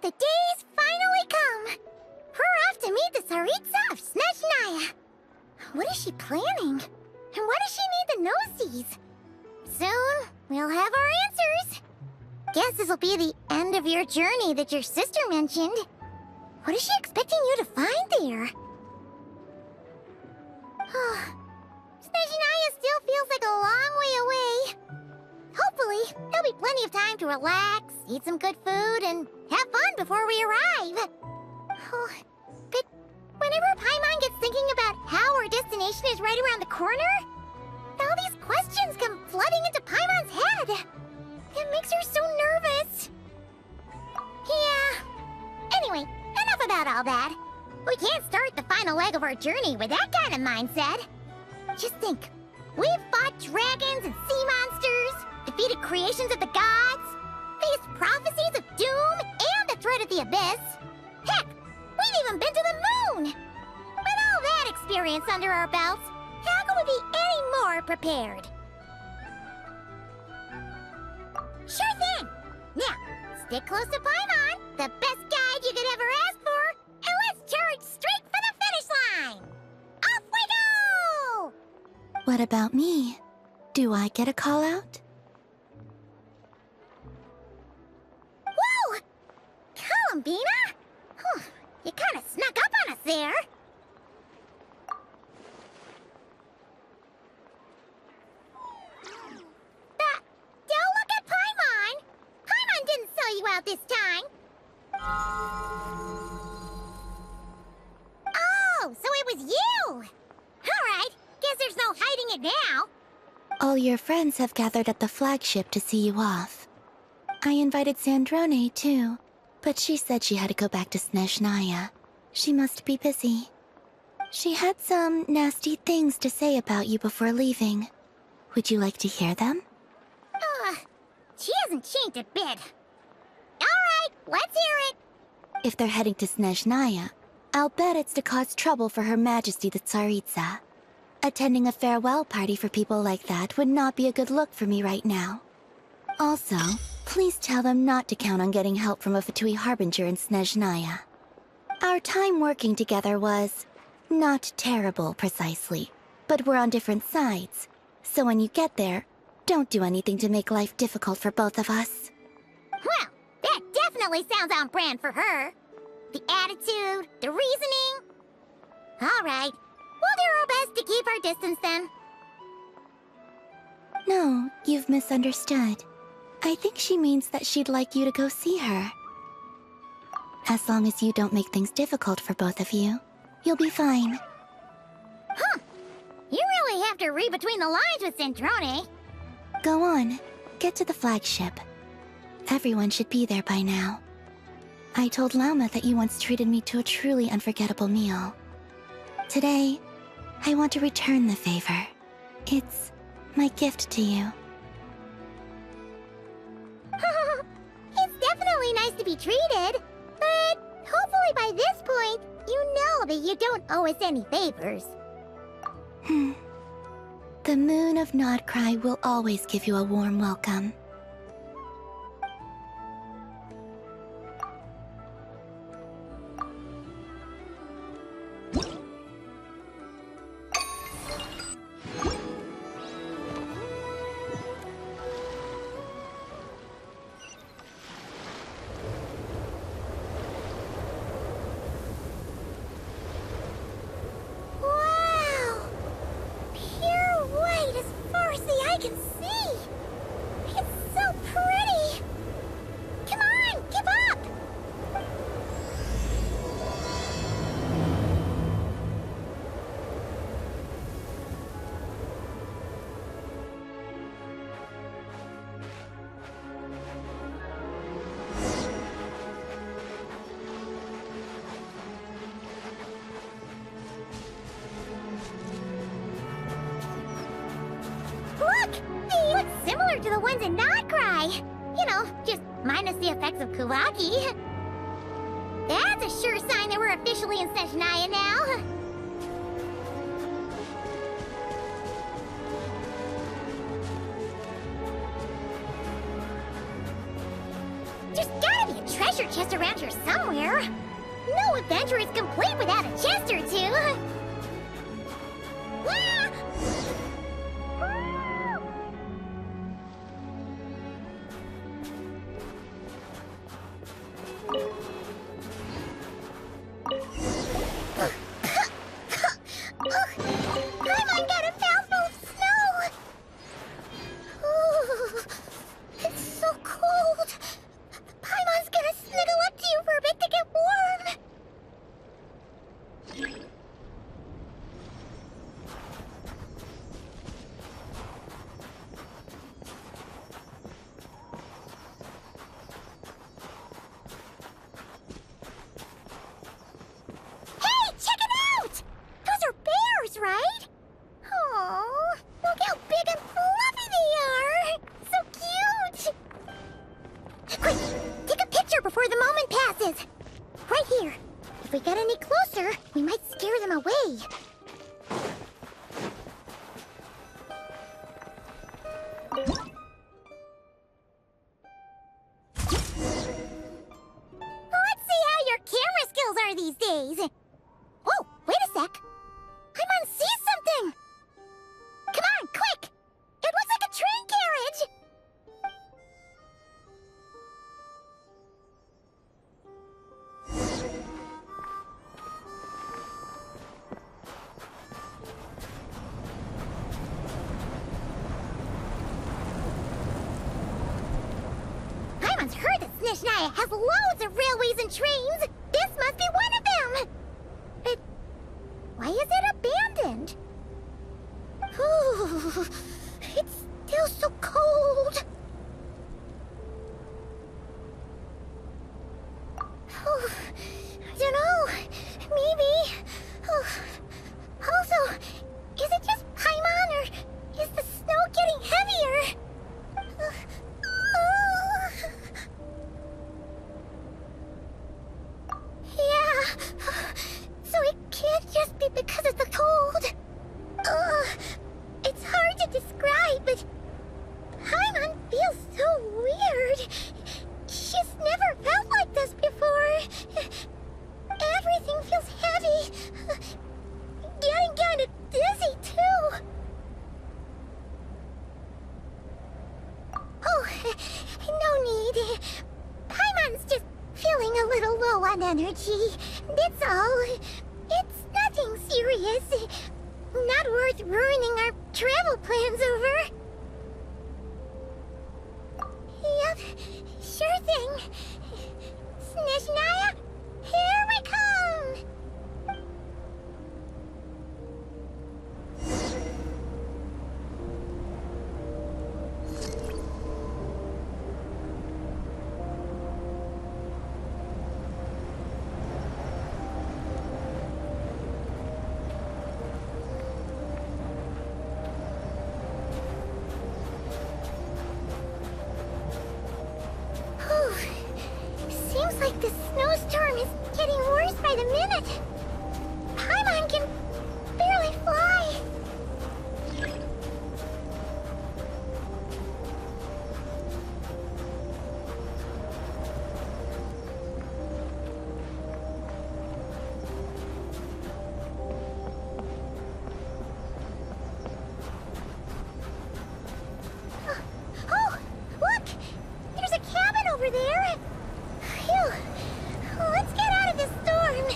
The day's finally come! We're off to meet the Tsaritsa of Snezhnaya! What is she planning? And why does she need the noseies? Soon, we'll have our answers! Guess this'll be the end of your journey that your sister mentioned. What is she expecting you to find there? Snezhnaya still feels like a long way away. Hopefully, there'll be plenty of time to relax, eat some good food, and have fun before we arrive. But whenever Paimon gets thinking about how our destination is right around the corner, all these questions come flooding into Paimon's head. It makes her so nervous. Yeah. Anyway, enough about all that. We can't start the final leg of our journey with that kind of mindset. Just think. We've fought dragons and sea monsters, defeated creations of the gods, faced prophecies of doom and the threat of the abyss. Heck, we've even been to the moon! With all that experience under our belts, how could we be any more prepared? Sure thing! Now, stick close to Paimon, the best guide you could ever ask for, and let's charge straight for the finish line! Off we go! What about me? Do I get a call out? Whoa! Columbina? You kinda snuck up on us there. Don't look at Paimon! Paimon didn't sell you out this time. Oh, so it was you! Alright, guess there's no hiding it now. All your friends have gathered at the flagship to see you off. I invited Sandrone too, but she said she had to go back to Snezhnaya. She must be busy. She had some nasty things to say about you before leaving. Would you like to hear them? She hasn't changed a bit. Alright, let's hear it. If they're heading to Snezhnaya, I'll bet it's to cause trouble for Her Majesty the Tsaritsa. Attending a farewell party for people like that would not be a good look for me right now. Also, please tell them not to count on getting help from a Fatui Harbinger in Snezhnaya. Our time working together was not terrible, precisely, but we're on different sides. So when you get there, don't do anything to make life difficult for both of us. Well, that definitely sounds on brand for her. The attitude, the reasoning. Alright, we'll do our best to keep our distance then. No, you've misunderstood. I think she means that she'd like you to go see her. As long as you don't make things difficult for both of you, you'll be fine. Huh. You really have to read between the lines with Sandrone. Go on, get to the flagship. Everyone should be there by now. I told Lauma that you once treated me to a truly unforgettable meal. Today, I want to return the favor. It's my gift to you. It's definitely nice to be treated, but hopefully by this point, you know that you don't owe us any favors. The moon of Nod-Krai will always give you a warm welcome. Similar to the ones in Nod-Krai. You know, just minus the effects of Kulaki. That's a sure sign that we're officially in Snezhnaya now. There's gotta be a treasure chest around here somewhere. No adventure is complete without a chest or two. Ah! Paimon got a mouthful of snow! Ooh, it's so cold. Paimon's gonna snuggle up to you for a bit to get warm. Hey, check it out! Those are bears, right? Oh, look how big and fluffy they are! So cute! Quick, take a picture before the moment passes. Right here. If we get any closer, we might scare them away. Let's see how your camera skills are these days. Oh, wait a sec. Paimon sees something. Come on, quick! It looks like a train carriage! Paimon's heard that Snezhnaya has loads of railways and trains. This must be one of them. But why is it abandoned? Ooh, it's still so cold. Oh, I don't know. Maybe. Oh, also, is it just Paimon or is the snow getting heavier? Yeah. So it can't just be because of the cold. It's hard to describe, but Paimon feels so weird. She's never felt like this before. Everything feels heavy. Getting kind of dizzy, too. Oh, no need. Paimon's just feeling a little low on energy. That's all. It's nothing serious. Not worth ruining our travel plans over. Yep, sure thing. Snezhnaya, here we come! Seems like the snowstorm is getting worse by the minute. Paimon can barely fly. Oh, look! There's a cabin over there. Phew. Let's get out of this storm.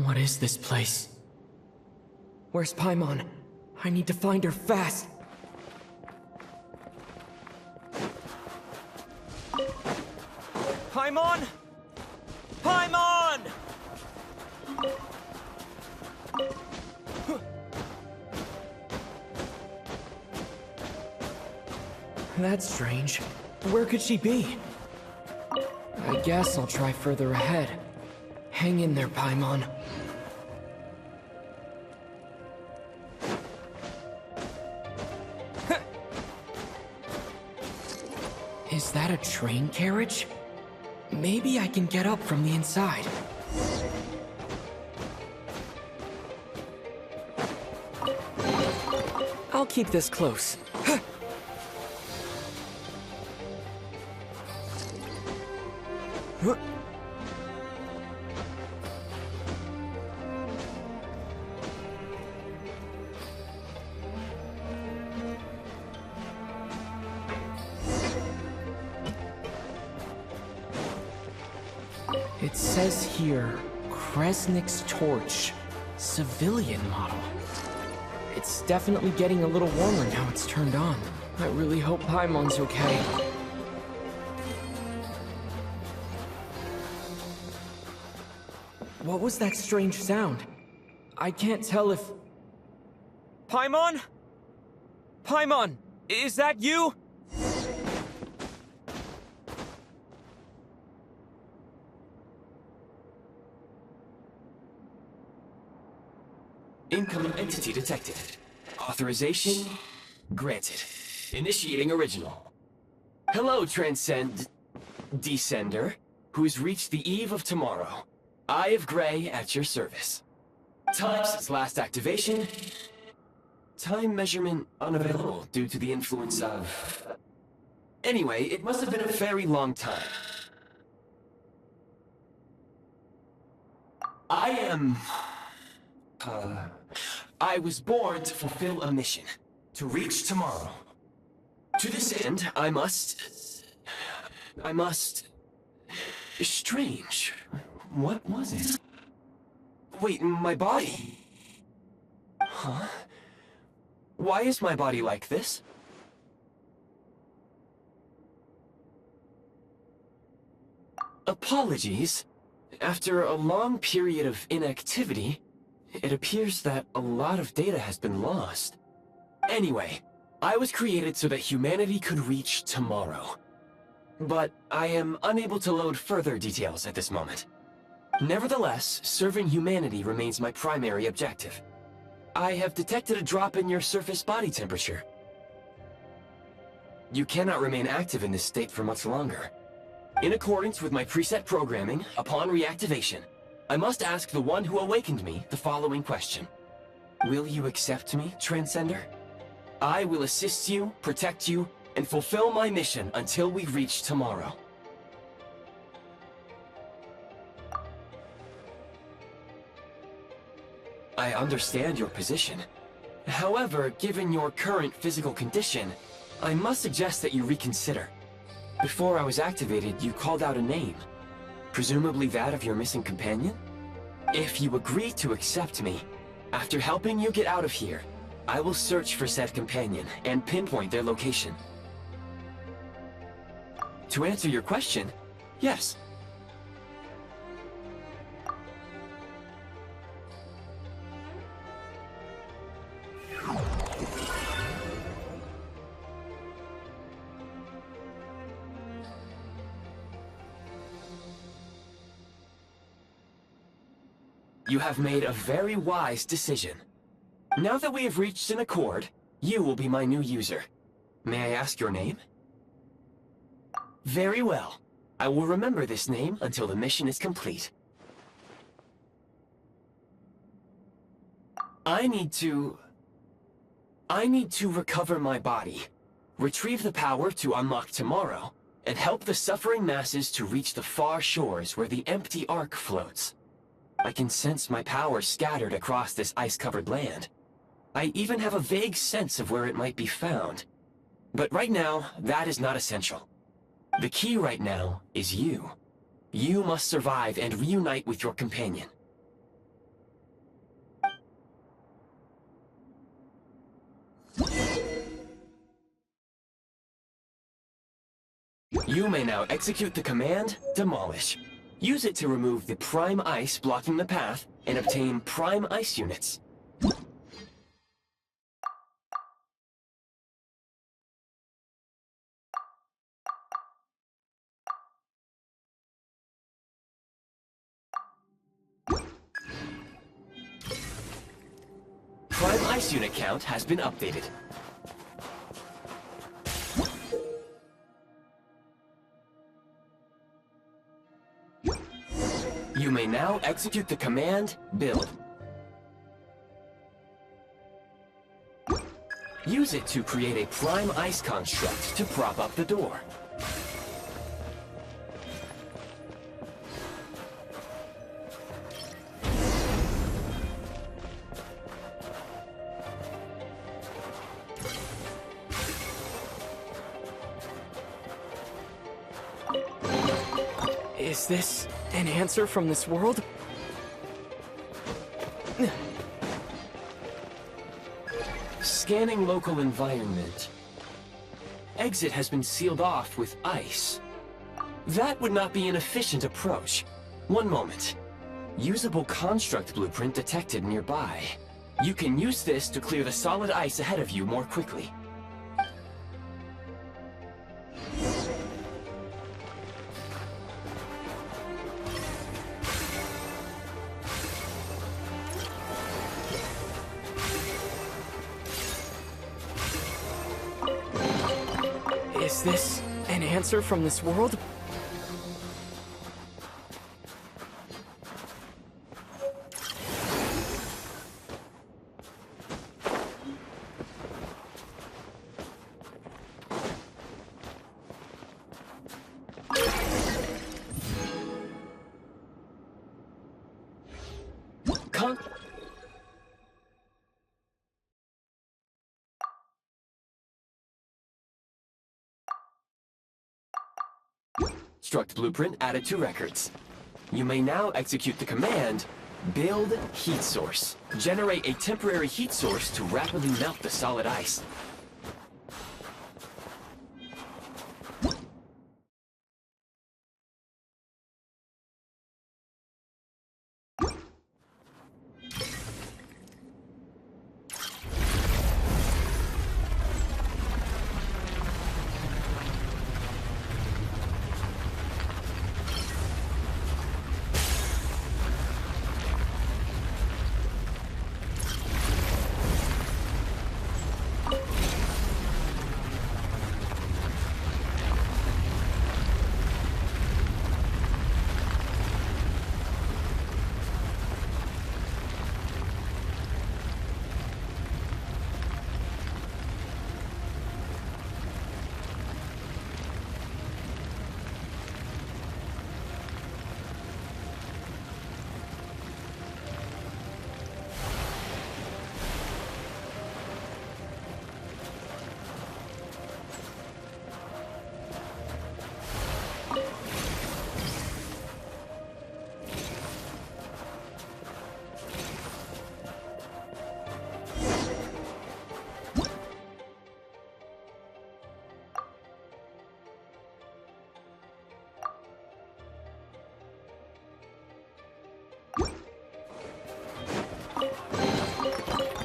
What is this place? Where's Paimon? I need to find her fast! Paimon! Paimon! That's strange. Where could she be? I guess I'll try further ahead. Hang in there, Paimon. Is that a train carriage? Maybe I can get up from the inside. I'll keep this close. It says here, Kresnik's torch, civilian model. It's definitely getting a little warmer now it's turned on. I really hope Paimon's okay. What was that strange sound? I can't tell if... Paimon? Paimon, is that you? Incoming entity detected. Authorization granted. Initiating original. Hello, Descender, who's reached the eve of tomorrow. Eye of Graeae at your service. Time since last activation. Time measurement unavailable due to the influence of... Anyway, it must have been a very long time. I was born to fulfill a mission. To reach tomorrow. To this end, I must... Strange. What was it? Wait, my body? Huh? Why is my body like this? Apologies. After a long period of inactivity, it appears that a lot of data has been lost. Anyway, I was created so that humanity could reach tomorrow. But I am unable to load further details at this moment. Nevertheless, serving humanity remains my primary objective. I have detected a drop in your surface body temperature. You cannot remain active in this state for much longer. In accordance with my preset programming, upon reactivation, I must ask the one who awakened me the following question. Will you accept me, Transcender? I will assist you, protect you, and fulfill my mission until we reach tomorrow. I understand your position. However, given your current physical condition, I must suggest that you reconsider. Before I was activated, you called out a name. Presumably that of your missing companion? If you agree to accept me, after helping you get out of here, I will search for said companion and pinpoint their location. To answer your question, yes. You have made a very wise decision. Now that we have reached an accord, you will be my new user. May I ask your name? Very well. I will remember this name until the mission is complete. I need to recover my body, retrieve the power to unlock tomorrow, and help the suffering masses to reach the far shores where the empty Ark floats. I can sense my power scattered across this ice-covered land. I even have a vague sense of where it might be found. But right now, that is not essential. The key right now is you. You must survive and reunite with your companion. You may now execute the command, Demolish. Use it to remove the Prime Ice blocking the path and obtain Prime Ice units. Prime Ice unit count has been updated. You may now execute the command, build. Use it to create a Prime Ice construct to prop up the door. Is this an answer from this world? Scanning local environment. Exit has been sealed off with ice. That would not be an efficient approach. One moment. Usable construct blueprint detected nearby. You can use this to clear the solid ice ahead of you more quickly. Is this an answer from this world? Construct blueprint added to records. You may now execute the command, build heat source. Generate a temporary heat source to rapidly melt the solid ice.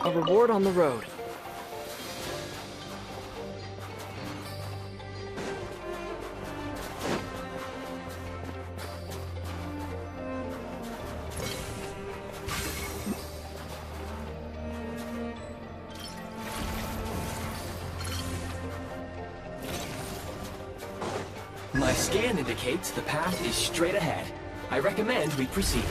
A reward on the road. My scan indicates the path is straight ahead. I recommend we proceed.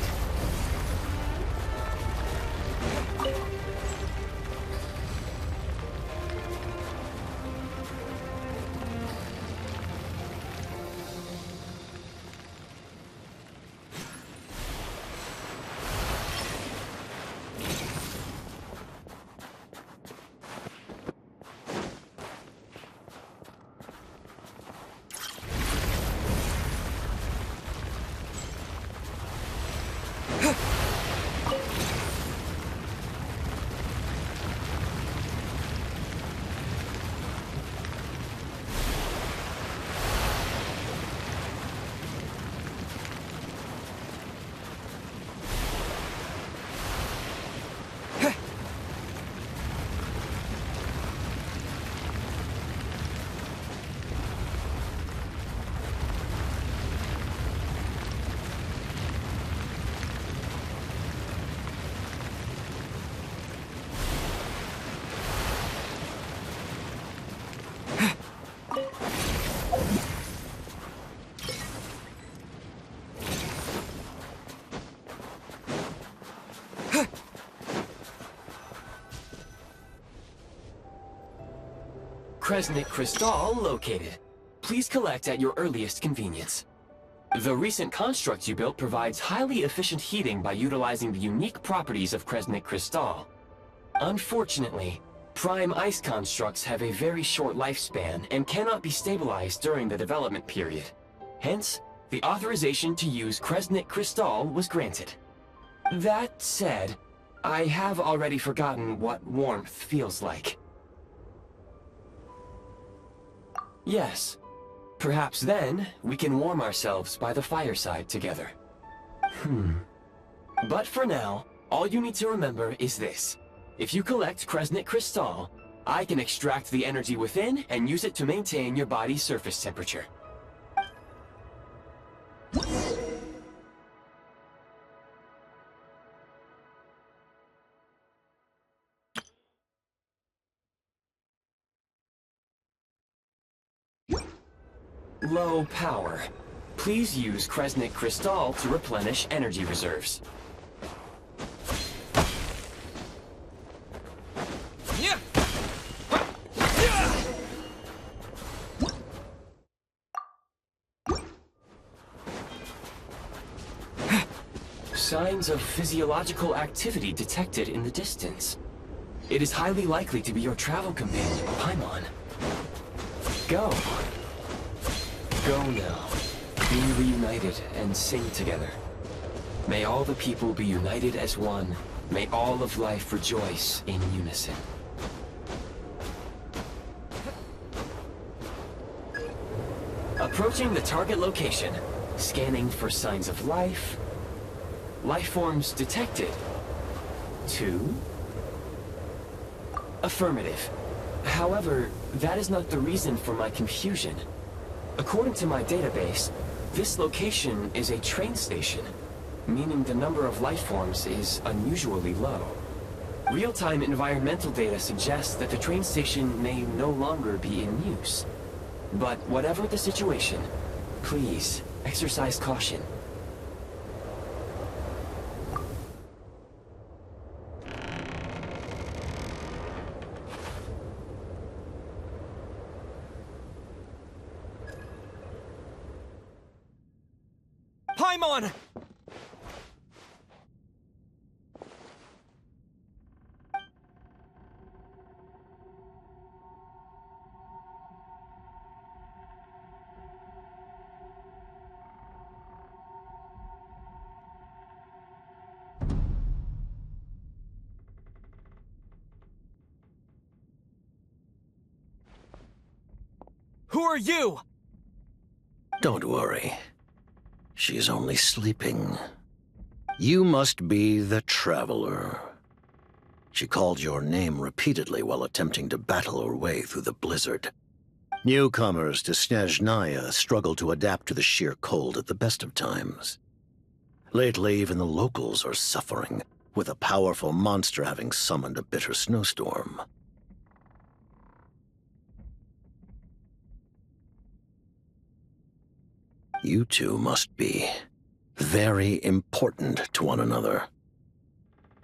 Kresnik Kristall located. Please collect at your earliest convenience. The recent construct you built provides highly efficient heating by utilizing the unique properties of Kresnik Kristall. Unfortunately, Prime Ice constructs have a very short lifespan and cannot be stabilized during the development period. Hence, the authorization to use Kresnik Kristall was granted. That said, I have already forgotten what warmth feels like. Yes. Perhaps then, we can warm ourselves by the fireside together. But for now, all you need to remember is this. If you collect Kresnik Kristall, I can extract the energy within and use it to maintain your body's surface temperature. Low power. Please use Kresnik Kristall to replenish energy reserves. Signs of physiological activity detected in the distance. It is highly likely to be your travel companion, Paimon. Go. Go now. Be reunited and sing together. May all the people be united as one. May all of life rejoice in unison. Approaching the target location. Scanning for signs of life. Life forms detected. 2. Affirmative. However, that is not the reason for my confusion. According to my database, this location is a train station, meaning the number of life forms is unusually low. Real-time environmental data suggests that the train station may no longer be in use. But whatever the situation, please exercise caution. Paimon! Who are you? Don't worry. She's only sleeping. You must be the Traveler. She called your name repeatedly while attempting to battle her way through the blizzard. Newcomers to Snezhnaya struggle to adapt to the sheer cold at the best of times. Lately, even the locals are suffering, with a powerful monster having summoned a bitter snowstorm. You two must be very important to one another.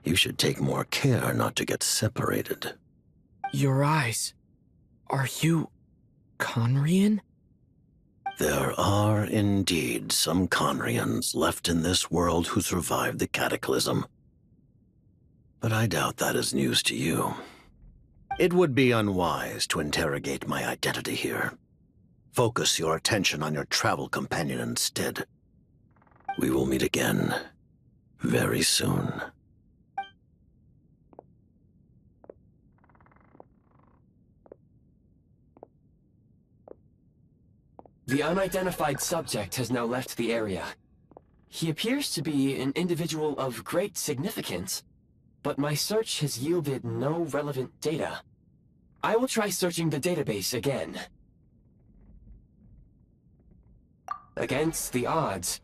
You should take more care not to get separated. Your eyes. Are you Conrian? There are indeed some Conrians left in this world who survived the cataclysm. But I doubt that is news to you. It would be unwise to interrogate my identity here. Focus your attention on your travel companion instead. We will meet again very soon. The unidentified subject has now left the area. He appears to be an individual of great significance, but my search has yielded no relevant data. I will try searching the database again. Against the odds,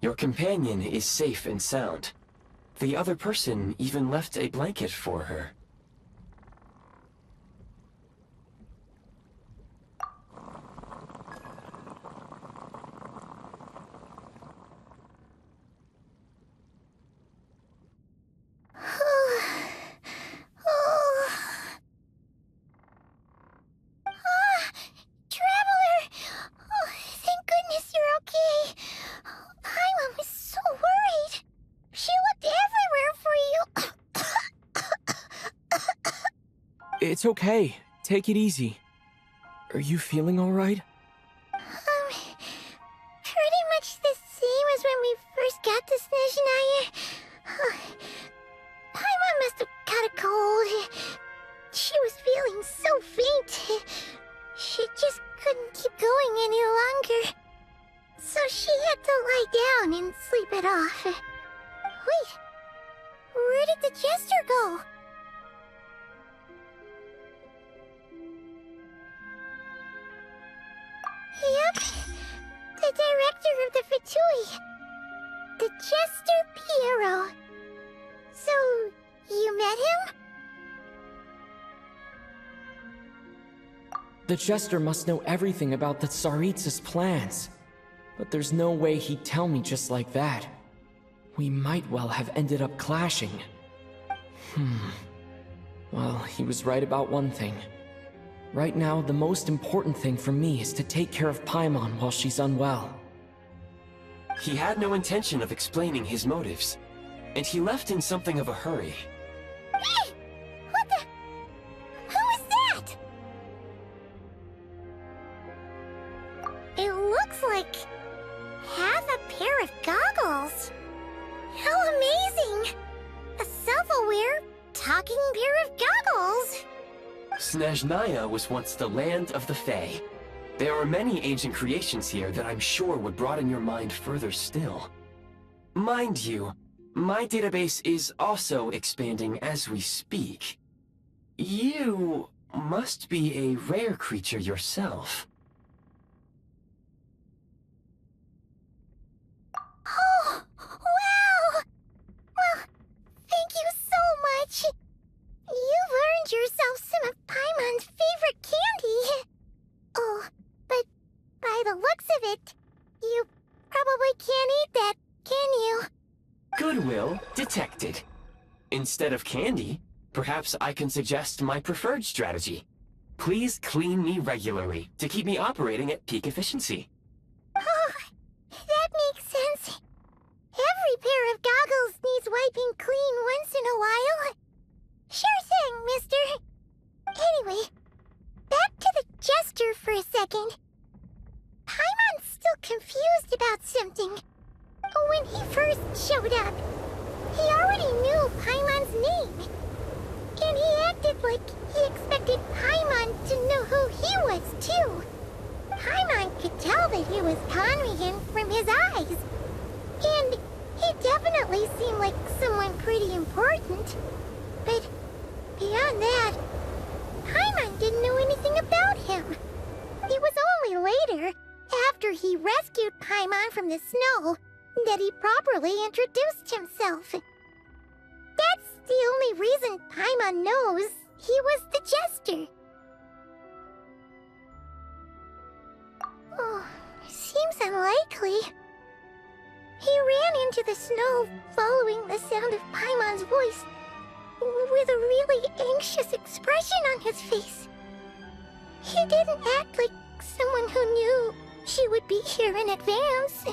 your companion is safe and sound. The other person even left a blanket for her. It's okay. Take it easy. Are you feeling alright? Pretty much the same as when we first got to Snezhnaya. Paimon must have got a cold. She was feeling so faint. She just couldn't keep going any longer. So she had to lie down and sleep it off. Wait, where did the jester go? Yep, the director of the VII. The jester Pierro. So, you met him? The Jester must know everything about the Tsaritsa's plans. But there's no way he'd tell me just like that. We might well have ended up clashing. Well, he was right about one thing. Right now, the most important thing for me is to take care of Paimon while she's unwell. He had no intention of explaining his motives, and he left in something of a hurry. Hey! What the... Who is that? It looks like... half a pair of goggles. How amazing! A self-aware, talking pair of goggles! Snezhnaya was once the land of the Fae. There are many ancient creations here that I'm sure would broaden your mind further still. Mind you, my database is also expanding as we speak. You must be a rare creature yourself. Oh, wow! Well, thank you so much. You've earned yourself some of Paimon's favorite candy. Oh, but by the looks of it, you probably can't eat that, can you? Goodwill detected. Instead of candy, perhaps I can suggest my preferred strategy. Please clean me regularly to keep me operating at peak efficiency. Oh, that makes sense. Every pair of goggles needs wiping clean once in a while. Sure thing, mister. Anyway, back to the jester for a second. Paimon's still confused about something. When he first showed up, he already knew Paimon's name. And he acted like he expected Paimon to know who he was, too. Paimon could tell that he was Conrian from his eyes. And he definitely seemed like someone pretty important. But beyond that, Paimon didn't know anything about him. It was only later, after he rescued Paimon from the snow, that he properly introduced himself. That's the only reason Paimon knows he was the jester. Oh, seems unlikely. He ran into the snow following the sound of Paimon's voice, with a really anxious expression on his face. He didn't act like someone who knew she would be here in advance.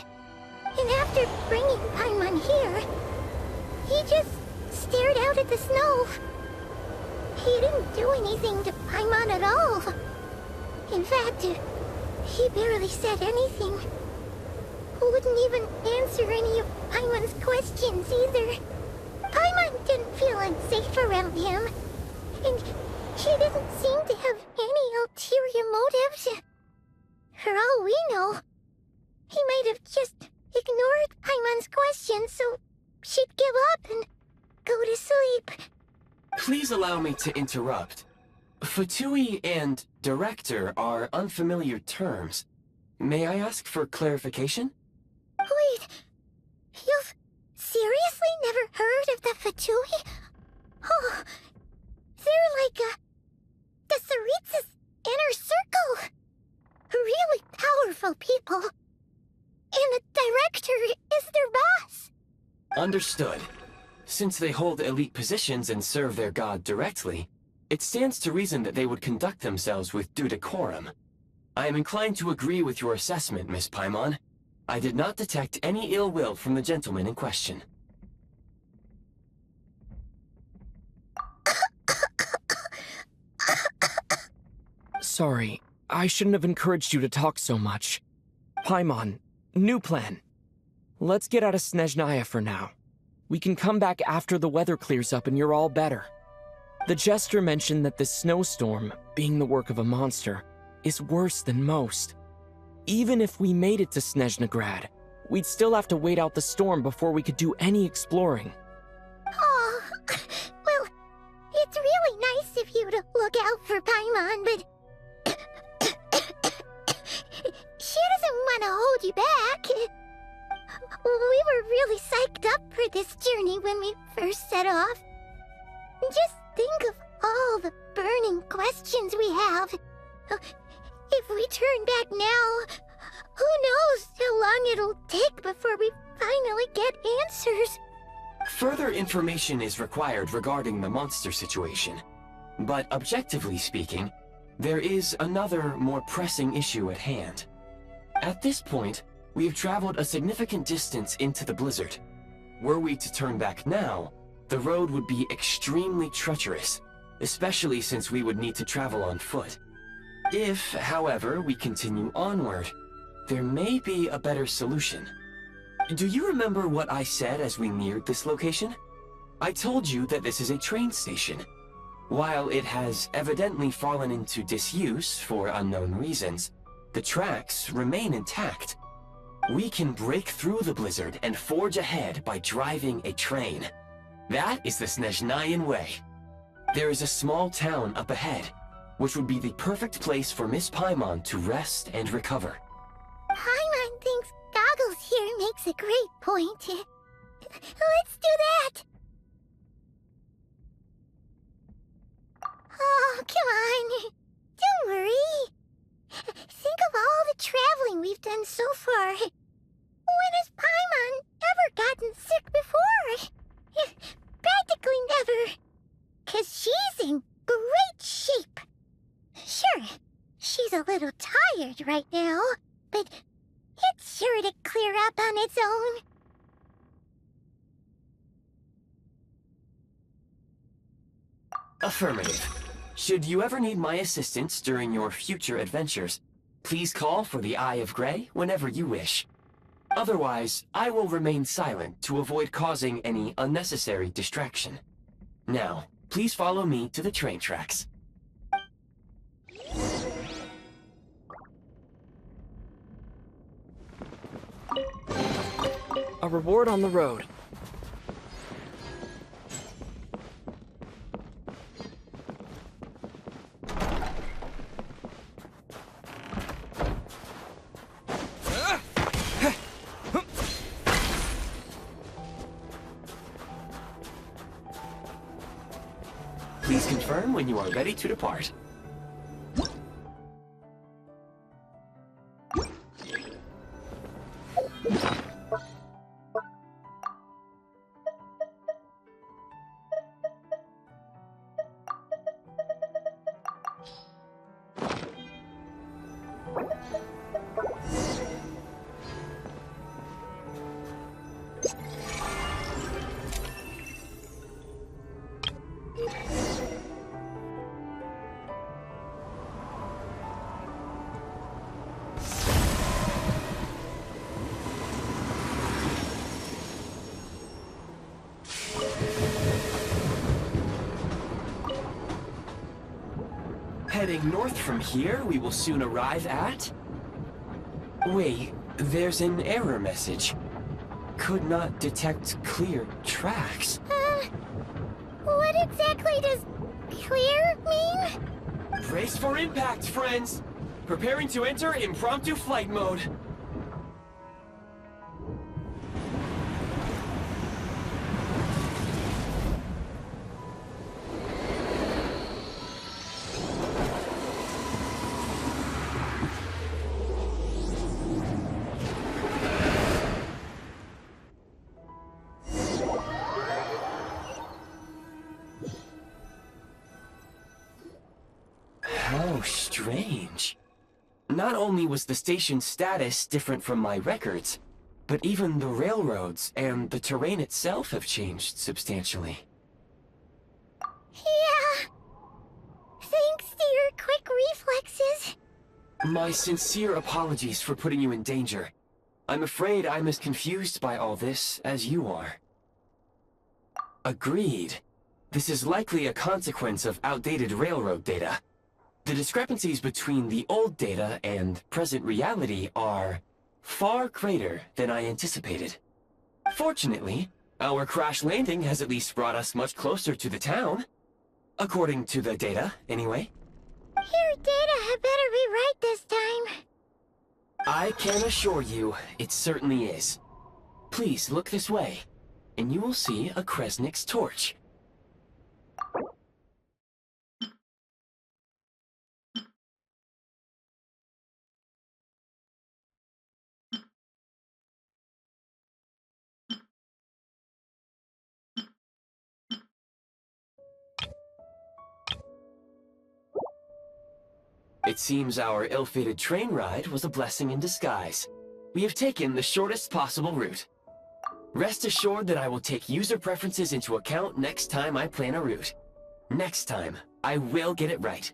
And after bringing Paimon here, he just stared out at the snow. He didn't do anything to Paimon at all. In fact, he barely said anything. Wouldn't even answer any of Paimon's questions either. Paimon didn't feel unsafe around him, and she didn't seem to have any ulterior motives. For all we know, he might have just ignored Paimon's questions so she'd give up and go to sleep. Please allow me to interrupt. Fatui and director are unfamiliar terms. May I ask for clarification? Wait, you've seriously never heard of the Fatui? Oh, they're like the Tsaritsa's inner circle. Really powerful people. And the director is their boss. Understood. Since they hold elite positions and serve their god directly, it stands to reason that they would conduct themselves with due decorum. I am inclined to agree with your assessment, Miss Paimon. I did not detect any ill will from the gentleman in question. sorry. I shouldn't have encouraged you to talk so much. Paimon, new plan. Let's get out of Snezhnaya for now. We can come back after the weather clears up and you're all better. The Jester mentioned that this snowstorm, being the work of a monster, is worse than most. Even if we made it to Snezhnograd, we'd still have to wait out the storm before we could do any exploring. Oh, well, it's really nice of you to look out for Paimon, but she doesn't want to hold you back. We were really psyched up for this journey when we first set off. Just think of all the burning questions we have. If we turn back now, who knows how long it'll take before we finally get answers. Further information is required regarding the monster situation. But objectively speaking, there is another, more pressing issue at hand. At this point, we have traveled a significant distance into the blizzard. Were we to turn back now, the road would be extremely treacherous, especially since we would need to travel on foot. If, however, we continue onward, there may be a better solution. Do you remember what I said as we neared this location? I told you that this is a train station. While it has evidently fallen into disuse for unknown reasons, the tracks remain intact. We can break through the blizzard and forge ahead by driving a train. That is the Snezhnayan way. There is a small town up ahead, which would be the perfect place for Miss Paimon to rest and recover. Paimon thinks Goggles here makes a great point. Let's do that! Oh, come on. Don't worry. Think of all the traveling we've done so far. When has Paimon ever gotten sick before? Practically never. 'Cause she's in great shape. Sure, she's a little tired right now, but it's sure to clear up on its own. Affirmative. Should you ever need my assistance during your future adventures, please call for the Eye of Graeae whenever you wish. Otherwise, I will remain silent to avoid causing any unnecessary distraction. Now, please follow me to the train tracks. A reward on the road. Please confirm when you are ready to depart. Heading north from here, we will soon arrive at... Wait, there's an error message. Could not detect clear tracks. What exactly does clear mean? Brace for impact, friends! Preparing to enter impromptu flight mode. How strange. Not only was the station's status different from my records, but even the railroads and the terrain itself have changed substantially. Yeah. Thanks to your quick reflexes, My sincere apologies for putting you in danger. I'm afraid I'm as confused by all this as you are. Agreed. This is likely a consequence of outdated railroad data. The discrepancies between the old data and present reality are far greater than I anticipated. Fortunately, our crash landing has at least brought us much closer to the town. According to the data, anyway. Your data had better be right this time. I can assure you, it certainly is. Please look this way, and you will see a Kresnik's torch. It seems our ill-fated train ride was a blessing in disguise. We have taken the shortest possible route. Rest assured that I will take user preferences into account next time I plan a route. Next time, I will get it right.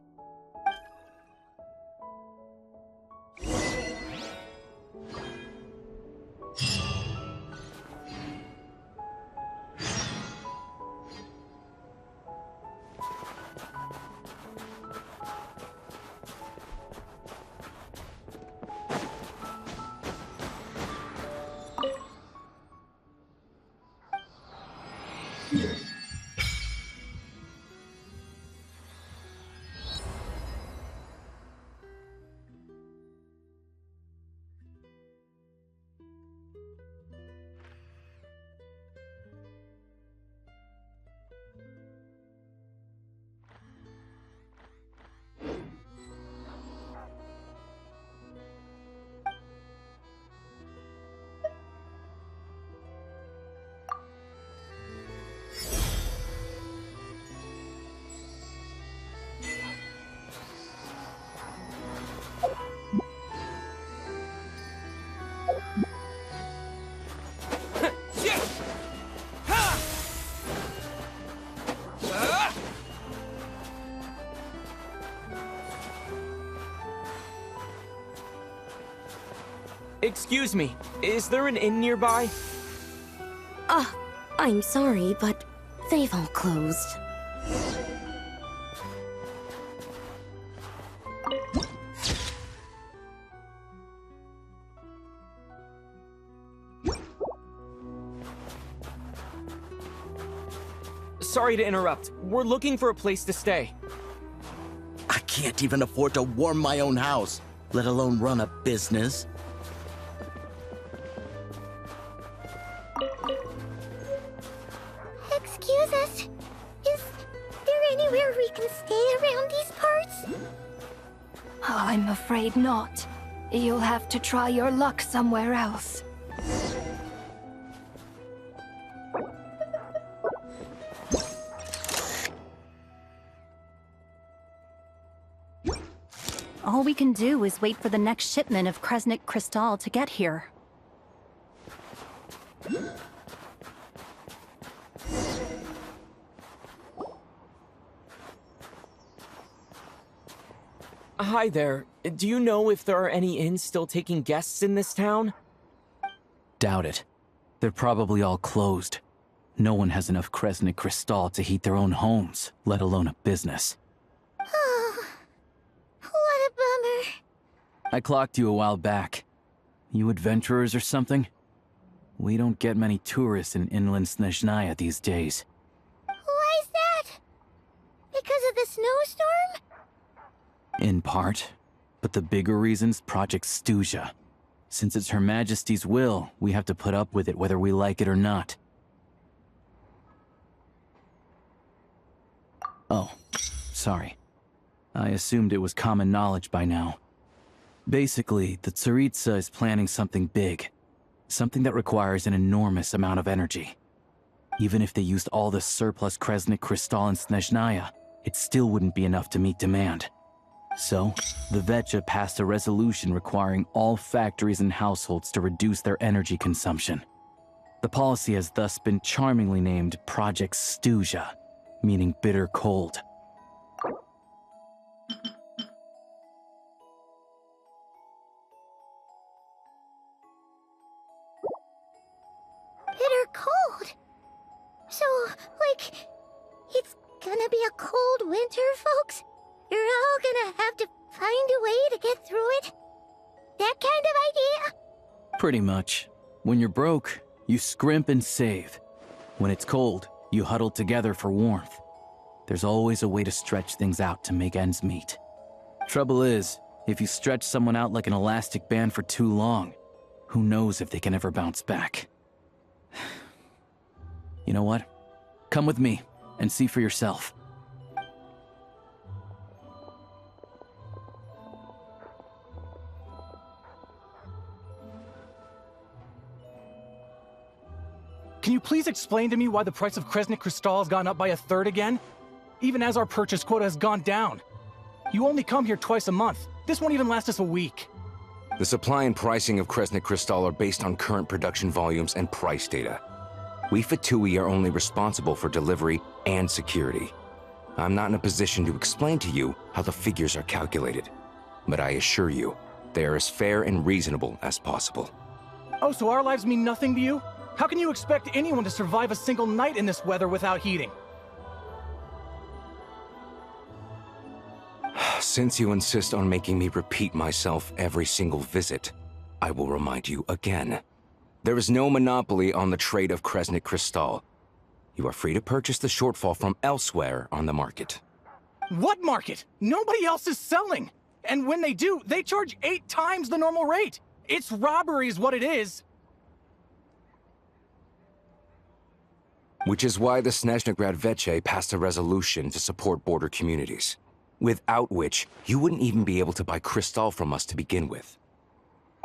Excuse me, is there an inn nearby? I'm sorry, but they've all closed. Sorry to interrupt. We're looking for a place to stay. I can't even afford to warm my own house, let alone run a business. Excuse us. Is there anywhere we can stay around these parts? I'm afraid not. You'll have to try your luck somewhere else. All we can do is wait for the next shipment of Kresnik Kristall to get here. Hi there. Do you know if there are any inns still taking guests in this town? Doubt it. They're probably all closed. No one has enough Kresnik Kristall to heat their own homes, let alone a business. Oh, what a bummer. I clocked you a while back. You adventurers or something? We don't get many tourists in inland Snezhnaya these days. Why is that? Because of the snowstorm? In part. But the bigger reason's Project Stuzha. Since it's Her Majesty's will, we have to put up with it whether we like it or not. Oh, sorry. I assumed it was common knowledge by now. Basically, the Tsaritsa is planning something big. Something that requires an enormous amount of energy. Even if they used all the surplus Kresnik Kristall in Snezhnaya, it still wouldn't be enough to meet demand. So, the Veche passed a resolution requiring all factories and households to reduce their energy consumption. The policy has thus been charmingly named Project Stuzha, meaning bitter cold. find a way to get through it? That kind of idea? Pretty much. When you're broke, you scrimp and save. When it's cold, you huddle together for warmth. There's always a way to stretch things out to make ends meet. Trouble is, if you stretch someone out like an elastic band for too long, who knows if they can ever bounce back. You know what? Come with me and see for yourself. Can you please explain to me why the price of Kresnik Kristall has gone up by 1/3 again? Even as our purchase quota has gone down. You only come here twice a month. This won't even last us a week. The supply and pricing of Kresnik Kristall are based on current production volumes and price data. We VII are only responsible for delivery and security. I'm not in a position to explain to you how the figures are calculated, but I assure you, they are as fair and reasonable as possible. Oh, so our lives mean nothing to you? How can you expect anyone to survive a single night in this weather without heating? Since you insist on making me repeat myself every single visit, I will remind you again. There is no monopoly on the trade of Kresnik Kristall. You are free to purchase the shortfall from elsewhere on the market. What market? Nobody else is selling! And when they do, they charge 8 times the normal rate! It's robbery is what it is! Which is why the Snezhnograd Veche passed a resolution to support border communities, without which you wouldn't even be able to buy Kristall from us to begin with.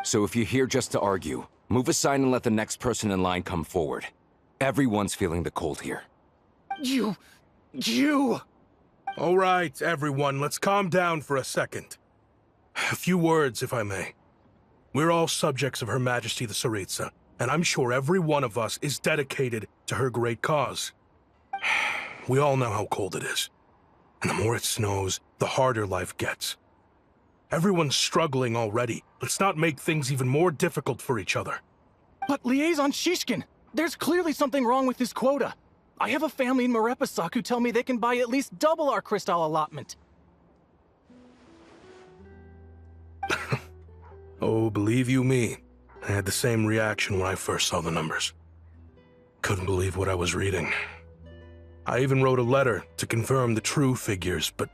So if you're here just to argue, move aside and let the next person in line come forward. Everyone's feeling the cold here. You... All right, everyone, let's calm down for a second. A few words, if I may. We're all subjects of Her Majesty the Tsaritsa, and I'm sure every one of us is dedicated to her great cause. We all know how cold it is. And the more it snows, the harder life gets. Everyone's struggling already. Let's not make things even more difficult for each other. But Liaison Shishkin, there's clearly something wrong with this quota. I have a family in Marepasak who tell me they can buy at least double our Kristall allotment. Oh, believe you me, I had the same reaction when I first saw the numbers. Couldn't believe what I was reading. I even wrote a letter to confirm the true figures, but...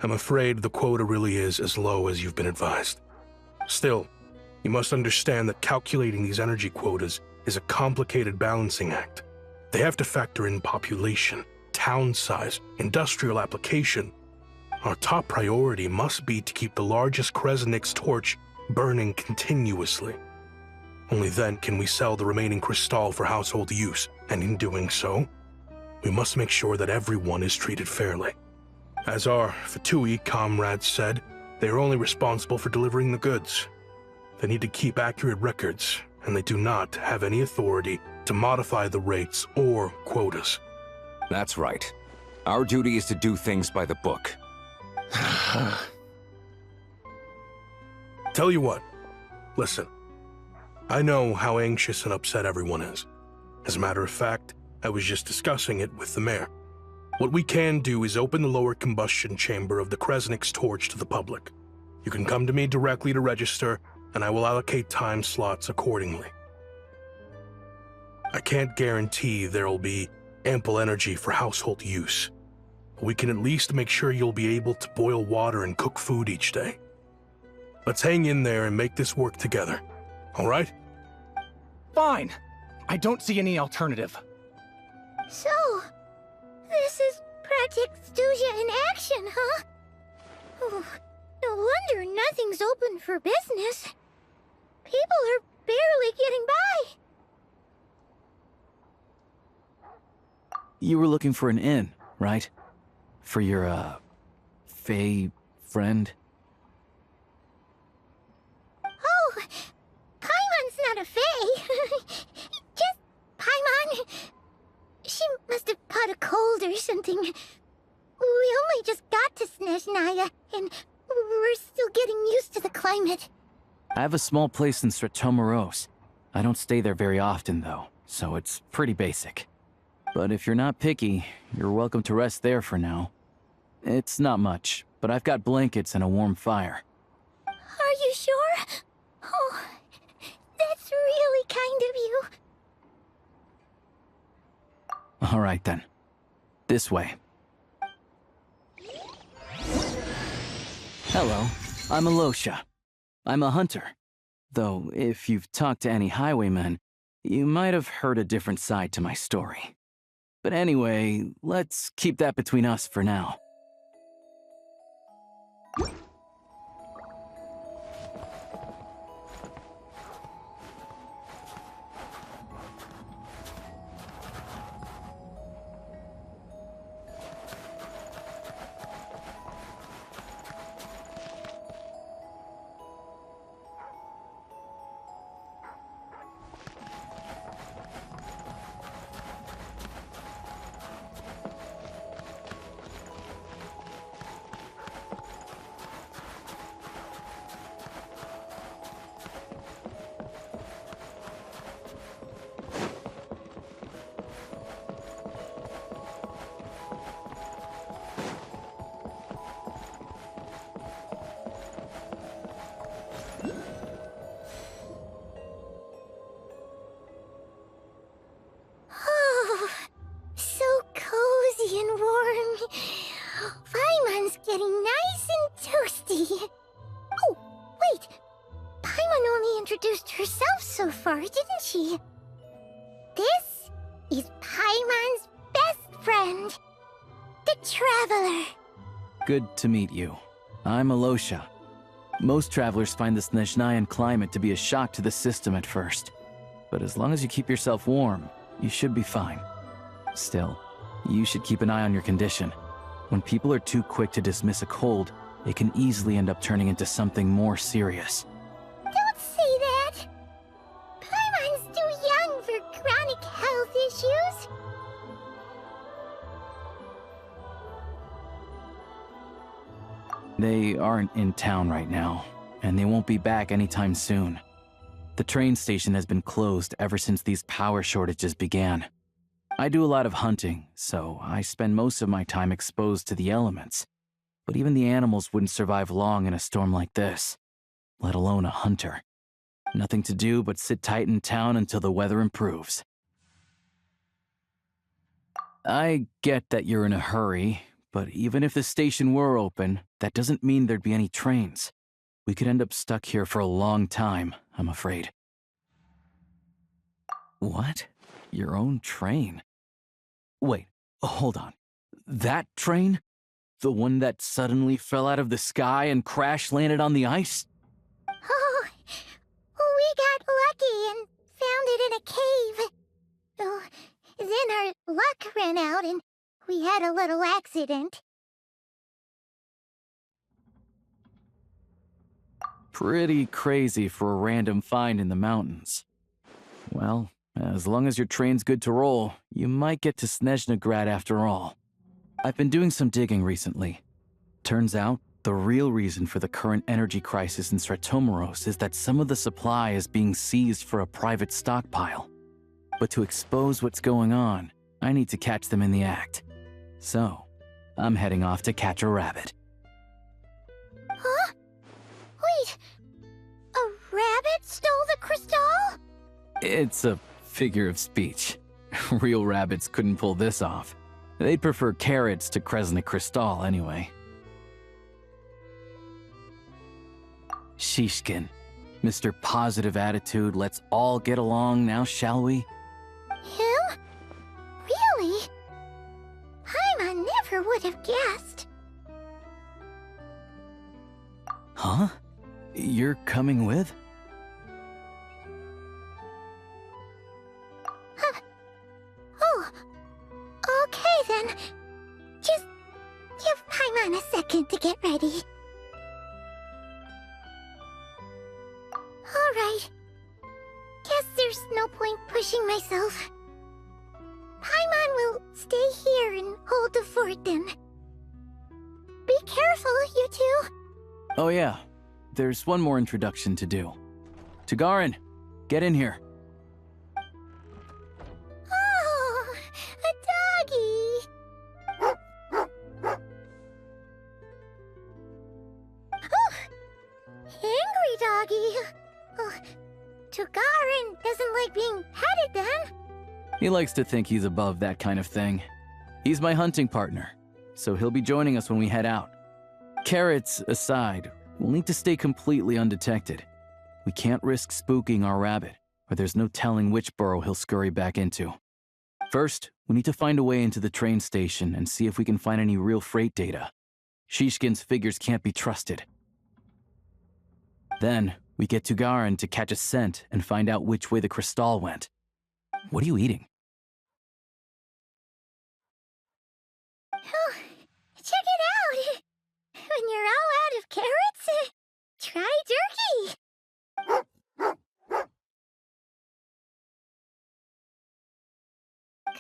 I'm afraid the quota really is as low as you've been advised. Still, you must understand that calculating these energy quotas is a complicated balancing act. They have to factor in population, town size, industrial application. Our top priority must be to keep the largest Kresnik's torch burning continuously. Only then can we sell the remaining Kristall for household use, and in doing so, we must make sure that everyone is treated fairly. As our VII comrades said, they are only responsible for delivering the goods. They need to keep accurate records, and they do not have any authority to modify the rates or quotas. That's right. Our duty is to do things by the book. Tell you what, listen. I know how anxious and upset everyone is. As a matter of fact, I was just discussing it with the mayor. What we can do is open the lower combustion chamber of the Kresnik's torch to the public. You can come to me directly to register, and I will allocate time slots accordingly. I can't guarantee there'll be ample energy for household use. We can at least make sure you'll be able to boil water and cook food each day. Let's hang in there and make this work together. All right? Fine. I don't see any alternative. So, this is Project Stuja in action, huh? Oh, no wonder nothing's open for business. People are barely getting by. You were looking for an inn, right? For your, Fae friend? Oh, Paimon's not a Fae. Just Paimon. She must have caught a cold or something. We only just got to Snezhnaya, and we're still getting used to the climate. I have a small place in Svetloledovka. I don't stay there very often, though, so it's pretty basic. But if you're not picky, you're welcome to rest there for now. It's not much, but I've got blankets and a warm fire. Are you sure? Oh, that's really kind of you. All right then. This way. Hello, I'm Alyosha. I'm a hunter. Though, if you've talked to any highwaymen, you might have heard a different side to my story. But anyway, let's keep that between us for now. Oh, so cozy and warm. Paimon's getting nice and toasty. Oh, wait. Paimon only introduced herself so far, didn't she? This is Paimon's best friend, the Traveler. Good to meet you. I'm Alyosha. Most travelers find the Snezhnayan climate to be a shock to the system at first. But as long as you keep yourself warm, you should be fine. Still, you should keep an eye on your condition. When people are too quick to dismiss a cold, it can easily end up turning into something more serious. Don't say that! Paimon's too young for chronic health issues. They aren't in town right now, and they won't be back anytime soon. The train station has been closed ever since these power shortages began. I do a lot of hunting, so I spend most of my time exposed to the elements. But even the animals wouldn't survive long in a storm like this, let alone a hunter. Nothing to do but sit tight in town until the weather improves. I get that you're in a hurry, but even if the station were open, that doesn't mean there'd be any trains. We could end up stuck here for a long time, I'm afraid. What? Your own train? Wait, hold on. That train? The one that suddenly fell out of the sky and crash-landed on the ice? Oh, we got lucky and found it in a cave. Oh, then our luck ran out and we had a little accident. Pretty crazy for a random find in the mountains. Well, as long as your train's good to roll, you might get to Snezhnograd after all. I've been doing some digging recently. Turns out, the real reason for the current energy crisis in Stratomeros is that some of the supply is being seized for a private stockpile. But to expose what's going on, I need to catch them in the act. So, I'm heading off to catch a rabbit. Huh? Wait, a rabbit stole the Kristall? It's a figure of speech. Real rabbits couldn't pull this off. They'd prefer carrots to Kresnik Kristall anyway. Shishkin, Mr. Positive Attitude, let's all get along now, shall we? Him? Really? Paimon never would have guessed. Huh? You're coming with? Oh, okay then. Just give Paimon a second to get ready. Alright. Guess there's no point pushing myself. Paimon will stay here and hold the fort then. Be careful, you two. Oh yeah, there's one more introduction to do. Tagarin, get in here. Oh, a doggy. doggy. Tugarin doesn't like being petted then. He likes to think he's above that kind of thing. He's my hunting partner, so he'll be joining us when we head out. Carrots aside, we'll need to stay completely undetected. We can't risk spooking our rabbit, or there's no telling which burrow he'll scurry back into. First, we need to find a way into the train station and see if we can find any real freight data. Shishkin's figures can't be trusted. Then, we get Tugarin to catch a scent and find out which way the Kristall went. What are you eating? Oh, check it out! When you're all out of carrots, try jerky!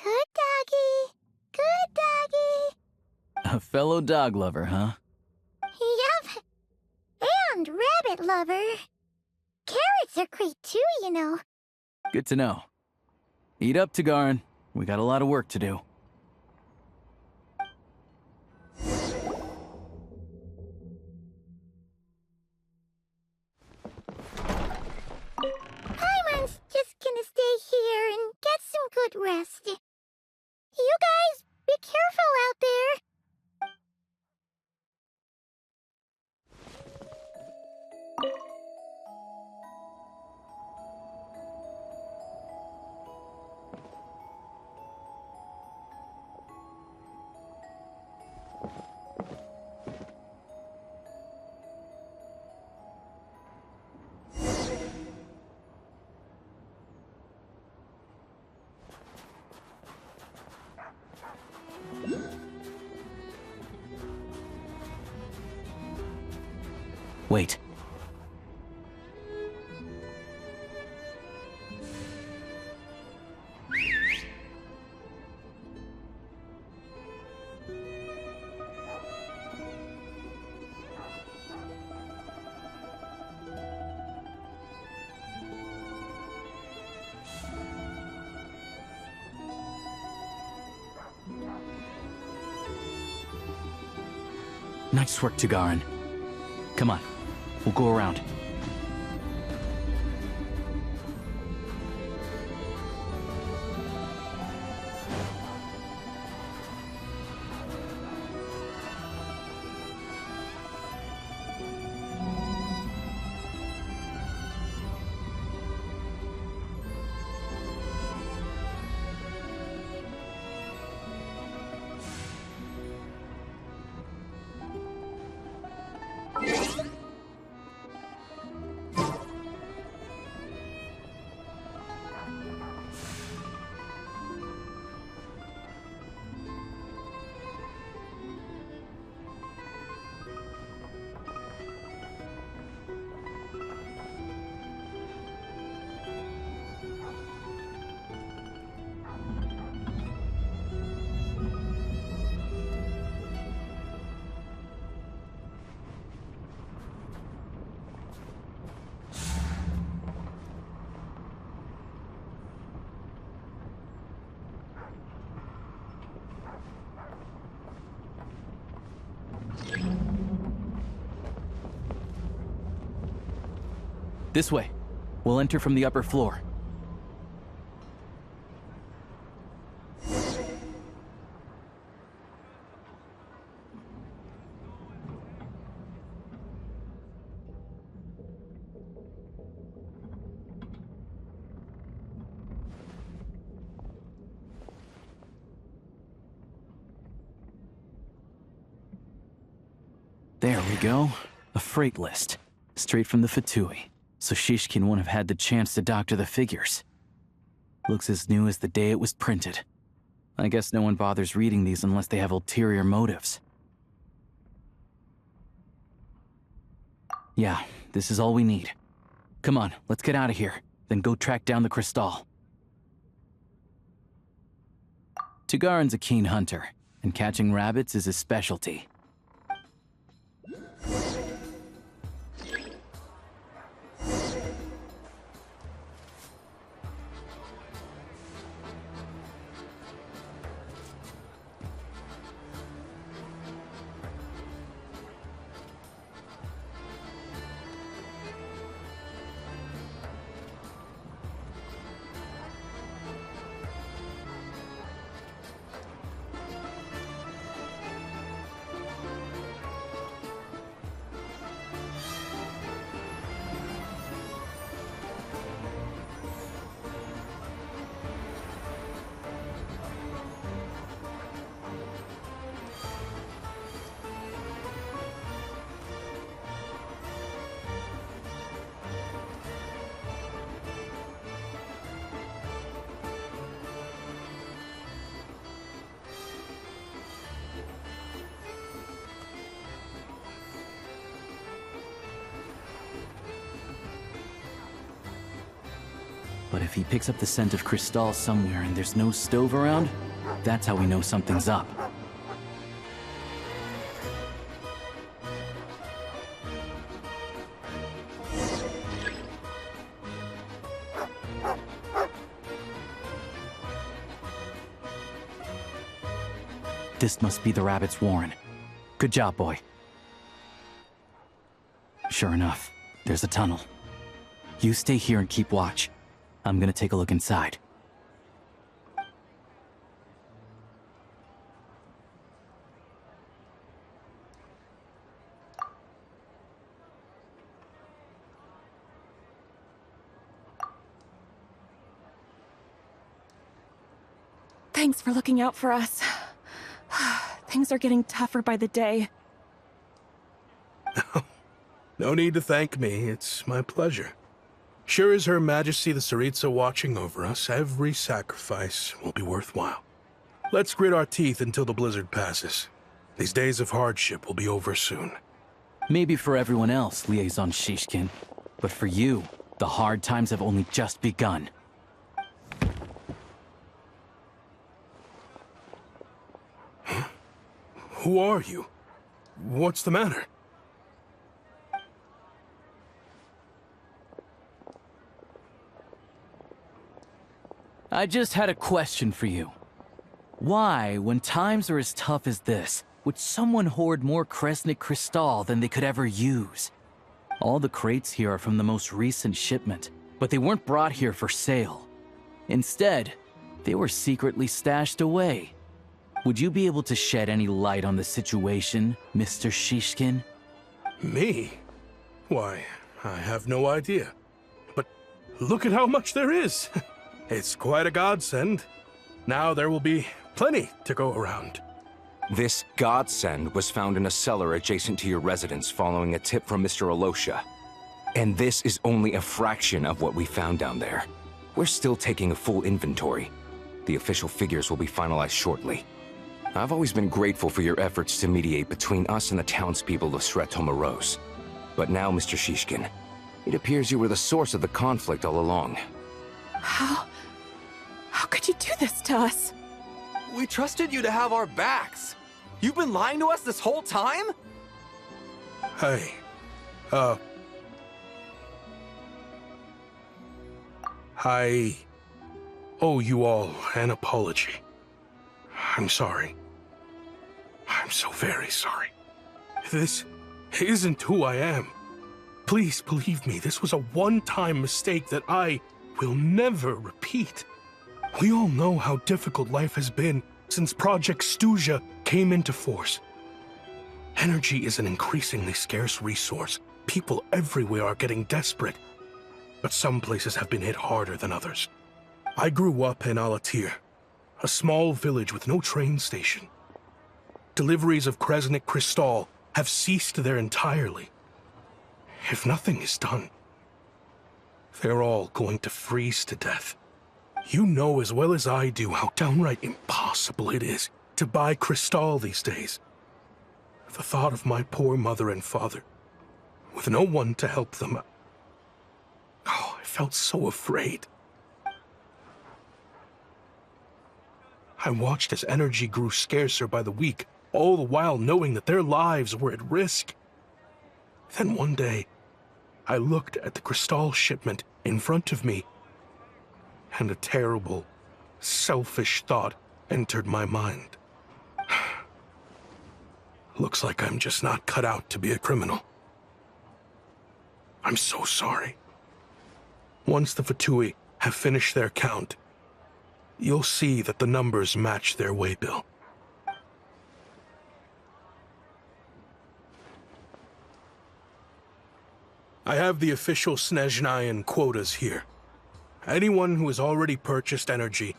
Good doggy. Good doggy. A fellow dog lover, huh? Yep. And rabbit lover. Carrots are great too, you know. Good to know. Eat up, Tugarin. We got a lot of work to do. Paimon's just gonna stay here and get some good rest. You guys, be careful out there. Wait. Nice work, Tugarin. Come on, we'll go around. This way. We'll enter from the upper floor. There we go. A freight list. Straight from the Fatui. So Shishkin won't have had the chance to doctor the figures. Looks as new as the day it was printed. I guess no one bothers reading these unless they have ulterior motives. Yeah, this is all we need. Come on, let's get out of here, then go track down the Kristall. Tugarin's a keen hunter, and catching rabbits is his specialty. But if he picks up the scent of Kristall somewhere and there's no stove around, that's how we know something's up. This must be the rabbit's warren. Good job, boy. Sure enough, there's a tunnel. You stay here and keep watch. I'm gonna take a look inside. Thanks for looking out for us. Things are getting tougher by the day. No need to thank me. It's my pleasure. Sure as Her Majesty the Tsaritsa watching over us, every sacrifice will be worthwhile. Let's grit our teeth until the blizzard passes. These days of hardship will be over soon. Maybe for everyone else, Liaison Shishkin. But for you, the hard times have only just begun. Huh? Who are you? What's the matter? I just had a question for you. Why, when times are as tough as this, would someone hoard more Kresnik Kristall than they could ever use? All the crates here are from the most recent shipment, but they weren't brought here for sale. Instead, they were secretly stashed away. Would you be able to shed any light on the situation, Mr. Shishkin? Me? Why, I have no idea. But look at how much there is! It's quite a godsend. Now there will be plenty to go around. This godsend was found in a cellar adjacent to your residence following a tip from Mr. Alyosha. And this is only a fraction of what we found down there. We're still taking a full inventory. The official figures will be finalized shortly. I've always been grateful for your efforts to mediate between us and the townspeople of Srettomaros. But now, Mr. Shishkin, it appears you were the source of the conflict all along. How could you do this to us? We trusted you to have our backs. You've been lying to us this whole time? Hey, I owe you all an apology. I'm sorry. I'm so very sorry. This isn't who I am. Please believe me, this was a one-time mistake that I will never repeat. We all know how difficult life has been since Project Stuja came into force. Energy is an increasingly scarce resource. People everywhere are getting desperate. But some places have been hit harder than others. I grew up in Alatyr, a small village with no train station. Deliveries of Kresnik Kristall have ceased there entirely. If nothing is done, they're all going to freeze to death. You know as well as I do how downright impossible it is to buy Kristall these days. The thought of my poor mother and father, with no one to help them, I felt so afraid. I watched as energy grew scarcer by the week, all the while knowing that their lives were at risk. Then one day, I looked at the Kristall shipment in front of me, and a terrible, selfish thought entered my mind. Looks like I'm just not cut out to be a criminal. I'm so sorry. Once the Fatui have finished their count, you'll see that the numbers match their waybill. I have the official Snezhnayan quotas here. Anyone who has already purchased energy,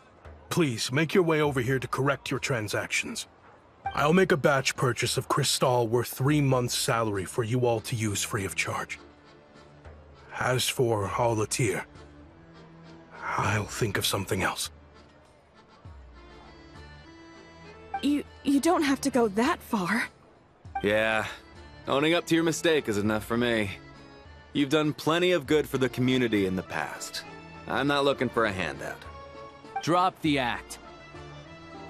please make your way over here to correct your transactions. I'll make a batch purchase of Kristall worth 3 months' salary for you all to use free of charge. As for Alatyr, I'll think of something else. You don't have to go that far. Yeah, owning up to your mistake is enough for me. You've done plenty of good for the community in the past. I'm not looking for a handout. Drop the act.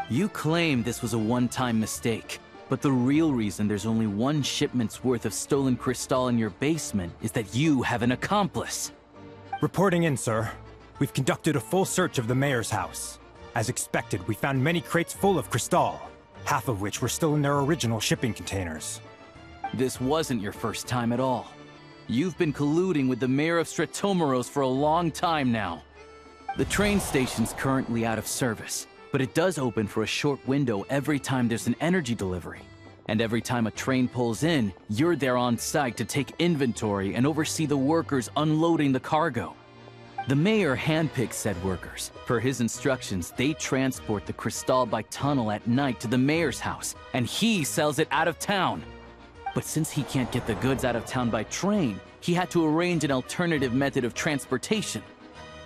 You claim this was a one-time mistake, but the real reason there's only one shipment's worth of stolen Kristall in your basement is that you have an accomplice. Reporting in, sir. We've conducted a full search of the mayor's house. As expected, we found many crates full of Kristall, half of which were still in their original shipping containers. This wasn't your first time at all. You've been colluding with the mayor of Stratomeros for a long time now. The train station's currently out of service, but it does open for a short window every time there's an energy delivery. And every time a train pulls in, you're there on site to take inventory and oversee the workers unloading the cargo. The mayor handpicks said workers. Per his instructions, they transport the Kristall by tunnel at night to the mayor's house, and he sells it out of town. But since he can't get the goods out of town by train, he had to arrange an alternative method of transportation.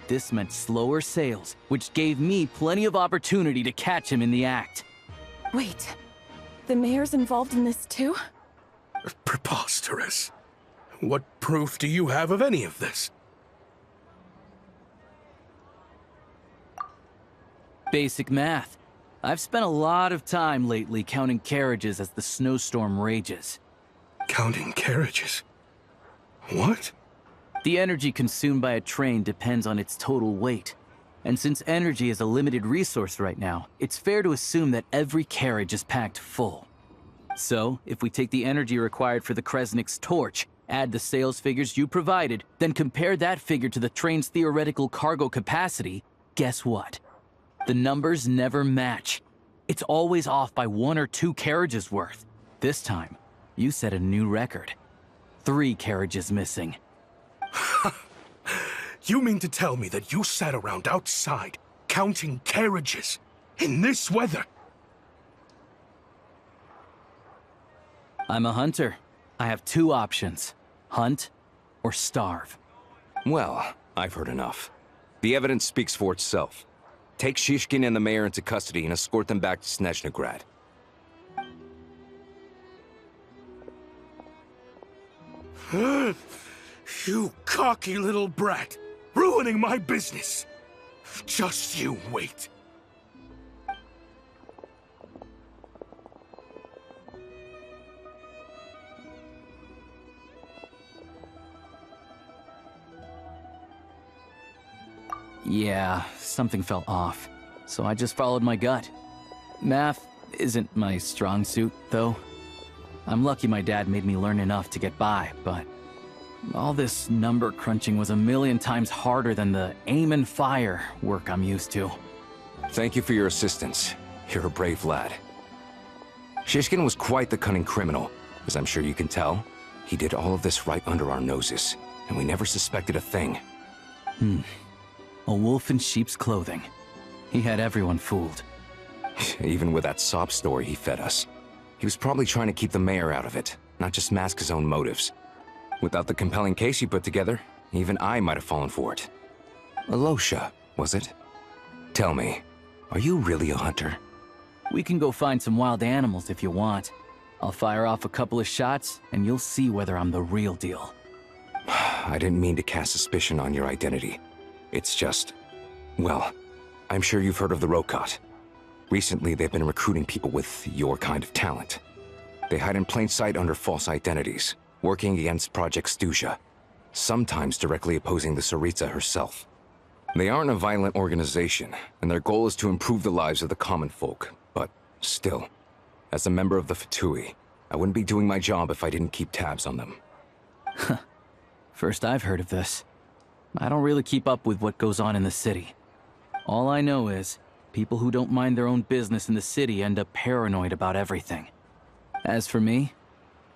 This meant slower sales, which gave me plenty of opportunity to catch him in the act. Wait, the mayor's involved in this too? Preposterous. What proof do you have of any of this? Basic math. I've spent a lot of time lately counting carriages as the snowstorm rages. Counting carriages? What? The energy consumed by a train depends on its total weight. And since energy is a limited resource right now, it's fair to assume that every carriage is packed full. So, if we take the energy required for the Kresnik's torch, add the sales figures you provided, then compare that figure to the train's theoretical cargo capacity, guess what? The numbers never match. It's always off by 1 or 2 carriages worth. This time, you set a new record. 3 carriages missing. You mean to tell me that you sat around outside, counting carriages, in this weather? I'm a hunter. I have 2 options. Hunt or starve. Well, I've heard enough. The evidence speaks for itself. Take Shishkin and the mayor into custody and escort them back to Snezhnograd. You cocky little brat! Ruining my business! Just you wait. Yeah, something felt off, so I just followed my gut. Math isn't my strong suit, though. I'm lucky my dad made me learn enough to get by, but all this number crunching was a million times harder than the aim and fire work I'm used to. Thank you for your assistance. You're a brave lad. Shishkin was quite the cunning criminal, as I'm sure you can tell. He did all of this right under our noses, and we never suspected a thing. A wolf in sheep's clothing. He had everyone fooled. Even with that sob story he fed us. He was probably trying to keep the mayor out of it, not just mask his own motives. Without the compelling case he put together, even I might have fallen for it. Alyosha, was it? Tell me, are you really a hunter? We can go find some wild animals if you want. I'll fire off a couple of shots, and you'll see whether I'm the real deal. I didn't mean to cast suspicion on your identity. It's just... well, I'm sure you've heard of the Rokot. Recently, they've been recruiting people with your kind of talent. They hide in plain sight under false identities, working against Project Stuzha, sometimes directly opposing the Tsaritsa herself. They aren't a violent organization, and their goal is to improve the lives of the common folk, but still, as a member of the Fatui, I wouldn't be doing my job if I didn't keep tabs on them. First I've heard of this. I don't really keep up with what goes on in the city. All I know is, people who don't mind their own business in the city end up paranoid about everything. As for me,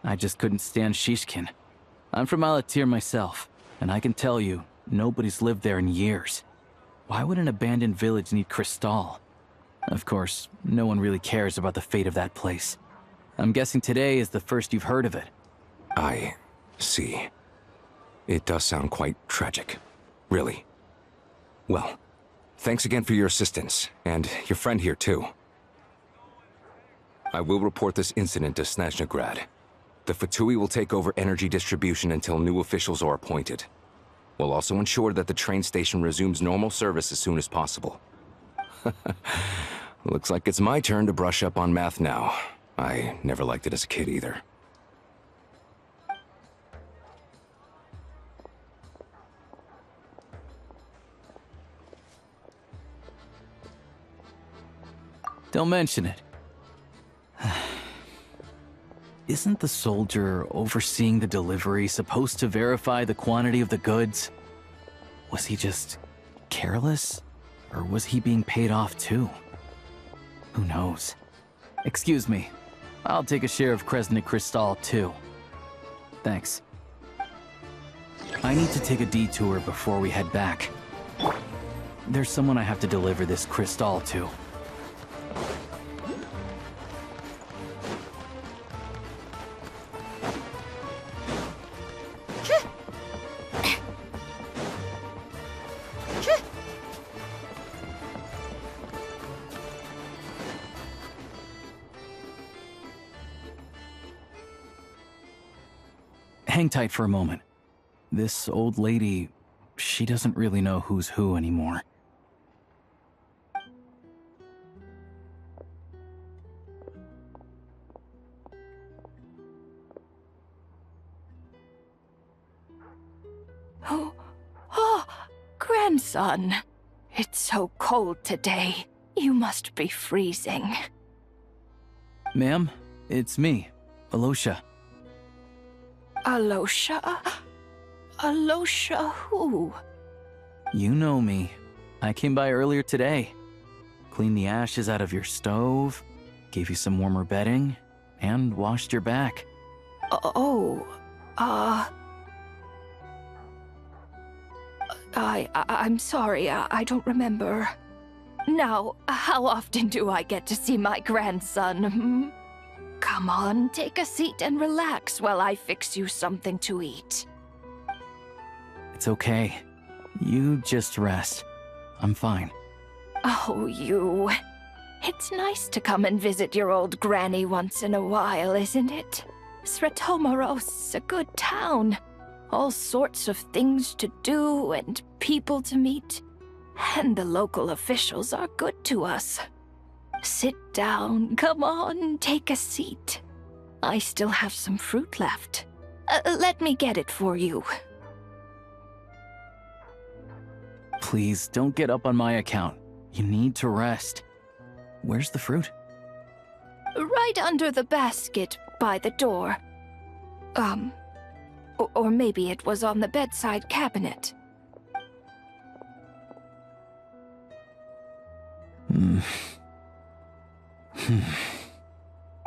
I just couldn't stand Shishkin. I'm from Alatyr myself, and I can tell you, nobody's lived there in years. Why would an abandoned village need Kristall? Of course, no one really cares about the fate of that place. I'm guessing today is the first you've heard of it. I see. It does sound quite tragic. Really. Well, thanks again for your assistance, and your friend here too. I will report this incident to Snezhnograd. The Fatui will take over energy distribution until new officials are appointed. We'll also ensure that the train station resumes normal service as soon as possible. Looks like it's my turn to brush up on math now. I never liked it as a kid either. Don't mention it. Isn't the soldier overseeing the delivery supposed to verify the quantity of the goods? Was he just careless? Or was he being paid off too? Who knows? Excuse me. I'll take a share of Kresnik Kristall too. Thanks. I need to take a detour before we head back. There's someone I have to deliver this Kristall to. Hang tight for a moment. This old lady, she doesn't really know who's who anymore. Oh, grandson. It's so cold today. You must be freezing. Ma'am, it's me, Alyosha. Alyosha? Alyosha who? You know me. I came by earlier today. Cleaned the ashes out of your stove, gave you some warmer bedding, and washed your back. I'm sorry, I don't remember. Now, how often do I get to see my grandson, Come on, take a seat and relax while I fix you something to eat. It's okay. You just rest. I'm fine. Oh, you. It's nice to come and visit your old granny once in a while, isn't it? Svetlomoros's a good town. All sorts of things to do and people to meet. And the local officials are good to us. Sit down, come on, take a seat. I still have some fruit left. Let me get it for you. Please, don't get up on my account. You need to rest. Where's the fruit? Right under the basket by the door. Or maybe it was on the bedside cabinet.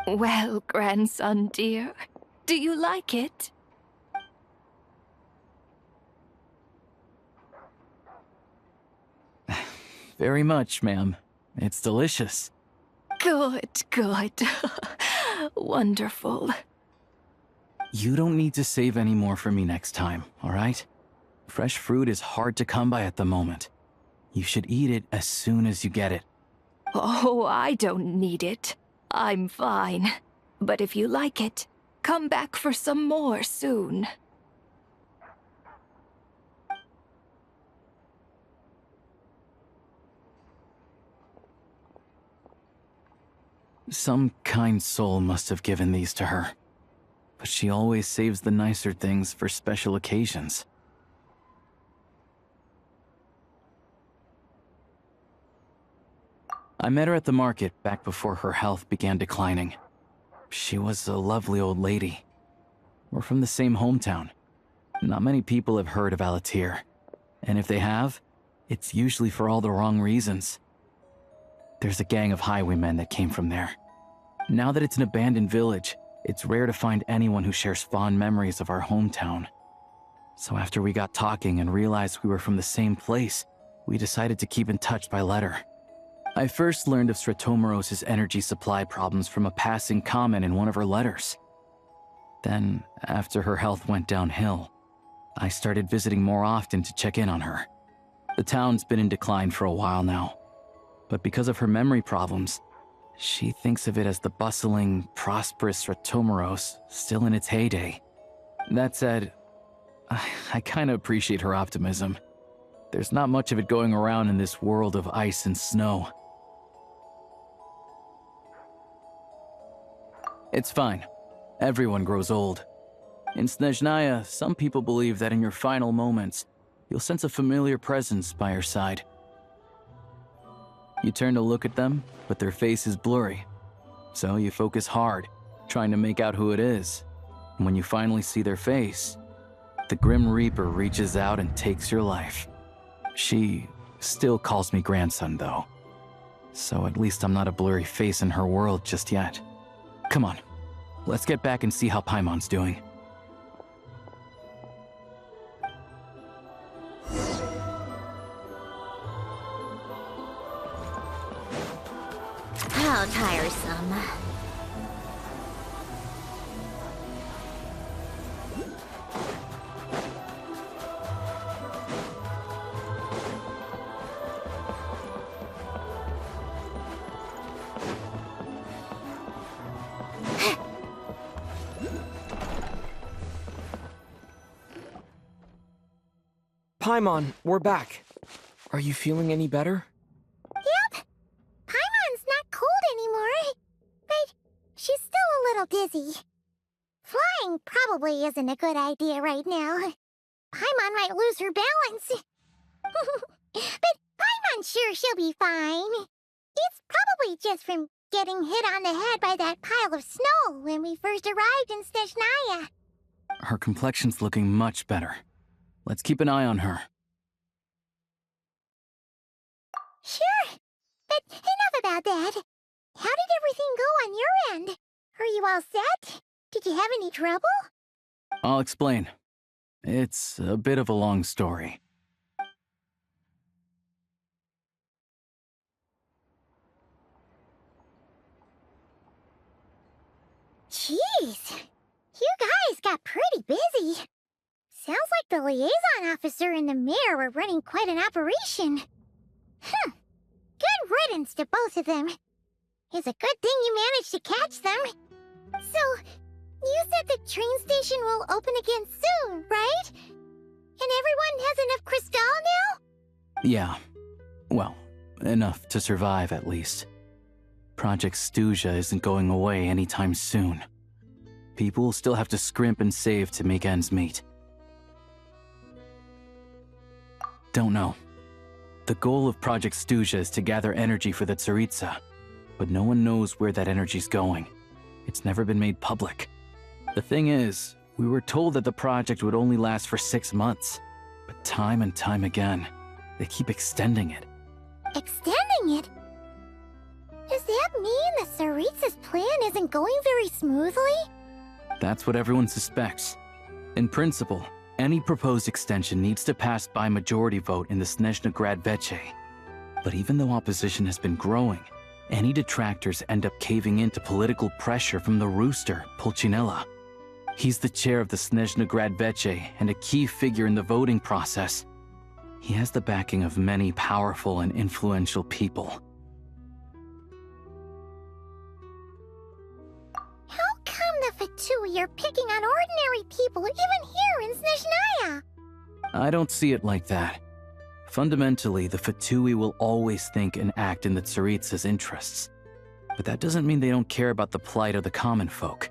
Well, grandson dear, do you like it? Very much, ma'am. It's delicious. Good, good. Wonderful. You don't need to save any more for me next time, all right? Fresh fruit is hard to come by at the moment. You should eat it as soon as you get it. Oh, I don't need it. I'm fine. But if you like it, come back for some more soon. Some kind soul must have given these to her. But she always saves the nicer things for special occasions. I met her at the market back before her health began declining. She was a lovely old lady. We're from the same hometown. Not many people have heard of Alatyr. And if they have, it's usually for all the wrong reasons. There's a gang of highwaymen that came from there. Now that it's an abandoned village, it's rare to find anyone who shares fond memories of our hometown. So after we got talking and realized we were from the same place, we decided to keep in touch by letter. I first learned of Svetlomoros's energy supply problems from a passing comment in one of her letters. Then, after her health went downhill, I started visiting more often to check in on her. The town's been in decline for a while now, but because of her memory problems, she thinks of it as the bustling, prosperous Svetlomorос still in its heyday. That said, I kinda appreciate her optimism. There's not much of it going around in this world of ice and snow. It's fine. Everyone grows old. In Snezhnaya, some people believe that in your final moments, you'll sense a familiar presence by your side. You turn to look at them, but their face is blurry. So you focus hard, trying to make out who it is. And when you finally see their face, the Grim Reaper reaches out and takes your life. She still calls me grandson, though. So at least I'm not a blurry face in her world just yet. Come on, let's get back and see how Paimon's doing. How tiresome. Paimon, we're back. Are you feeling any better? Yep. Paimon's not cold anymore. But she's still a little dizzy. Flying probably isn't a good idea right now. Paimon might lose her balance. But Paimon's sure she'll be fine. It's probably just from getting hit on the head by that pile of snow when we first arrived in Snezhnaya. Her complexion's looking much better. Let's keep an eye on her. Sure. But enough about that. How did everything go on your end? Are you all set? Did you have any trouble? I'll explain. It's a bit of a long story. Jeez. You guys got pretty busy. Sounds like the liaison officer and the mayor were running quite an operation. Good riddance to both of them. It's a good thing you managed to catch them. So, you said the train station will open again soon, right? And everyone has enough Kristall now? Yeah. Well, enough to survive at least. Project Stuzha isn't going away anytime soon. People will still have to scrimp and save to make ends meet. Don't know. The goal of Project Stuzha is to gather energy for the Tsaritsa, but no one knows where that energy's going. It's never been made public. The thing is, we were told that the project would only last for 6 months, but time and time again, they keep extending it. Extending it? Does that mean the Tsaritsa's plan isn't going very smoothly? That's what everyone suspects. In principle, any proposed extension needs to pass by majority vote in the Snezhnograd Veche. But even though opposition has been growing, any detractors end up caving into political pressure from the Rooster, Pulcinella. He's the chair of the Snezhnograd Veche and a key figure in the voting process. He has the backing of many powerful and influential people. How come the Fatui are picking on ordinary people even here in Snezhnaya? I don't see it like that. Fundamentally, the Fatui will always think and act in the Tsaritsa's interests. But that doesn't mean they don't care about the plight of the common folk.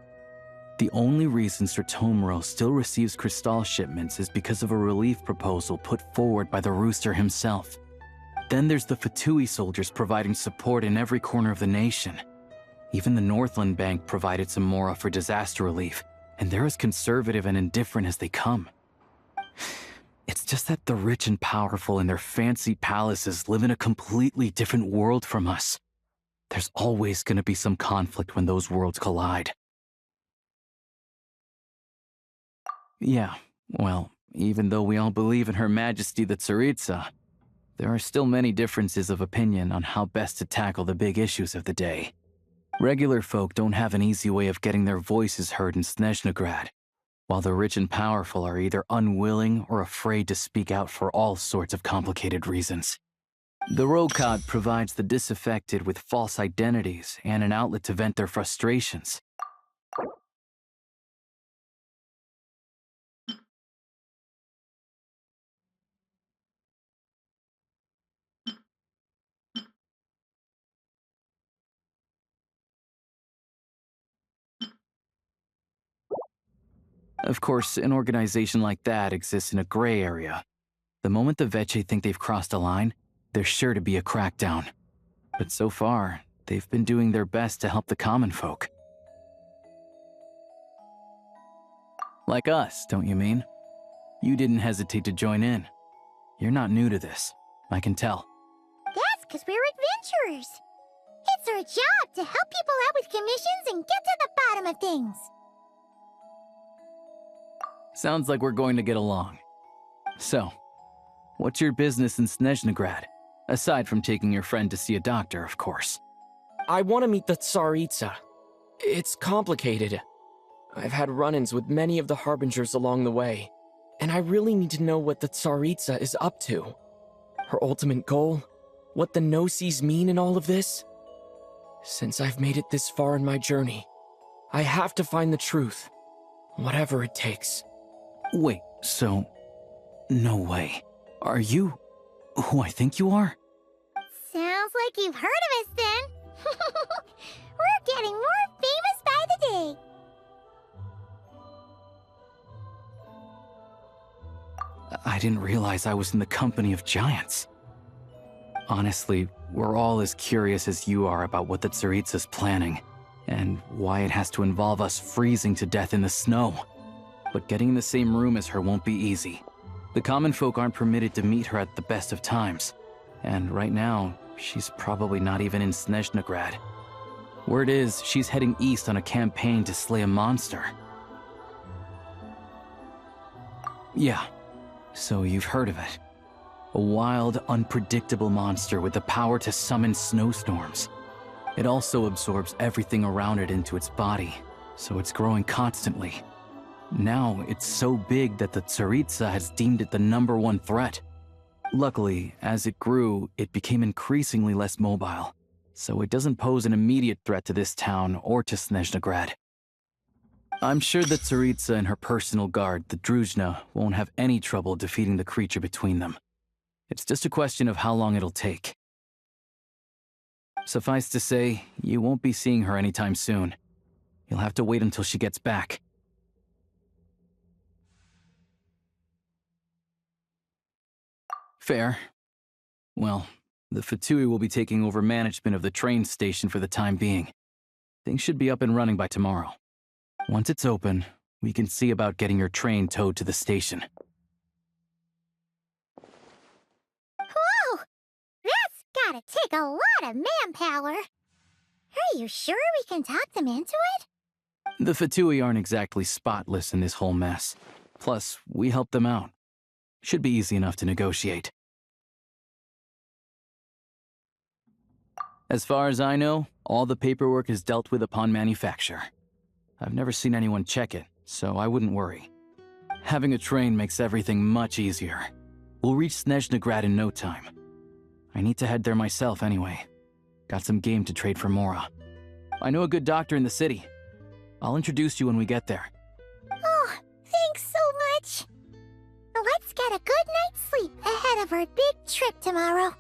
The only reason Svetloledovka still receives Kristall shipments is because of a relief proposal put forward by the Rooster himself. Then there's the Fatui soldiers providing support in every corner of the nation. Even the Northland Bank provided some mora for disaster relief, and they're as conservative and indifferent as they come. It's just that the rich and powerful in their fancy palaces live in a completely different world from us. There's always going to be some conflict when those worlds collide. Yeah, well, even though we all believe in Her Majesty the Tsaritsa, there are still many differences of opinion on how best to tackle the big issues of the day. Regular folk don't have an easy way of getting their voices heard in Snezhnograd, while the rich and powerful are either unwilling or afraid to speak out for all sorts of complicated reasons. The Rokad provides the disaffected with false identities and an outlet to vent their frustrations. Of course, an organization like that exists in a gray area. The moment the Veche think they've crossed a line, there's sure to be a crackdown. But so far, they've been doing their best to help the common folk. Like us, don't you mean? You didn't hesitate to join in. You're not new to this, I can tell. That's because we're adventurers. It's our job to help people out with commissions and get to the bottom of things. Sounds like we're going to get along. So, what's your business in Snezhnograd? Aside from taking your friend to see a doctor, of course. I want to meet the Tsaritsa. It's complicated. I've had run-ins with many of the Harbingers along the way, and I really need to know what the Tsaritsa is up to. Her ultimate goal? What the no-sees mean in all of this? Since I've made it this far in my journey, I have to find the truth, whatever it takes. Wait, so... no way. Are you who I think you are? Sounds like you've heard of us then. We're getting more famous by the day. I didn't realize I was in the company of giants. Honestly, we're all as curious as you are about what the Tsaritsa's planning, and why it has to involve us freezing to death in the snow. But getting in the same room as her won't be easy. The common folk aren't permitted to meet her at the best of times, and right now, she's probably not even in Snezhnograd. Word is, she's heading east on a campaign to slay a monster. Yeah, so you've heard of it. A wild, unpredictable monster with the power to summon snowstorms. It also absorbs everything around it into its body, so it's growing constantly. Now, it's so big that the Tsaritsa has deemed it the #1 threat. Luckily, as it grew, it became increasingly less mobile, so it doesn't pose an immediate threat to this town or to Snezhnograd. I'm sure the Tsaritsa and her personal guard, the Druzhna, won't have any trouble defeating the creature between them. It's just a question of how long it'll take. Suffice to say, you won't be seeing her anytime soon. You'll have to wait until she gets back. Fair. Well, the Fatui will be taking over management of the train station for the time being. Things should be up and running by tomorrow. Once it's open, we can see about getting your train towed to the station. Whoa! That's gotta take a lot of manpower. Are you sure we can talk them into it? The Fatui aren't exactly spotless in this whole mess. Plus, we helped them out. Should be easy enough to negotiate. As far as I know, all the paperwork is dealt with upon manufacture. I've never seen anyone check it, so I wouldn't worry. Having a train makes everything much easier. We'll reach Snezhnograd in no time. I need to head there myself anyway. Got some game to trade for Mora. I know a good doctor in the city. I'll introduce you when we get there. Oh, thanks so much. Let's get a good night's sleep ahead of our big trip tomorrow.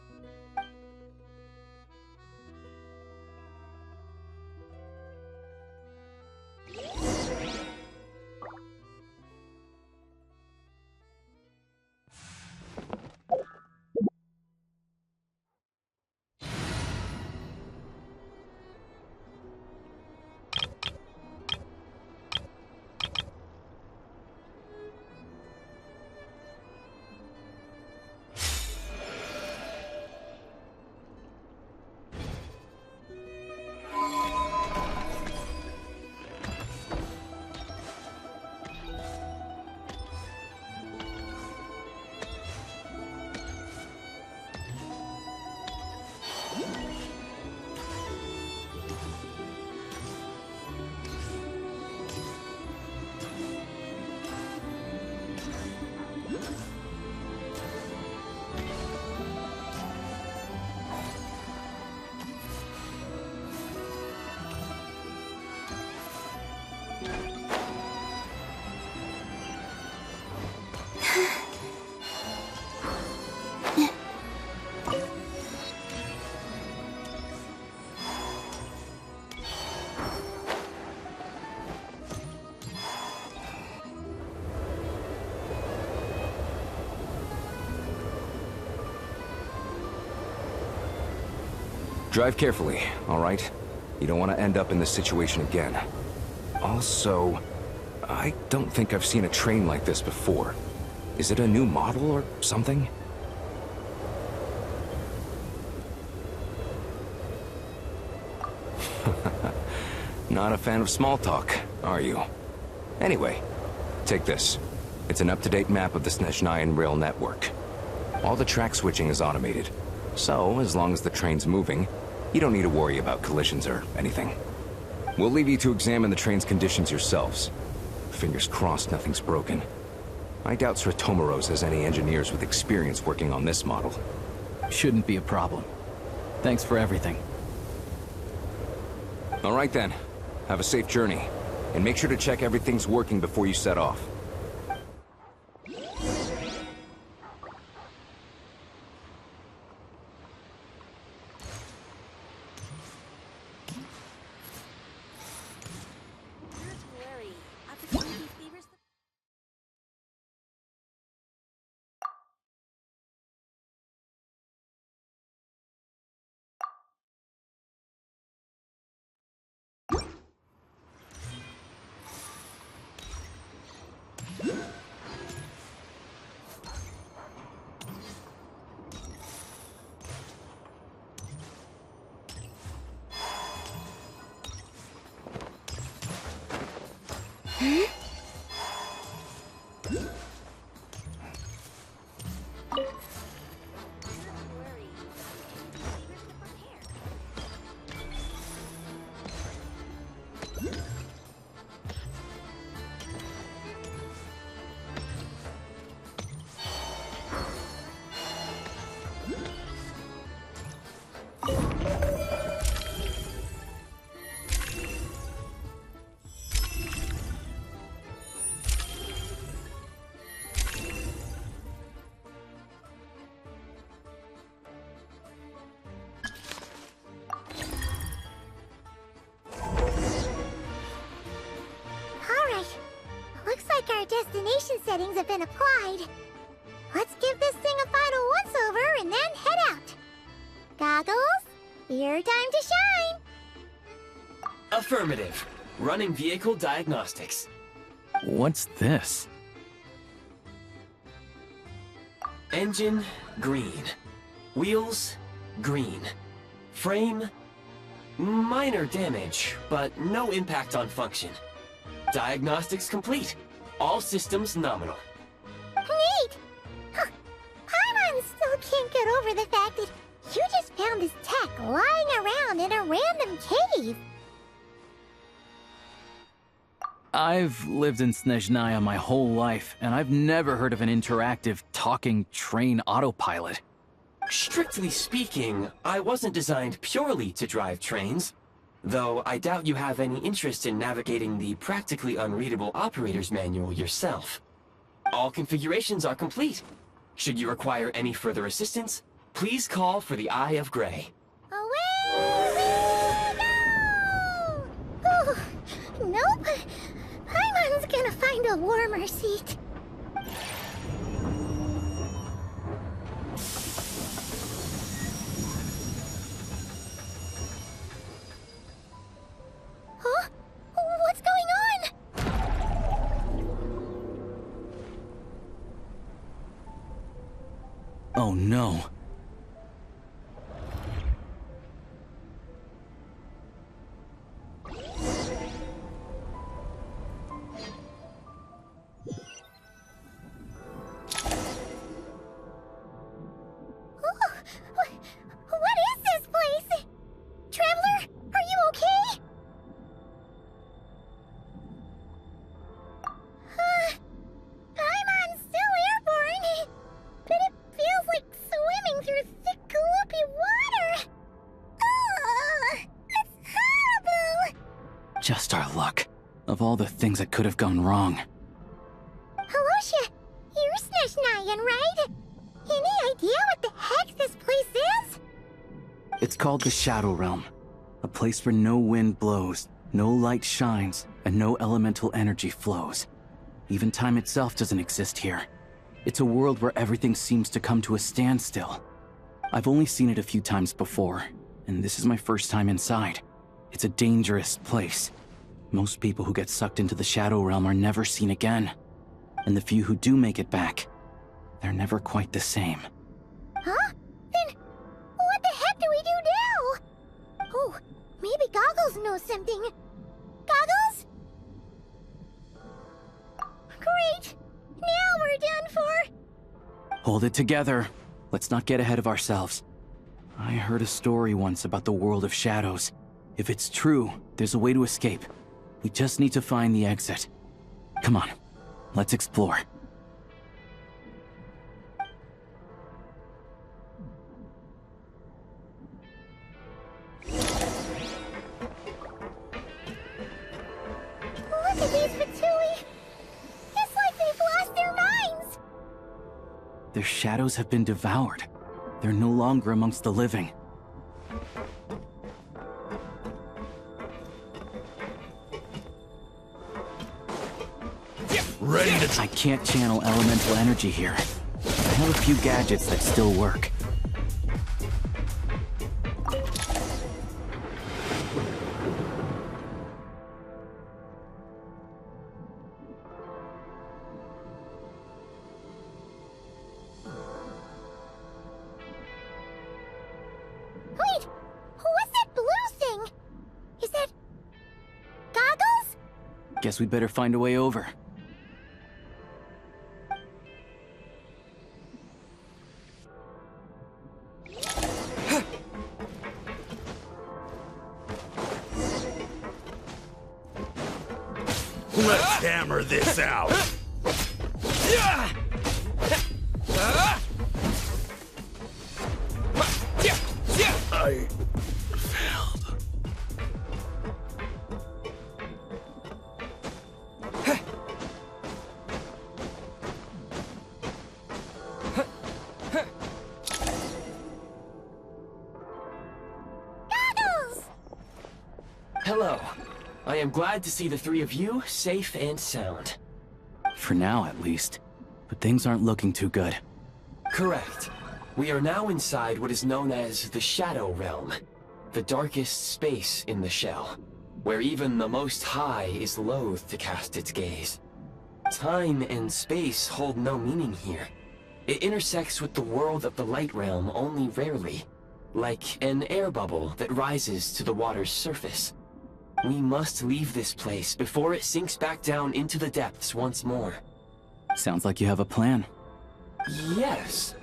Drive carefully, all right? You don't want to end up in this situation again. Also, I don't think I've seen a train like this before. Is it a new model or something? Not a fan of small talk, are you? Anyway, take this. It's an up-to-date map of the Snezhnayan rail network. All the track switching is automated, so as long as the train's moving, you don't need to worry about collisions or anything. We'll leave you to examine the train's conditions yourselves. Fingers crossed nothing's broken. I doubt Svetloledovka has any engineers with experience working on this model. Shouldn't be a problem. Thanks for everything. All right then. Have a safe journey. And make sure to check everything's working before you set off. Destination settings have been applied. Let's give this thing a final once-over and then head out. Goggles, your time to shine. Affirmative. Running vehicle diagnostics. What's this? Engine, green. Wheels, green. Frame, minor damage, but no impact on function. Diagnostics complete. All systems nominal. Neat! Huh. Paimon still can't get over the fact that you just found this tech lying around in a random cave. I've lived in Snezhnaya my whole life, and I've never heard of an interactive, talking train autopilot. Strictly speaking, I wasn't designed purely to drive trains. Though I doubt you have any interest in navigating the practically unreadable operator's manual yourself. All configurations are complete. Should you require any further assistance, please call for the Eye of Graeae. Away we go! Ooh, nope. Paimon's gonna find a warmer seat. Huh? What's going on? Oh no. What is this place? Traveler, are you okay? Paimon's still airborne, but it feels like swimming through thick, gloopy water. It's horrible! Just our luck. Of all the things that could have gone wrong. Alyosha, you're Snezhnayan, right? Any idea what the heck this place is? It's called the Shadow Realm. A place where no wind blows, no light shines, and no elemental energy flows. Even time itself doesn't exist here. It's a world where everything seems to come to a standstill. I've only seen it a few times before, and this is my first time inside. It's a dangerous place. Most people who get sucked into the Shadow Realm are never seen again. And the few who do make it back, they're never quite the same. Huh? Then what the heck do we do now? Oh, maybe Goggles knows something. Goggles? Great! Now we're done for! Hold it together. Let's not get ahead of ourselves. I heard a story once about the world of shadows. If it's true, there's a way to escape. We just need to find the exit. Come on, let's explore. Look at these Fatui! It's like they've lost their minds! Their shadows have been devoured. They're no longer amongst the living. Ready to... I can't channel elemental energy here. I have a few gadgets that still work. Wait! What's that blue thing? Is that... Goggles? Guess we'd better find a way over. Let's hammer this out! I failed. Goggles! Hello. I am glad to see the three of you safe and sound. For now, at least. But things aren't looking too good. Correct. We are now inside what is known as the Shadow Realm, the darkest space in the shell, where even the Most High is loath to cast its gaze. Time and space hold no meaning here. It intersects with the world of the Light Realm only rarely, like an air bubble that rises to the water's surface. We must leave this place before it sinks back down into the depths once more. Sounds like you have a plan. Yes.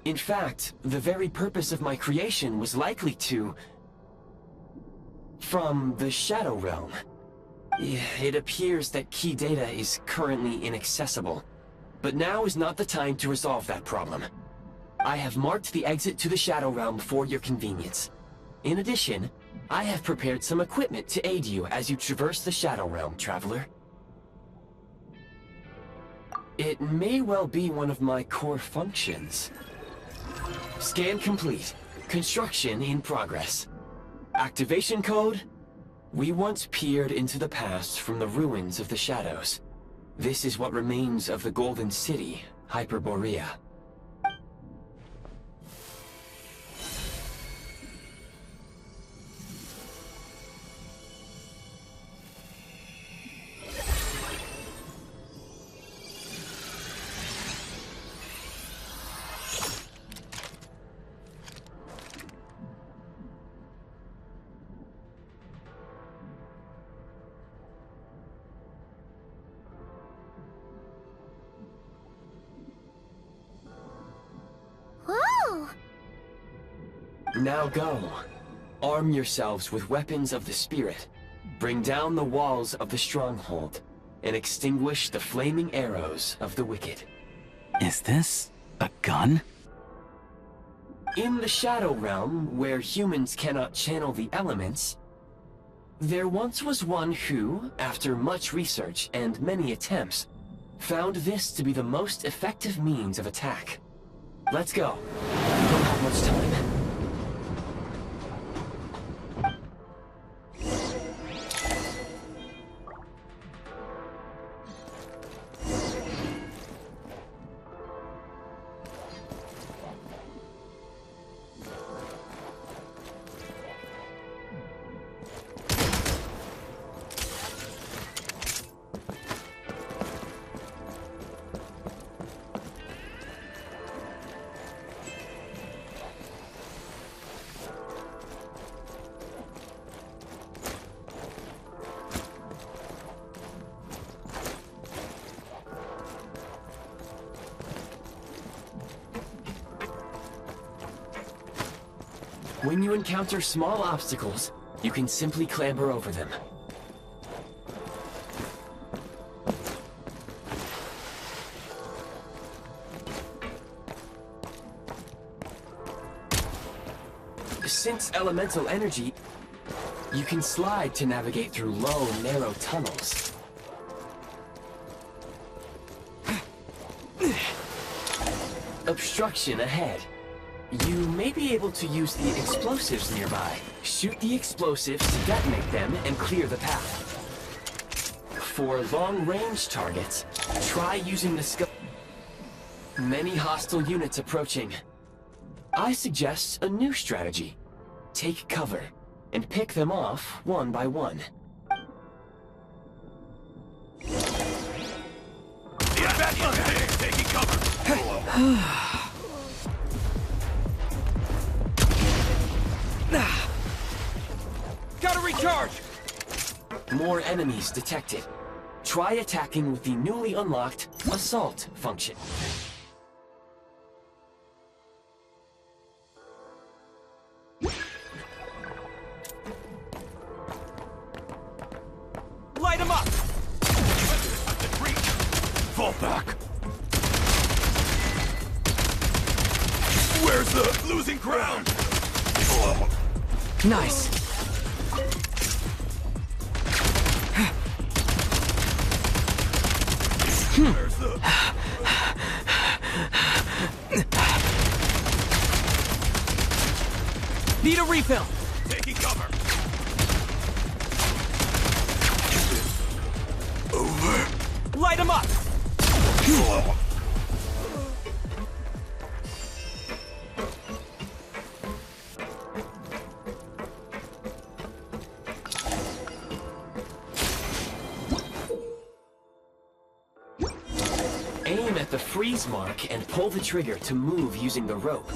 In fact, the very purpose of my creation was likely to... from the Shadow Realm. It appears that key data is currently inaccessible, but now is not the time to resolve that problem. I have marked the exit to the Shadow Realm for your convenience. In addition, I have prepared some equipment to aid you as you traverse the Shadow Realm, Traveler. It may well be one of my core functions. Scan complete. Construction in progress. Activation code? We once peered into the past from the ruins of the Shadows. This is what remains of the Golden City, Hyperborea. Whoa! Now go. Arm yourselves with weapons of the spirit. Bring down the walls of the stronghold, and extinguish the flaming arrows of the wicked. Is this a gun? In the Shadow Realm, where humans cannot channel the elements, there once was one who, after much research and many attempts, found this to be the most effective means of attack. Let's go. I don't have much time. When you encounter small obstacles, you can simply clamber over them. Since elemental energy, you can slide to navigate through low, narrow tunnels. Obstruction ahead. You may be able to use the explosives nearby. Shoot the explosives to detonate them and clear the path. For long-range targets, try using the scope. Many hostile units approaching. I suggest a new strategy. Take cover, and pick them off one by one. Taking cover! Gotta recharge! More enemies detected. Try attacking with the newly unlocked Assault function. Light him up! Fall back! Where's the losing ground? Nice. Where's the... Need a refill. Taking cover. Over. Light him up. Aim at the freeze mark and pull the trigger to move using the rope.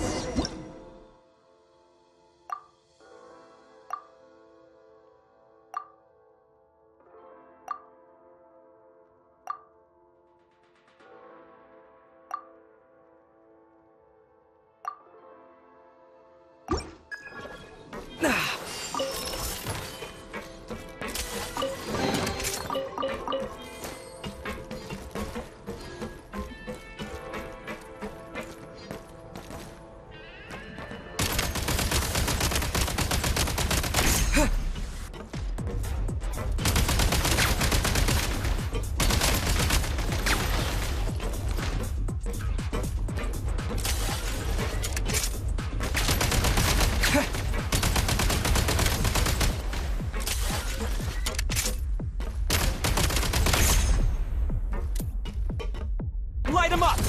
Light him up!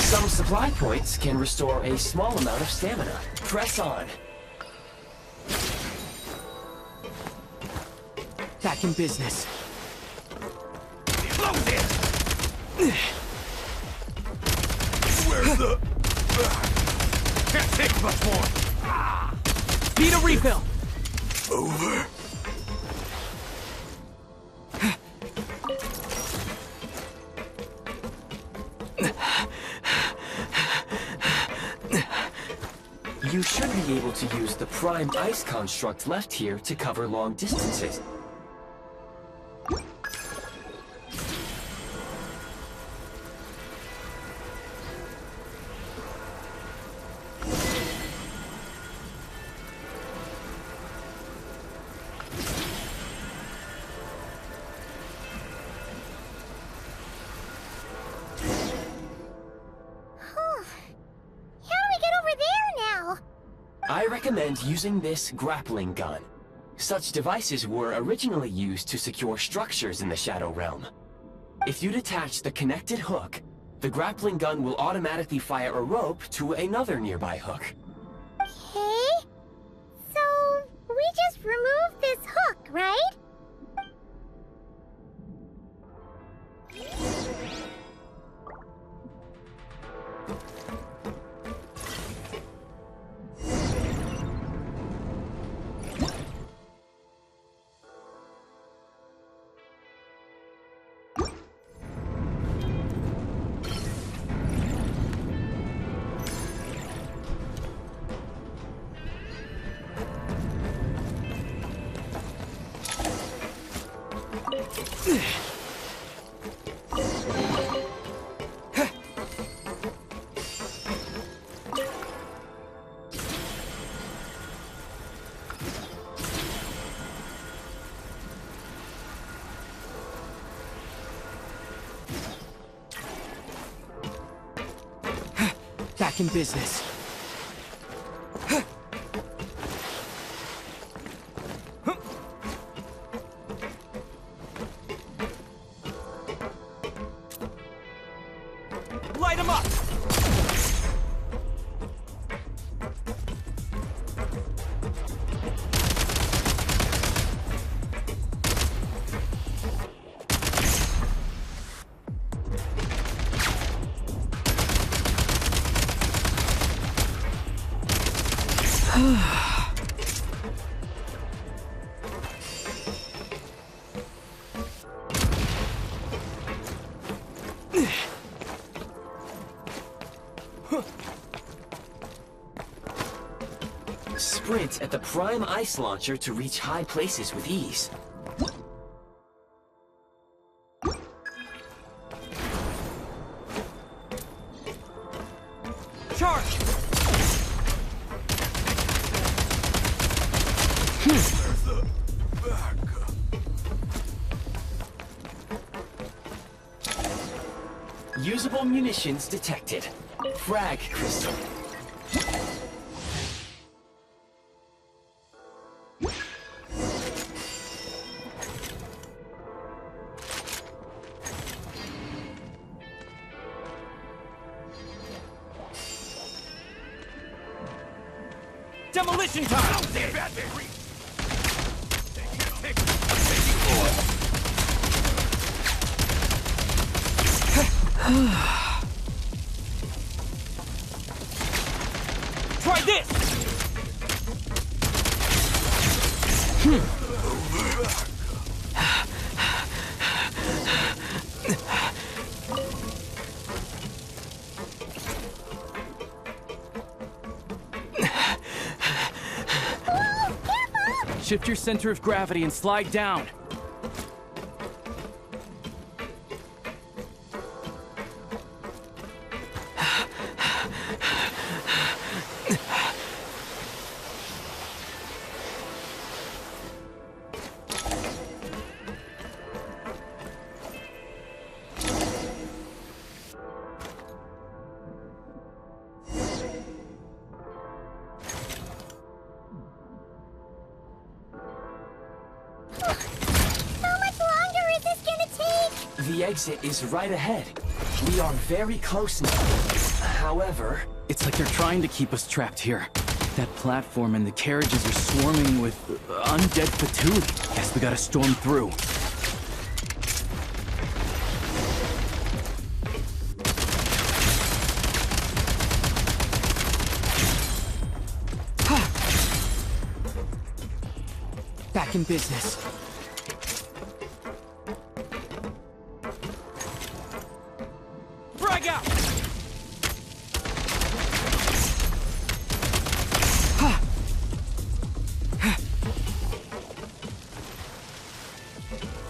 Some supply points can restore a small amount of stamina. Press on. Back in business. Where's the... Can't take much more. Need a refill. Over. You should be able to use the Prime Ice construct left here to cover long distances. I recommend using this grappling gun. Such devices were originally used to secure structures in the Shadow Realm. If you detach the connected hook, the grappling gun will automatically fire a rope to another nearby hook. Okay. So, we just remove this hook, right? Back in business. Light him up! Sprint at the Prime Ice Launcher to reach high places with ease. Charge! Usable munitions detected. Frag Kristall. Demolition time! Try this! Shift your center of gravity and slide down. The exit is right ahead. We are very close now. However... It's like they're trying to keep us trapped here. That platform and the carriages are swarming with undead fatuity. Guess we gotta storm through. Back in business. Frag out!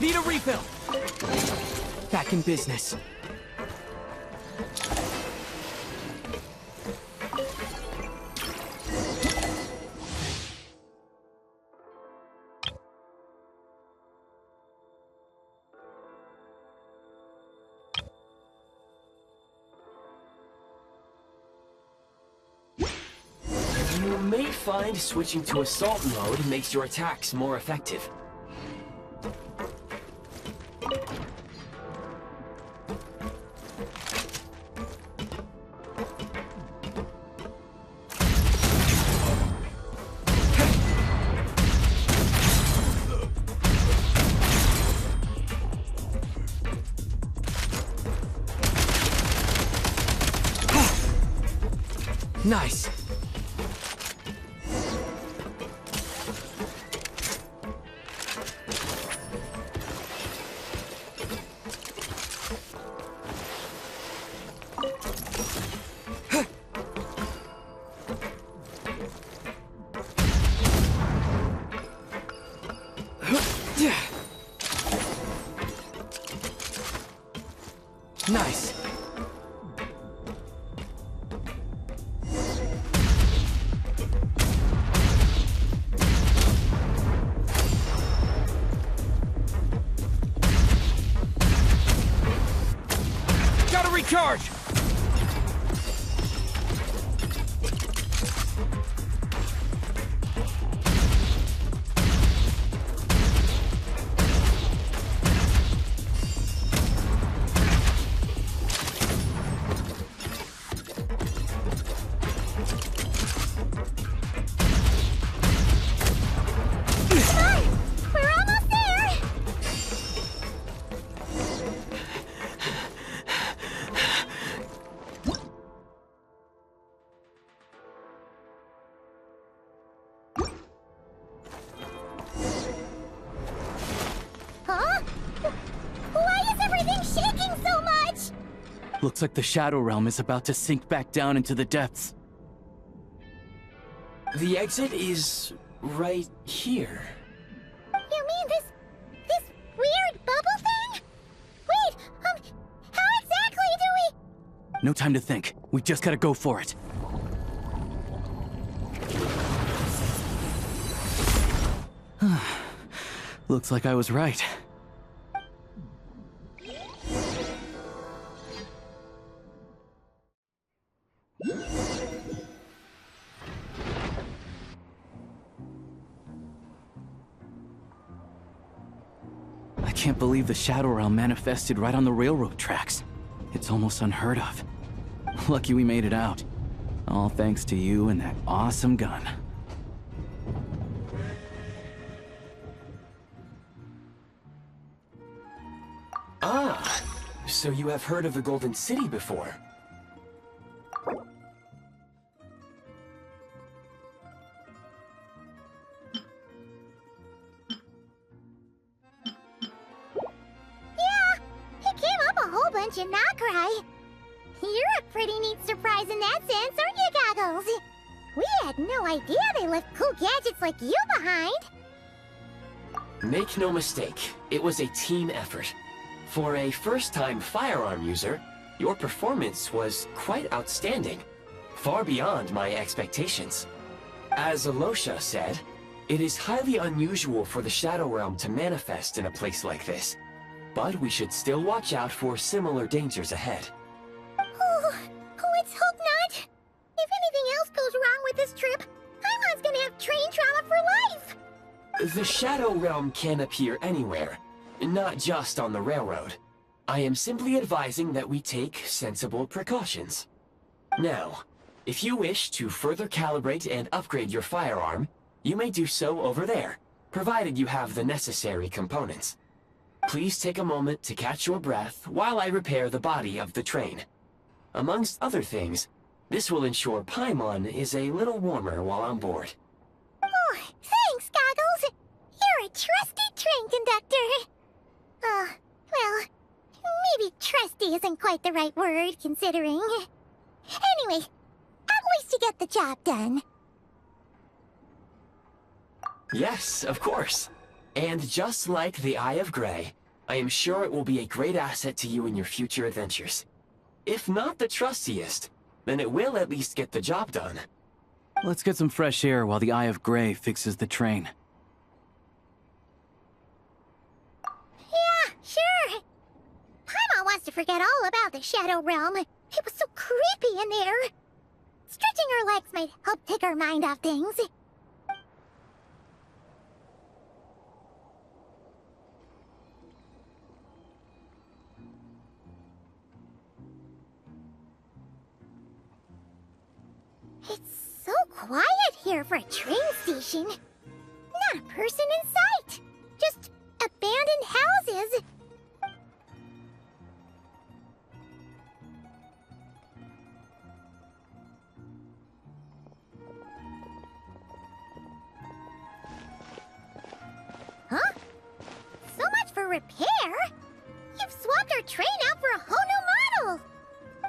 Need a refill! Back in business. You may find switching to assault mode makes your attacks more effective. Nice. Charge! Looks like the Shadow Realm is about to sink back down into the depths. The exit is right here. You mean this weird bubble thing? Wait, how exactly do we... No time to think. We just gotta go for it. Looks like I was right. I can't believe the Shadow Realm manifested right on the railroad tracks. It's almost unheard of. Lucky we made it out. All thanks to you and that awesome gun. Ah, so you have heard of the Golden City before? In Nod-Krai. You're a pretty neat surprise in that sense, aren't you, Goggles? We had no idea they left cool gadgets like you behind. Make no mistake, it was a team effort. For a first-time firearm user, your performance was quite outstanding, far beyond my expectations. As Alyosha said, it is highly unusual for the Shadow Realm to manifest in a place like this. But we should still watch out for similar dangers ahead. Oh, let's hope not. If anything else goes wrong with this trip, Paimon's gonna have train trauma for life. The Shadow Realm can appear anywhere, not just on the railroad. I am simply advising that we take sensible precautions. Now, if you wish to further calibrate and upgrade your firearm, you may do so over there, provided you have the necessary components. Please take a moment to catch your breath while I repair the body of the train. Amongst other things, this will ensure Paimon is a little warmer while on board. Oh, thanks, Goggles. You're a trusty train conductor. Well, maybe trusty isn't quite the right word, considering. Anyway, at least you get the job done. Yes, of course. And just like the Eye of Graeae, I am sure it will be a great asset to you in your future adventures. If not the trustiest, then it will at least get the job done. Let's get some fresh air while the Eye of Graeae fixes the train. Yeah, sure. Paimon wants to forget all about the Shadow Realm. It was so creepy in there. Stretching her legs might help take her mind off things. It's so quiet here for a train station. Not a person in sight. Just abandoned houses. Huh? So much for repair? You've swapped our train out for a whole new model!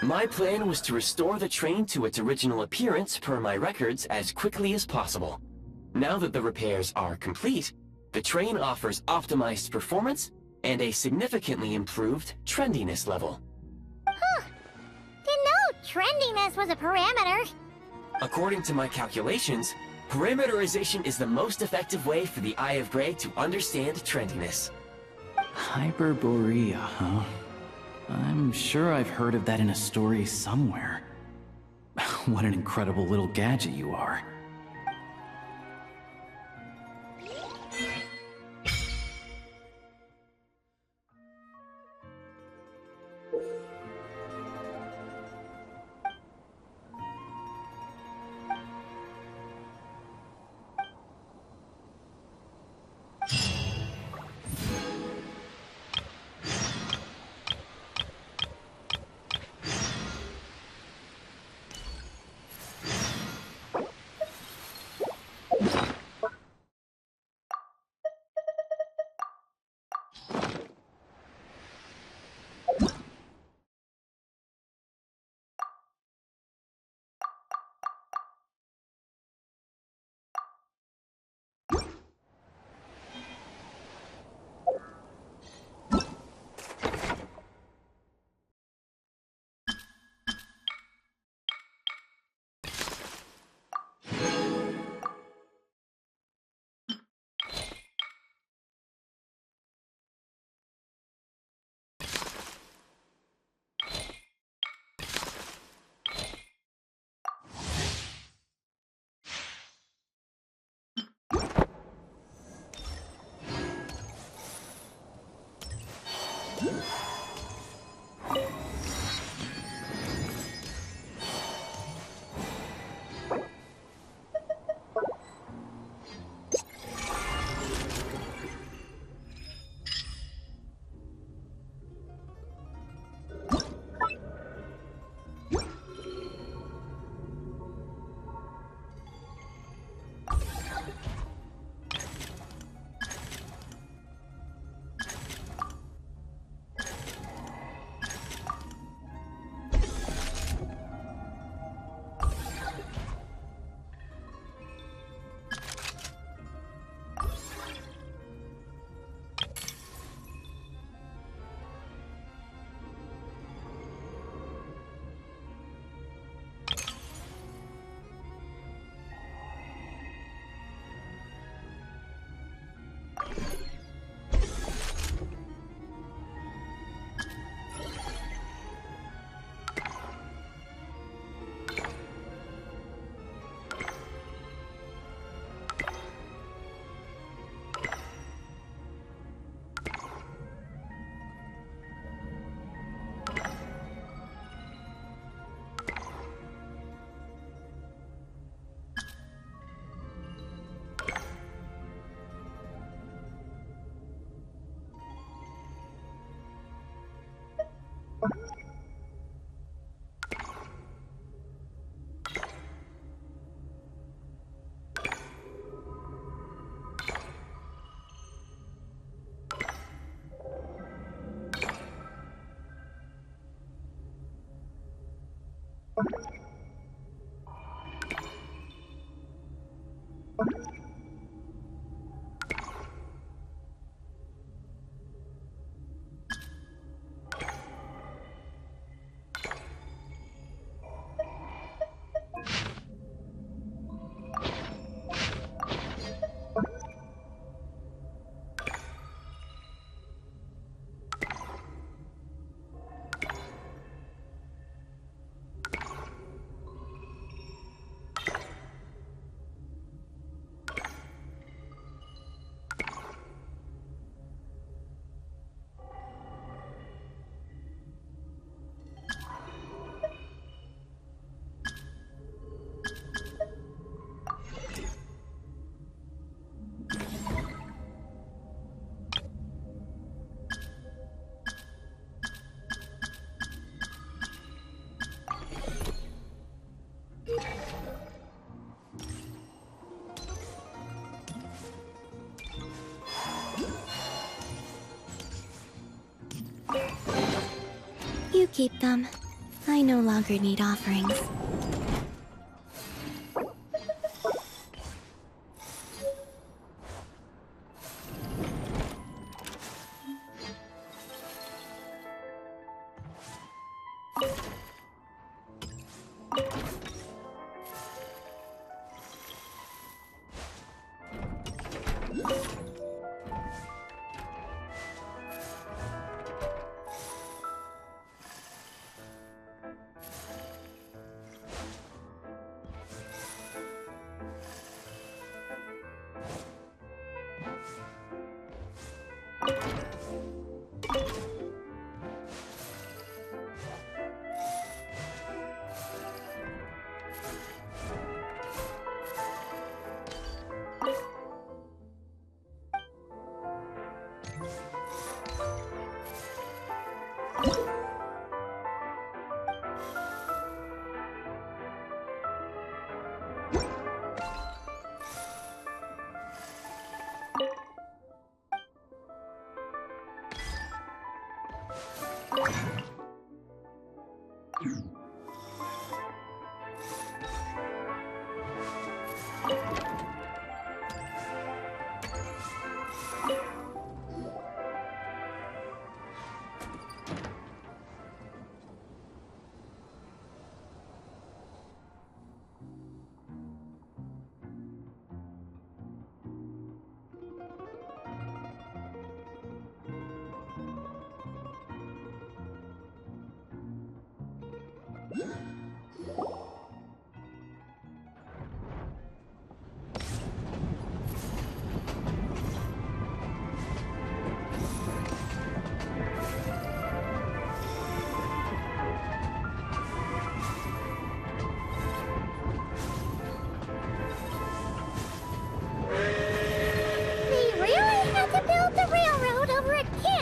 My plan was to restore the train to its original appearance per my records as quickly as possible. Now that the repairs are complete, the train offers optimized performance and a significantly improved trendiness level. Huh. Didn't know trendiness was a parameter. According to my calculations, parameterization is the most effective way for the Eye of Graeae to understand trendiness. Hyperborea, huh? I'm sure I've heard of that in a story somewhere. What an incredible little gadget you are. You keep them. I no longer need offerings.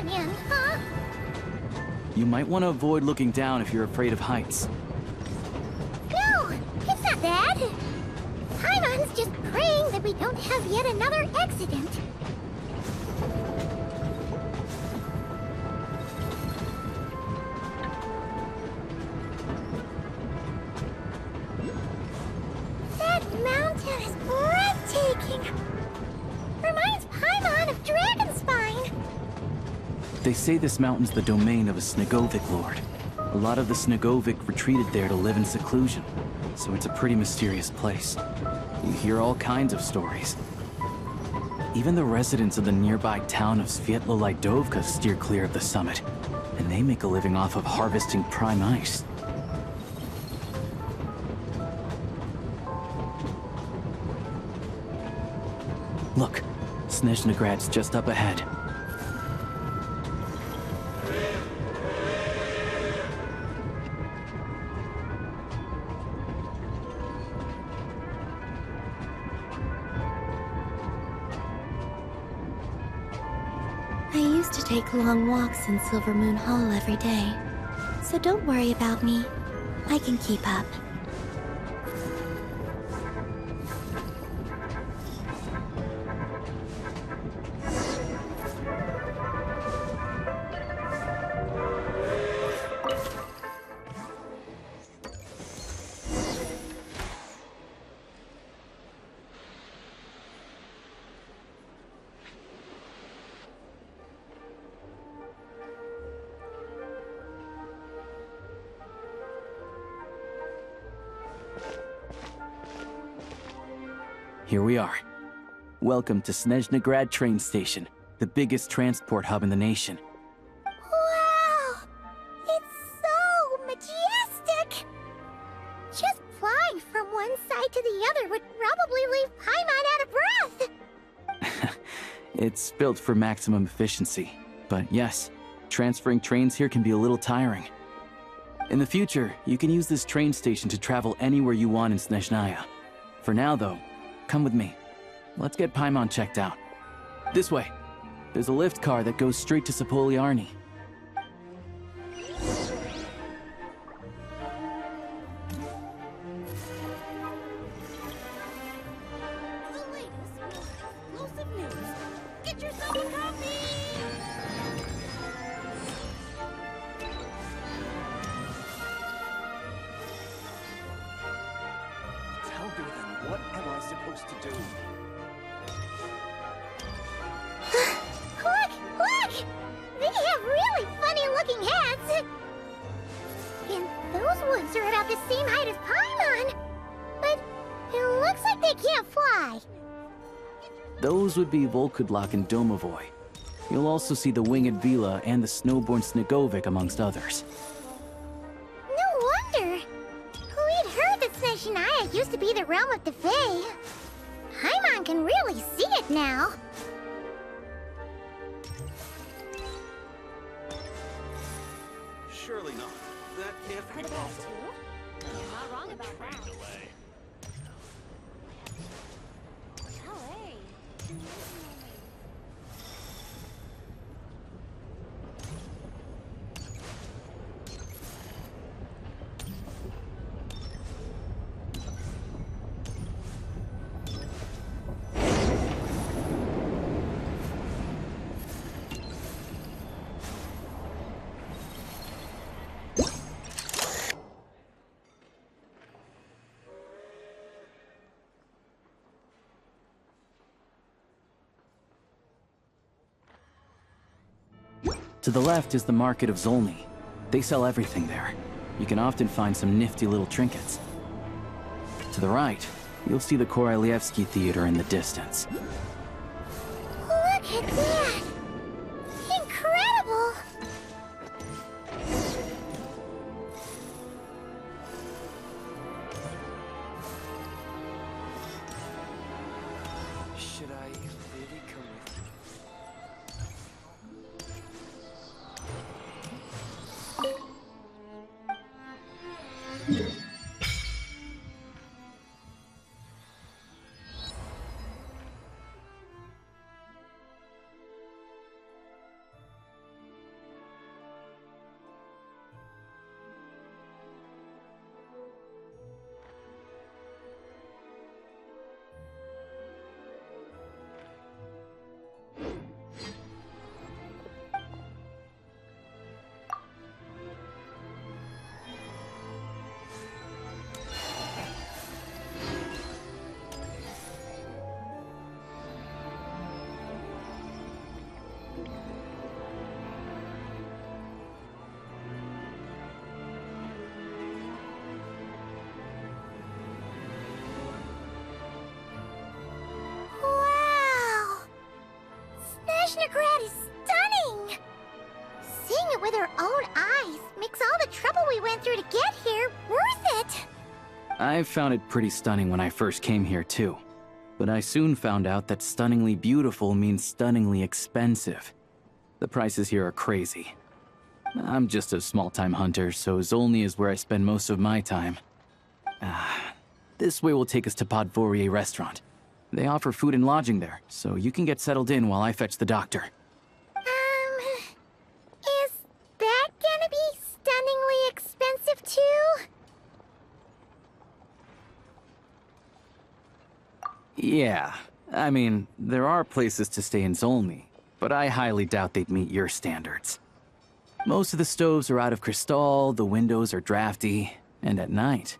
again, huh? You might want to avoid looking down if you're afraid of heights. No, it's not that. Paimon's just praying that we don't have yet another accident. That mountain is breathtaking. Reminds Paimon of Dragonspine. They say this mountain's the domain of a Snezhnograd lord. A lot of the Snezhnograd retreated there to live in seclusion, so it's a pretty mysterious place. You hear all kinds of stories. Even the residents of the nearby town of Svetloledovka steer clear of the summit, and they make a living off of harvesting prime ice. Look, Snezhnograd's just up ahead. I used to take long walks in Silver Moon Hall every day, so don't worry about me. I can keep up. Here we are. Welcome to Snezhnograd train station, the biggest transport hub in the nation. Wow! It's so majestic! Just flying from one side to the other would probably leave Paimon out of breath! It's built for maximum efficiency, but yes, transferring trains here can be a little tiring. In the future, you can use this train station to travel anywhere you want in Snezhnaya. For now, though, come with me. Let's get Paimon checked out. This way. There's a lift car that goes straight to Sapoliarny. Get yourself a coffee! Tell me then, what am I supposed to do? Look! They have really funny-looking hats! And those ones are about the same height as Paimon! But it looks like they can't fly! Those would be Volkudlak and Domovoy. You'll also see the winged Vila and the snowborn Snezhnograd amongst others. No wonder! We'd heard that Snezhnaya used to be the realm of the Fae. Paimon can really see it now. Surely not. That can't be possible. You're not wrong about that. To the left is the Market of Zolny. They sell everything there. You can often find some nifty little trinkets. To the right, you'll see the Korolievsky Theater in the distance. Look at that! Incredible! Should I really come with you? with her own eyes makes all the trouble we went through to get here worth it. I found it pretty stunning when I first came here too. But I soon found out that stunningly beautiful means stunningly expensive. The prices here are crazy. I'm just a small-time hunter, so Zolny is where I spend most of my time. This way will take us to Podvorier restaurant. They offer food and lodging there, so you can get settled in while I fetch the doctor. Is that gonna be stunningly expensive too? Yeah, I mean, there are places to stay in Zolny, but I highly doubt they'd meet your standards. Most of the stoves are out of Kristall, the windows are drafty, and at night,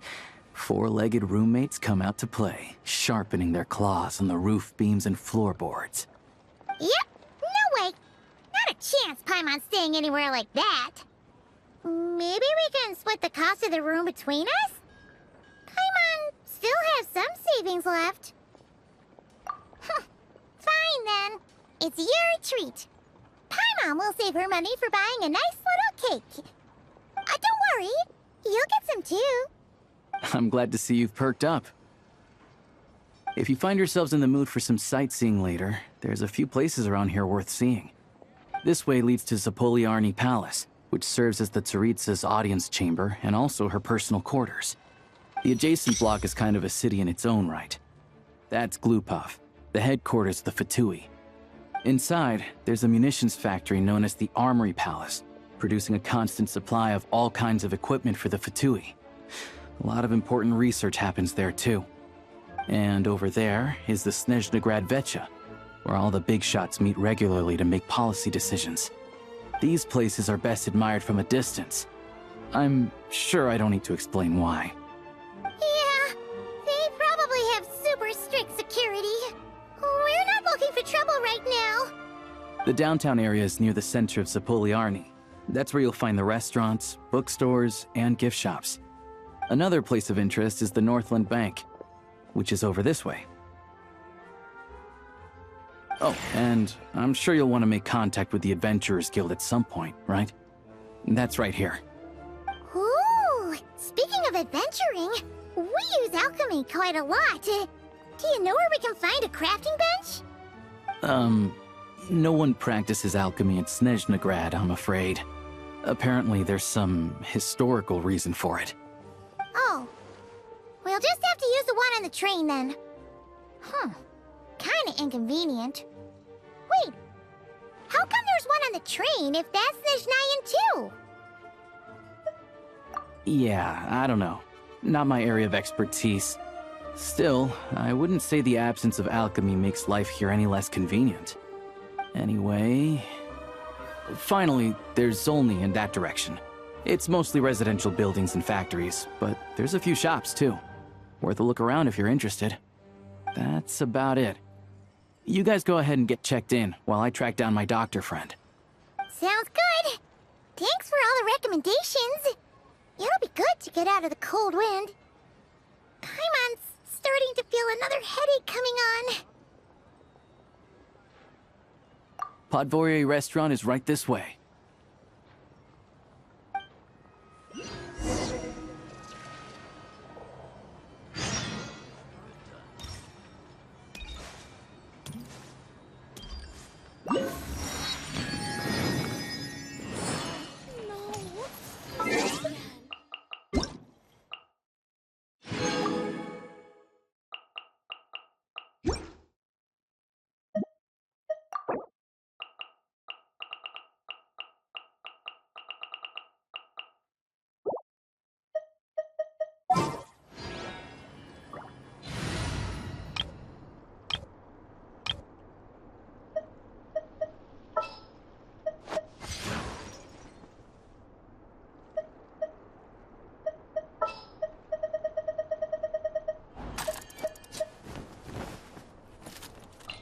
four-legged roommates come out to play, sharpening their claws on the roof beams and floorboards. Yep, no way. Not a chance Paimon's staying anywhere like that. Maybe we can split the cost of the room between us? Paimon still has some savings left. Fine then. It's your treat. Paimon will save her money for buying a nice little cake. Don't worry, you'll get some too. I'm glad to see you've perked up. If you find yourselves in the mood for some sightseeing later, there's a few places around here worth seeing. This way leads to Zapoliarny Palace, which serves as the Tsaritsa's audience chamber and also her personal quarters. The adjacent block is kind of a city in its own right. That's Glupov, the headquarters of the Fatui. Inside, there's a munitions factory known as the Armory Palace, producing a constant supply of all kinds of equipment for the Fatui. A lot of important research happens there too. And over there is the Snezhnograd Veche, where all the big shots meet regularly to make policy decisions. These places are best admired from a distance. I'm sure I don't need to explain why. Yeah, they probably have super strict security. We're not looking for trouble right now. The downtown area is near the center of Zapoliarny. That's where you'll find the restaurants, bookstores, and gift shops. Another place of interest is the Northland Bank, which is over this way. Oh, and I'm sure you'll want to make contact with the Adventurers Guild at some point, right? That's right here. Ooh, speaking of adventuring, we use alchemy quite a lot. Do you know where we can find a crafting bench? No one practices alchemy in Snezhnograd, I'm afraid. Apparently there's some historical reason for it. Oh. We'll just have to use the one on the train then. Kinda inconvenient. Wait, how come there's one on the train if that's Snezhnayan too? Yeah, I don't know. Not my area of expertise. Still, I wouldn't say the absence of alchemy makes life here any less convenient. Anyway... Finally, there's Zolny in that direction. It's mostly residential buildings and factories, but there's a few shops too. Worth a look around if you're interested. That's about it. You guys go ahead and get checked in while I track down my doctor friend. Sounds good. Thanks for all the recommendations. It'll be good to get out of the cold wind. Paimon's starting to feel another headache coming on. Podvorier restaurant is right this way.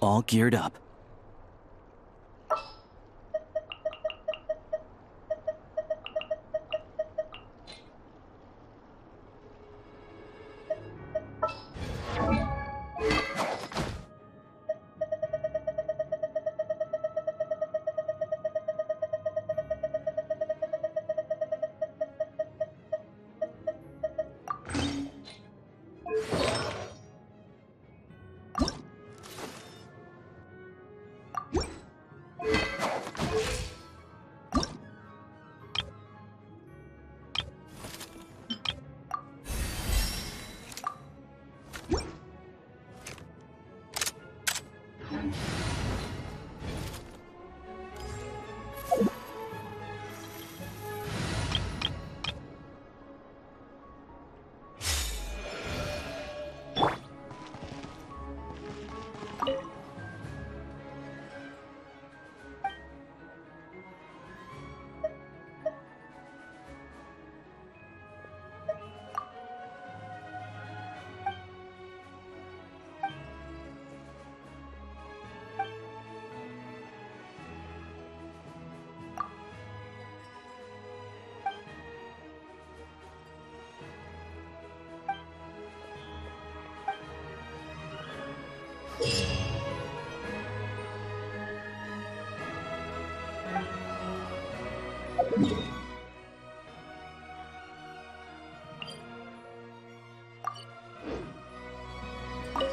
All geared up.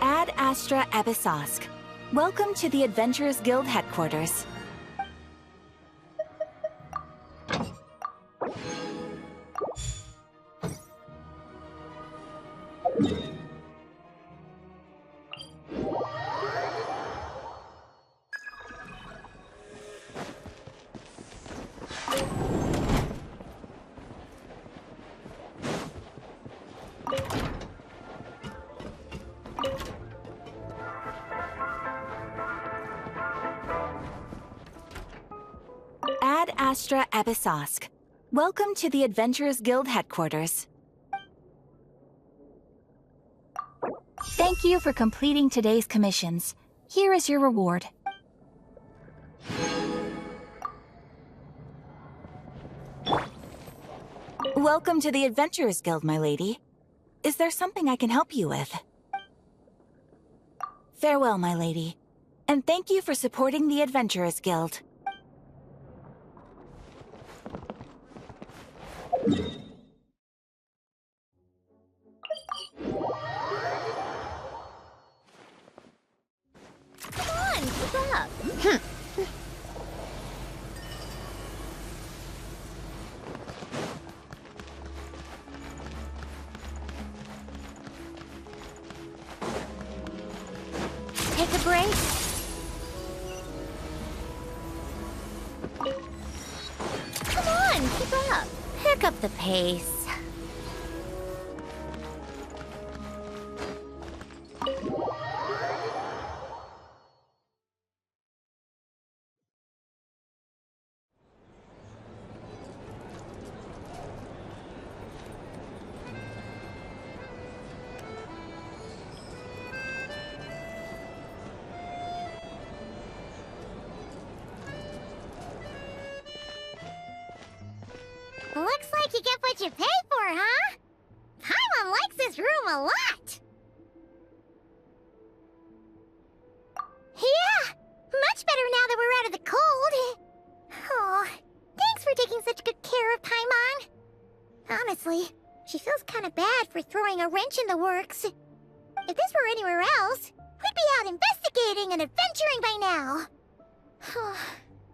Ad Astra Abyssosque. Welcome to the Adventurers Guild headquarters. Ad Astra Abyssosque. Welcome to the Adventurers Guild headquarters. Thank you for completing today's commissions. Here is your reward. Welcome to the Adventurers Guild, my lady. Is there something I can help you with? Farewell, my lady. And thank you for supporting the Adventurers Guild. Come on, keep up. Take a break. Come on, keep up. Pick up the pace. Looks like you get what you pay for, huh? Paimon likes this room a lot. Yeah, much better now that we're out of the cold. Oh, thanks for taking such good care of Paimon. Honestly, she feels kind of bad for throwing a wrench in the works. If this were anywhere else, we'd be out investigating and adventuring by now.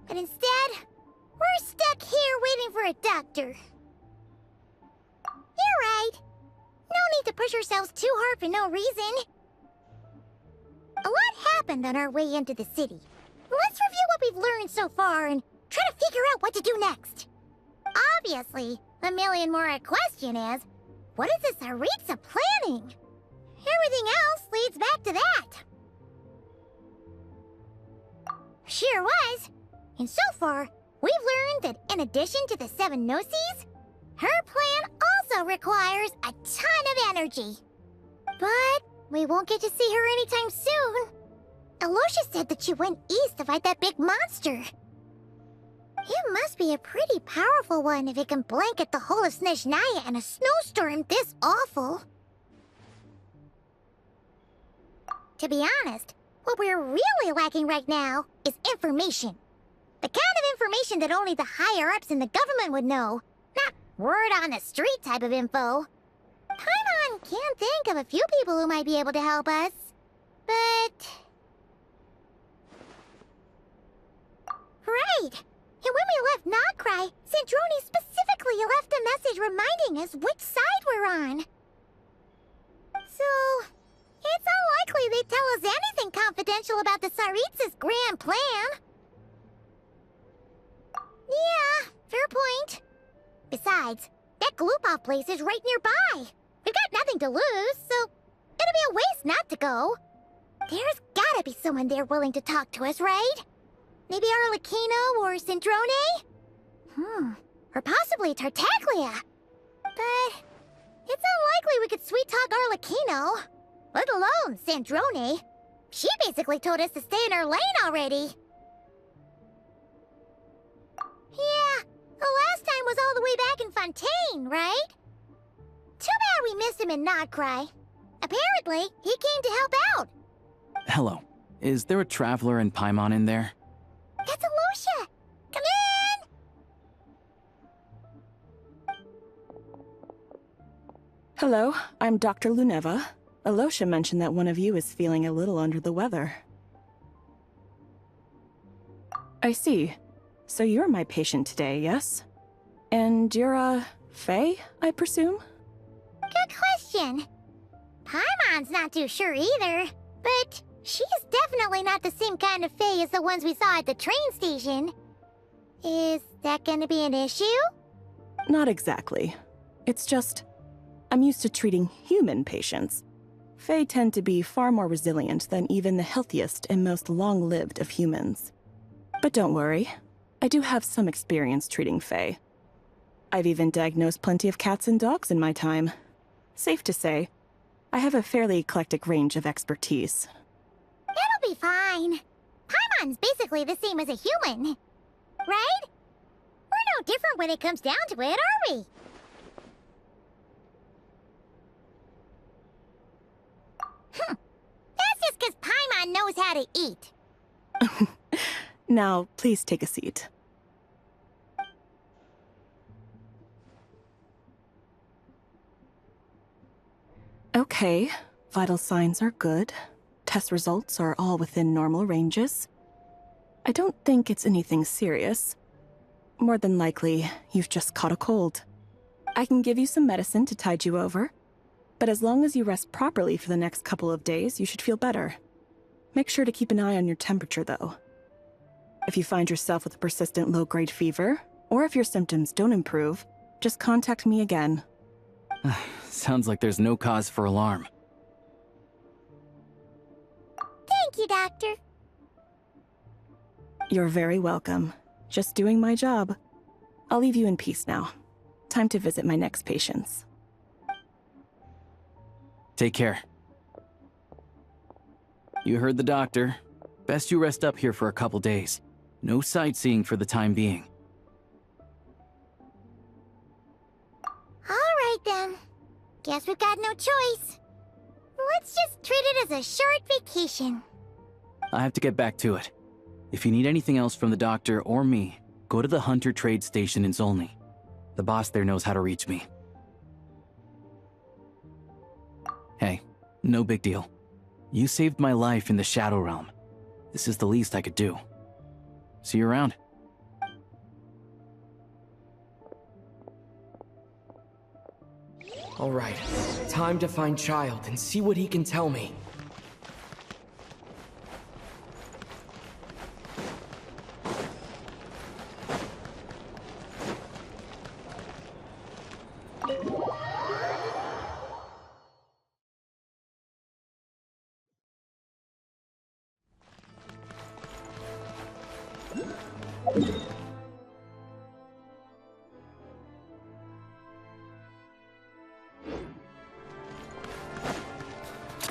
But instead, we're stuck here waiting for a doctor. You're right. No need to push ourselves too hard for no reason. A lot happened on our way into the city. Let's review what we've learned so far and try to figure out what to do next. Obviously, the million-more question is, what is this Tsaritsa planning? Everything else leads back to that. Sure was. And so far, we've learned that in addition to the 7 Gnosis, her plan also requires a ton of energy. But we won't get to see her anytime soon. Alyosha said that she went east to fight that big monster. It must be a pretty powerful one if it can blanket the whole of Snezhnaya in a snowstorm this awful. To be honest, what we're really lacking right now is information. The kind of information that only the higher-ups in the government would know, not word-on-the-street type of info. Paimon can think of a few people who might be able to help us, but... Right! And when we left Nod-Krai, Sandrone specifically left a message reminding us which side we're on. So, it's likely they'd tell us anything confidential about the Tsaritsa's grand plan. Yeah, fair point. Besides, that Gloop-Off place is right nearby. We've got nothing to lose, so it'd be a waste not to go. There's gotta be someone there willing to talk to us, right? Maybe Arlecchino or Sandrone? Or possibly Tartaglia. But it's unlikely we could sweet-talk Arlecchino, let alone Sandrone. She basically told us to stay in her lane already. Yeah, the last time was all the way back in Fontaine, right? Too bad we missed him in Nod-Krai. Apparently, he came to help out. Hello. Is there a traveler in Paimon in there? That's Alyosha! Come in! Hello, I'm Dr. Luneva. Alyosha mentioned that one of you is feeling a little under the weather. I see. So you're my patient today, yes? And you're, Fae, I presume? Good question. Paimon's not too sure either, but she's definitely not the same kind of Fae as the ones we saw at the train station. Is that gonna be an issue? Not exactly. It's just, I'm used to treating human patients. Fae tend to be far more resilient than even the healthiest and most long-lived of humans. But don't worry, I do have some experience treating Fae. I've even diagnosed plenty of cats and dogs in my time. Safe to say, I have a fairly eclectic range of expertise. It'll be fine. Paimon's basically the same as a human, right? We're no different when it comes down to it, are we? That's just because Paimon knows how to eat. Now, please take a seat. Okay, vital signs are good. Test results are all within normal ranges. I don't think it's anything serious. More than likely, you've just caught a cold. I can give you some medicine to tide you over, but as long as you rest properly for the next couple of days, you should feel better. Make sure to keep an eye on your temperature, though. If you find yourself with a persistent low-grade fever, or if your symptoms don't improve, just contact me again. Sounds like there's no cause for alarm. Thank you, Doctor. You're very welcome. Just doing my job. I'll leave you in peace now. Time to visit my next patients. Take care. You heard the doctor. Best you rest up here for a couple days. No sightseeing for the time being. All right, then. Guess we've got no choice. Let's just treat it as a short vacation. I have to get back to it. If you need anything else from the doctor or me, go to the Hunter Trade Station in Zolny. The boss there knows how to reach me. Hey, no big deal. You saved my life in the Shadow Realm. This is the least I could do. See you around. All right, time to find Child and see what he can tell me.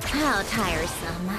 How tiresome.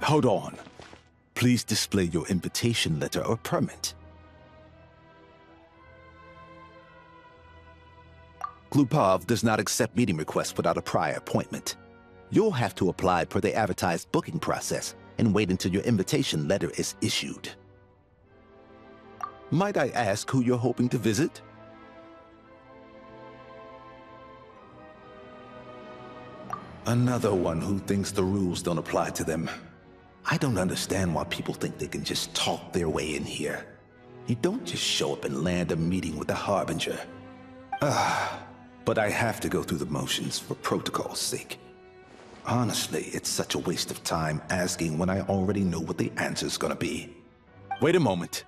Hold on. Please display your invitation letter or permit. Glupov does not accept meeting requests without a prior appointment. You'll have to apply per the advertised booking process and wait until your invitation letter is issued. Might I ask who you're hoping to visit? Another one who thinks the rules don't apply to them. I don't understand why people think they can just talk their way in here. You don't just show up and land a meeting with the Harbinger. But I have to go through the motions for protocol's sake. Honestly, it's such a waste of time asking when I already know what the answer's gonna be. Wait a moment.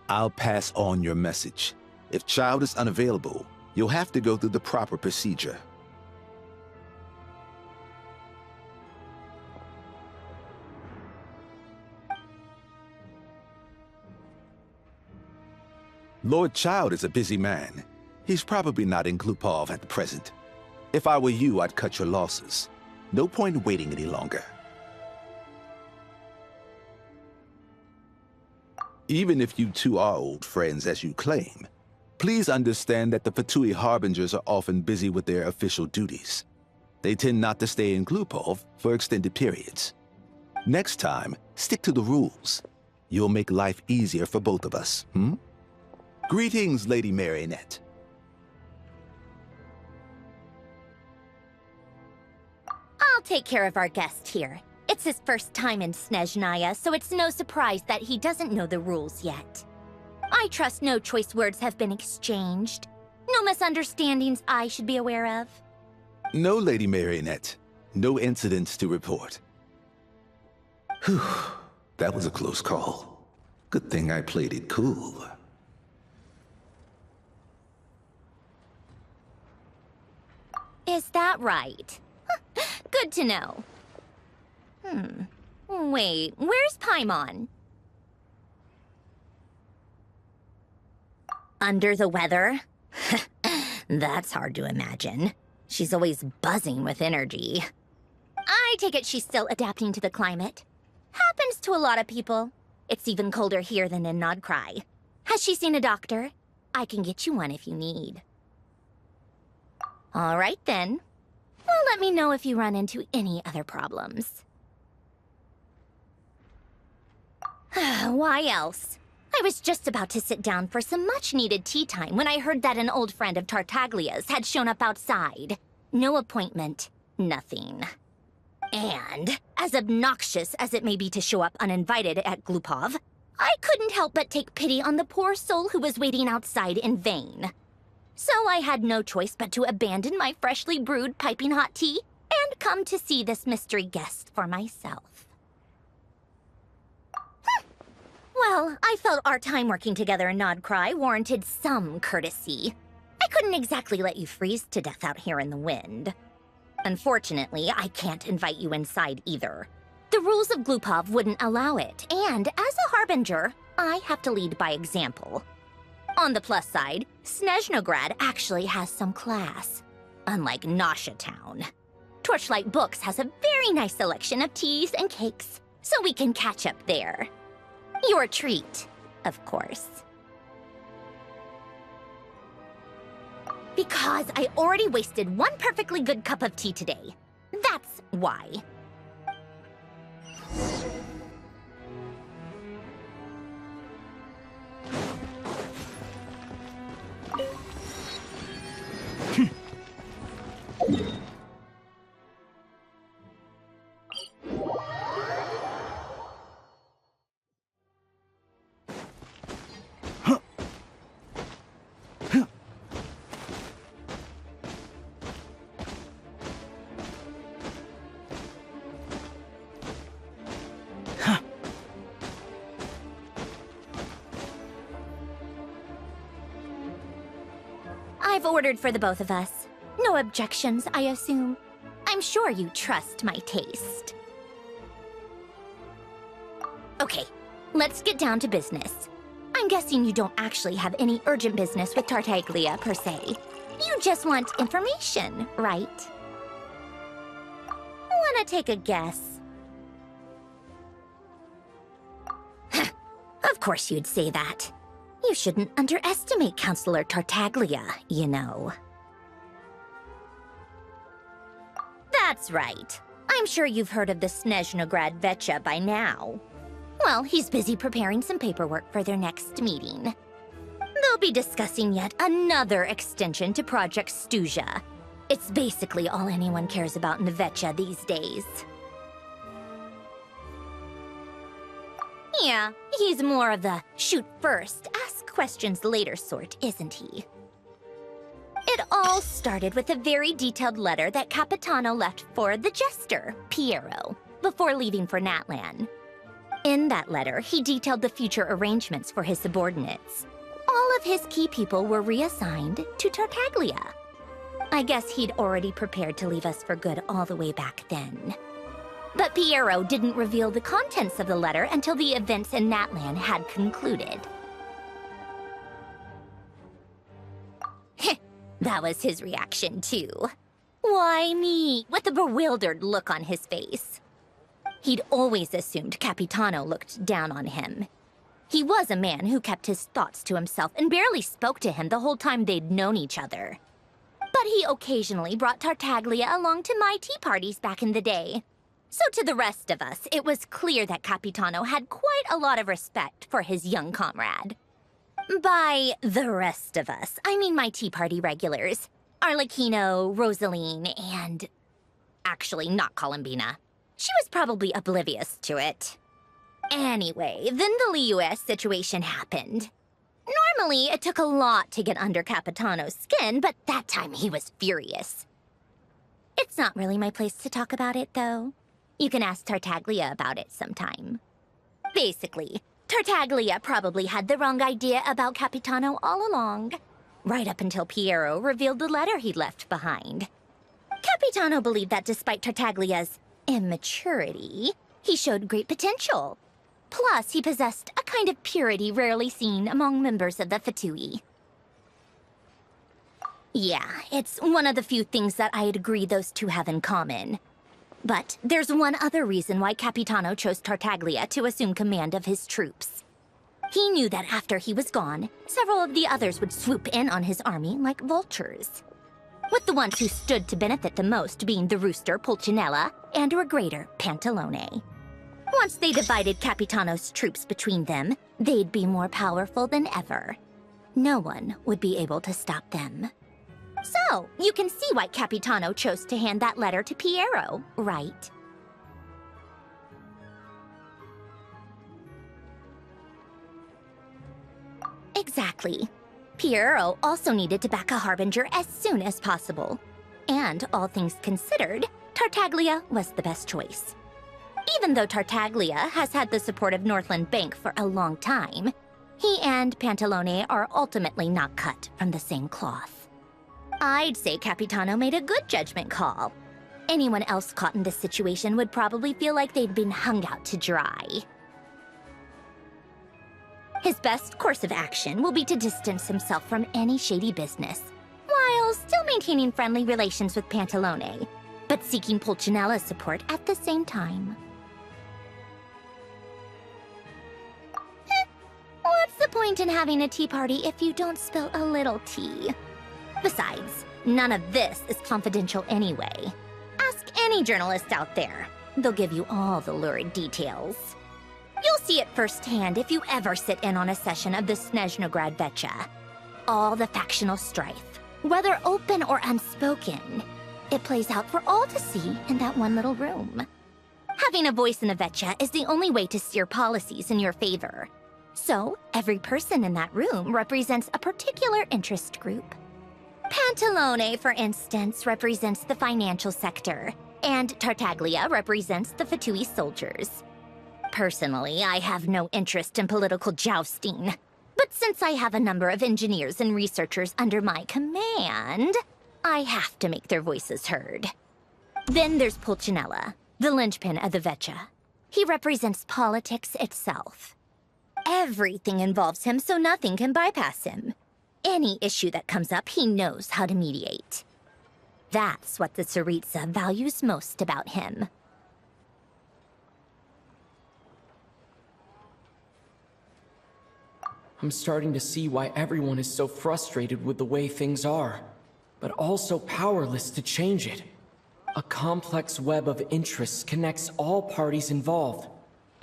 I'll pass on your message. If Child is unavailable, you'll have to go through the proper procedure. Lord Child is a busy man. He's probably not in Glupov at the present. If I were you, I'd cut your losses. No point waiting any longer. Even if you two are old friends as you claim, please understand that the Fatui Harbingers are often busy with their official duties. They tend not to stay in Glupov for extended periods. Next time, stick to the rules. You'll make life easier for both of us, Greetings, Lady Marionette. I'll take care of our guest here. It's his first time in Snezhnaya, so it's no surprise that he doesn't know the rules yet. I trust no choice words have been exchanged. No misunderstandings I should be aware of. No, Lady Marionette. No incidents to report. Whew, that was a close call. Good thing I played it cool. Is that right? Good to know. Wait, where's Paimon? Under the weather? That's hard to imagine. She's always buzzing with energy. I take it she's still adapting to the climate. Happens to a lot of people. It's even colder here than in Nod-Krai. Has she seen a doctor? I can get you one if you need. All right, then. Well, let me know if you run into any other problems. Why else? I was just about to sit down for some much-needed tea time when I heard that an old friend of Tartaglia's had shown up outside. No appointment, nothing. And, as obnoxious as it may be to show up uninvited at Glupov, I couldn't help but take pity on the poor soul who was waiting outside in vain. So I had no choice but to abandon my freshly brewed piping hot tea and come to see this mystery guest for myself. Well, I felt our time working together in Nod-Krai warranted some courtesy. I couldn't exactly let you freeze to death out here in the wind. Unfortunately, I can't invite you inside either. The rules of Glupov wouldn't allow it, and as a Harbinger, I have to lead by example. On the plus side, Snezhnograd actually has some class, unlike Nosha Town. Torchlight Books has a very nice selection of teas and cakes, so we can catch up there. Your treat, of course. Because I already wasted one perfectly good cup of tea today. That's why. I've ordered for the both of us. No objections, I assume. I'm sure you trust my taste. Okay, let's get down to business. I'm guessing you don't actually have any urgent business with Tartaglia, per se. You just want information, right? Wanna take a guess? Of course you'd say that. You shouldn't underestimate Counselor Tartaglia, you know. That's right. I'm sure you've heard of the Snezhnograd Veche by now. Well, he's busy preparing some paperwork for their next meeting. They'll be discussing yet another extension to Project Stuzha. It's basically all anyone cares about in the Veche these days. Yeah, he's more of the shoot first, ask questions later sort, isn't he? It all started with a very detailed letter that Capitano left for the jester, Pierro, before leaving for Natlan. In that letter, he detailed the future arrangements for his subordinates. All of his key people were reassigned to Tartaglia. I guess he'd already prepared to leave us for good all the way back then. But Pierro didn't reveal the contents of the letter until the events in Natlan had concluded. That was his reaction, too. Why me? With a bewildered look on his face. He'd always assumed Capitano looked down on him. He was a man who kept his thoughts to himself and barely spoke to him the whole time they'd known each other. But he occasionally brought Tartaglia along to my tea parties back in the day. So to the rest of us, it was clear that Capitano had quite a lot of respect for his young comrade. By the rest of us, I mean my tea party regulars. Arlecchino, Rosaline, and... actually, not Columbina. She was probably oblivious to it. Anyway, then the Liyue situation happened. Normally, it took a lot to get under Capitano's skin, but that time he was furious. It's not really my place to talk about it, though. You can ask Tartaglia about it sometime. Basically, Tartaglia probably had the wrong idea about Capitano all along, right up until Pierro revealed the letter he'd left behind. Capitano believed that despite Tartaglia's immaturity, he showed great potential. Plus, he possessed a kind of purity rarely seen among members of the Fatui. Yeah, it's one of the few things that I'd agree those two have in common. But there's one other reason why Capitano chose Tartaglia to assume command of his troops. He knew that after he was gone, several of the others would swoop in on his army like vultures. With the ones who stood to benefit the most being the Rooster, Pulcinella, and Regrator, Pantalone. Once they divided Capitano's troops between them, they'd be more powerful than ever. No one would be able to stop them. So, you can see why Capitano chose to hand that letter to Pierro, right? Exactly. Pierro also needed to back a Harbinger as soon as possible. And, all things considered, Tartaglia was the best choice. Even though Tartaglia has had the support of Northland Bank for a long time, he and Pantalone are ultimately not cut from the same cloth. I'd say Capitano made a good judgment call. Anyone else caught in this situation would probably feel like they'd been hung out to dry. His best course of action will be to distance himself from any shady business, while still maintaining friendly relations with Pantalone, but seeking Pulcinella's support at the same time. What's the point in having a tea party if you don't spill a little tea? Besides, none of this is confidential anyway. Ask any journalist out there. They'll give you all the lurid details. You'll see it firsthand if you ever sit in on a session of the Snezhnograd Veche. All the factional strife, whether open or unspoken, it plays out for all to see in that one little room. Having a voice in the Veche is the only way to steer policies in your favor. So, every person in that room represents a particular interest group. Pantalone, for instance, represents the financial sector, and Tartaglia represents the Fatui soldiers. Personally, I have no interest in political jousting, But since I have a number of engineers and researchers under my command, I have to make their voices heard. Then there's Pulcinella, the linchpin of the Veche. He represents politics itself. Everything involves him, so nothing can bypass him. Any issue that comes up, he knows how to mediate. That's what the Tsaritsa values most about him. I'm starting to see why everyone is so frustrated with the way things are, but also powerless to change it. A complex web of interests connects all parties involved,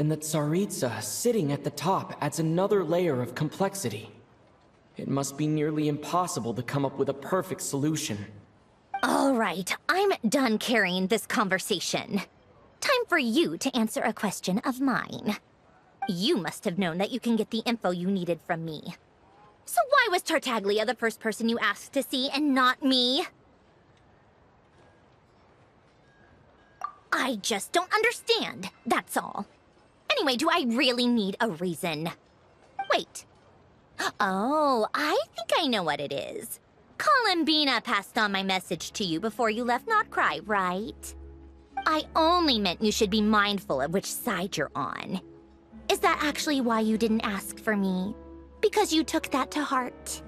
and the Tsaritsa sitting at the top adds another layer of complexity. It must be nearly impossible to come up with a perfect solution. All right, I'm done carrying this conversation. Time for you to answer a question of mine. You must have known that you can get the info you needed from me. So why was Tartaglia the first person you asked to see and not me? I just don't understand, that's all. Anyway, do I really need a reason? Wait. Oh, I think I know what it is. Columbina passed on my message to you before you left Nod-Krai, right? I only meant you should be mindful of which side you're on. Is that actually why you didn't ask for me? Because you took that to heart?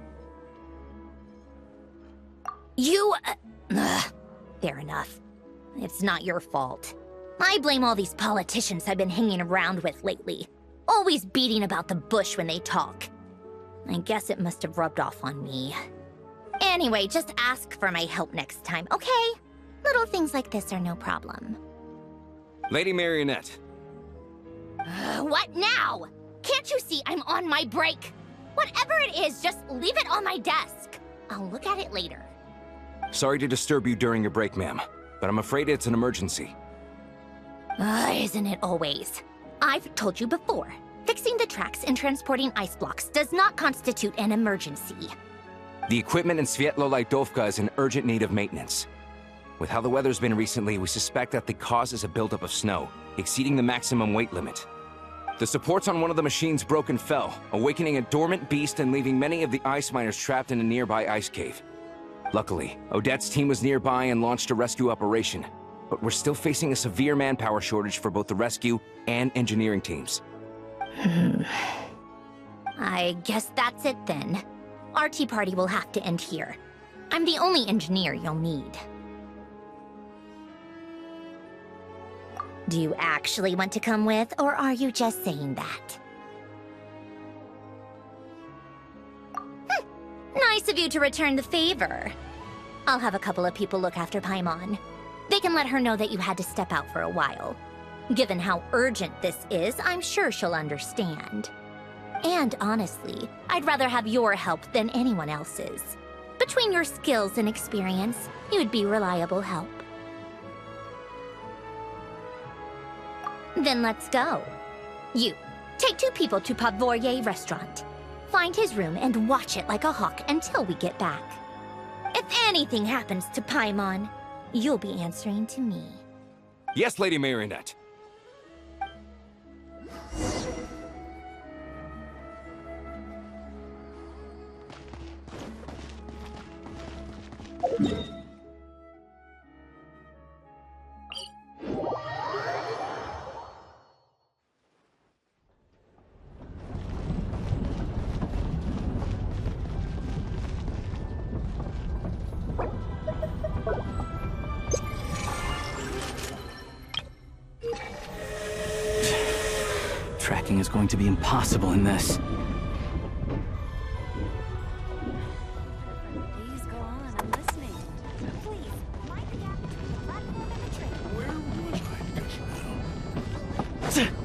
You... fair enough. It's not your fault. I blame all these politicians I've been hanging around with lately. Always beating about the bush when they talk. I guess it must have rubbed off on me. Anyway, just ask for my help next time, okay? Little things like this are no problem. Lady Marionette. What now? Can't you see I'm on my break? Whatever it is, just leave it on my desk. I'll look at it later. Sorry to disturb you during your break, ma'am, but I'm afraid it's an emergency. Isn't it always? I've told you before, fixing the tracks and transporting ice blocks does not constitute an emergency. The equipment in Svetloledovka is in urgent need of maintenance. With how the weather's been recently, we suspect that the cause is a buildup of snow, exceeding the maximum weight limit. The supports on one of the machines broke and fell, awakening a dormant beast and leaving many of the ice miners trapped in a nearby ice cave. Luckily, Odette's team was nearby and launched a rescue operation, but we're still facing a severe manpower shortage for both the rescue and engineering teams. I guess that's it then. Our tea party will have to end here. I'm the only engineer you'll need. Do you actually want to come with, or are you just saying that? Nice of you to return the favor. I'll have a couple of people look after Paimon. They can let her know that you had to step out for a while. Given how urgent this is, I'm sure she'll understand. And honestly, I'd rather have your help than anyone else's. Between your skills and experience, you'd be reliable help. Then let's go. You, take 2 people to Valeriy restaurant. Find his room and watch it like a hawk until we get back. If anything happens to Paimon, you'll be answering to me. Yes, Lady Marionette. Tracking is going to be impossible in this. Please go on, I'm listening. Please, mind the gap between the platform and the train. Where was I just now?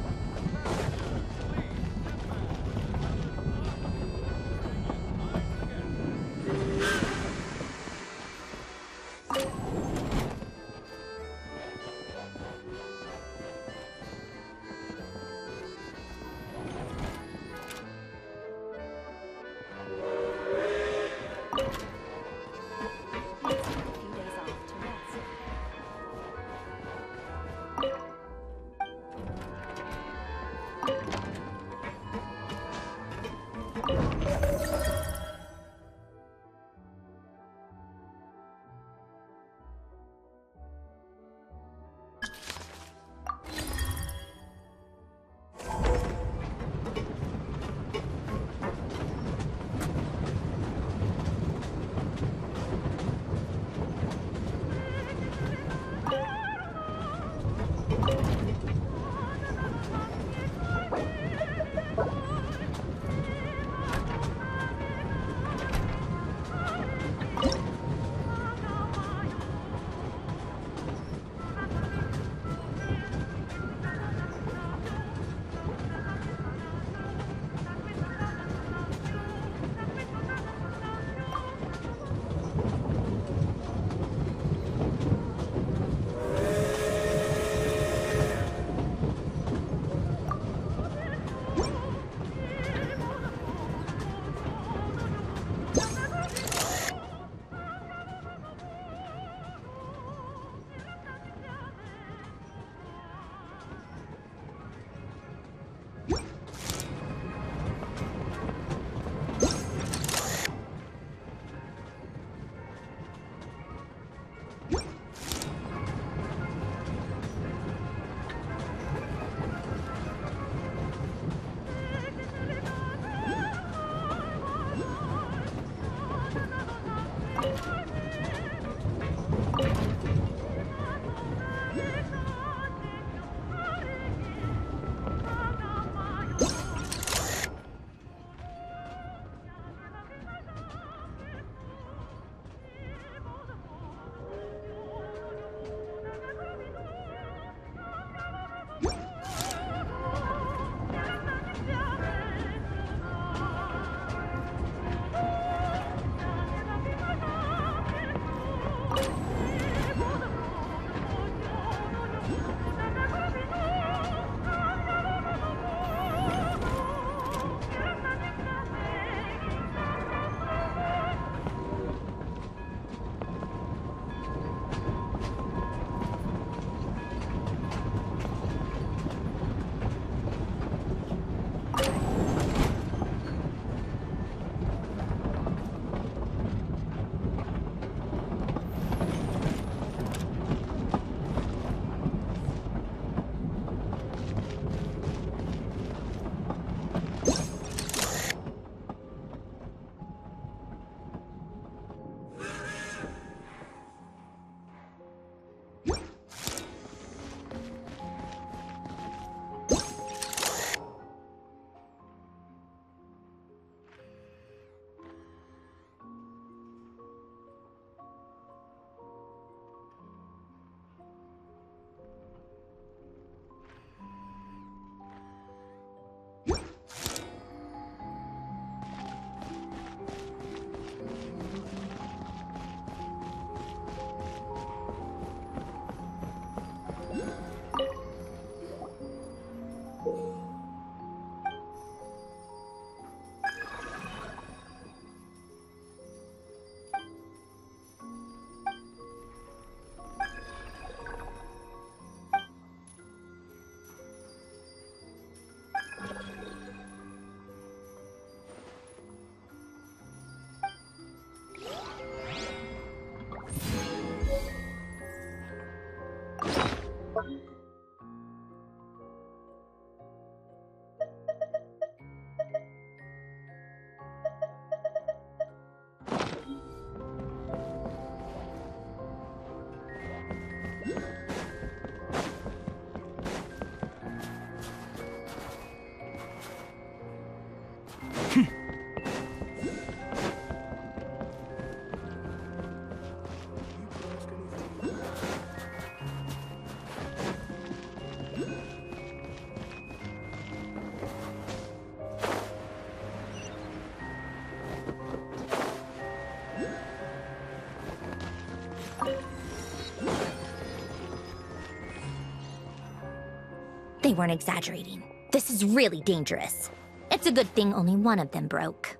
They weren't exaggerating. This is really dangerous. It's a good thing only one of them broke.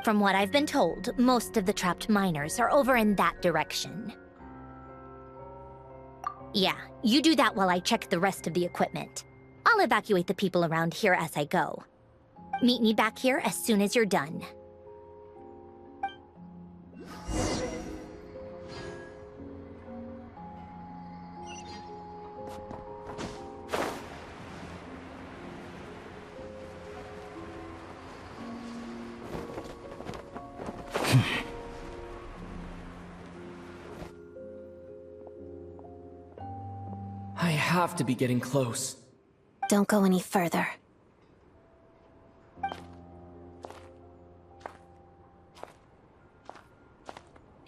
From what I've been told, most of the trapped miners are over in that direction. Yeah, you do that while I check the rest of the equipment. I'll evacuate the people around here as I go. Meet me back here as soon as you're done. I have to be getting close. Don't go any further.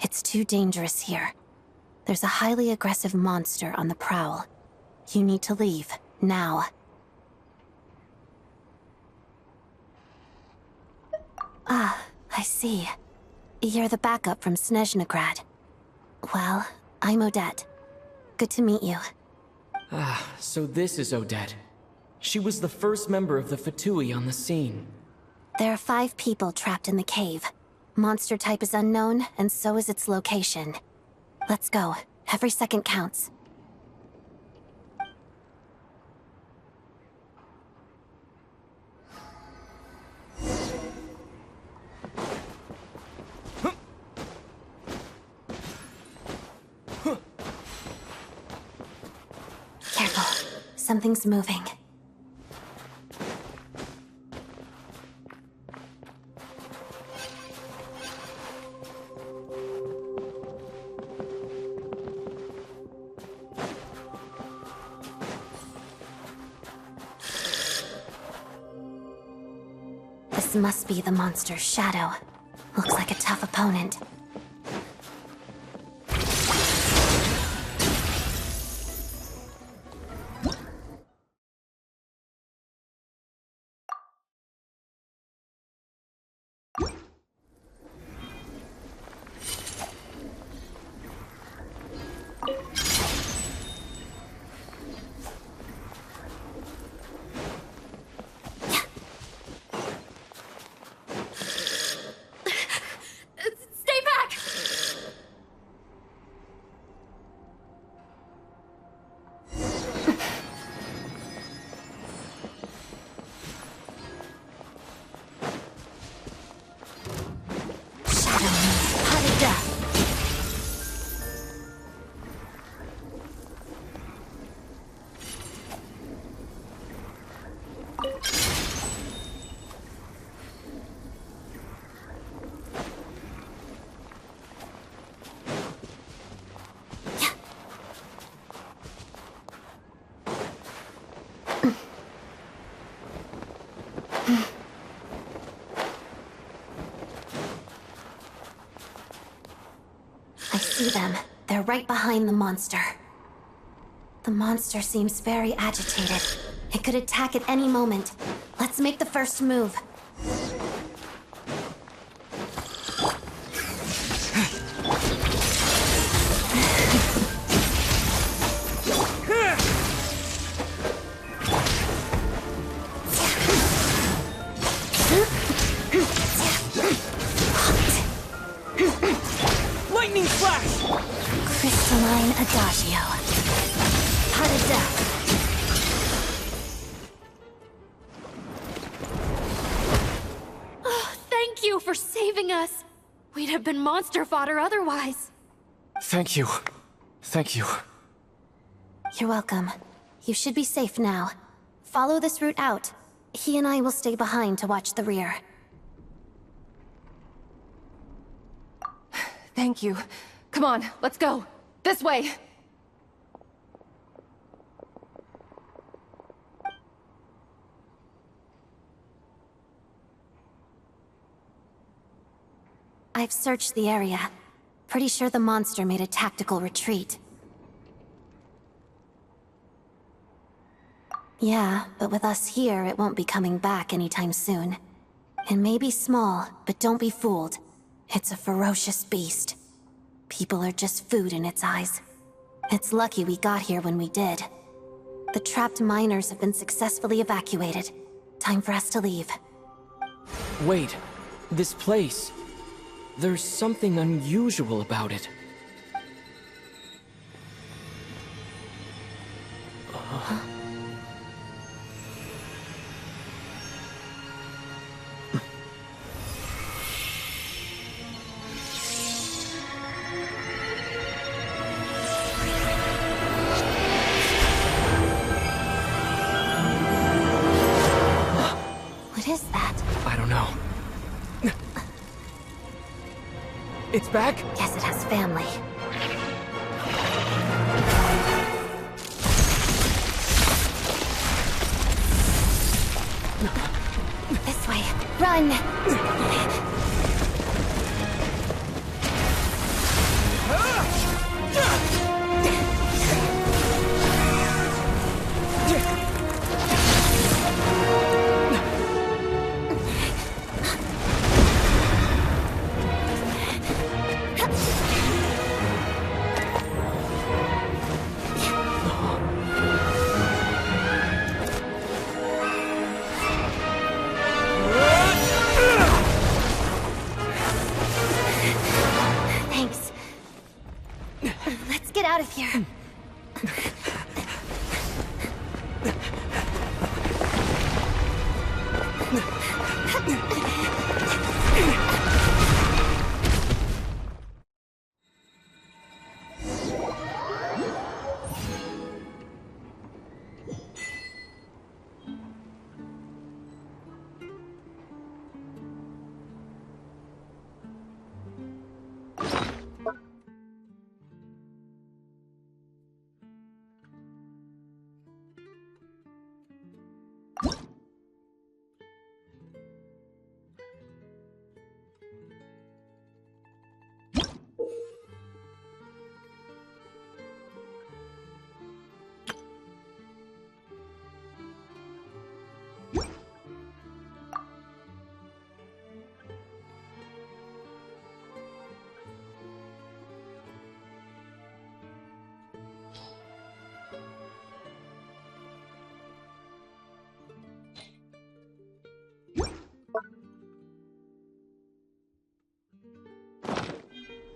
It's too dangerous here. There's a highly aggressive monster on the prowl. You need to leave, now. Ah, I see. You're the backup from Snezhnograd. Well, I'm Odette. Good to meet you. Ah, so this is Odette. She was the first member of the Fatui on the scene. There are 5 people trapped in the cave. Monster type is unknown, and so is its location. Let's go. Every second counts. Careful. Something's moving. This must be the monster's shadow. Looks like a tough opponent. I see them. They're right behind the monster. The monster seems very agitated. It could attack at any moment. Let's make the first move. Lightning flash! Crystalline Adagio. Part of death. Oh, thank you for saving us. We'd have been monster fodder otherwise. Thank you. Thank you. You're welcome. You should be safe now. Follow this route out. He and I will stay behind to watch the rear. Thank you. Come on, let's go. This way. I've searched the area. Pretty sure the monster made a tactical retreat. Yeah, but with us here, it won't be coming back anytime soon. It may be small, but don't be fooled. It's a ferocious beast. People are just food in its eyes. It's lucky we got here when we did. The trapped miners have been successfully evacuated. Time for us to leave. Wait, this place. There's something unusual about it. What is that? I don't know. It's back? Guess it has family. This way. Run! Thanks. Let's get out of here.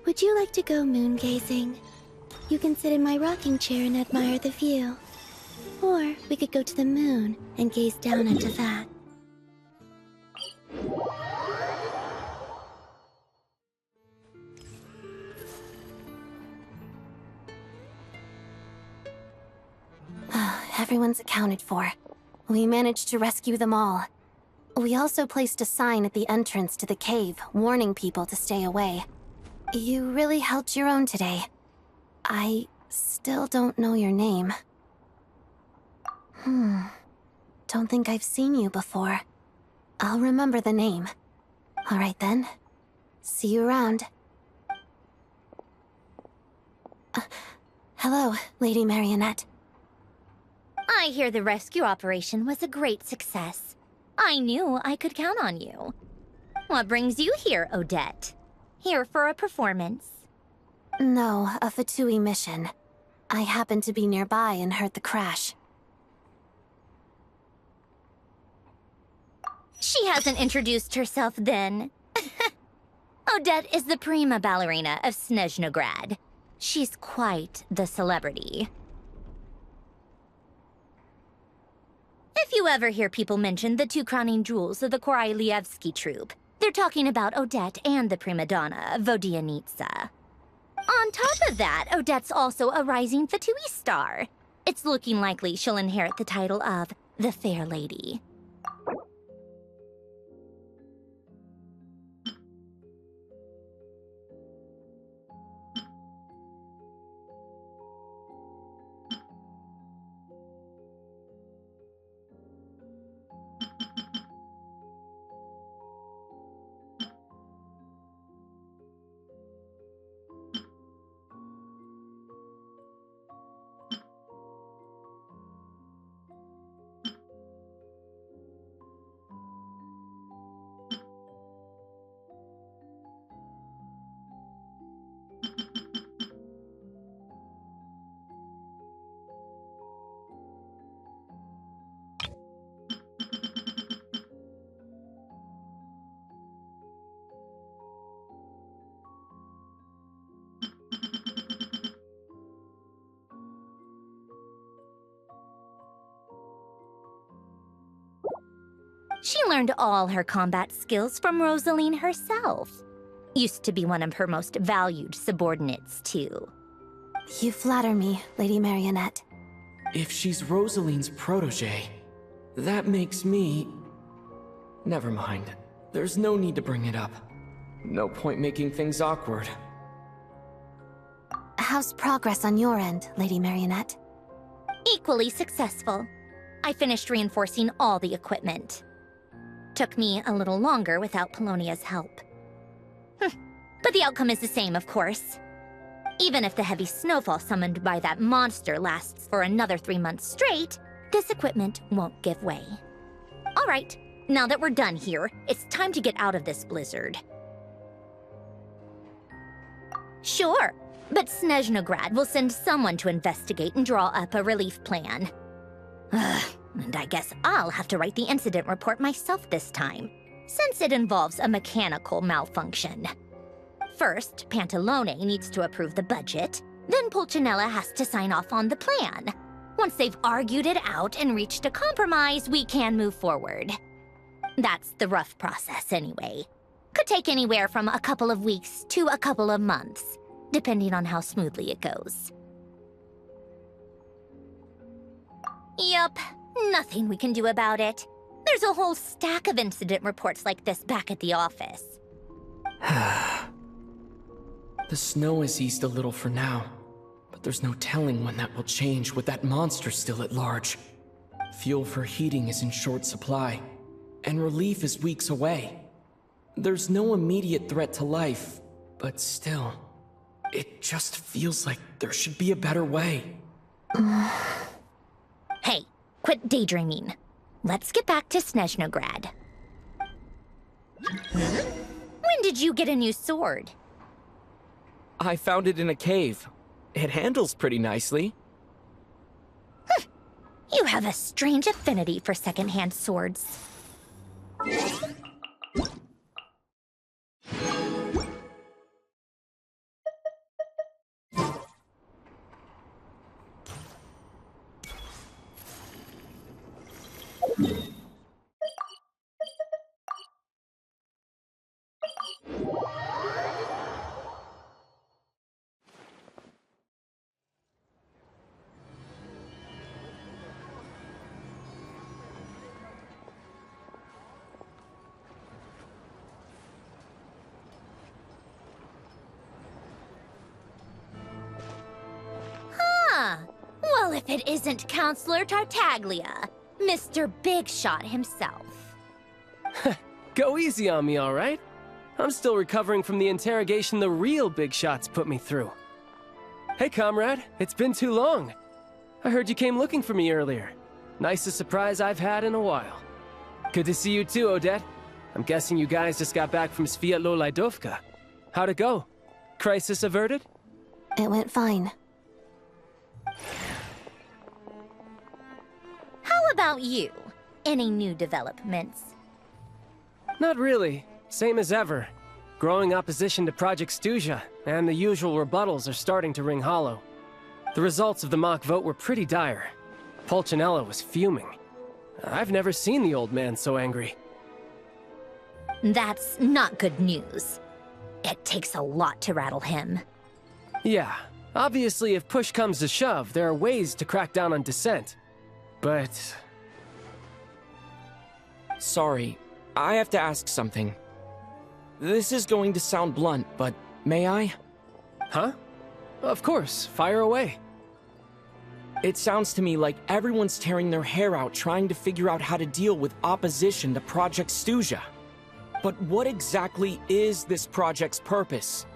Would you like to go moon gazing? You can sit in my rocking chair and admire the view. Or we could go to the moon and gaze down into that. Everyone's accounted for. We managed to rescue them all. We also placed a sign at the entrance to the cave, warning people to stay away. You really held your own today. I still don't know your name. Don't think I've seen you before. I'll remember the name. All right then. See you around. Hello, Lady Marionette. I hear the rescue operation was a great success. I knew I could count on you. What brings you here, Odette? Here for a performance? No, a Fatui mission. I happened to be nearby and heard the crash. She hasn't introduced herself then. Odette is the prima ballerina of Snezhnograd. She's quite the celebrity. If you ever hear people mention the two crowning jewels of the Korolievsky troupe, they're talking about Odette and the prima donna, Vodyanitsa. On top of that, Odette's also a rising Fatui star. It's looking likely she'll inherit the title of the Fair Lady. She learned all her combat skills from Rosaline herself. Used to be one of her most valued subordinates, too. You flatter me, Lady Marionette. If she's Rosaline's protege, that makes me... Never mind. There's no need to bring it up. No point making things awkward. How's progress on your end, Lady Marionette? Equally successful. I finished reinforcing all the equipment. Took me a little longer without Polonia's help. But the outcome is the same, of course. Even if the heavy snowfall summoned by that monster lasts for another 3 months straight, this equipment won't give way. All right, now that we're done here, it's time to get out of this blizzard. Sure, but Snezhnograd will send someone to investigate and draw up a relief plan. And I guess I'll have to write the incident report myself this time, since it involves a mechanical malfunction. First, Pantalone needs to approve the budget, then Pulcinella has to sign off on the plan. Once they've argued it out and reached a compromise, we can move forward. That's the rough process anyway. Could take anywhere from a couple of weeks to a couple of months, depending on how smoothly it goes. Yup, nothing we can do about it. There's a whole stack of incident reports like this back at the office. The snow has eased a little for now, but there's no telling when that will change with that monster still at large. Fuel for heating is in short supply, and relief is weeks away. There's no immediate threat to life, but still, it just feels like there should be a better way. Hey, quit daydreaming. Let's get back to Snezhnograd. When did you get a new sword? I found it in a cave. It handles pretty nicely. You have a strange affinity for second-hand swords. Well, if it isn't Counselor Tartaglia, Mr. Big Shot himself. Go easy on me, all right? I'm still recovering from the interrogation the real Big Shots put me through. Hey, comrade, it's been too long. I heard you came looking for me earlier. Nicest surprise I've had in a while. Good to see you too, Odette. I'm guessing you guys just got back from Svetloledovka. How'd it go? Crisis averted? It went fine. How about you? Any new developments? Not really. Same as ever. Growing opposition to Project Stuzha, and the usual rebuttals are starting to ring hollow. The results of the mock vote were pretty dire. Pulcinella was fuming. I've never seen the old man so angry. That's not good news. It takes a lot to rattle him. Yeah, obviously if push comes to shove, there are ways to crack down on dissent. But... Sorry, I have to ask something. This is going to sound blunt, but may I? Huh? Of course, fire away. It sounds to me like everyone's tearing their hair out trying to figure out how to deal with opposition to Project Stuzha. But what exactly is this project's purpose?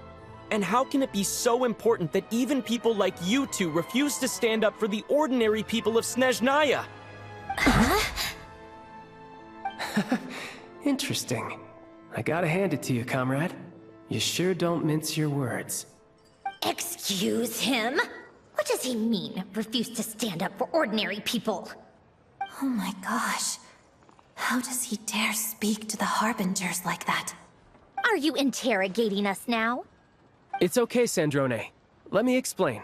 And how can it be so important that even people like you two refuse to stand up for the ordinary people of Snezhnaya? Interesting. I gotta hand it to you, comrade. You sure don't mince your words. Excuse him? What does he mean, refuse to stand up for ordinary people? Oh my gosh. How does he dare speak to the Harbingers like that? Are you interrogating us now? It's okay, Sandrone. Let me explain.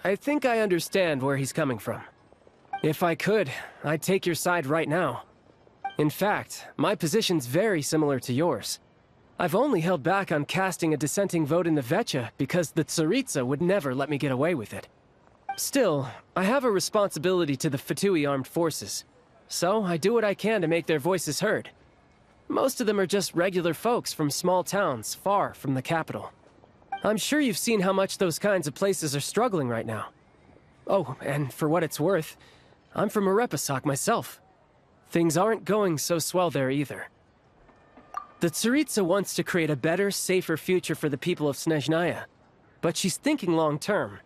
I think I understand where he's coming from. If I could, I'd take your side right now. In fact, my position's very similar to yours. I've only held back on casting a dissenting vote in the Veche because the Tsaritsa would never let me get away with it. Still, I have a responsibility to the Fatui armed forces, so I do what I can to make their voices heard. Most of them are just regular folks from small towns far from the capital. I'm sure you've seen how much those kinds of places are struggling right now. Oh, and for what it's worth, I'm from Erepisak myself. Things aren't going so swell there either. The Tsaritsa wants to create a better, safer future for the people of Snezhnaya, but she's thinking long-term.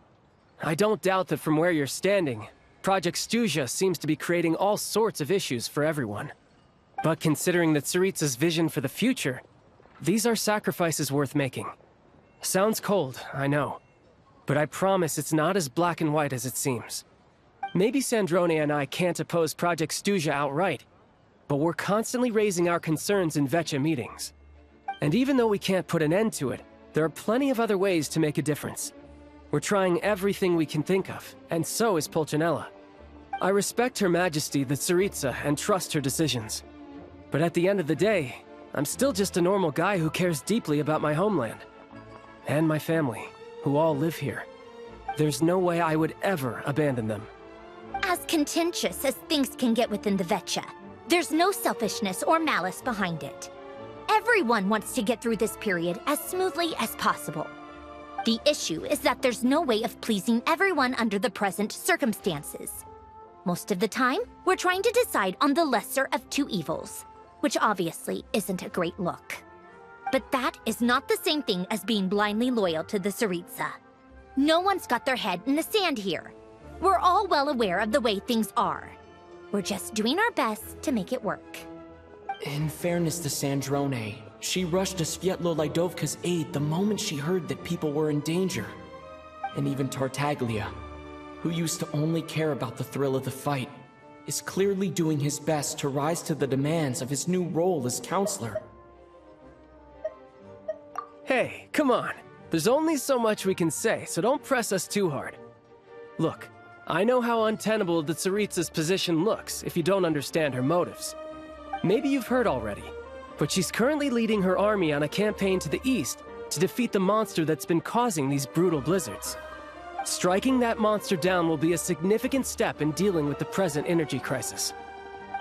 I don't doubt that from where you're standing, Project Stuzha seems to be creating all sorts of issues for everyone. But considering the Tsaritsa's vision for the future, these are sacrifices worth making. Sounds cold, I know, but I promise it's not as black and white as it seems. Maybe Sandrone and I can't oppose Project Stuzha outright, but we're constantly raising our concerns in Veche meetings. And even though we can't put an end to it, there are plenty of other ways to make a difference. We're trying everything we can think of, and so is Pulcinella. I respect Her Majesty, the Tsaritsa, and trust her decisions. But at the end of the day, I'm still just a normal guy who cares deeply about my homeland. And my family, who all live here. There's no way I would ever abandon them. As contentious as things can get within the Veche, there's no selfishness or malice behind it. Everyone wants to get through this period as smoothly as possible. The issue is that there's no way of pleasing everyone under the present circumstances. Most of the time, we're trying to decide on the lesser of two evils, which obviously isn't a great look. But that is not the same thing as being blindly loyal to the Tsaritsa. No one's got their head in the sand here. We're all well aware of the way things are. We're just doing our best to make it work. In fairness to Sandrone, she rushed to Svetloledovka's aid the moment she heard that people were in danger. And even Tartaglia, who used to only care about the thrill of the fight, is clearly doing his best to rise to the demands of his new role as counselor. Hey, come on. There's only so much we can say, so don't press us too hard. Look, I know how untenable the Tsaritsa's position looks if you don't understand her motives. Maybe you've heard already, but she's currently leading her army on a campaign to the east to defeat the monster that's been causing these brutal blizzards. Striking that monster down will be a significant step in dealing with the present energy crisis.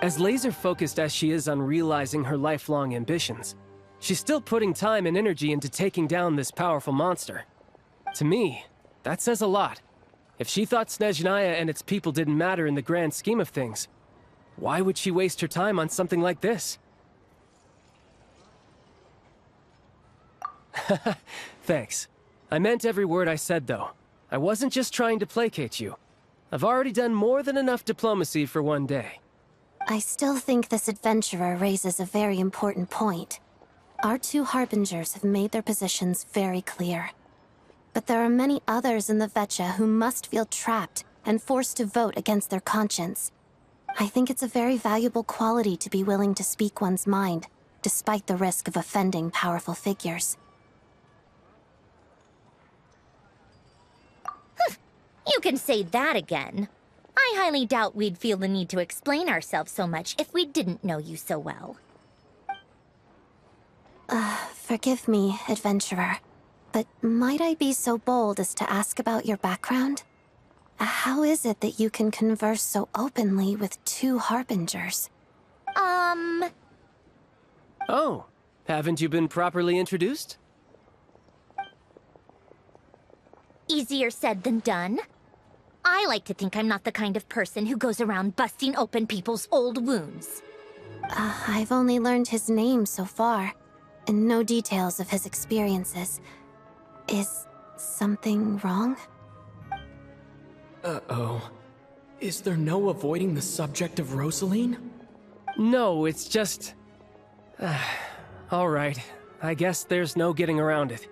As laser-focused as she is on realizing her lifelong ambitions, she's still putting time and energy into taking down this powerful monster. To me, that says a lot. If she thought Snezhnaya and its people didn't matter in the grand scheme of things, why would she waste her time on something like this? Thanks. I meant every word I said, though. I wasn't just trying to placate you. I've already done more than enough diplomacy for one day. I still think this adventurer raises a very important point. Our two harbingers have made their positions very clear. But there are many others in the Veche who must feel trapped and forced to vote against their conscience. I think it's a very valuable quality to be willing to speak one's mind, despite the risk of offending powerful figures. You can say that again. I highly doubt we'd feel the need to explain ourselves so much if we didn't know you so well. Forgive me, adventurer, but might I be so bold as to ask about your background? How is it that you can converse so openly with two harbingers? Oh, haven't you been properly introduced? Easier said than done. I like to think I'm not the kind of person who goes around busting open people's old wounds. I've only learned his name so far, and no details of his experiences. Is something wrong? Uh-oh. Is there no avoiding the subject of Rosaline? No, it's just... all right. I guess there's no getting around it.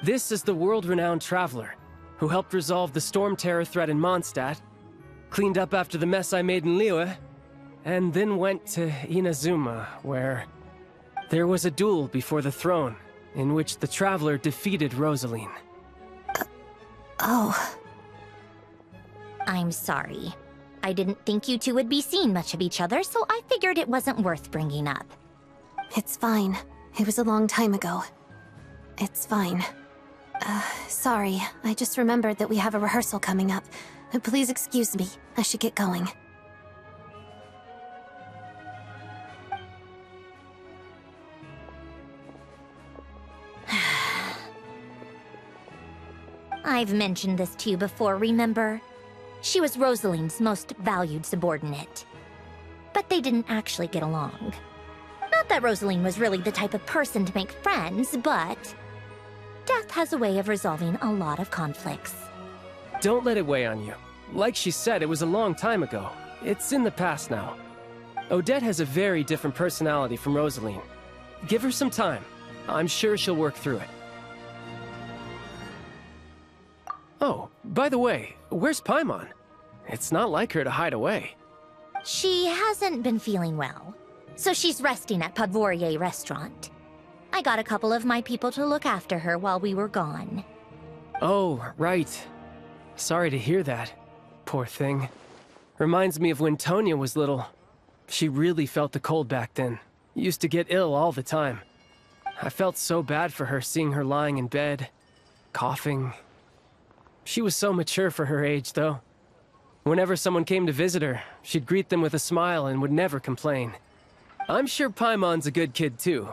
This is the world-renowned traveler, who helped resolve the storm terror threat in Mondstadt, cleaned up after the mess I made in Liyue, and then went to Inazuma, where there was a duel before the throne, in which the traveler defeated Rosaline. Oh. I'm sorry. I didn't think you two would be seeing much of each other, so I figured it wasn't worth bringing up. It's fine. It was a long time ago. It's fine. Sorry. I just remembered that we have a rehearsal coming up. Please excuse me. I should get going. I've mentioned this to you before, remember? She was Rosaline's most valued subordinate. But they didn't actually get along. Not that Rosaline was really the type of person to make friends, but death has a way of resolving a lot of conflicts. Don't let it weigh on you. Like she said, it was a long time ago. It's in the past now. Odette has a very different personality from Rosaline. Give her some time. I'm sure she'll work through it. Oh, by the way, where's Paimon? It's not like her to hide away. She hasn't been feeling well, so she's resting at Podvorier restaurant. I got a couple of my people to look after her while we were gone. Oh, right. Sorry to hear that. Poor thing. Reminds me of when Tonya was little. She really felt the cold back then. Used to get ill all the time. I felt so bad for her seeing her lying in bed, coughing. She was so mature for her age, though. Whenever someone came to visit her, she'd greet them with a smile and would never complain. I'm sure Paimon's a good kid, too.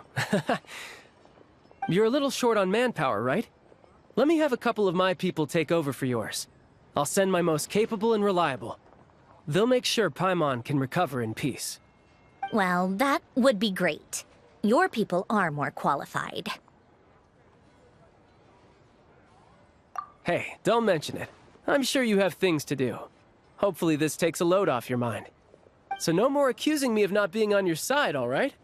You're a little short on manpower, right? Let me have a couple of my people take over for yours. I'll send my most capable and reliable. They'll make sure Paimon can recover in peace. Well, that would be great. Your people are more qualified. Hey, don't mention it. I'm sure you have things to do. Hopefully this takes a load off your mind. So no more accusing me of not being on your side, all right?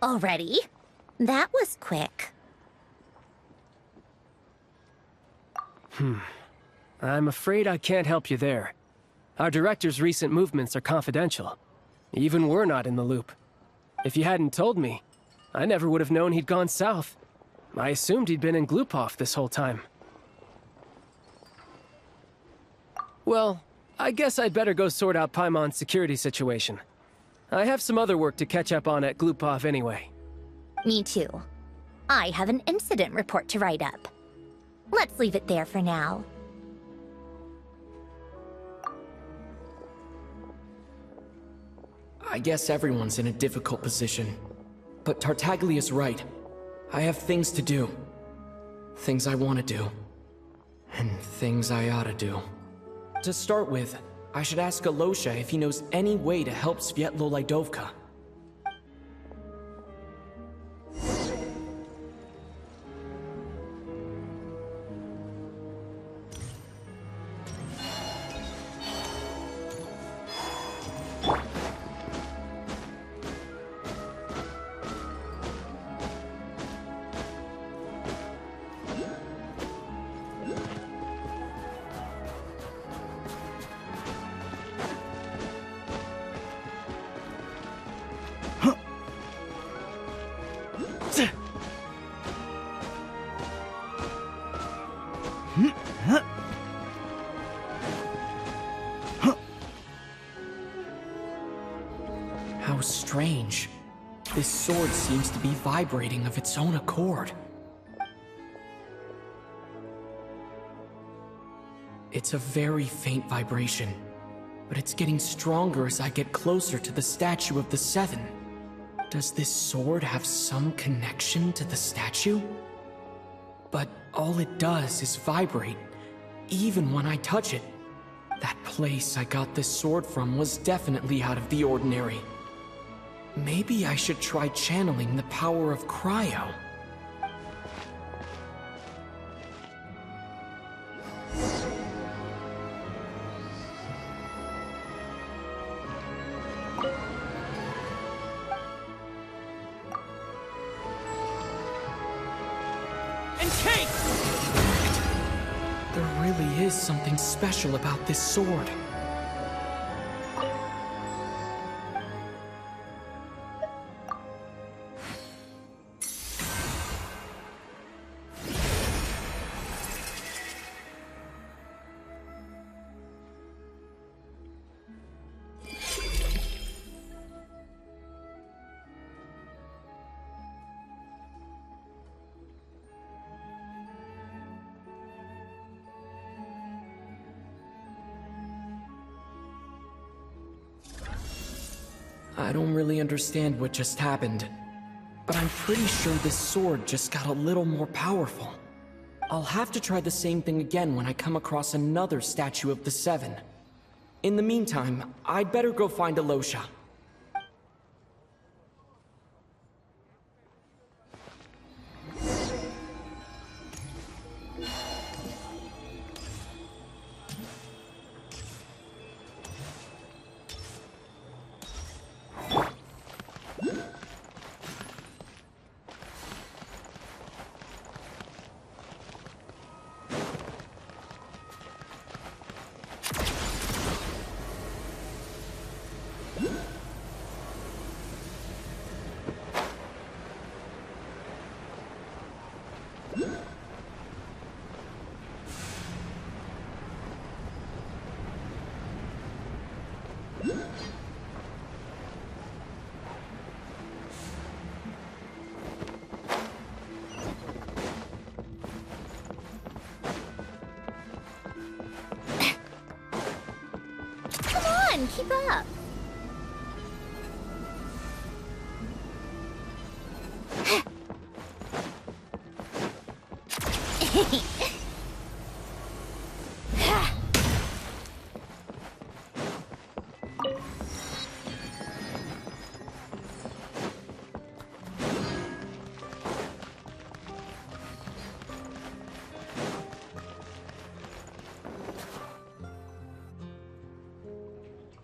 Already? That was quick. I'm afraid I can't help you there. Our director's recent movements are confidential. Even we're not in the loop. If you hadn't told me, I never would have known he'd gone south. I assumed he'd been in Glupov this whole time. Well, I guess I'd better go sort out Paimon's security situation. I have some other work to catch up on at Glupov anyway. Me too. I have an incident report to write up. Let's leave it there for now. I guess everyone's in a difficult position. But Tartaglia's right. I have things to do. Things I want to do. And things I ought to do. To start with, I should ask Alyosha if he knows any way to help Svetloledovka. How strange. This sword seems to be vibrating of its own accord. It's a very faint vibration, but it's getting stronger as I get closer to the statue of the Seven. Does this sword have some connection to the statue? But all it does is vibrate, even when I touch it. That place I got this sword from was definitely out of the ordinary. Maybe I should try channeling the power of cryo. There really is something special about this sword. I don't really understand what just happened, but I'm pretty sure this sword just got a little more powerful. I'll have to try the same thing again when I come across another statue of the Seven. In the meantime, I'd better go find Alyosha. Keep up.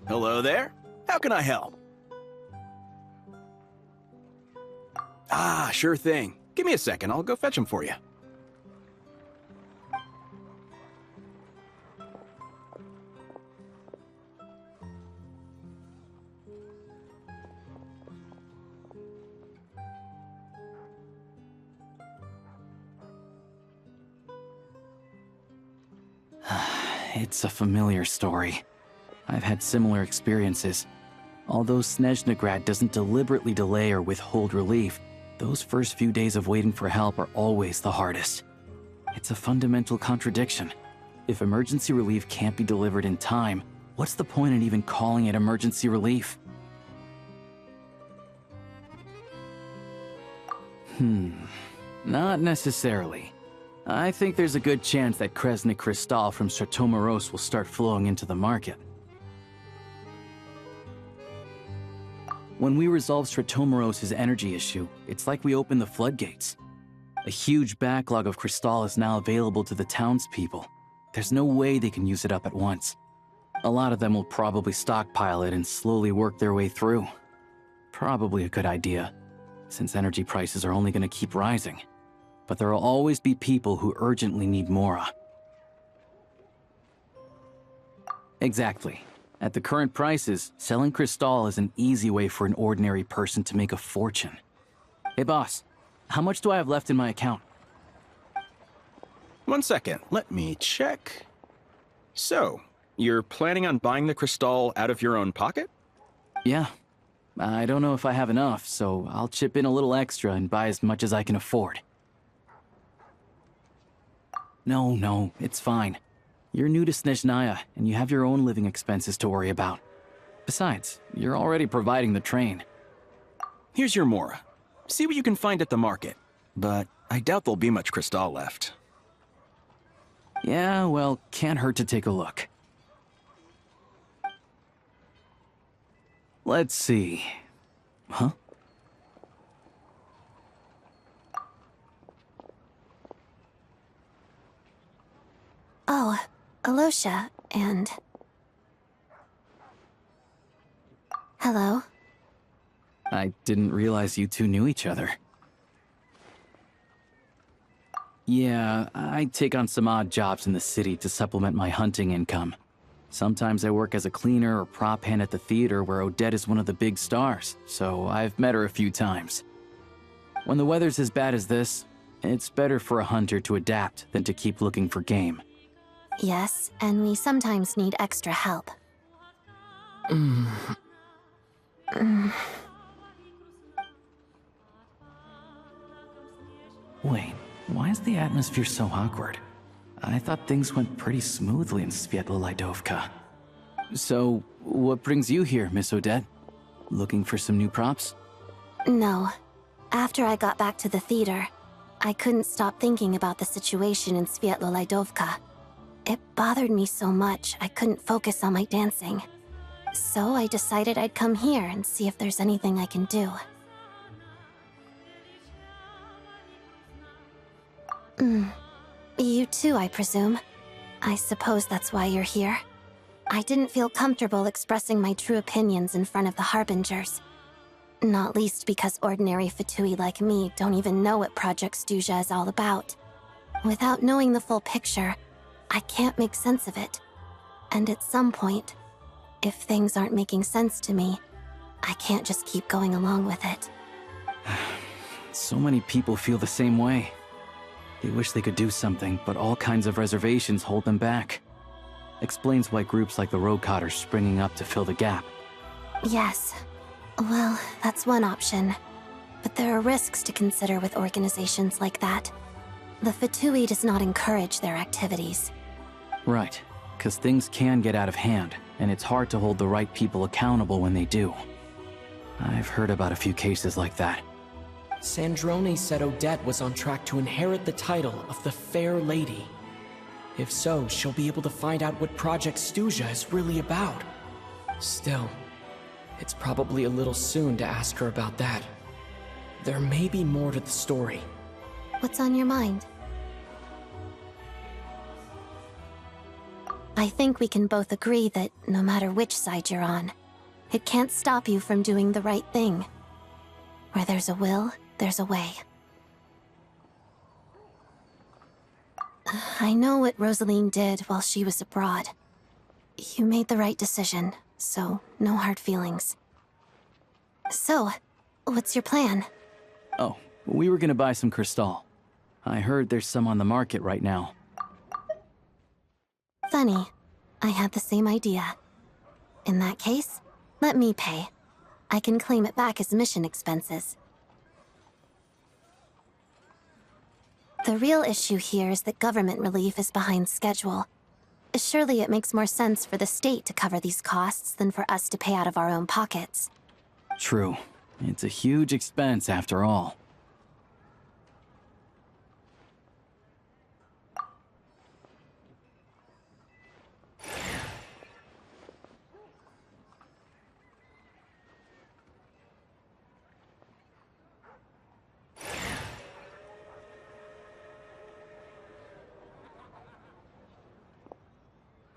Hello there. How can I help? Ah, sure thing. Give me a second. I'll go fetch him for you. It's a familiar story. I've had similar experiences. Although Snezhnograd doesn't deliberately delay or withhold relief, those first few days of waiting for help are always the hardest. It's a fundamental contradiction. If emergency relief can't be delivered in time, what's the point in even calling it emergency relief? Not necessarily. I think there's a good chance that Kresnik Kristall from Svetloledovka will start flowing into the market. When we resolve Svetloledovka's energy issue, it's like we open the floodgates. A huge backlog of Kristall is now available to the townspeople. There's no way they can use it up at once. A lot of them will probably stockpile it and slowly work their way through. Probably a good idea, since energy prices are only going to keep rising. But there will always be people who urgently need Mora. Exactly. At the current prices, selling Kristall is an easy way for an ordinary person to make a fortune. Hey boss, how much do I have left in my account? 1 second, let me check. So, you're planning on buying the Kristall out of your own pocket? Yeah. I don't know if I have enough, so I'll chip in a little extra and buy as much as I can afford. No, it's fine. You're new to Snezhnaya, and you have your own living expenses to worry about. Besides, you're already providing the train. Here's your Mora. See what you can find at the market, but I doubt there'll be much Kristall left. Yeah, well, can't hurt to take a look. Let's see. Huh? Oh, Alyosha, and... Hello? I didn't realize you two knew each other. Yeah, I take on some odd jobs in the city to supplement my hunting income. Sometimes I work as a cleaner or prop hand at the theater where Odette is one of the big stars, so I've met her a few times. When the weather's as bad as this, it's better for a hunter to adapt than to keep looking for game. Yes, and we sometimes need extra help. Wait, why is the atmosphere so awkward? I thought things went pretty smoothly in Svetloledovka. So, what brings you here, Miss Odette? Looking for some new props? No. After I got back to the theater, I couldn't stop thinking about the situation in Svetloledovka. It bothered me so much I couldn't focus on my dancing. So I decided I'd come here and see if there's anything I can do. You too, I presume. I suppose that's why you're here. I didn't feel comfortable expressing my true opinions in front of the Harbingers. Not least because ordinary Fatui like me don't even know what Project Stuzha is all about. Without knowing the full picture, I can't make sense of it. And at some point, if things aren't making sense to me, I can't just keep going along with it. So many people feel the same way. They wish they could do something, but all kinds of reservations hold them back. Explains why groups like the Rokot are springing up to fill the gap. Yes. Well, that's one option. But there are risks to consider with organizations like that. The Fatui does not encourage their activities. Right, because things can get out of hand, and it's hard to hold the right people accountable when they do. I've heard about a few cases like that. Sandrone said Odette was on track to inherit the title of the Fair Lady. If so, she'll be able to find out what Project Stuzha is really about. Still, it's probably a little soon to ask her about that. There may be more to the story. What's on your mind? I think we can both agree that no matter which side you're on, it can't stop you from doing the right thing. Where there's a will, there's a way. I know what Rosaline did while she was abroad. You made the right decision, so no hard feelings. So, what's your plan? Oh, we were gonna buy some Kristall. I heard there's some on the market right now. Funny. I had the same idea. In that case, let me pay. I can claim it back as mission expenses. The real issue here is that government relief is behind schedule. Surely it makes more sense for the state to cover these costs than for us to pay out of our own pockets. True. It's a huge expense after all.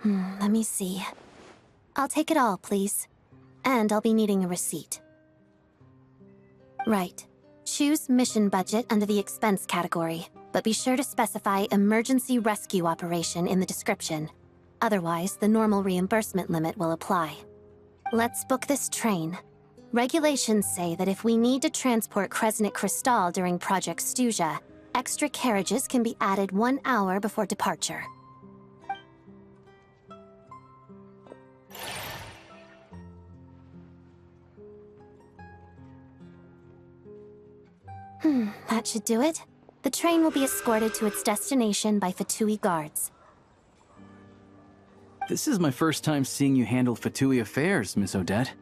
Let me see. I'll take it all, please. And I'll be needing a receipt. Right. Choose mission budget under the expense category, but be sure to specify emergency rescue operation in the description. Otherwise, the normal reimbursement limit will apply. Let's book this train. Regulations say that if we need to transport Kresnik Kristall during Project Stuzha, extra carriages can be added 1 hour before departure. That should do it. The train will be escorted to its destination by Fatui guards. This is my first time seeing you handle Fatui affairs, Miss Odette.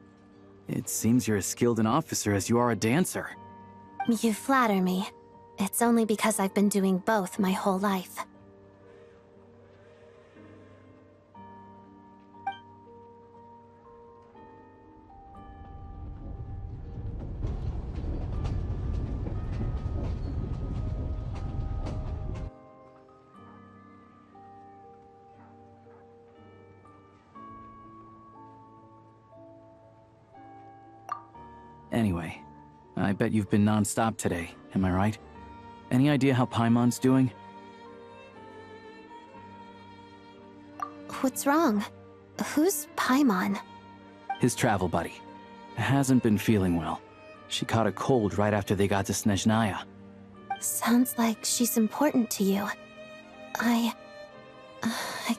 It seems you're as skilled an officer as you are a dancer. You flatter me. It's only because I've been doing both my whole life. Anyway, I bet you've been non-stop today, am I right? Any idea how Paimon's doing? What's wrong? Who's Paimon? His travel buddy. Hasn't been feeling well. She caught a cold right after they got to Snezhnaya. Sounds like she's important to you. I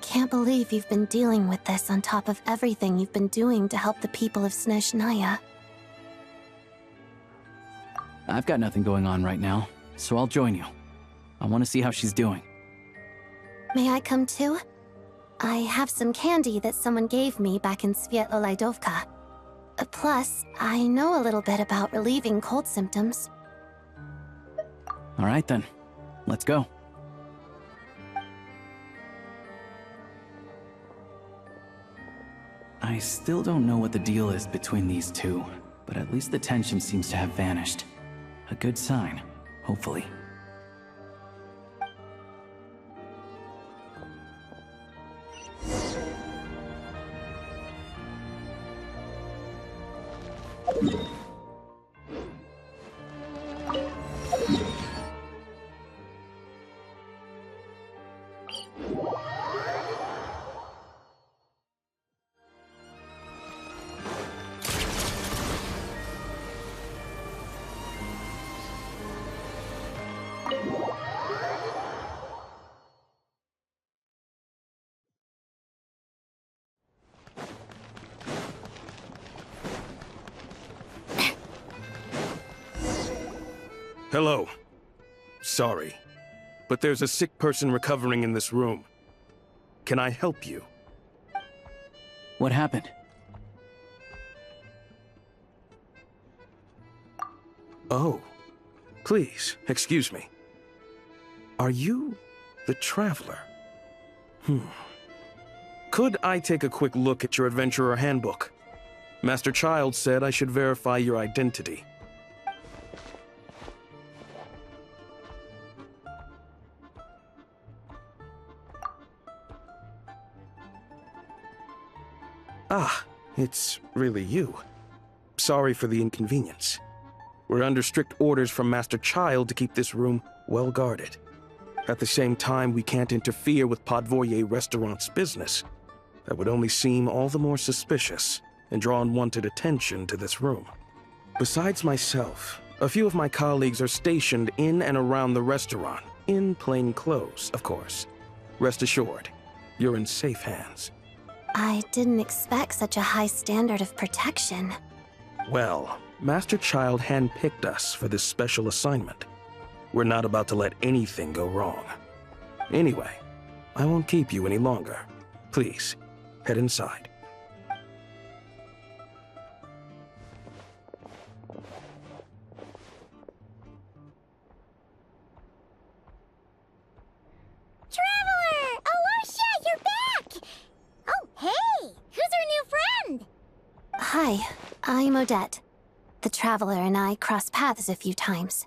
can't believe you've been dealing with this on top of everything you've been doing to help the people of Snezhnaya. I've got nothing going on right now, so I'll join you. I want to see how she's doing. May I come too? I have some candy that someone gave me back in Svetloledovka. Plus, I know a little bit about relieving cold symptoms. All right then, let's go. I still don't know what the deal is between these two, but at least the tension seems to have vanished. A good sign, hopefully. Hello. Sorry, but there's a sick person recovering in this room. Can I help you? What happened? Oh, please, excuse me. Are you the Traveler? Could I take a quick look at your Adventurer Handbook? Master Child said I should verify your identity. Ah, it's really you. Sorry for the inconvenience. We're under strict orders from Master Child to keep this room well guarded. At the same time, we can't interfere with Podvoye Restaurant's business. That would only seem all the more suspicious and draw unwanted attention to this room. Besides myself, a few of my colleagues are stationed in and around the restaurant, in plain clothes, of course. Rest assured, you're in safe hands. I didn't expect such a high standard of protection. Well, Master Child handpicked us for this special assignment. We're not about to let anything go wrong. Anyway, I won't keep you any longer. Please, head inside. Traveler! Alyosha, you're back! Oh, hey! Who's our new friend? Hi, I'm Odette. The Traveler and I crossed paths a few times.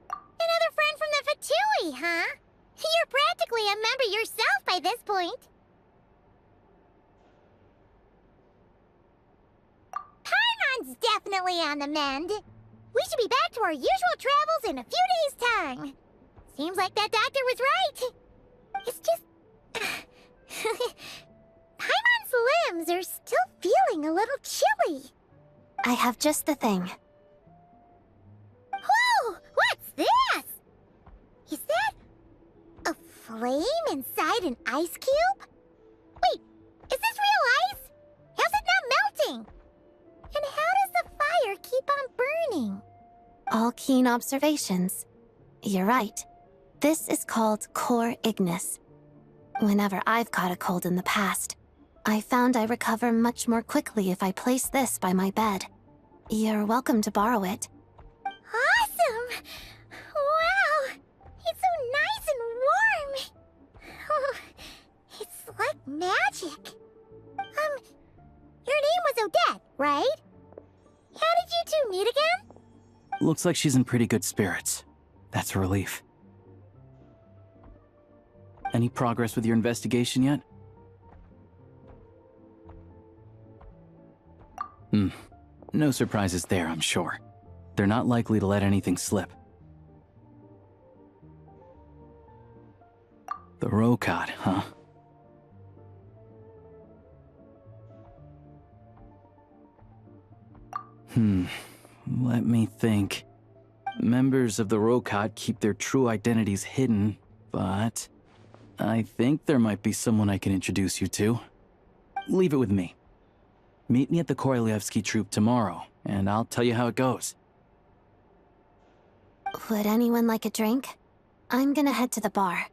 Another friend from the Fatui, huh? You're practically a member yourself by this point. Paimon's definitely on the mend. We should be back to our usual travels in a few days' time. Seems like that doctor was right. It's just... Paimon's limbs are still feeling a little chilly. I have just the thing. Whoa! What's this? Is that... a flame inside an ice cube? Wait, is this real ice? How's it not melting? And how does the fire keep on burning? All keen observations. You're right. This is called core ignis. Whenever I've caught a cold in the past, I found I recover much more quickly if I place this by my bed. You're welcome to borrow it. Awesome! Wow! It's so nice and warm! Oh, it's like magic. Your name was Odette, right? How did you two meet again? Looks like she's in pretty good spirits. That's a relief. Any progress with your investigation yet? No surprises there, I'm sure. They're not likely to let anything slip. The Rokad, huh? Let me think. Members of the Rokad keep their true identities hidden, but I think there might be someone I can introduce you to. Leave it with me. Meet me at the Korolyevsky troop tomorrow, and I'll tell you how it goes. Would anyone like a drink? I'm gonna head to the bar.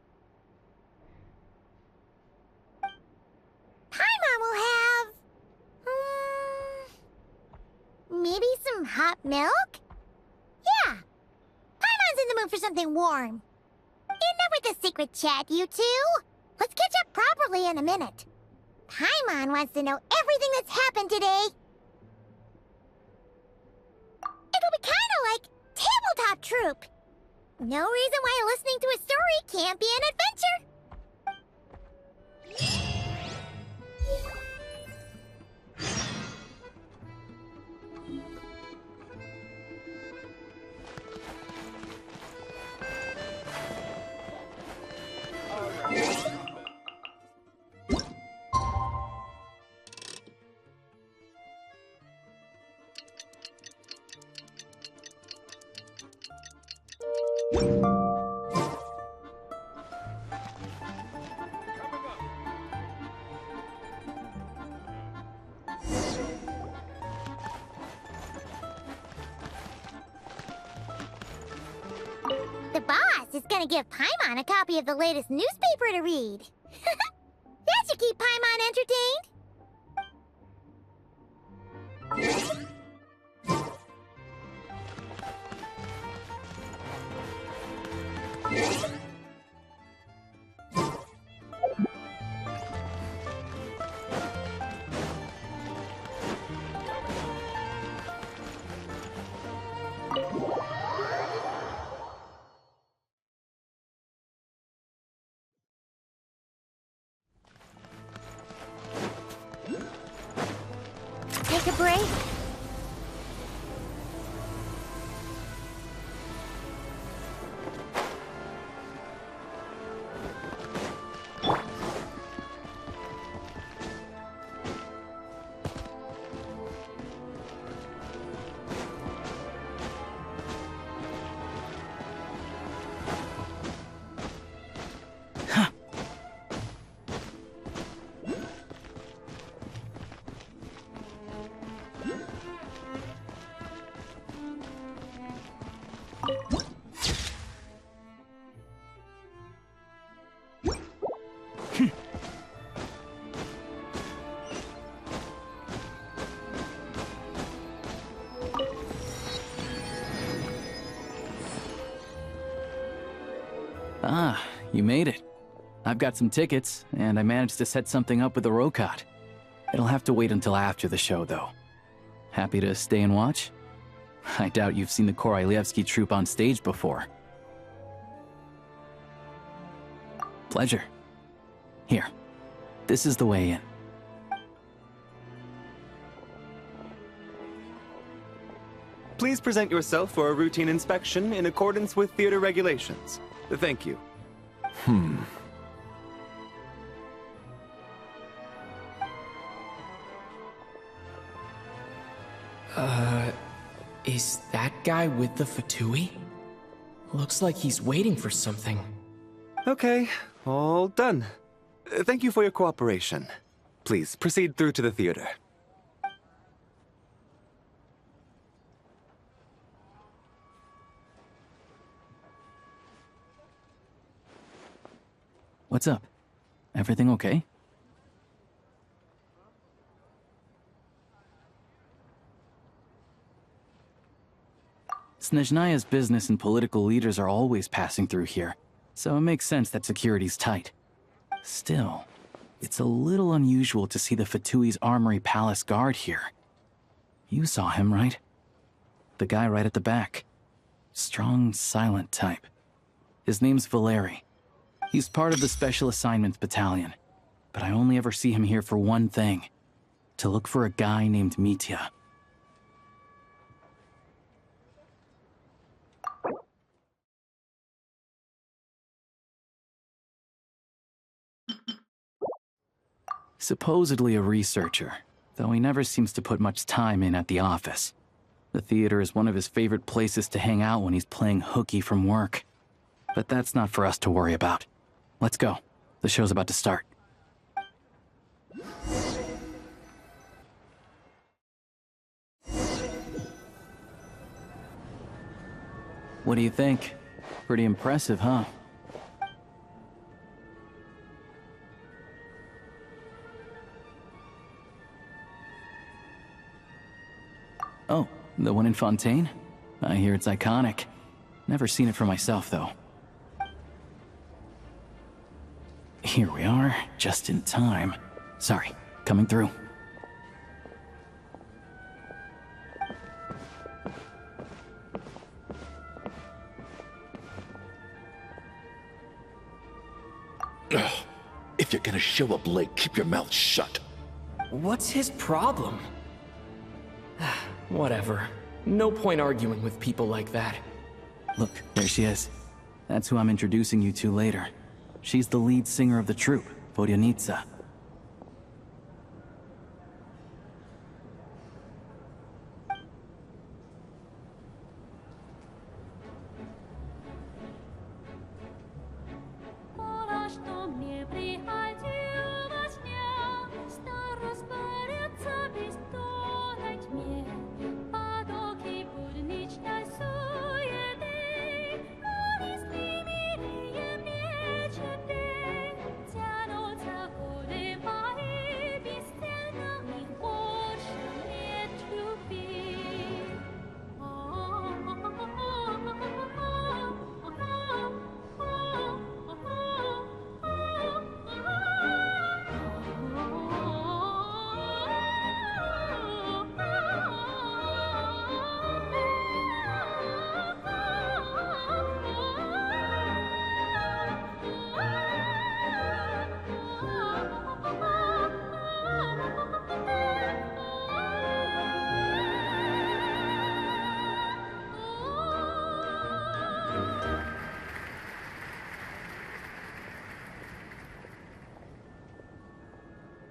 hot milk? Yeah. Paimon's in the mood for something warm. Enough with the secret chat, you two. Let's catch up properly in a minute. Paimon wants to know everything that's happened today. It'll be kinda like tabletop troop. No reason why listening to a story can't be an adventure. The boss is gonna give Paimon a copy of the latest newspaper to read. That should keep Paimon entertained. Take a break. Ah, you made it. I've got some tickets, and I managed to set something up with the Rokot. It'll have to wait until after the show, though. Happy to stay and watch? I doubt you've seen the Korolyevsky troupe on stage before. Pleasure. Here, this is the way in. Please present yourself for a routine inspection in accordance with theater regulations. Thank you. Is that guy with the Fatui? Looks like he's waiting for something. Okay, all done. Thank you for your cooperation. Please proceed through to the theater. What's up? Everything okay? Snezhnaya's business and political leaders are always passing through here, so it makes sense that security's tight. Still, it's a little unusual to see the Fatui's Armory Palace guard here. You saw him, right? The guy right at the back. Strong, silent type. His name's Valeriy. He's part of the Special Assignments Battalion, but I only ever see him here for one thing. To look for a guy named Mitya. Supposedly a researcher, though he never seems to put much time in at the office. The theater is one of his favorite places to hang out when he's playing hooky from work. But that's not for us to worry about. Let's go. The show's about to start. What do you think? Pretty impressive, huh? Oh, The one in Fontaine? I hear it's iconic. Never seen it for myself, though. Here we are, just in time. Sorry, coming through. Ugh. If you're gonna show up late, keep your mouth shut. What's his problem? Whatever. No point arguing with people like that. Look, there she is. That's who I'm introducing you to later. She's the lead singer of the troupe, Vodyanitsa.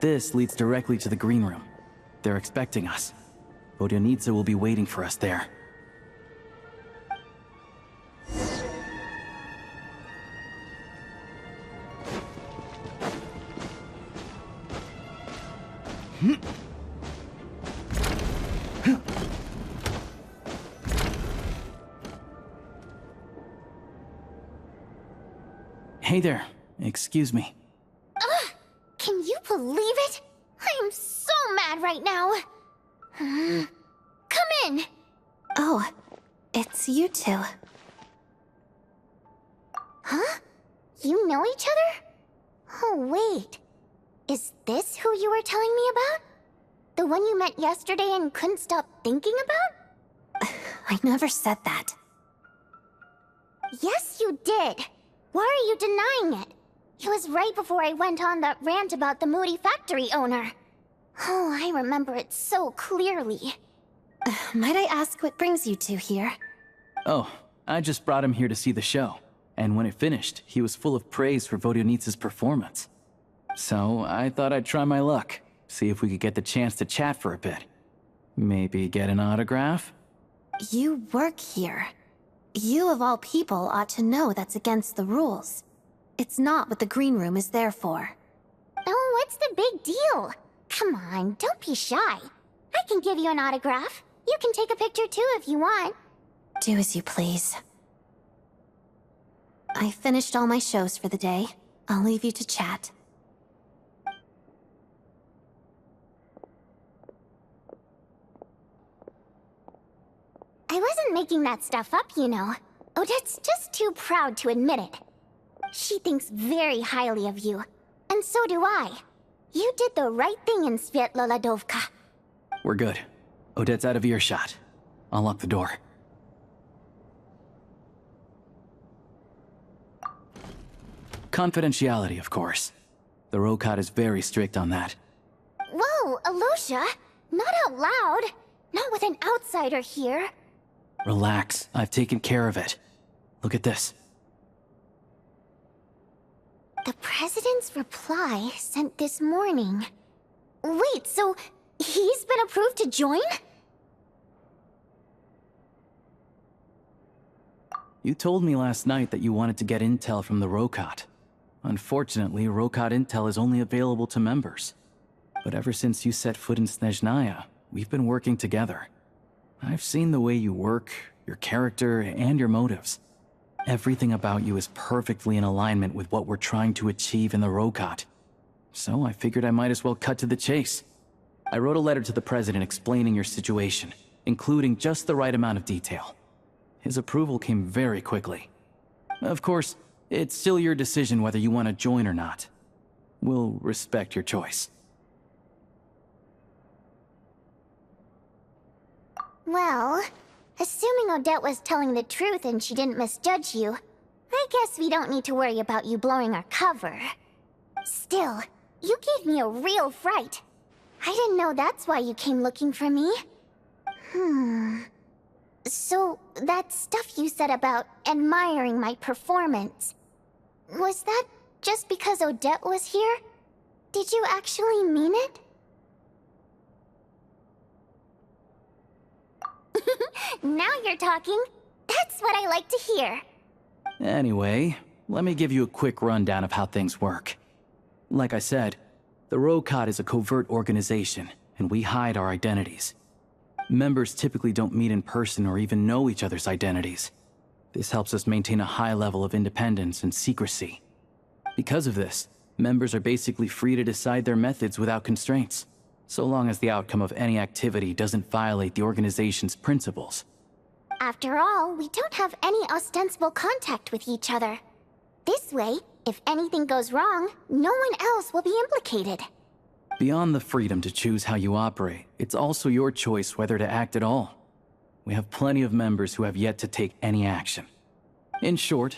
This leads directly to the green room. They're expecting us. Vodyanitsa will be waiting for us there. Hey there. Excuse me. Can you believe it? I am so mad right now. Come in. Oh, it's you two. Huh? You know each other? Oh, wait. Is this who you were telling me about? The one you met yesterday and couldn't stop thinking about? I never said that. Yes, you did. Why are you denying it? It was right before I went on that rant about the moody factory owner. Oh, I remember it so clearly. Might I ask what brings you two here? Oh, I just brought him here to see the show. And when it finished, he was full of praise for Vodyanitsa's performance. So I thought I'd try my luck, see if we could get the chance to chat for a bit. Maybe get an autograph? You work here. You of all people ought to know that's against the rules. It's not what the green room is there for. Oh, what's the big deal? Come on, don't be shy. I can give you an autograph. You can take a picture too if you want. Do as you please. I finished all my shows for the day. I'll leave you to chat. I wasn't making that stuff up, you know. Odette's just too proud to admit it. She thinks very highly of you, and so do I. You did the right thing in Svetloledovka. We're good. Odette's out of earshot. I'll lock the door. Confidentiality, of course. The Rokad is very strict on that. Whoa, Alyosha! Not out loud! Not with an outsider here. Relax, I've taken care of it. Look at this. The President's reply sent this morning. Wait, so he's been approved to join? You told me last night that you wanted to get intel from the Rokad. Unfortunately, Rokad intel is only available to members. But ever since you set foot in Snezhnaya, we've been working together. I've seen the way you work, your character, and your motives. Everything about you is perfectly in alignment with what we're trying to achieve in the Rokad. So I figured I might as well cut to the chase. I wrote a letter to the President explaining your situation. including just the right amount of detail. His approval came very quickly. Of course, it's still your decision whether you want to join or not. We'll respect your choice. Well, assuming Odette was telling the truth and she didn't misjudge you, I guess we don't need to worry about you blowing our cover. Still, you gave me a real fright. I didn't know that's why you came looking for me. So, that stuff you said about admiring my performance, was that just because Odette was here? Did you actually mean it? Now you're talking. That's what I like to hear. Anyway, let me give you a quick rundown of how things work. Like I said, the Rokot is a covert organization, and we hide our identities. Members typically don't meet in person or even know each other's identities. This helps us maintain a high level of independence and secrecy. Because of this, members are basically free to decide their methods without constraints, so long as the outcome of any activity doesn't violate the organization's principles. After all, we don't have any ostensible contact with each other. This way, if anything goes wrong, no one else will be implicated. Beyond the freedom to choose how you operate, it's also your choice whether to act at all. We have plenty of members who have yet to take any action. In short,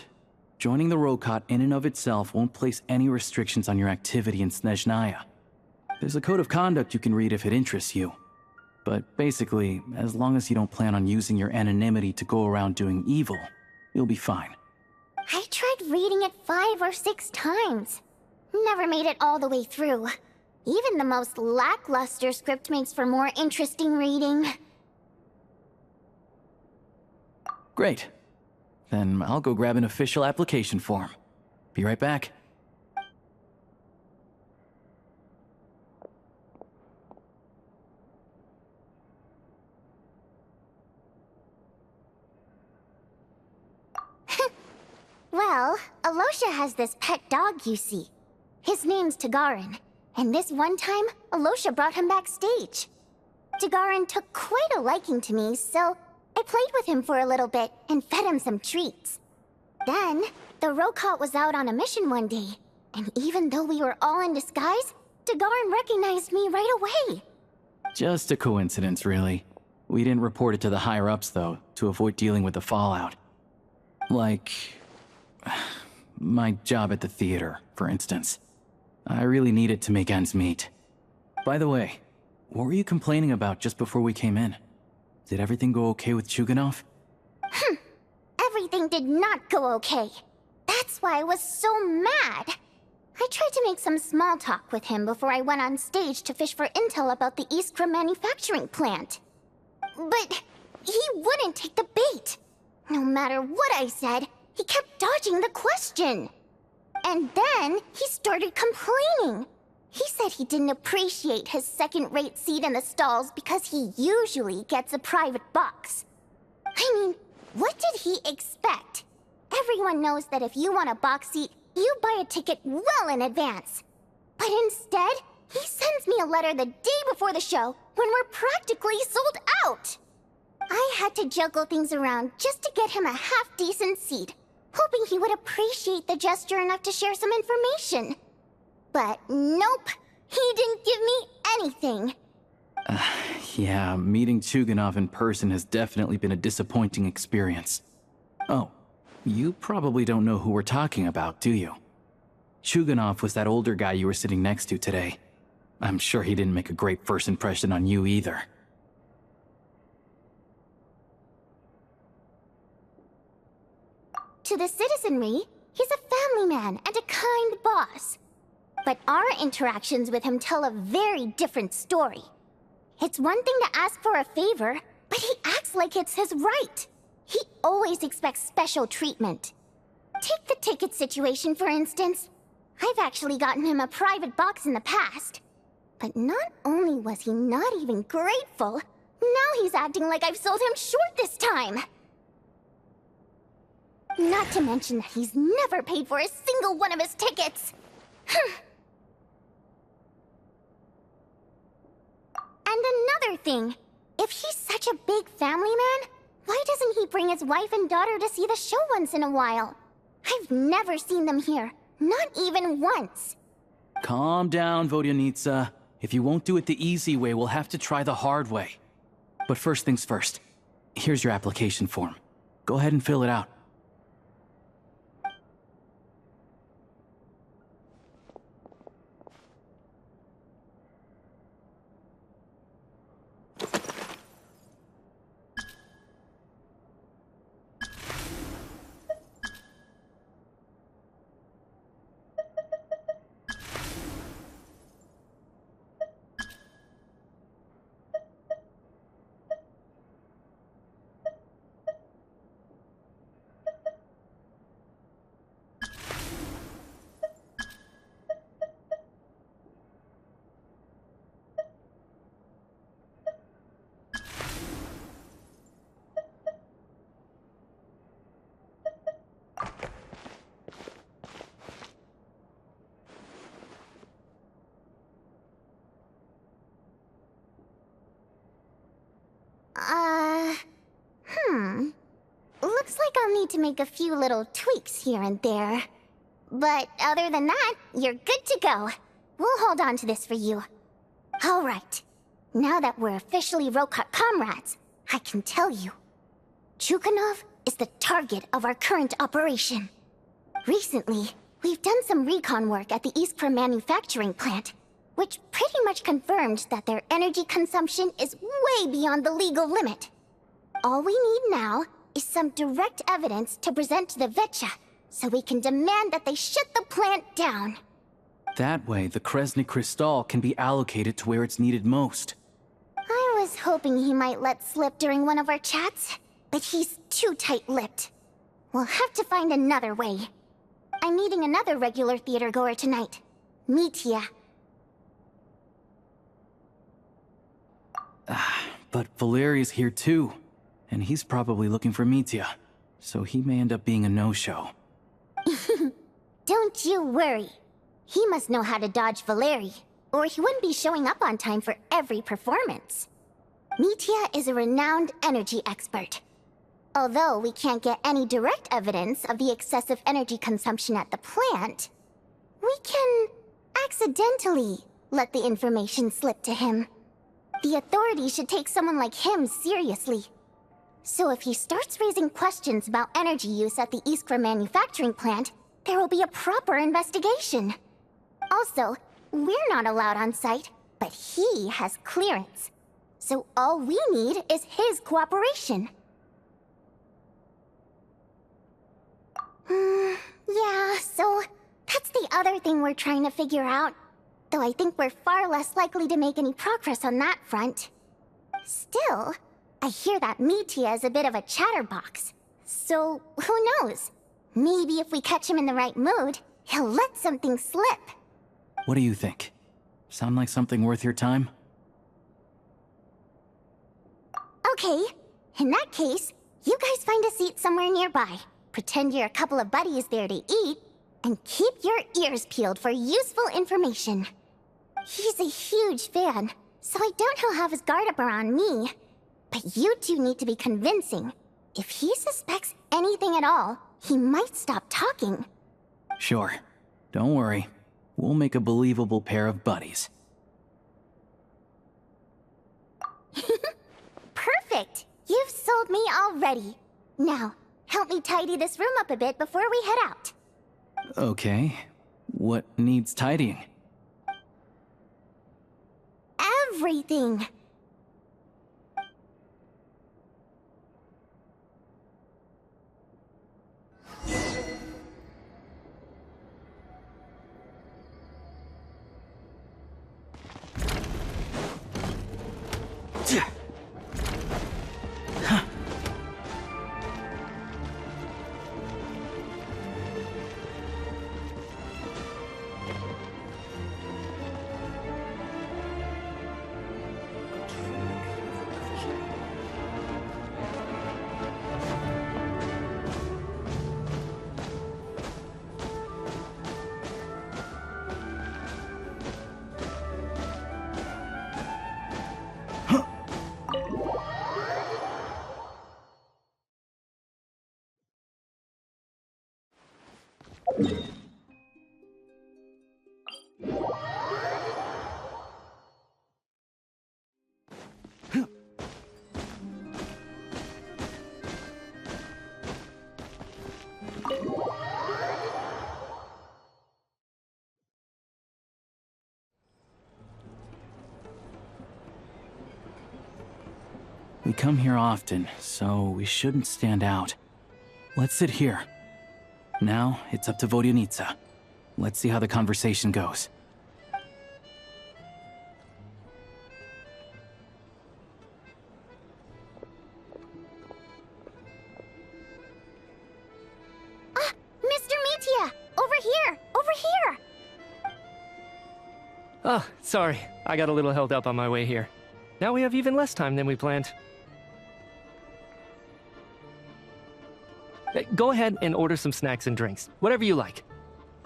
joining the Rokot in and of itself won't place any restrictions on your activity in Snezhnaya. There's a code of conduct you can read if it interests you. But basically, as long as you don't plan on using your anonymity to go around doing evil, you'll be fine. I tried reading it 5 or 6 times. Never made it all the way through. Even the most lackluster script makes for more interesting reading. Great. Then I'll go grab an official application form. Be right back. Well, Alyosha has this pet dog, you see. His name's Tartaglia, and this one time, Alyosha brought him backstage. Tartaglia took quite a liking to me, so I played with him for a little bit and fed him some treats. Then, the Rokot was out on a mission one day, and even though we were all in disguise, Tartaglia recognized me right away. Just a coincidence, really. We didn't report it to the higher-ups, though, to avoid dealing with the fallout. Like my job at the theater, for instance. I really needed to make ends meet. By the way, what were you complaining about just before we came in? Did everything go okay with Chuganov? Everything did not go okay. That's why I was so mad. I tried to make some small talk with him before I went on stage to fish for intel about the Iskra manufacturing plant. But he wouldn't take the bait. No matter what I said, he kept dodging the question. And then he started complaining. He said he didn't appreciate his second-rate seat in the stalls because he usually gets a private box. I mean, what did he expect? Everyone knows that if you want a box seat, you buy a ticket well in advance. But instead, he sends me a letter the day before the show when we're practically sold out. I had to juggle things around just to get him a half-decent seat, hoping he would appreciate the gesture enough to share some information. But nope, he didn't give me anything. Yeah, meeting Chuganov in person has definitely been a disappointing experience. Oh, you probably don't know who we're talking about, do you? Chuganov was that older guy you were sitting next to today. I'm sure he didn't make a great first impression on you either. To the citizenry, he's a family man and a kind boss. But our interactions with him tell a very different story. It's one thing to ask for a favor, but he acts like it's his right. He always expects special treatment. Take the ticket situation, for instance. I've actually gotten him a private box in the past. But not only was he not even grateful, now he's acting like I've sold him short this time. Not to mention that he's never paid for a single one of his tickets. And another thing, if he's such such a big family man, why doesn't he bring his wife and daughter to see the show once in a while? I've never seen them here, not even once. Calm down, Vodyanitsa. If you won't do it the easy way, we'll have to try the hard way. But first things first. Here's your application form. Go ahead and fill it out. Looks like I'll need to make a few little tweaks here and there. But other than that, you're good to go. We'll hold on to this for you. Alright. Now that we're officially Rokot comrades, I can tell you. Chukhanov is the target of our current operation. Recently, we've done some recon work at the Iskra manufacturing plant, which pretty much confirmed that their energy consumption is way beyond the legal limit. All we need now is some direct evidence to present to the Veche, so we can demand that they shut the plant down. That way, the Kresnik Kristall can be allocated to where it's needed most. I was hoping he might let slip during one of our chats, but he's too tight-lipped. We'll have to find another way. I'm meeting another regular theater-goer tonight, Mitya. But Valeri's here too, and he's probably looking for Mitya, so he may end up being a no-show. Don't you worry. He must know how to dodge Valeriy, or he wouldn't be showing up on time for every performance. Mitya is a renowned energy expert. Although we can't get any direct evidence of the excessive energy consumption at the plant, we can accidentally let the information slip to him. The authorities should take someone like him seriously. So if he starts raising questions about energy use at the Iskra manufacturing plant, there will be a proper investigation. Also, we're not allowed on site, but he has clearance. So all we need is his cooperation. Yeah, so that's the other thing we're trying to figure out. Though I think we're far less likely to make any progress on that front. Still, I hear that Mitya is a bit of a chatterbox. So, who knows? Maybe if we catch him in the right mood, he'll let something slip. What do you think? Sound like something worth your time? Okay, in that case, you guys find a seat somewhere nearby. Pretend you're a couple of buddies there to eat, and keep your ears peeled for useful information. He's a huge fan, so I doubt he'll have his guard up around me. But you two need to be convincing. If he suspects anything at all, he might stop talking. Sure. Don't worry. We'll make a believable pair of buddies. Perfect! You've sold me already. Now, help me tidy this room up a bit before we head out. Okay. What needs tidying? Everything! We come here often, so we shouldn't stand out. Let's sit here. Now, it's up to Vodyanitsa. Let's see how the conversation goes. Mr. Mitya! Over here! Over here! Oh, sorry. I got a little held up on my way here. Now we have even less time than we planned. Go ahead and order some snacks and drinks. Whatever you like.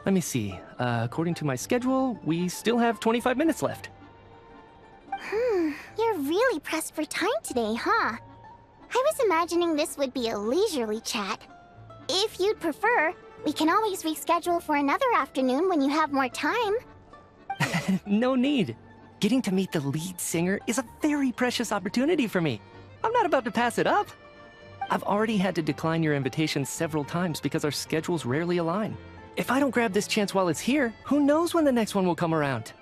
Let me see. According to my schedule, we still have 25 minutes left. You're really pressed for time today, huh? I was imagining this would be a leisurely chat. If you'd prefer, we can always reschedule for another afternoon when you have more time. No need. Getting to meet the lead singer is a very precious opportunity for me. I'm not about to pass it up. I've already had to decline your invitation several times because our schedules rarely align. If I don't grab this chance while it's here, who knows when the next one will come around?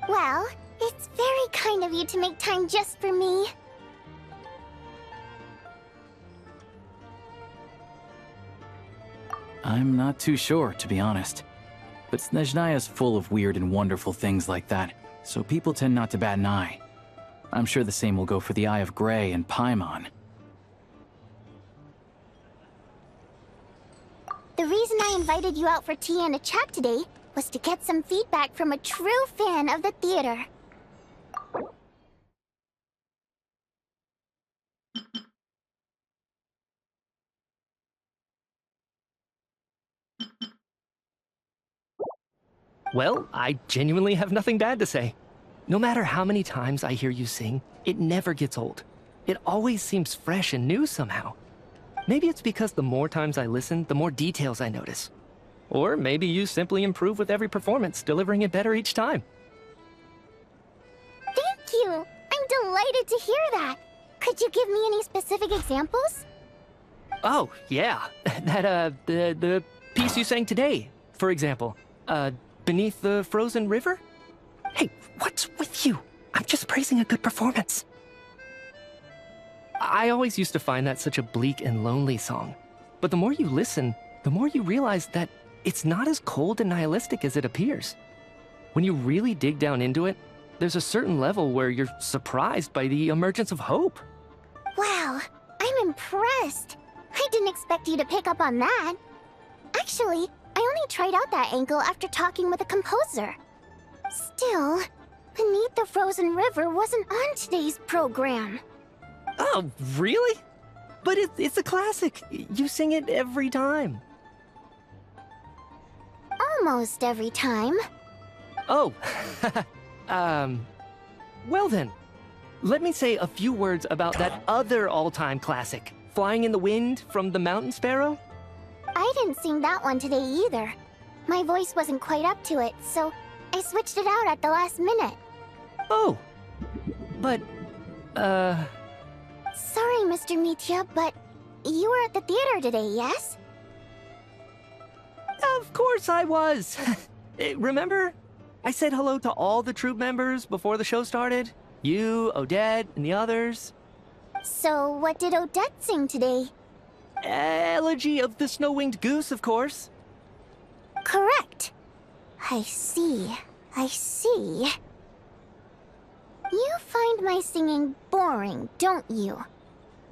Well, it's very kind of you to make time just for me. I'm not too sure, to be honest. But Snezhnaya's full of weird and wonderful things like that, so people tend not to bat an eye. I'm sure the same will go for the Eye of Graeae and Paimon. The reason I invited you out for tea and a chat today was to get some feedback from a true fan of the theater. Well, I genuinely have nothing bad to say. No matter how many times I hear you sing, it never gets old. It always seems fresh and new somehow. Maybe it's because the more times I listen, the more details I notice. Or maybe you simply improve with every performance, delivering it better each time. Thank you! I'm delighted to hear that! Could you give me any specific examples? Oh, yeah. The piece you sang today, for example. Beneath the Frozen River? Hey, what's with you? I'm just praising a good performance. I always used to find that such a bleak and lonely song. But the more you listen, the more you realize that it's not as cold and nihilistic as it appears. When you really dig down into it, there's a certain level where you're surprised by the emergence of hope. Wow, I'm impressed. I didn't expect you to pick up on that. Actually, I only tried out that angle after talking with a composer. Still, Beneath the Frozen River wasn't on today's program. Oh, really? But it's a classic. You sing it every time. Almost every time. Oh, well then. Let me say a few words about that other all-time classic, Flying in the Wind from the Mountain Sparrow. I didn't sing that one today either. My voice wasn't quite up to it, so I switched it out at the last minute. Oh, but, Sorry, Mr. Mitya, but you were at the theater today, yes? Of course I was. Remember? I said hello to all the troupe members before the show started. You, Odette, and the others. So, what did Odette sing today? Elegy of the Snow-Winged Goose, of course. Correct. I see. I see. You find my singing boring, don't you?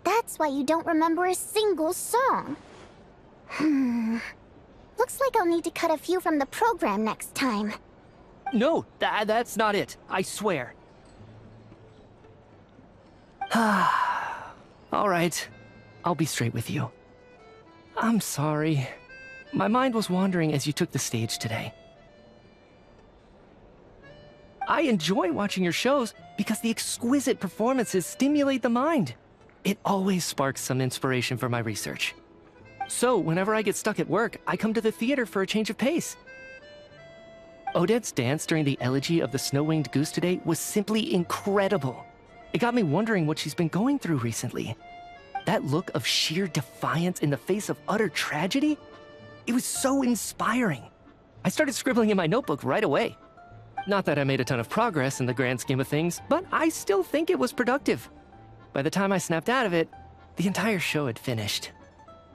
That's why you don't remember a single song. Looks like I'll need to cut a few from the program next time. No, that's not it. I swear. All right. I'll be straight with you. I'm sorry. My mind was wandering as you took the stage today. I enjoy watching your shows because the exquisite performances stimulate the mind. It always sparks some inspiration for my research. So, whenever I get stuck at work, I come to the theater for a change of pace. Odette's dance during the Elegy of the Snow-Winged Goose today was simply incredible. It got me wondering what she's been going through recently. That look of sheer defiance in the face of utter tragedy? It was so inspiring. I started scribbling in my notebook right away. Not that I made a ton of progress in the grand scheme of things, but I still think it was productive. By the time I snapped out of it, the entire show had finished.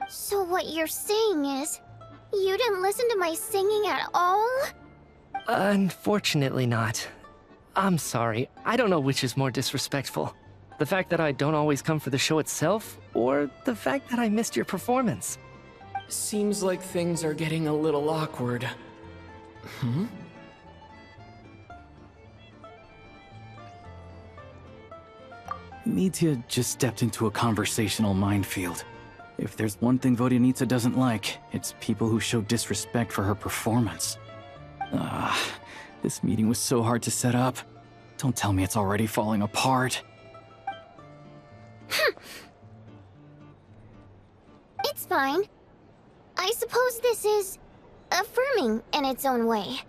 So what you're saying is, you didn't listen to my singing at all? Unfortunately not. I'm sorry, I don't know which is more disrespectful. The fact that I don't always come for the show itself, or the fact that I missed your performance. Seems like things are getting a little awkward. Hmm? Mitya just stepped into a conversational minefield. If there's one thing Vodyanitsa doesn't like, it's people who show disrespect for her performance. This meeting was so hard to set up. Don't tell me it's already falling apart. It's fine. I suppose this is affirming in its own way.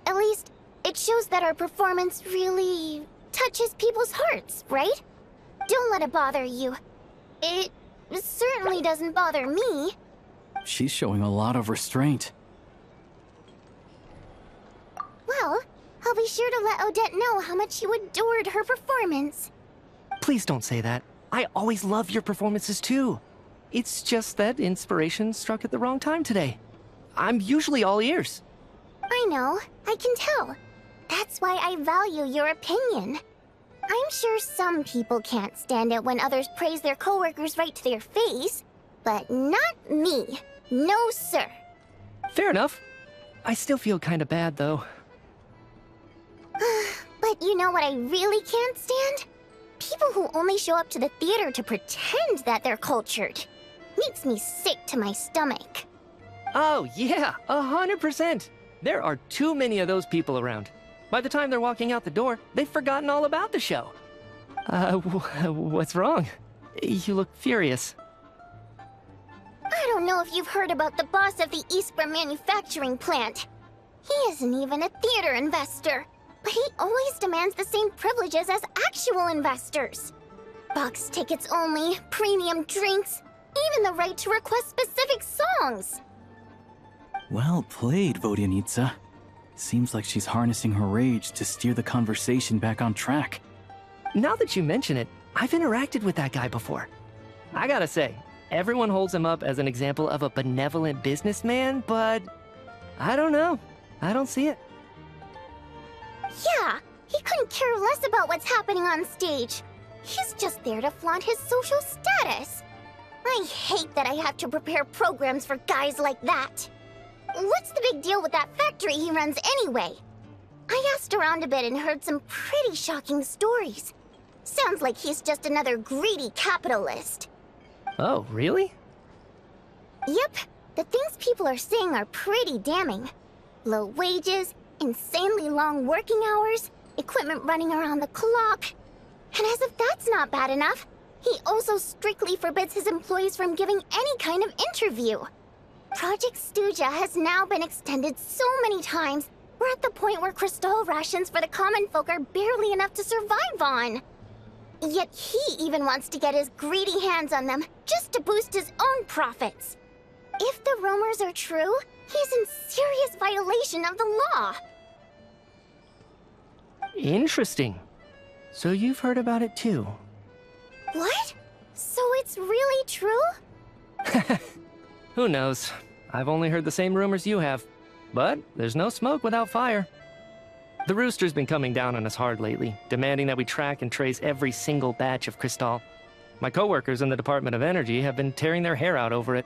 At least, it shows that our performance really touches people's hearts, right? Don't let it bother you. It certainly doesn't bother me. She's showing a lot of restraint. Well, I'll be sure to let Odette know how much you adored her performance. Please don't say that. I always love your performances too. It's just that inspiration struck at the wrong time today. I'm usually all ears. I know, I can tell. That's why I value your opinion. I'm sure some people can't stand it when others praise their coworkers right to their face, but not me. No, sir. Fair enough. I still feel kinda bad, though. But you know what I really can't stand? People who only show up to the theater to pretend that they're cultured. Makes me sick to my stomach. Oh, yeah, 100%. There are too many of those people around. By the time they're walking out the door, they've forgotten all about the show. What's wrong? You look furious. I don't know if you've heard about the boss of the Iskra manufacturing plant. He isn't even a theater investor, but he always demands the same privileges as actual investors. Box tickets only, premium drinks, even the right to request specific songs. Well played, Vodyanitsa. Seems like she's harnessing her rage to steer the conversation back on track. Now that you mention it, I've interacted with that guy before. I gotta say, everyone holds him up as an example of a benevolent businessman, but I don't know. I don't see it. Yeah, he couldn't care less about what's happening on stage. He's just there to flaunt his social status. I hate that I have to prepare programs for guys like that. What's the big deal with that factory he runs anyway? I asked around a bit and heard some pretty shocking stories. Sounds like he's just another greedy capitalist. Oh, really? Yep, the things people are saying are pretty damning. Low wages, insanely long working hours, equipment running around the clock. And as if that's not bad enough, he also strictly forbids his employees from giving any kind of interview. Project Stuja has now been extended so many times, we're at the point where Kristall rations for the common folk are barely enough to survive on. Yet he even wants to get his greedy hands on them, just to boost his own profits. If the rumors are true, he's in serious violation of the law. Interesting. So you've heard about it too? What? So it's really true? Who knows? I've only heard the same rumors you have. But there's no smoke without fire. The Rooster's been coming down on us hard lately, demanding that we track and trace every single batch of Kristall. My coworkers in the Department of Energy have been tearing their hair out over it.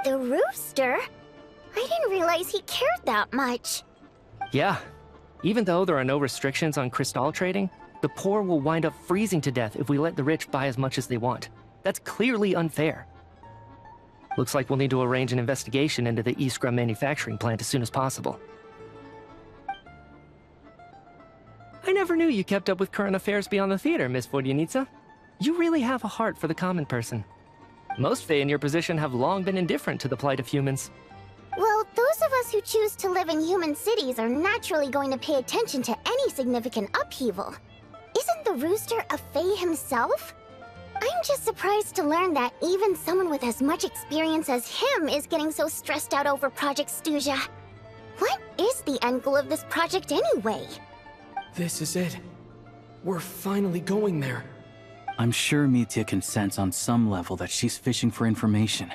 The Rooster? I didn't realize he cared that much. Yeah. Even though there are no restrictions on Kristall trading, the poor will wind up freezing to death if we let the rich buy as much as they want. That's clearly unfair. Looks like we'll need to arrange an investigation into the Iskra manufacturing plant as soon as possible. I never knew you kept up with current affairs beyond the theater, Miss Vodyanitsa. You really have a heart for the common person. Most Fae in your position have long been indifferent to the plight of humans. Well, those of us who choose to live in human cities are naturally going to pay attention to any significant upheaval. Isn't the Rooster a Fae himself? I'm just surprised to learn that even someone with as much experience as him is getting so stressed out over Project Stuja. What is the end goal of this project anyway? This is it. We're finally going there. I'm sure Mitya can sense on some level that she's fishing for information.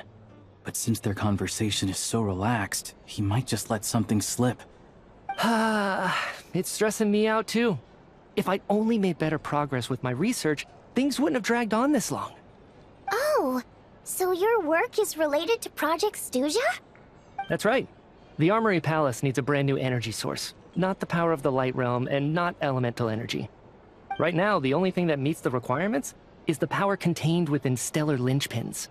But since their conversation is so relaxed, he might just let something slip. It's stressing me out too. If I'd only made better progress with my research, things wouldn't have dragged on this long. Oh, so your work is related to Project Stuja? That's right. The Armory Palace needs a brand new energy source. Not the power of the Light Realm, and not elemental energy. Right now, the only thing that meets the requirements is the power contained within stellar linchpins.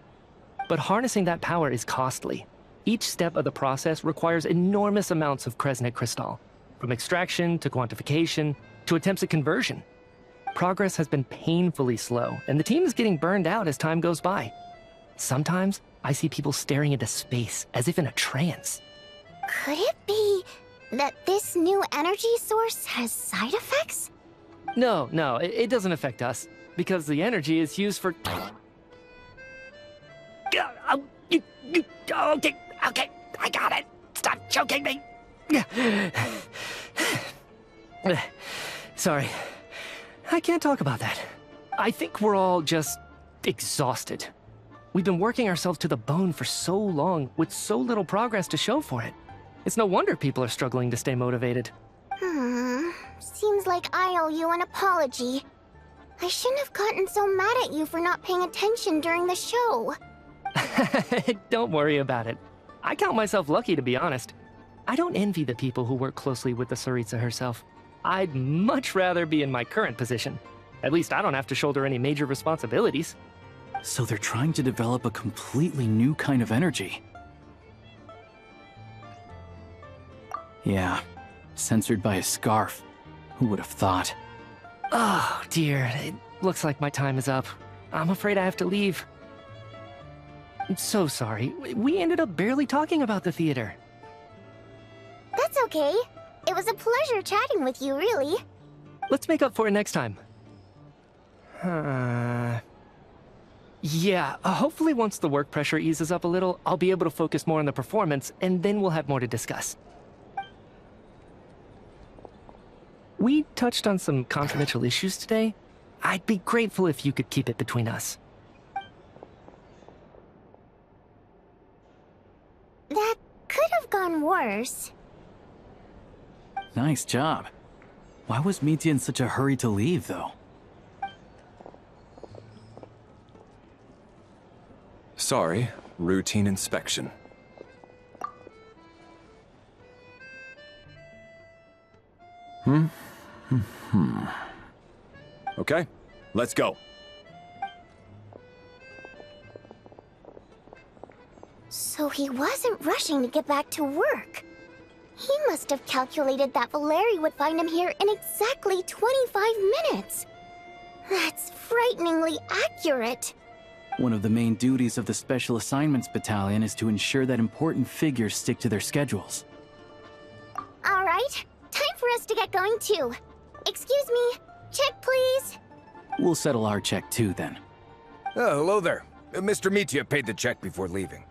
But harnessing that power is costly. Each step of the process requires enormous amounts of Kresnik Kristall, from extraction to quantification to attempts at conversion. Progress has been painfully slow, and the team is getting burned out as time goes by. Sometimes, I see people staring into space as if in a trance. Could it be that this new energy source has side effects? No, it doesn't affect us, because the energy is used for... Okay, I got it. Stop choking me. Sorry, I can't talk about that. I think we're all just exhausted. We've been working ourselves to the bone for so long, with so little progress to show for it. It's no wonder people are struggling to stay motivated. Seems like I owe you an apology. I shouldn't have gotten so mad at you for not paying attention during the show. Don't worry about it. I count myself lucky, to be honest. I don't envy the people who work closely with the Tsaritsa herself. I'd much rather be in my current position. At least I don't have to shoulder any major responsibilities. So they're trying to develop a completely new kind of energy. Yeah, censored by a scarf. Who would have thought? Oh, dear. It looks like my time is up. I'm afraid I have to leave. I'm so sorry. We ended up barely talking about the theater. That's okay. It was a pleasure chatting with you, really. Let's make up for it next time. Yeah, hopefully once the work pressure eases up a little, I'll be able to focus more on the performance, and then we'll have more to discuss. We touched on some confidential issues today. I'd be grateful if you could keep it between us. That could have gone worse. Nice job. Why was Mitya in such a hurry to leave, though? Sorry, routine inspection. Okay, let's go. So he wasn't rushing to get back to work. He must have calculated that Valeriy would find him here in exactly 25 minutes. That's frighteningly accurate. One of the main duties of the Special Assignments Battalion is to ensure that important figures stick to their schedules. All right, time for us to get going too. Excuse me, check please. We'll settle our check too, then. Oh, hello there. Mr. Mitya paid the check before leaving.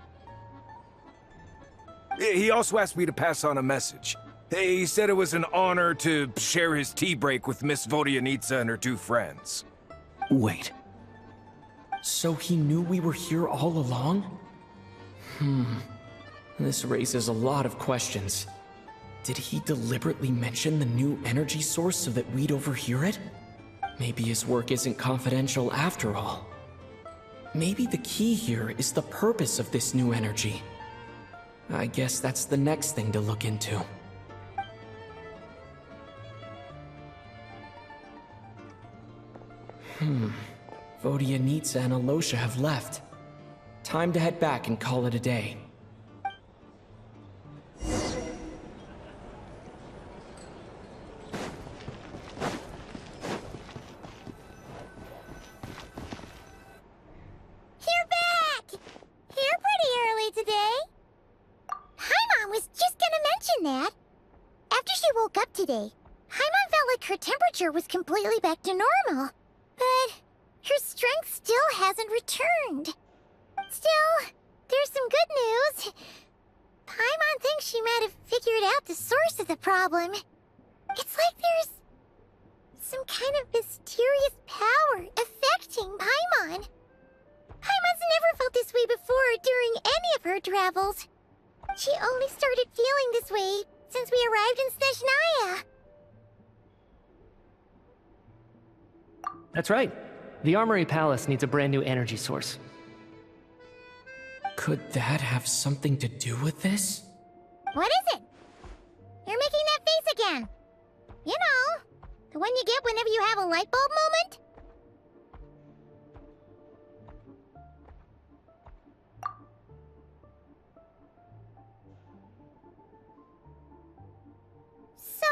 He also asked me to pass on a message. He said it was an honor to share his tea break with Miss Vodyanitsa and her two friends. Wait. So he knew we were here all along? This raises a lot of questions. Did he deliberately mention the new energy source so that we'd overhear it? Maybe his work isn't confidential after all. Maybe the key here is the purpose of this new energy. I guess that's the next thing to look into. Vodyanitsa and Alyosha have left. Time to head back and call it a day. You're back! Here pretty early today. Paimon was just gonna mention that. After she woke up today, Paimon felt like her temperature was completely back to normal. But her strength still hasn't returned. Still, there's some good news. Paimon thinks she might have figured out the source of the problem. It's like there's some kind of mysterious power affecting her travels. She only started feeling this way since we arrived in Snezhnaya. That's right. The Armory Palace needs a brand new energy source. Could that have something to do with this? What is it? You're making that face again. You know, the one you get whenever you have a light bulb moment? So,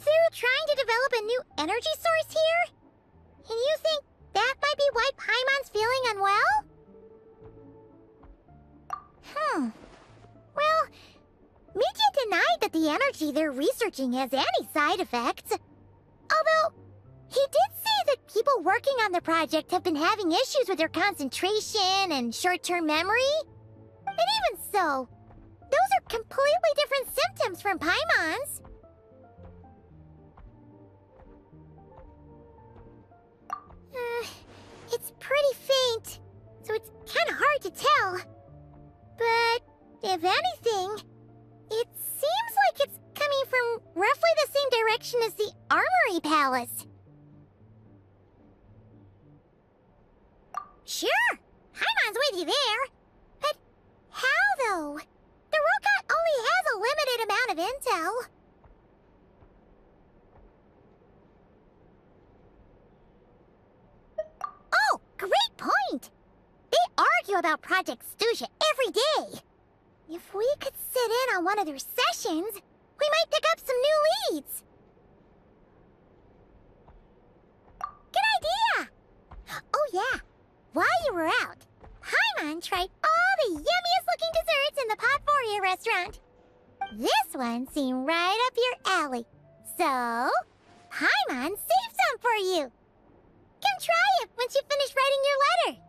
they're trying to develop a new energy source here? And you think that might be why Paimon's feeling unwell? Well, Mitya denied that the energy they're researching has any side effects. Although, he did say that people working on the project have been having issues with their concentration and short-term memory. And even so, those are completely different symptoms from Paimon's. It's pretty faint, so it's kind of hard to tell. But, if anything, it seems like it's coming from roughly the same direction as the Armory Palace. Sure, Paimon's with you there. But how, though? The Rokot only has a limited amount of intel. Oh, great point! They argue about Project Stusha every day. If we could sit in on one of their sessions, we might pick up some new leads. Good idea! Oh yeah, while you were out, Paimon tried all the yummiest looking desserts in the Potforia restaurant. This one seemed right up your alley. So, Paimon saved some for you. Come try it once you finish writing your letter.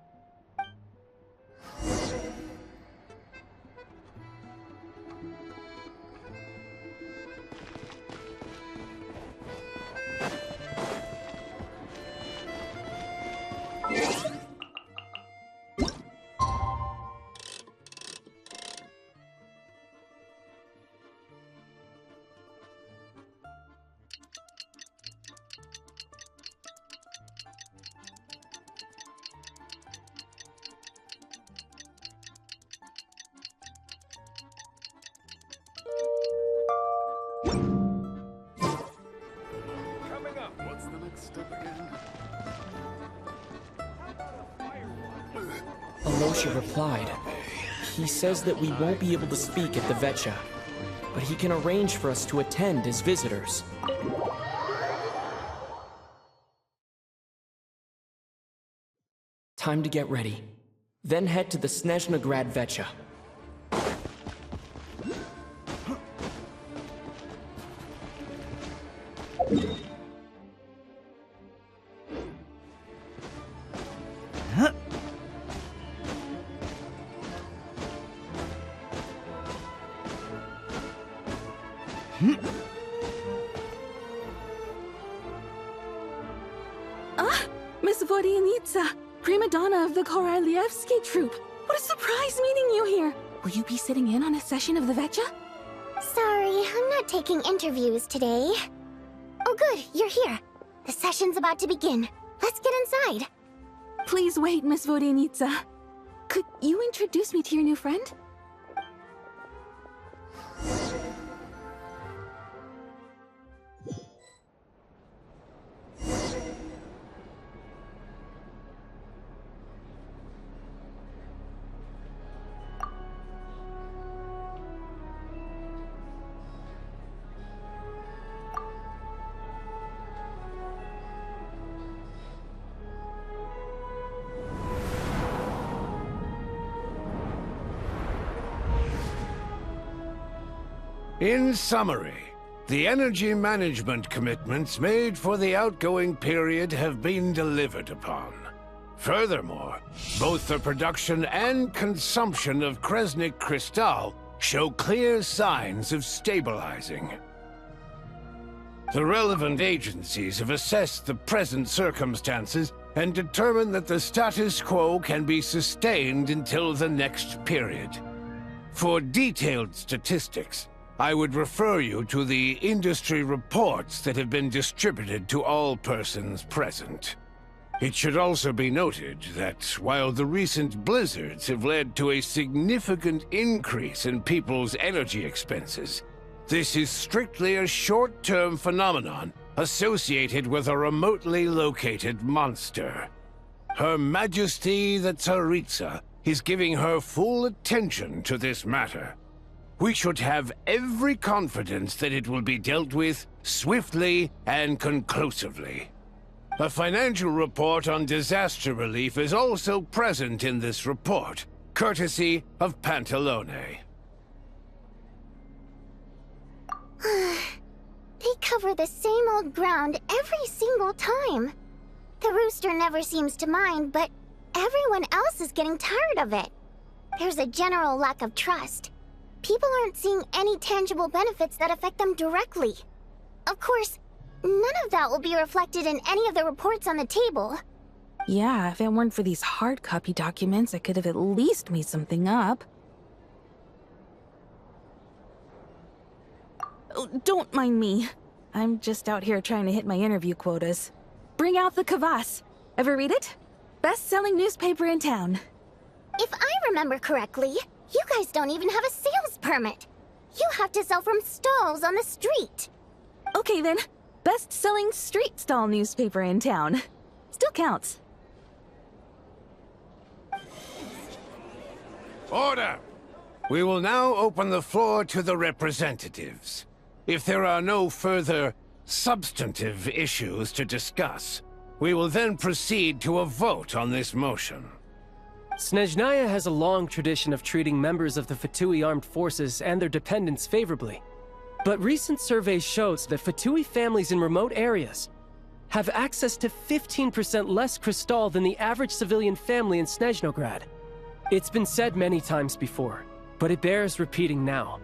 Alyosha replied. He says that we won't be able to speak at the Veche, but he can arrange for us to attend as visitors. Time to get ready. Then head to the Snezhnograd Veche. Miss Vodyanitsa, prima donna of the Korolievsky troupe. What a surprise meeting you here. Will you be sitting in on a session of the Veche? Sorry, I'm not taking interviews today. Oh good, you're here. The session's about to begin. Let's get inside. Please wait, Miss Vodyanitsa. Could you introduce me to your new friend? In summary, the energy management commitments made for the outgoing period have been delivered upon. Furthermore, both the production and consumption of Kresnik Kristall show clear signs of stabilizing. The relevant agencies have assessed the present circumstances and determined that the status quo can be sustained until the next period. For detailed statistics, I would refer you to the industry reports that have been distributed to all persons present. It should also be noted that while the recent blizzards have led to a significant increase in people's energy expenses, this is strictly a short-term phenomenon associated with a remotely located monster. Her Majesty the Tsaritsa is giving her full attention to this matter. We should have every confidence that it will be dealt with swiftly and conclusively. A financial report on disaster relief is also present in this report, courtesy of Pantalone. They cover the same old ground every single time. The Rooster never seems to mind, but everyone else is getting tired of it. There's a general lack of trust. People aren't seeing any tangible benefits that affect them directly. Of course, none of that will be reflected in any of the reports on the table. Yeah, if it weren't for these hard copy documents, I could have at least made something up. Oh, don't mind me. I'm just out here trying to hit my interview quotas. Bring out the kvass. Ever read it? Best-selling newspaper in town. If I remember correctly, you guys don't even have a sales permit. You have to sell from stalls on the street. Okay then, best-selling street stall newspaper in town. Still counts. Order! We will now open the floor to the representatives. If there are no further substantive issues to discuss, we will then proceed to a vote on this motion. Snezhnaya has a long tradition of treating members of the Fatui armed forces and their dependents favorably. But recent surveys shows that Fatui families in remote areas have access to 15% less Kristall than the average civilian family in Snezhnograd. It's been said many times before, but it bears repeating now.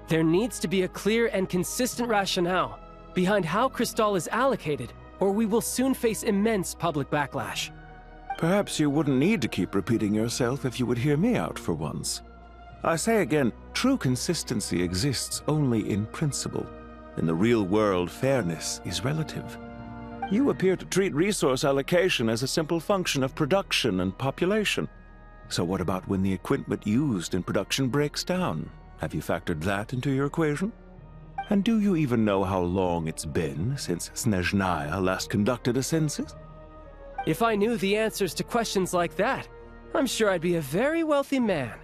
There needs to be a clear and consistent rationale behind how Kristall is allocated, or we will soon face immense public backlash. Perhaps you wouldn't need to keep repeating yourself if you would hear me out for once. I say again, true consistency exists only in principle. In the real world, fairness is relative. You appear to treat resource allocation as a simple function of production and population. So what about when the equipment used in production breaks down? Have you factored that into your equation? And do you even know how long it's been since Snezhnaya last conducted a census? If I knew the answers to questions like that, I'm sure I'd be a very wealthy man.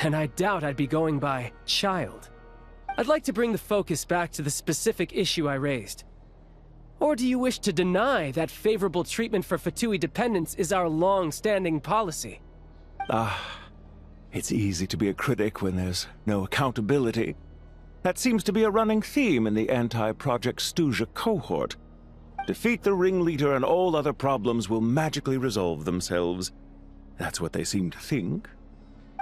And I doubt I'd be going by child. I'd like to bring the focus back to the specific issue I raised. Or do you wish to deny that favorable treatment for Fatui dependents is our long-standing policy? It's easy to be a critic when there's no accountability. That seems to be a running theme in the anti-Project Stuja cohort. Defeat the ringleader and all other problems will magically resolve themselves. That's what they seem to think.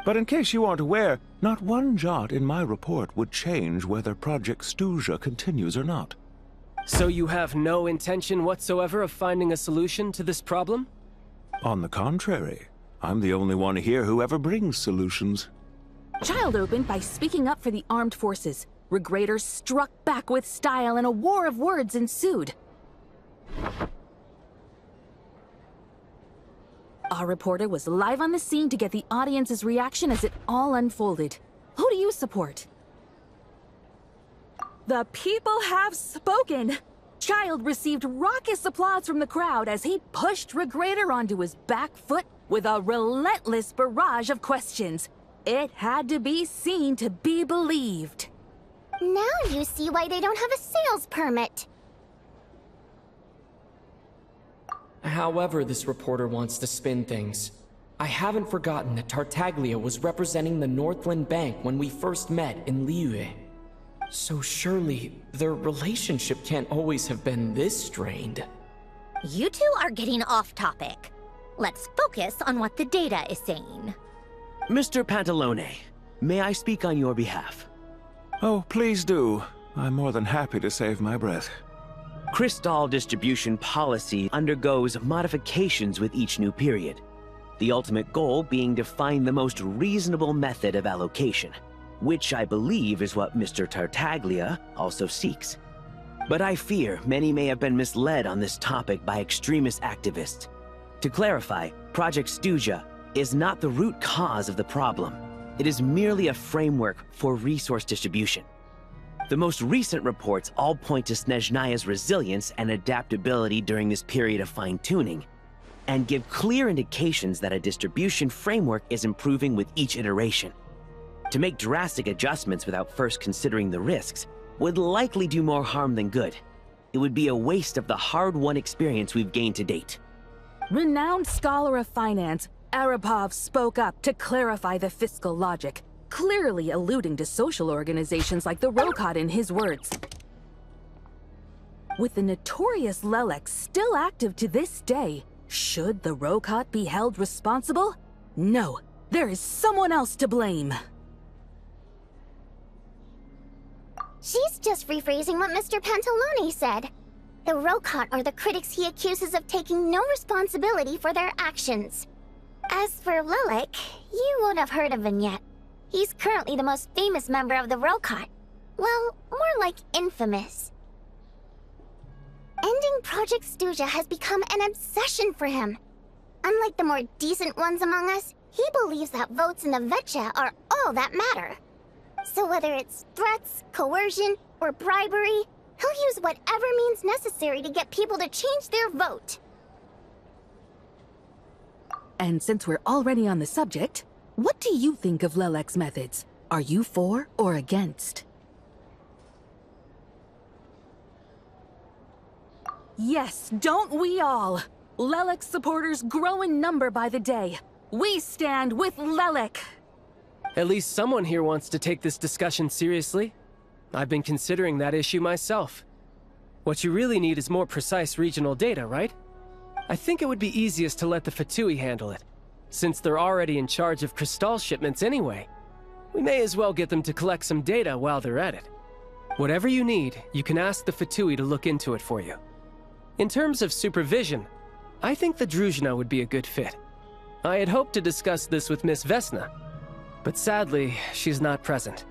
But in case you aren't aware, not one jot in my report would change whether Project Stuja continues or not. So you have no intention whatsoever of finding a solution to this problem? On the contrary, I'm the only one here who ever brings solutions. Child opened by speaking up for the armed forces. Regrator struck back with style and a war of words ensued. Our reporter was live on the scene to get the audience's reaction as it all unfolded. Who do you support? The people have spoken! Child received raucous applause from the crowd as he pushed Regrator onto his back foot with a relentless barrage of questions. It had to be seen to be believed. Now you see why they don't have a sales permit. However this reporter wants to spin things, I haven't forgotten that Tartaglia was representing the Northland Bank when we first met in Liyue. So surely, their relationship can't always have been this strained. You two are getting off topic. Let's focus on what the data is saying. Mr. Pantalone, may I speak on your behalf? Oh, please do. I'm more than happy to save my breath. Kristall distribution policy undergoes modifications with each new period. The ultimate goal being to find the most reasonable method of allocation, which I believe is what Mr. Tartaglia also seeks. But I fear many may have been misled on this topic by extremist activists. To clarify, Project Stuja is not the root cause of the problem. It is merely a framework for resource distribution. The most recent reports all point to Snezhnaya's resilience and adaptability during this period of fine-tuning, and give clear indications that a distribution framework is improving with each iteration. To make drastic adjustments without first considering the risks would likely do more harm than good. It would be a waste of the hard-won experience we've gained to date. Renowned scholar of finance, Arapov spoke up to clarify the fiscal logic, clearly alluding to social organizations like the Rokot in his words. With the notorious Lelex still active to this day, should the Rokot be held responsible? No, there is someone else to blame. She's just rephrasing what Mr. Pantalone said. The Rokot are the critics he accuses of taking no responsibility for their actions. As for Lilac, you won't have heard of him yet. He's currently the most famous member of the Rokot. Well, more like infamous. Ending Project Stuja has become an obsession for him. Unlike the more decent ones among us, he believes that votes in the Veche are all that matter. So whether it's threats, coercion, or bribery, he'll use whatever means necessary to get people to change their vote. And since we're already on the subject, what do you think of Lelec's methods? Are you for or against? Yes, don't we all? Lelek supporters grow in number by the day. We stand with Lelek! At least someone here wants to take this discussion seriously. I've been considering that issue myself. What you really need is more precise regional data, right? I think it would be easiest to let the Fatui handle it, since they're already in charge of Kristall shipments anyway. We may as well get them to collect some data while they're at it. Whatever you need, you can ask the Fatui to look into it for you. In terms of supervision, I think the Druzhna would be a good fit. I had hoped to discuss this with Miss Vesna, but sadly, she's not present.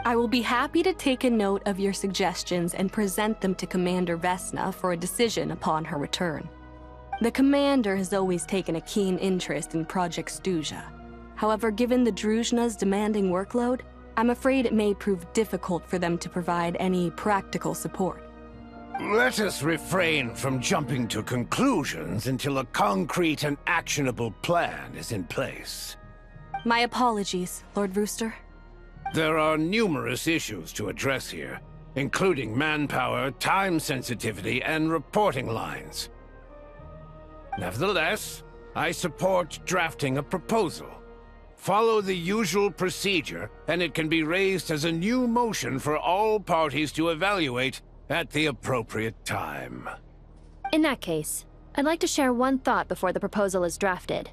I will be happy to take a note of your suggestions and present them to Commander Vesna for a decision upon her return. The Commander has always taken a keen interest in Project Stuja. However, given the Druzhna's demanding workload, I'm afraid it may prove difficult for them to provide any practical support. Let us refrain from jumping to conclusions until a concrete and actionable plan is in place. My apologies, Lord Rooster. There are numerous issues to address here, including manpower, time sensitivity, and reporting lines. Nevertheless, I support drafting a proposal. Follow the usual procedure, and it can be raised as a new motion for all parties to evaluate at the appropriate time. In that case, I'd like to share one thought before the proposal is drafted.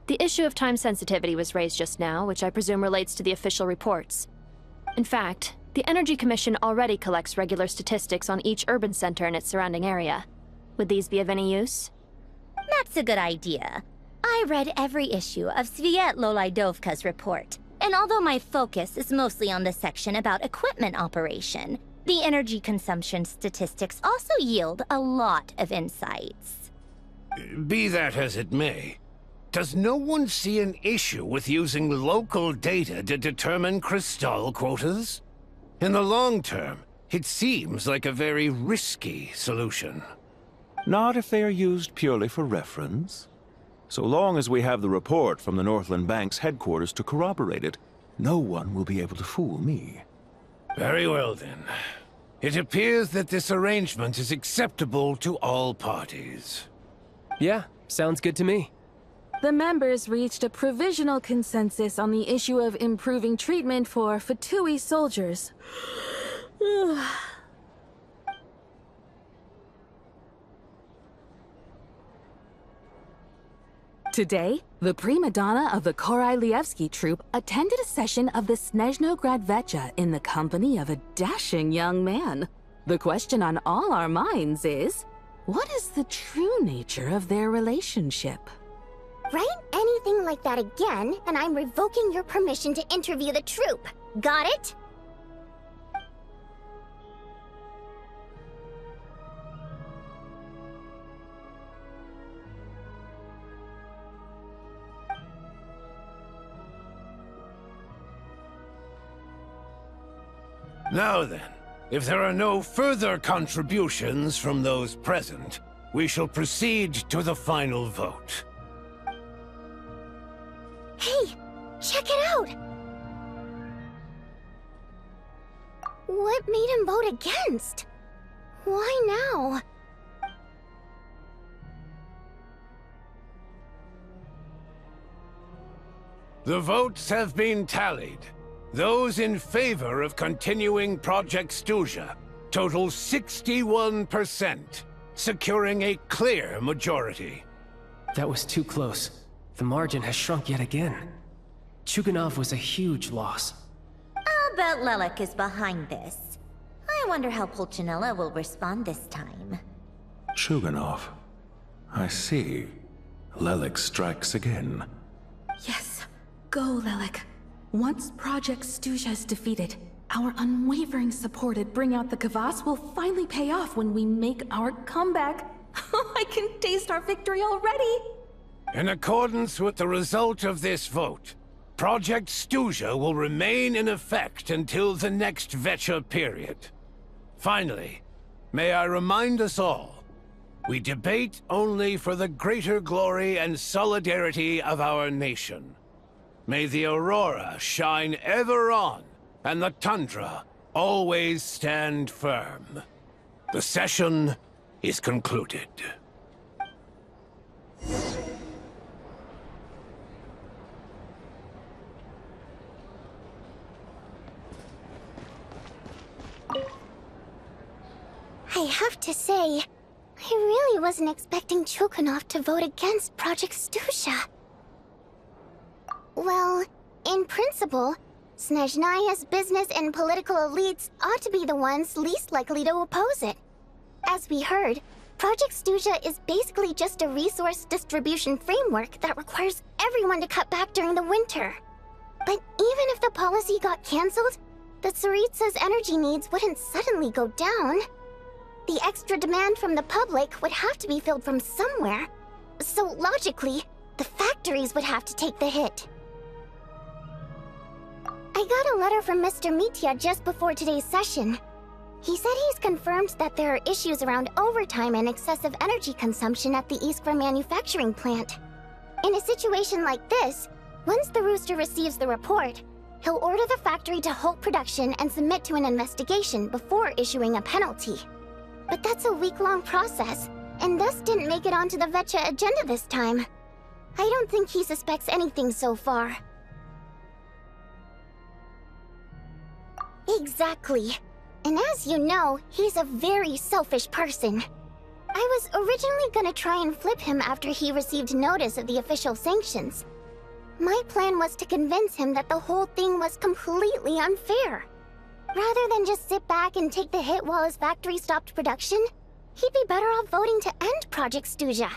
The issue of time sensitivity was raised just now, which I presume relates to the official reports. In fact, the Energy Commission already collects regular statistics on each urban center and its surrounding area. Would these be of any use? That's a good idea. I read every issue of Svetloledovka's report, and although my focus is mostly on the section about equipment operation, the energy consumption statistics also yield a lot of insights. Be that as it may, does no one see an issue with using local data to determine Kristall quotas? In the long term, it seems like a very risky solution. Not if they are used purely for reference. So long as we have the report from the Northland Bank's headquarters to corroborate it, no one will be able to fool me. Very well then. It appears that this arrangement is acceptable to all parties. Yeah, sounds good to me. The members reached a provisional consensus on the issue of improving treatment for Fatui soldiers. Today, the prima donna of the Korailievsky troupe attended a session of the Snezhnograd Veche in the company of a dashing young man. The question on all our minds is, what is the true nature of their relationship? Write anything anything like that again, and I'm revoking your permission to interview the troupe. Got it? Now then, if there are no further contributions from those present, we shall proceed to the final vote. Hey, check it out! What made him vote against? Why now? The votes have been tallied. Those in favor of continuing Project Stuzha total 61%, securing a clear majority. That was too close. The margin has shrunk yet again. Chuganov was a huge loss. I'll bet Lelek is behind this. I wonder how Pulcinella will respond this time. Chuganov. I see. Lelek strikes again. Yes. Go, Lelek. Once Project Stuzha is defeated, our unwavering support at Bring Out the Kvass will finally pay off when we make our comeback. I can taste our victory already! In accordance with the result of this vote, Project Stuzha will remain in effect until the next Veche period. Finally, may I remind us all, we debate only for the greater glory and solidarity of our nation. May the Aurora shine ever on, and the Tundra always stand firm. The session is concluded. I have to say, I really wasn't expecting Chuganov to vote against Project Stuzha. Well, in principle, Snezhnaya's business and political elites ought to be the ones least likely to oppose it. As we heard, Project Stuzha is basically just a resource distribution framework that requires everyone to cut back during the winter. But even if the policy got cancelled, the Tsaritsa's energy needs wouldn't suddenly go down. The extra demand from the public would have to be filled from somewhere. So logically, the factories would have to take the hit. I got a letter from Mr. Mitya just before today's session. He said he's confirmed that there are issues around overtime and excessive energy consumption at the Iskra manufacturing plant. In a situation like this, once the Rooster receives the report, he'll order the factory to halt production and submit to an investigation before issuing a penalty. But that's a week-long process, and thus didn't make it onto the Veche agenda this time. I don't think he suspects anything so far. Exactly. And as you know, he's a very selfish person. I was originally gonna try and flip him after he received notice of the official sanctions. My plan was to convince him that the whole thing was completely unfair. Rather than just sit back and take the hit while his factory stopped production, he'd be better off voting to end Project Stuzha.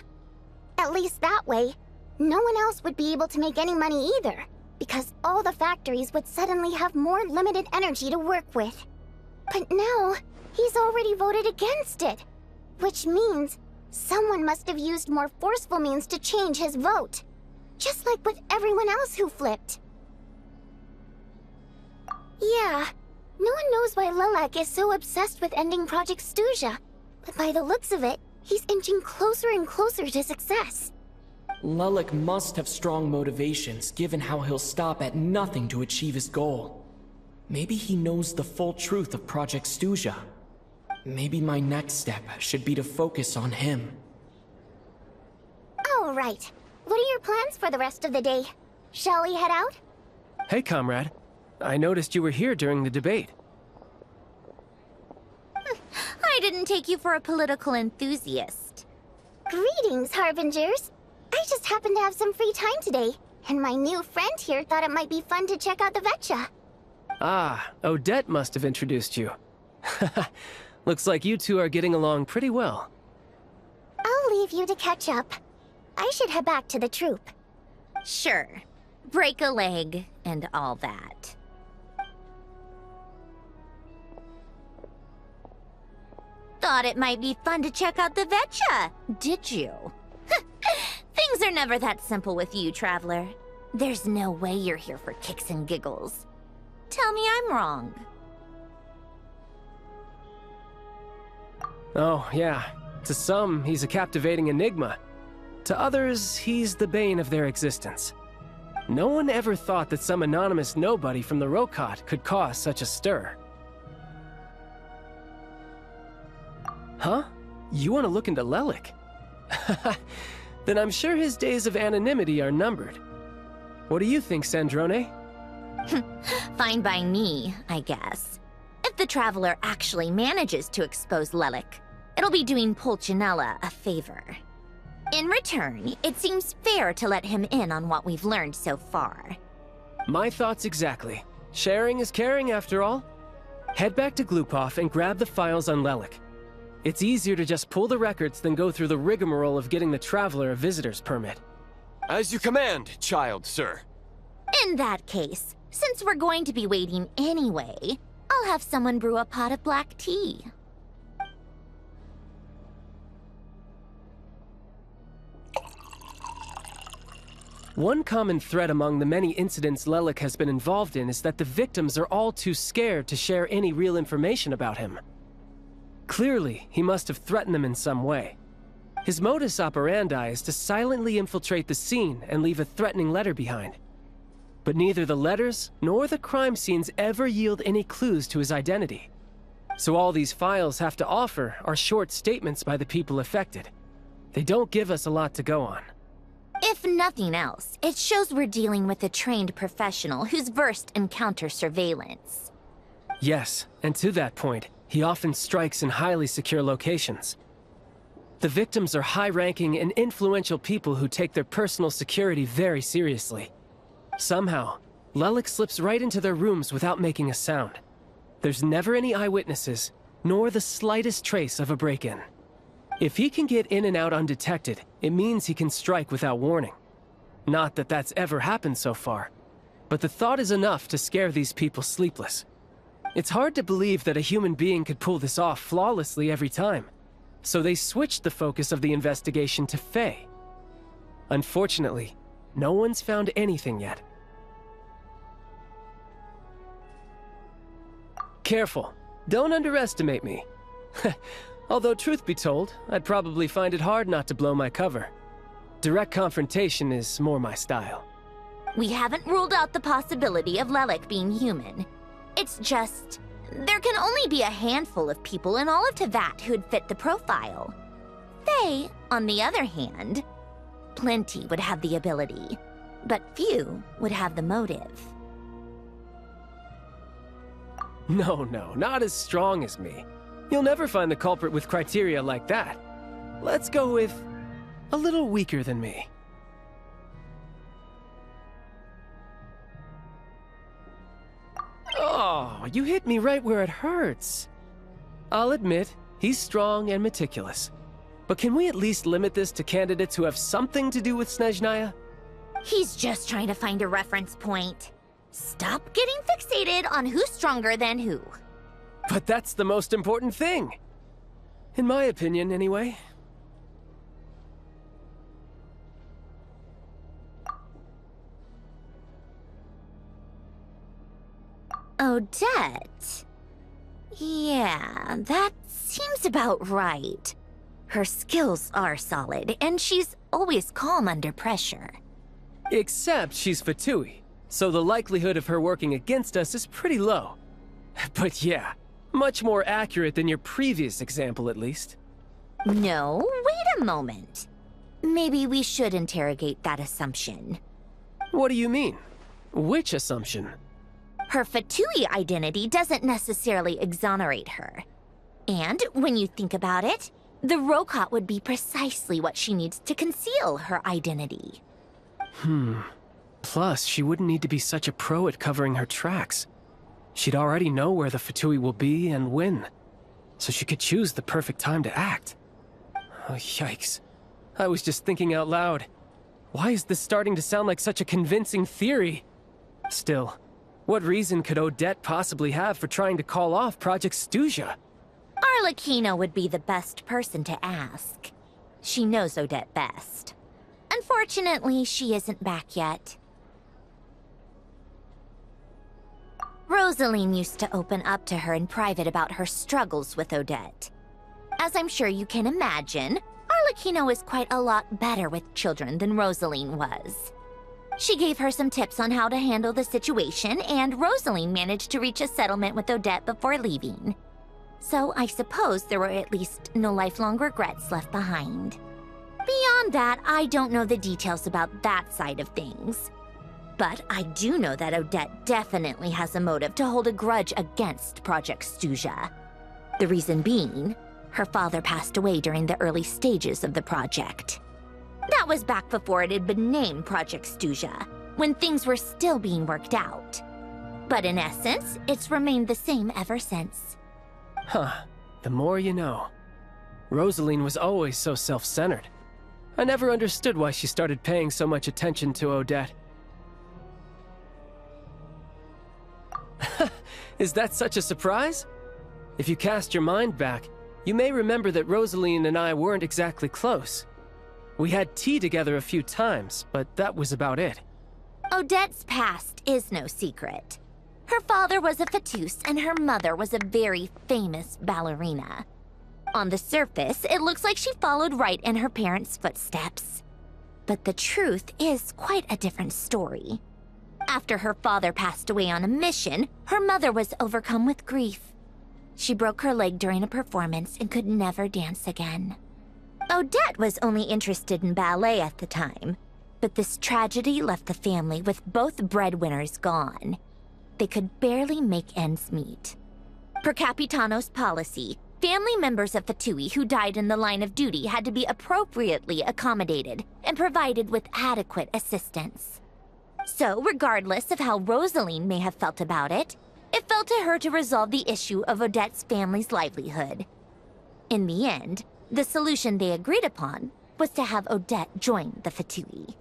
At least that way, no one else would be able to make any money either, because all the factories would suddenly have more limited energy to work with. But now, he's already voted against it, which means someone must have used more forceful means to change his vote, just like with everyone else who flipped. Yeah, no one knows why Lelek is so obsessed with ending Project Stuzha, but by the looks of it, he's inching closer and closer to success. Lelek must have strong motivations, given how he'll stop at nothing to achieve his goal. Maybe he knows the full truth of Project Stuzha. Maybe my next step should be to focus on him. All right. What are your plans for the rest of the day? Shall we head out? Hey, comrade. I noticed you were here during the debate. I didn't take you for a political enthusiast. Greetings, Harbingers. I just happened to have some free time today, and my new friend here thought it might be fun to check out the Veche. Ah, Odette must have introduced you. Looks like you two are getting along pretty well. I'll leave you to catch up. I should head back to the troop. Sure. Break a leg and all that. Thought it might be fun to check out the Veche, did you? Things are never that simple with you, Traveler. There's no way you're here for kicks and giggles. Tell me I'm wrong. Oh, yeah. To some, he's a captivating enigma. To others, he's the bane of their existence. No one ever thought that some anonymous nobody from the Rokot could cause such a stir. Huh? You want to look into Lelik? Then I'm sure his days of anonymity are numbered. What do you think, Sandrone? Fine by me, I guess. If the Traveler actually manages to expose Lelik, it'll be doing Pulcinella a favor. In return, it seems fair to let him in on what we've learned so far. My thoughts exactly. Sharing is caring, after all. Head back to Glupov and grab the files on Lelik. It's easier to just pull the records than go through the rigmarole of getting the Traveler a visitor's permit. As you command, child, sir. In that case, since we're going to be waiting anyway, I'll have someone brew a pot of black tea. One common thread among the many incidents Lelik has been involved in is that the victims are all too scared to share any real information about him. Clearly, he must have threatened them in some way. His modus operandi is to silently infiltrate the scene and leave a threatening letter behind. But neither the letters nor the crime scenes ever yield any clues to his identity. So all these files have to offer are short statements by the people affected. They don't give us a lot to go on. If nothing else, it shows we're dealing with a trained professional who's versed in counter-surveillance. Yes, and to that point, he often strikes in highly secure locations. The victims are high-ranking and influential people who take their personal security very seriously. Somehow, Lelik slips right into their rooms without making a sound. There's never any eyewitnesses, nor the slightest trace of a break-in. If he can get in and out undetected, it means he can strike without warning. Not that that's ever happened so far, but the thought is enough to scare these people sleepless. It's hard to believe that a human being could pull this off flawlessly every time, so they switched the focus of the investigation to Faye. Unfortunately, no one's found anything yet. Careful, don't underestimate me. Although truth be told, I'd probably find it hard not to blow my cover. Direct confrontation is more my style. We haven't ruled out the possibility of Lelik being human. It's just, there can only be a handful of people in all of Teyvat who'd fit the profile. Faye, on the other hand, plenty would have the ability, but few would have the motive. No, not as strong as me. You'll never find the culprit with criteria like that. Let's go with a little weaker than me. Oh, you hit me right where it hurts. I'll admit, he's strong and meticulous. But can we at least limit this to candidates who have something to do with Snezhnaya? He's just trying to find a reference point. Stop getting fixated on who's stronger than who. But that's the most important thing. In my opinion, anyway. Odette? Yeah, that seems about right. Her skills are solid, and she's always calm under pressure. Except she's Fatui, so the likelihood of her working against us is pretty low. But yeah, much more accurate than your previous example, at least. No, wait a moment. Maybe we should interrogate that assumption. What do you mean? Which assumption? Her Fatui identity doesn't necessarily exonerate her. And when you think about it, the Rokot would be precisely what she needs to conceal her identity. Plus, she wouldn't need to be such a pro at covering her tracks. She'd already know where the Fatui will be and when, so she could choose the perfect time to act. Oh, yikes. I was just thinking out loud. Why is this starting to sound like such a convincing theory? Still, what reason could Odette possibly have for trying to call off Project Stuzha? Arlecchino would be the best person to ask. She knows Odette best. Unfortunately, she isn't back yet. Rosaline used to open up to her in private about her struggles with Odette. As I'm sure you can imagine, Arlecchino is quite a lot better with children than Rosaline was. She gave her some tips on how to handle the situation, and Rosaline managed to reach a settlement with Odette before leaving. So I suppose there were at least no lifelong regrets left behind. Beyond that, I don't know the details about that side of things. But I do know that Odette definitely has a motive to hold a grudge against Project Stuzha. The reason being, her father passed away during the early stages of the project. That was back before it had been named Project Stuzha, when things were still being worked out. But in essence, it's remained the same ever since. Huh. The more you know. Rosaline was always so self-centered. I never understood why she started paying so much attention to Odette. Is that such a surprise? If you cast your mind back, you may remember that Rosaline and I weren't exactly close. We had tea together a few times, but that was about it. Odette's past is no secret. Her father was a Fatus and her mother was a very famous ballerina. On the surface, it looks like she followed right in her parents' footsteps. But the truth is quite a different story. After her father passed away on a mission, her mother was overcome with grief. She broke her leg during a performance and could never dance again. Odette was only interested in ballet at the time, but this tragedy left the family with both breadwinners gone. They could barely make ends meet. Per Capitano's policy, family members of Fatui who died in the line of duty had to be appropriately accommodated and provided with adequate assistance. So, regardless of how Rosaline may have felt about it, it fell to her to resolve the issue of Odette's family's livelihood. In the end, the solution they agreed upon was to have Odette join the Fatui.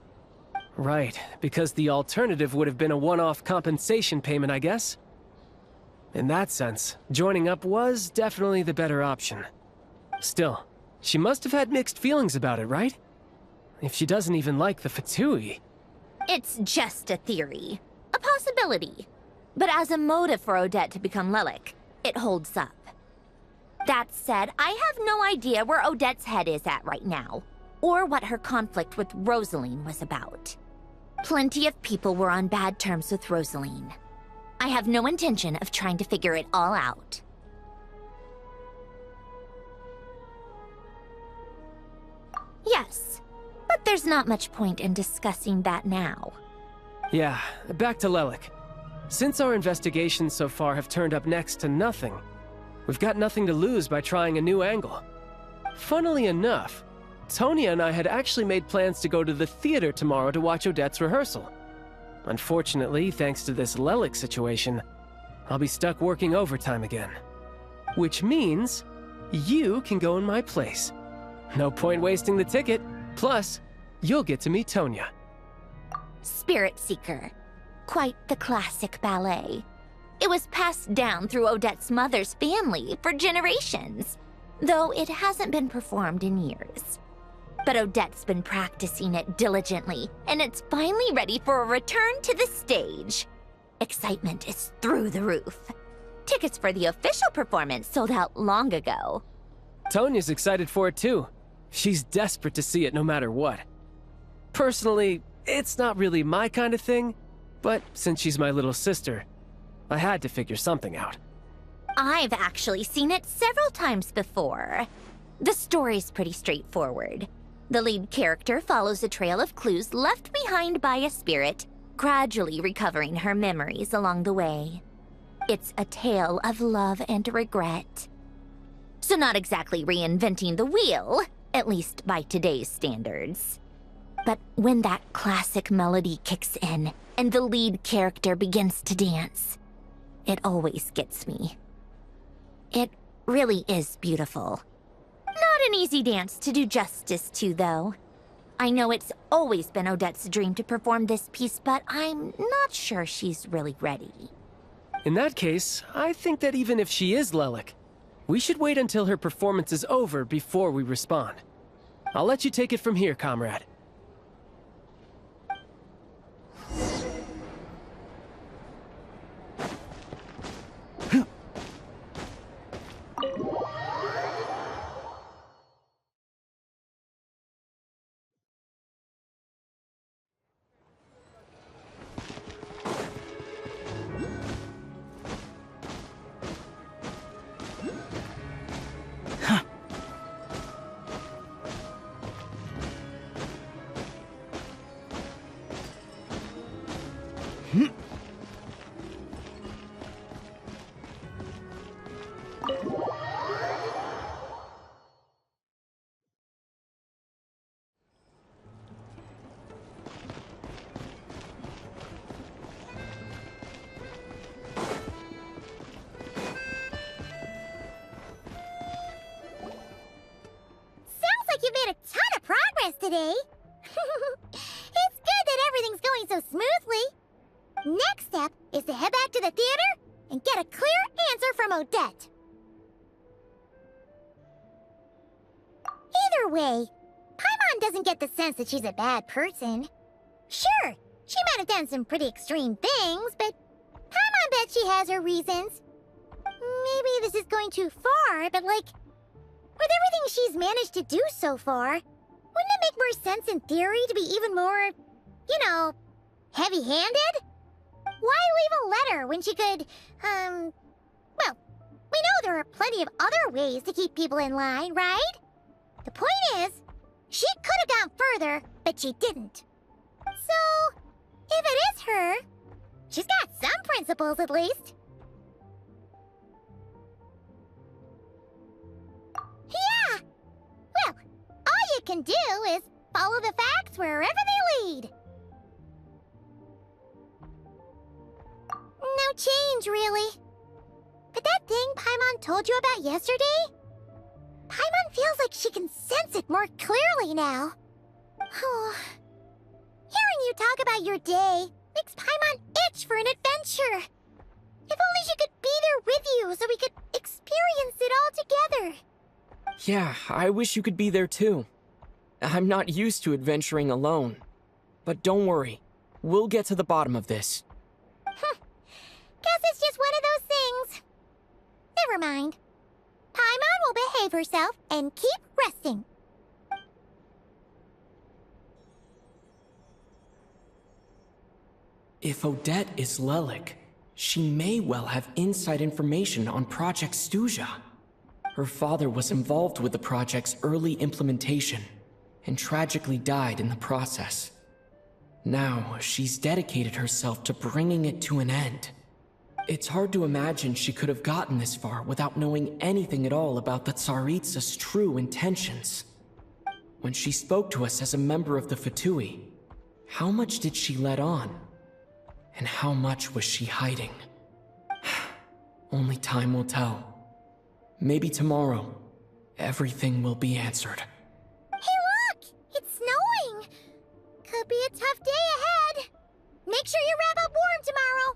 Right, because the alternative would have been a one-off compensation payment, I guess. In that sense, joining up was definitely the better option. Still, she must have had mixed feelings about it, right? If she doesn't even like the Fatui. It's just a theory. A possibility. But as a motive for Odette to become Lelik, it holds up. That said, I have no idea where Odette's head is at right now, or what her conflict with Rosaline was about. Plenty of people were on bad terms with Rosaline. I have no intention of trying to figure it all out. Yes, but there's not much point in discussing that now. Yeah, back to Lelik. Since our investigations so far have turned up next to nothing, we've got nothing to lose by trying a new angle. Funnily enough, Tonya and I had actually made plans to go to the theater tomorrow to watch Odette's rehearsal. Unfortunately, thanks to this Lelik situation, I'll be stuck working overtime again. Which means, you can go in my place. No point wasting the ticket, plus, you'll get to meet Tonya. Spirit Seeker. Quite the classic ballet. It was passed down through Odette's mother's family for generations, though it hasn't been performed in years. But Odette's been practicing it diligently, and it's finally ready for a return to the stage. Excitement is through the roof. Tickets for the official performance sold out long ago. Tonya's excited for it too. She's desperate to see it no matter what. Personally, it's not really my kind of thing, but since she's my little sister, I had to figure something out. I've actually seen it several times before. The story's pretty straightforward. The lead character follows a trail of clues left behind by a spirit, gradually recovering her memories along the way. It's a tale of love and regret. So not exactly reinventing the wheel, at least by today's standards. But when that classic melody kicks in and the lead character begins to dance, it always gets me. It really is beautiful. Not an easy dance to do justice to, though. I know it's always been Odette's dream to perform this piece, but I'm not sure she's really ready. In that case, I think that even if she is Lelik, we should wait until her performance is over before we respond. I'll let you take it from here, comrade. You've made a ton of progress today. It's good that everything's going so smoothly. Next step is to head back to the theater and get a clear answer from Odette. Either way, Paimon doesn't get the sense that she's a bad person. Sure, she might have done some pretty extreme things, but Paimon bet she has her reasons. Maybe this is going too far, but like, with everything she's managed to do so far, wouldn't it make more sense in theory to be even more, you know, heavy-handed? Why leave a letter when she could, well, we know there are plenty of other ways to keep people in line, right? The point is, she could have gone further, but she didn't. So, if it is her, she's got some principles at least. Yeah! Well, all you can do is follow the facts wherever they lead. No change, really. But that thing Paimon told you about yesterday? Paimon feels like she can sense it more clearly now. Hearing you talk about your day makes Paimon itch for an adventure. If only she could be there with you so we could experience it all together. Yeah, I wish you could be there too. I'm not used to adventuring alone. But don't worry, we'll get to the bottom of this. Guess it's just one of those things. Never mind. Paimon will behave herself and keep resting. If Odette is Lelik, she may well have inside information on Project Stuzha. Her father was involved with the project's early implementation, and tragically died in the process. Now, she's dedicated herself to bringing it to an end. It's hard to imagine she could have gotten this far without knowing anything at all about the Tsaritsa's true intentions. When she spoke to us as a member of the Fatui, how much did she let on? And how much was she hiding? Only time will tell. Maybe tomorrow, everything will be answered. Hey look! It's snowing! Could be a tough day ahead. Make sure you wrap up warm tomorrow.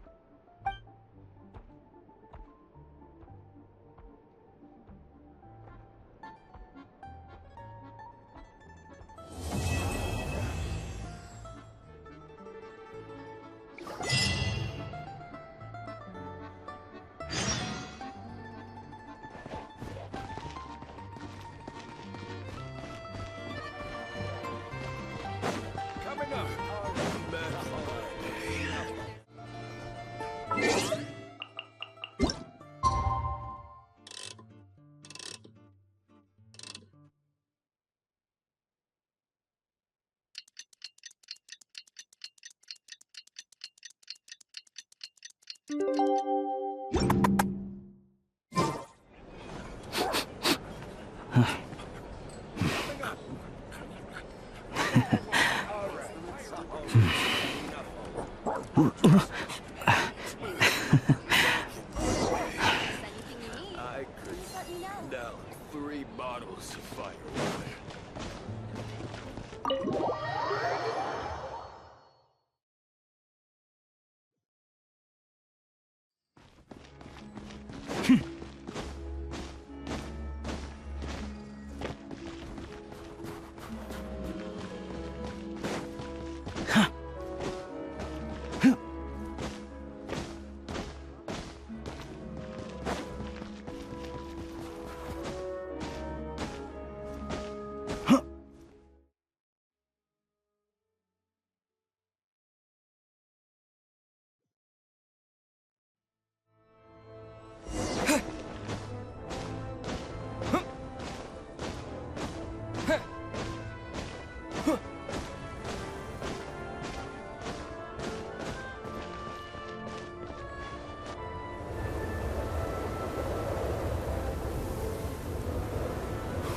Now, 3 bottles of fire water.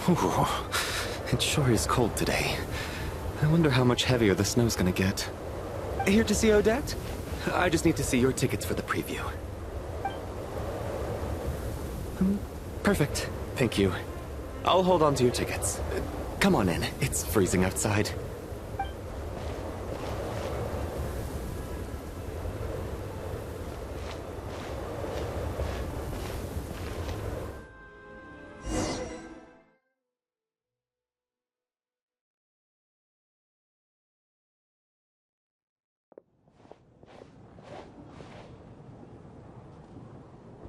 Ooh, it sure is cold today. I wonder how much heavier the snow's gonna get. Here to see Odette? I just need to see your tickets for the preview. Perfect. Thank you. I'll hold on to your tickets. Come on in. It's freezing outside.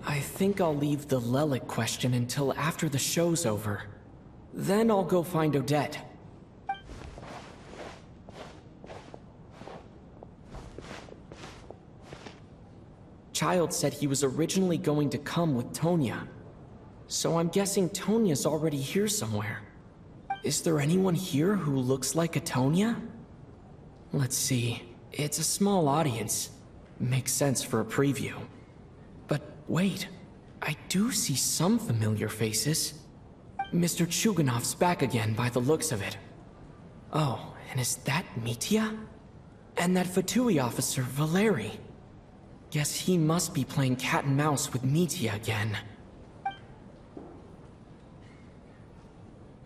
I think I'll leave the Lelik question until after the show's over. Then I'll go find Odette. Child said he was originally going to come with Tonya. So I'm guessing Tonya's already here somewhere. Is there anyone here who looks like a Tonya? Let's see. It's a small audience. Makes sense for a preview. But wait, I do see some familiar faces. Mr. Chuganov's back again by the looks of it. Oh, and is that Mitya? And that Fatui officer, Valeriy. Guess he must be playing cat and mouse with Mitya again.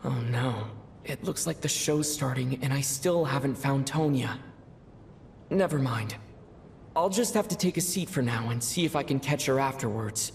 Oh no, it looks like the show's starting and I still haven't found Tonya. Never mind. I'll just have to take a seat for now and see if I can catch her afterwards.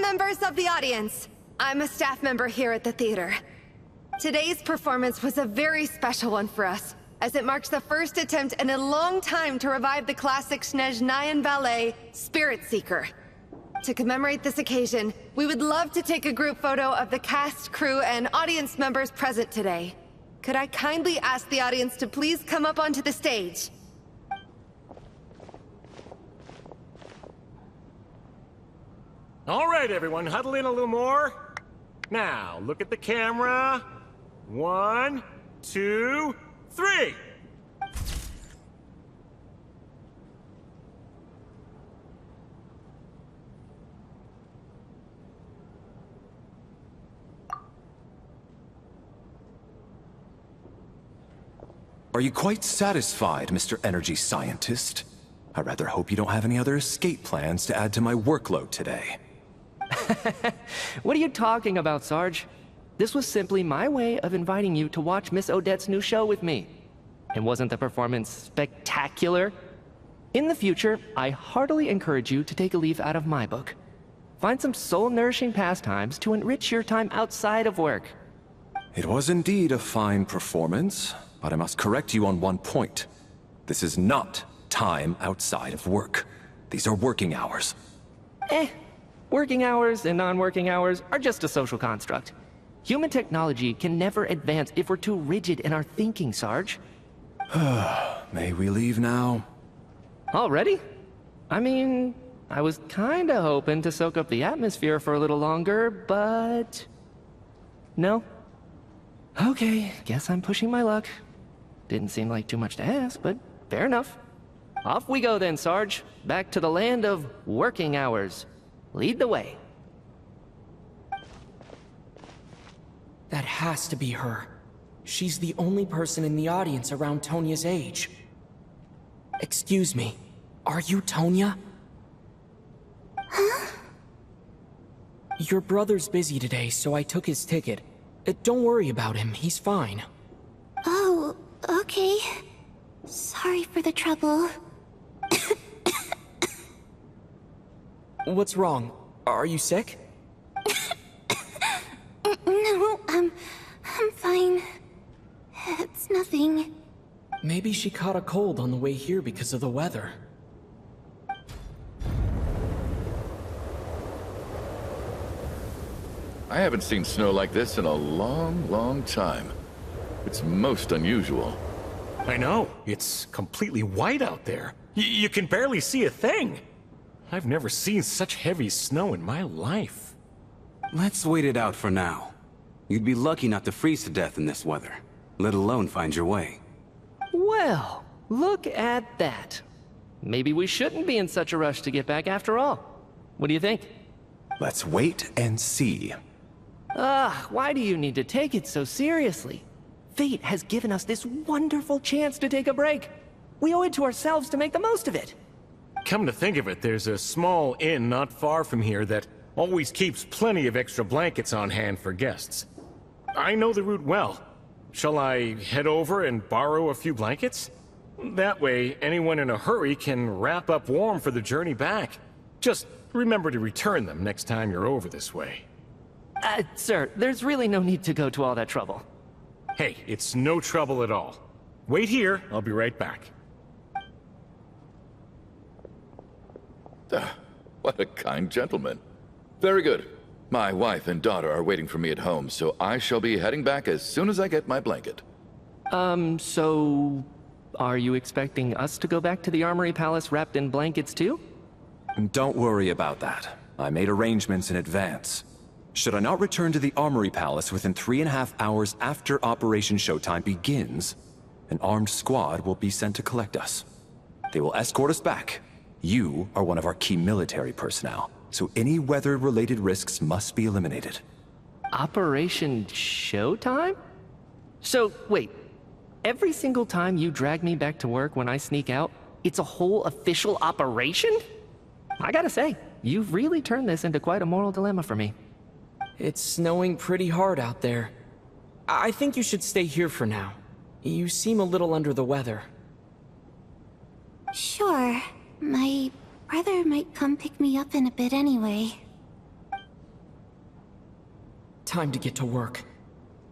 Members of the audience, I'm a staff member here at the theater. Today's performance was a very special one for us, as it marks the first attempt in a long time to revive the classic Snezhnayan ballet, Spirit Seeker. To commemorate this occasion, we would love to take a group photo of the cast, crew, and audience members present today. Could I kindly ask the audience to please come up onto the stage? All right, everyone, huddle in a little more. Now, look at the camera. 1, 2, 3. Are you quite satisfied, Mr. Energy Scientist? I rather hope you don't have any other escape plans to add to my workload today. What are you talking about, Sarge? This was simply my way of inviting you to watch Miss Odette's new show with me. And wasn't the performance spectacular? In the future, I heartily encourage you to take a leaf out of my book. Find some soul-nourishing pastimes to enrich your time outside of work. It was indeed a fine performance, but I must correct you on one point. This is not time outside of work. These are working hours. Working hours and non-working hours are just a social construct. Human technology can never advance if we're too rigid in our thinking, Sarge. May we leave now? Already? I mean, I was kinda hoping to soak up the atmosphere for a little longer, but... No? Okay, guess I'm pushing my luck. Didn't seem like too much to ask, but fair enough. Off we go then, Sarge. Back to the land of working hours. Lead the way. That has to be her. She's the only person in the audience around Tonya's age. Excuse me, are you Tonya? Huh? Your brother's busy today, so I took his ticket. Don't worry about him, he's fine. Oh, okay. Sorry for the trouble. What's wrong? Are you sick? No, I'm fine. It's nothing. Maybe she caught a cold on the way here because of the weather. I haven't seen snow like this in a long, long time. It's most unusual. I know. It's completely white out there. You can barely see a thing. I've never seen such heavy snow in my life. Let's wait it out for now. You'd be lucky not to freeze to death in this weather, let alone find your way. Well, look at that. Maybe we shouldn't be in such a rush to get back after all. What do you think? Let's wait and see. Why do you need to take it so seriously? Fate has given us this wonderful chance to take a break. We owe it to ourselves to make the most of it. Come to think of it, there's a small inn not far from here that always keeps plenty of extra blankets on hand for guests. I know the route well. Shall I head over and borrow a few blankets? That way, anyone in a hurry can wrap up warm for the journey back. Just remember to return them next time you're over this way. Sir, there's really no need to go to all that trouble. Hey, it's no trouble at all. Wait here, I'll be right back. What a kind gentleman. Very good. My wife and daughter are waiting for me at home, so I shall be heading back as soon as I get my blanket. So... are you expecting us to go back to the Armory Palace wrapped in blankets too? Don't worry about that. I made arrangements in advance. Should I not return to the Armory Palace within 3.5 hours after Operation Showtime begins, an armed squad will be sent to collect us. They will escort us back. You are one of our key military personnel, so any weather-related risks must be eliminated. Operation Showtime? So, wait. Every single time you drag me back to work when I sneak out, it's a whole official operation? I gotta say, you've really turned this into quite a moral dilemma for me. It's snowing pretty hard out there. I think you should stay here for now. You seem a little under the weather. Sure. My brother might come pick me up in a bit anyway. Time to get to work.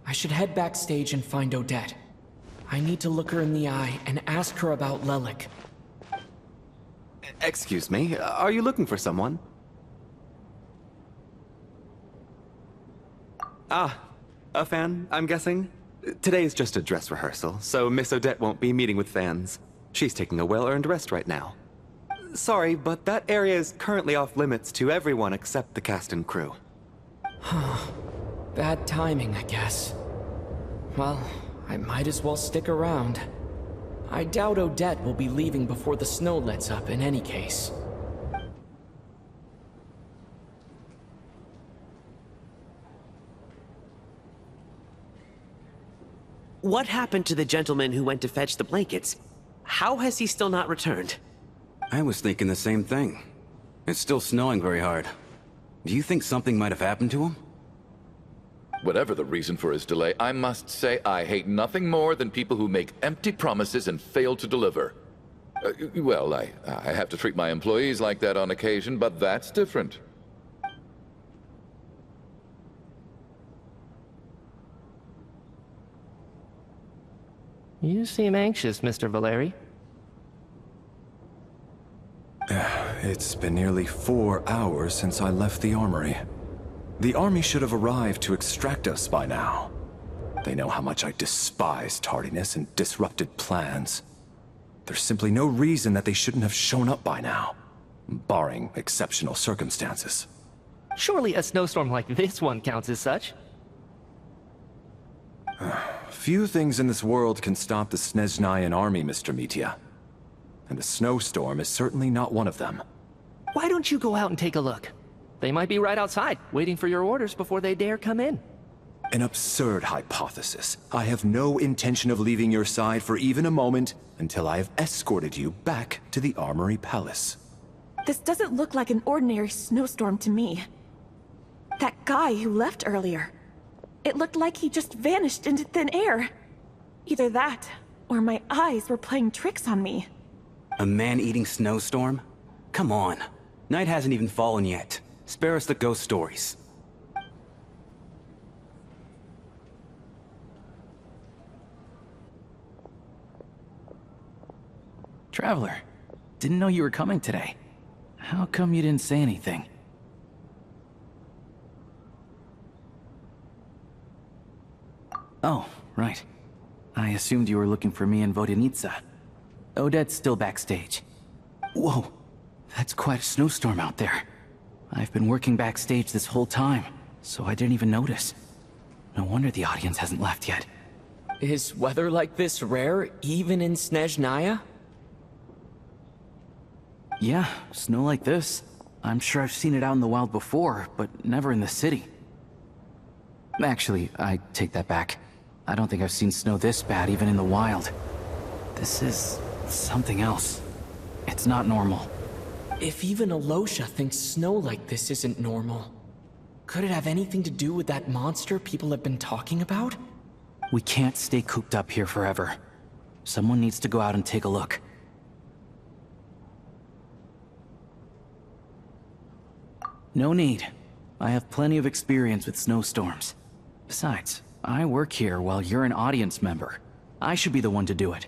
I should head backstage and find Odette. I need to look her in the eye and ask her about Lelik. Excuse me, are you looking for someone? Ah, a fan, I'm guessing? Today is just a dress rehearsal, so Miss Odette won't be meeting with fans. She's taking a well-earned rest right now. Sorry, but that area is currently off limits to everyone except the cast and crew. Bad timing, I guess. Well, I might as well stick around. I doubt Odette will be leaving before the snow lets up in any case. What happened to the gentleman who went to fetch the blankets? How has he still not returned? I was thinking the same thing. It's still snowing very hard. Do you think something might have happened to him? Whatever the reason for his delay, I must say I hate nothing more than people who make empty promises and fail to deliver. Well, I have to treat my employees like that on occasion, but that's different. You seem anxious, Mr. Valeriy. It's been nearly 4 hours since I left the armory. The army should have arrived to extract us by now. They know how much I despise tardiness and disrupted plans. There's simply no reason that they shouldn't have shown up by now, barring exceptional circumstances. Surely a snowstorm like this one counts as such. Few things in this world can stop the Snezhnayan army, Mr. Mitya. And a snowstorm is certainly not one of them. Why don't you go out and take a look? They might be right outside, waiting for your orders before they dare come in. An absurd hypothesis. I have no intention of leaving your side for even a moment until I have escorted you back to the Armory Palace. This doesn't look like an ordinary snowstorm to me. That guy who left earlier. It looked like he just vanished into thin air. Either that, or my eyes were playing tricks on me. A man-eating snowstorm? Come on. Night hasn't even fallen yet. Spare us the ghost stories. Traveler, didn't know you were coming today. How come you didn't say anything? Oh, right. I assumed you were looking for me and Vodyanitsa. Odette's still backstage. Whoa, that's quite a snowstorm out there. I've been working backstage this whole time, so I didn't even notice. No wonder the audience hasn't left yet. Is weather like this rare, even in Snezhnaya? Yeah, snow like this. I'm sure I've seen it out in the wild before, but never in the city. Actually, I take that back. I don't think I've seen snow this bad even in the wild. This is something else. It's not normal. If even Alyosha thinks snow like this isn't normal, could it have anything to do with that monster people have been talking about? We can't stay cooped up here forever. Someone needs to go out and take a look. No need. I have plenty of experience with snowstorms. Besides, I work here while you're an audience member. I should be the one to do it.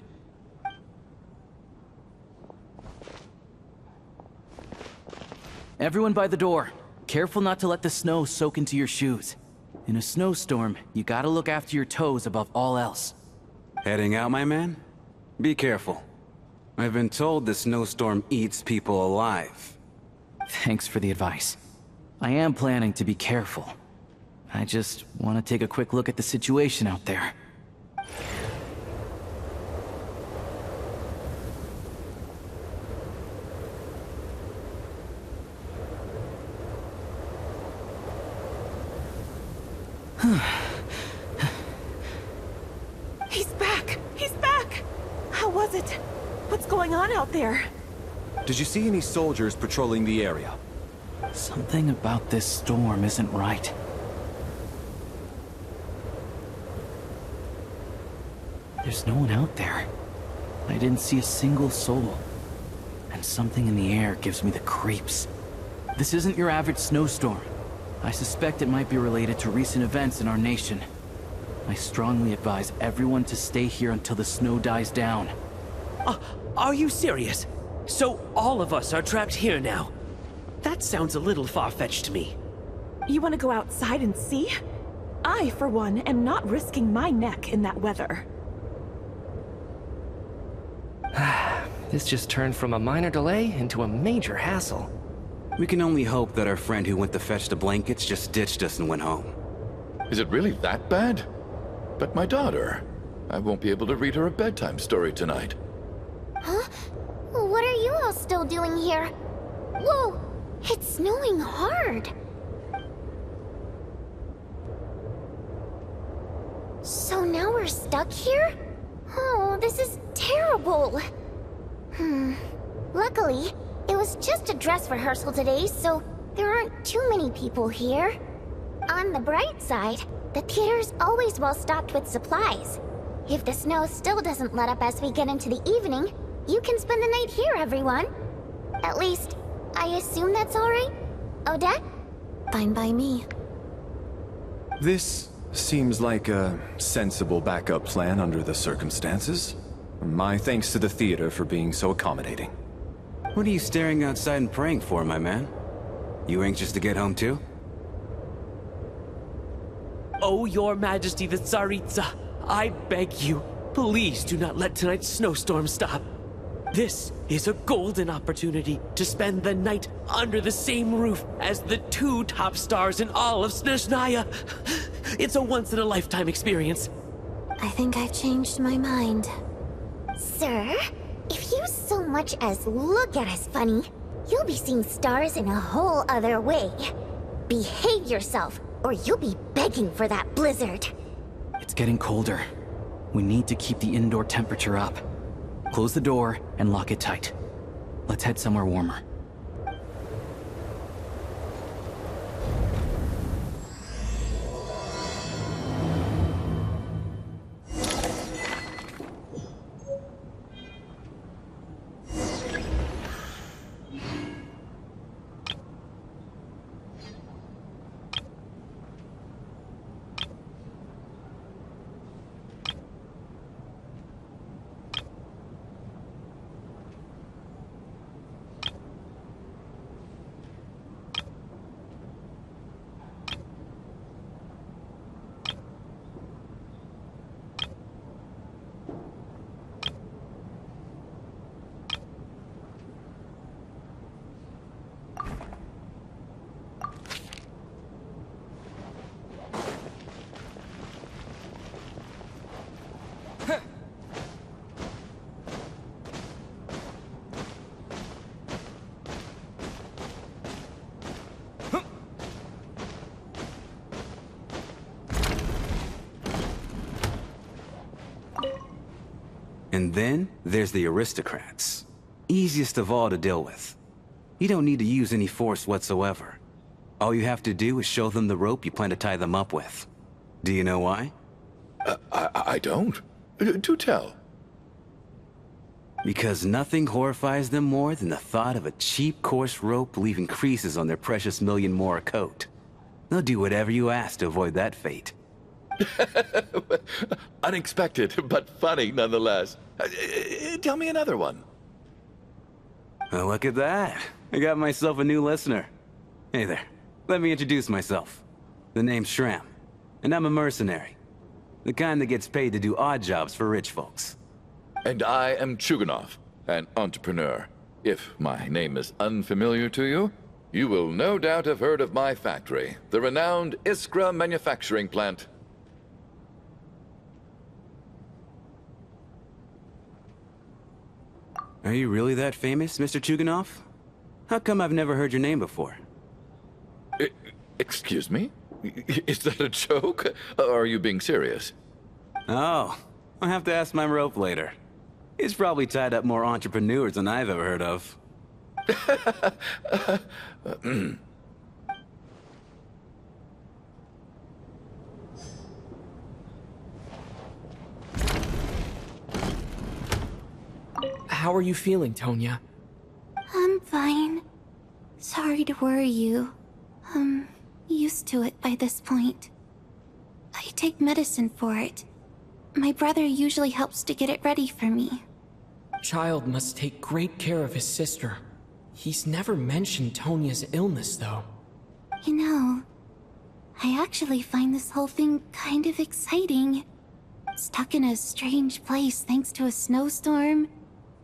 Everyone by the door. Careful not to let the snow soak into your shoes. In a snowstorm, you gotta look after your toes above all else. Heading out, my man? Be careful. I've been told the snowstorm eats people alive. Thanks for the advice. I am planning to be careful. I just want to take a quick look at the situation out there. He's back! He's back! How was it? What's going on out there? Did you see any soldiers patrolling the area? Something about this storm isn't right. There's no one out there. I didn't see a single soul. And something in the air gives me the creeps. This isn't your average snowstorm. I suspect it might be related to recent events in our nation. I strongly advise everyone to stay here until the snow dies down. Are you serious? So all of us are trapped here now? That sounds a little far-fetched to me. You want to go outside and see? I, for one, am not risking my neck in that weather. This just turned from a minor delay into a major hassle. We can only hope that our friend who went to fetch the blankets just ditched us and went home. Is it really that bad? But my daughter, I won't be able to read her a bedtime story tonight. Huh? What are you all still doing here? Whoa! It's snowing hard! So now we're stuck here? Oh, this is terrible! Luckily, it was just a dress rehearsal today, so there aren't too many people here. On the bright side, the theater's always well stocked with supplies. If the snow still doesn't let up as we get into the evening, you can spend the night here, everyone. At least, I assume that's alright? Odette? Fine by me. This seems like a sensible backup plan under the circumstances. My thanks to the theater for being so accommodating. What are you staring outside and praying for, my man? You anxious to get home too? Oh, your majesty the Tsaritsa, I beg you, please do not let tonight's snowstorm stop. This is a golden opportunity to spend the night under the same roof as the two top stars in all of Snezhnaya. It's a once-in-a-lifetime experience. I think I've changed my mind. Sir, if you so much as look at us funny, you'll be seeing stars in a whole other way. Behave yourself, or you'll be begging for that blizzard. It's getting colder. We need to keep the indoor temperature up. Close the door and lock it tight. Let's head somewhere warmer. And then, there's the aristocrats. Easiest of all to deal with. You don't need to use any force whatsoever. All you have to do is show them the rope you plan to tie them up with. Do you know why? I don't. Do tell. Because nothing horrifies them more than the thought of a cheap, coarse rope leaving creases on their precious million Mora coat. They'll do whatever you ask to avoid that fate. Unexpected, but funny nonetheless. Tell me another one. Well, look at that. I got myself a new listener. Hey there. Let me introduce myself. The name's Shram, and I'm a mercenary. The kind that gets paid to do odd jobs for rich folks. And I am Chuganov, an entrepreneur. If my name is unfamiliar to you, you will no doubt have heard of my factory, the renowned Iskra manufacturing plant. Are you really that famous, Mr. Chuganov? How come I've never heard your name before? Excuse me? Is that a joke? Or are you being serious? Oh, I'll have to ask my rope later. He's probably tied up more entrepreneurs than I've ever heard of. How are you feeling, Tonya? I'm fine. Sorry to worry you. I'm used to it by this point. I take medicine for it. My brother usually helps to get it ready for me. Child must take great care of his sister. He's never mentioned Tonya's illness, though. You know, I actually find this whole thing kind of exciting. Stuck in a strange place thanks to a snowstorm.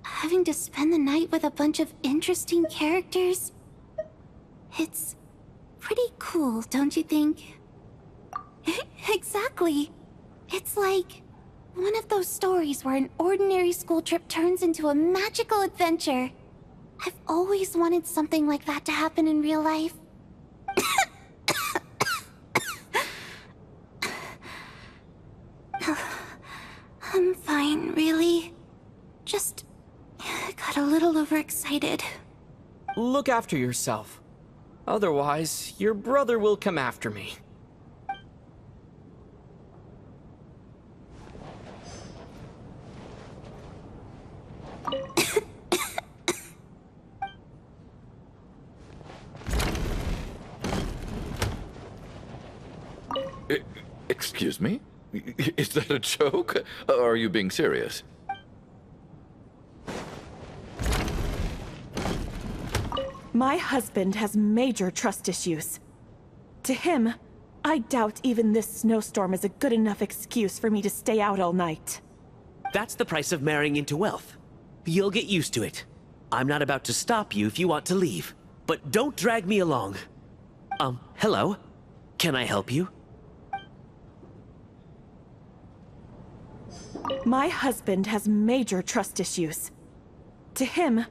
Having to spend the night with a bunch of interesting characters. It's pretty cool, don't you think? Exactly. It's like one of those stories where an ordinary school trip turns into a magical adventure. I've always wanted something like that to happen in real life. I'm fine, really. Just got a little overexcited. Look after yourself. Otherwise, your brother will come after me. Excuse me? Is that a joke? Or are you being serious? My husband has major trust issues. To him, I doubt even this snowstorm is a good enough excuse for me to stay out all night. That's the price of marrying into wealth. You'll get used to it. I'm not about to stop you if you want to leave, but don't drag me along. Hello? Can I help you? My husband has major trust issues. To him,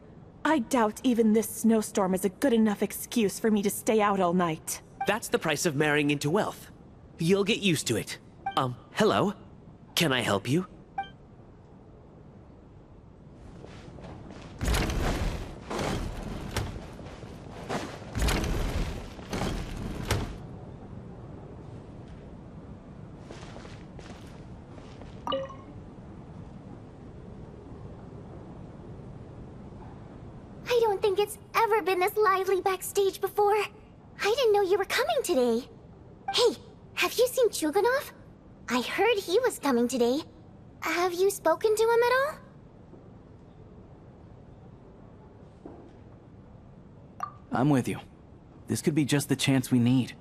I doubt even this snowstorm is a good enough excuse for me to stay out all night. That's the price of marrying into wealth. You'll get used to it. Hello? Can I help you? I don't think it's ever been this lively backstage before. I didn't know you were coming today. Hey, have you seen Chuganov? I heard he was coming today. Have you spoken to him at all? I'm with you. This could be just the chance we need.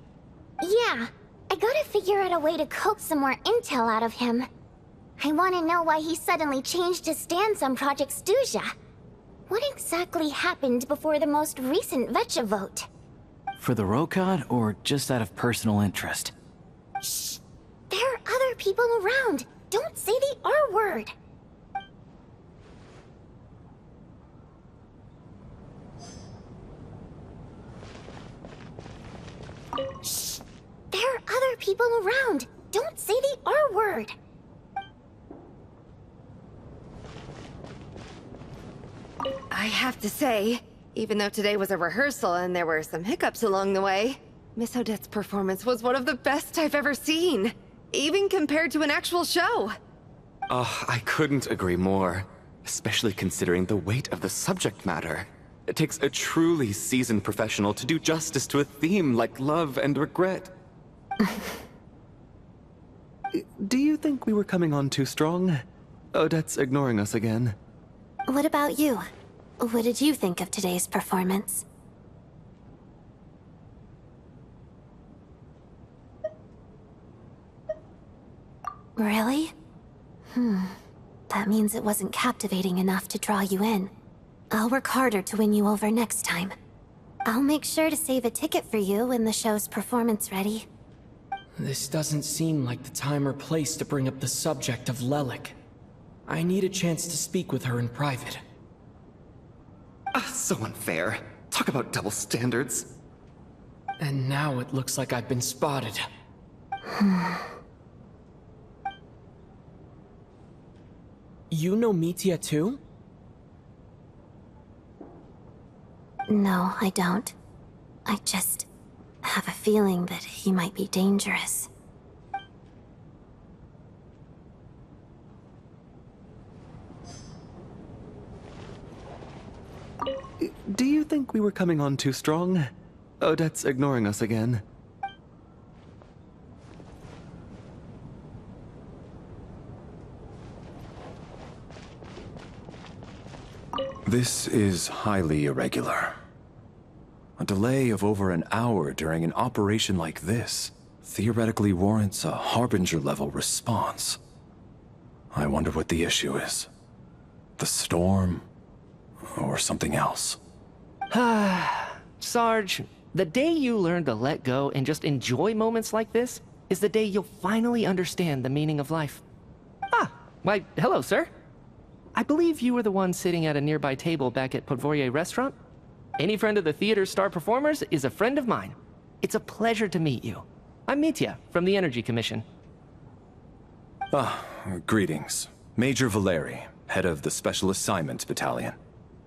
Yeah, I gotta figure out a way to coax some more intel out of him. I want to know why he suddenly changed his stance on Project Stuzha. What exactly happened before the most recent Veche vote? For the Rokad, or just out of personal interest? Shh! There are other people around. Don't say the R word. Shh! There are other people around. Don't say the R word. I have to say, even though today was a rehearsal and there were some hiccups along the way, Miss Odette's performance was one of the best I've ever seen, even compared to an actual show. Oh, I couldn't agree more, especially considering the weight of the subject matter. It takes a truly seasoned professional to do justice to a theme like love and regret. Do you think we were coming on too strong? Odette's ignoring us again. What about you? What did you think of today's performance? Really? That means it wasn't captivating enough to draw you in. I'll work harder to win you over next time. I'll make sure to save a ticket for you when the show's performance ready. This doesn't seem like the time or place to bring up the subject of Lelik. I need a chance to speak with her in private. So unfair. Talk about double standards. And now it looks like I've been spotted. You know Mitya too? No, I don't. I just have a feeling that he might be dangerous. Do you think we were coming on too strong? Odette's ignoring us again. This is highly irregular. A delay of over an hour during an operation like this theoretically warrants a Harbinger-level response. I wonder what the issue is. The storm, or something else. Sarge, the day you learn to let go and just enjoy moments like this is the day you'll finally understand the meaning of life. Why, hello, sir. I believe you were the one sitting at a nearby table back at Podvorye restaurant. Any friend of the theater's star performers is a friend of mine. It's a pleasure to meet you. I'm Mitya, from the Energy Commission. Greetings. Major Valeriy, head of the Special Assignments Battalion.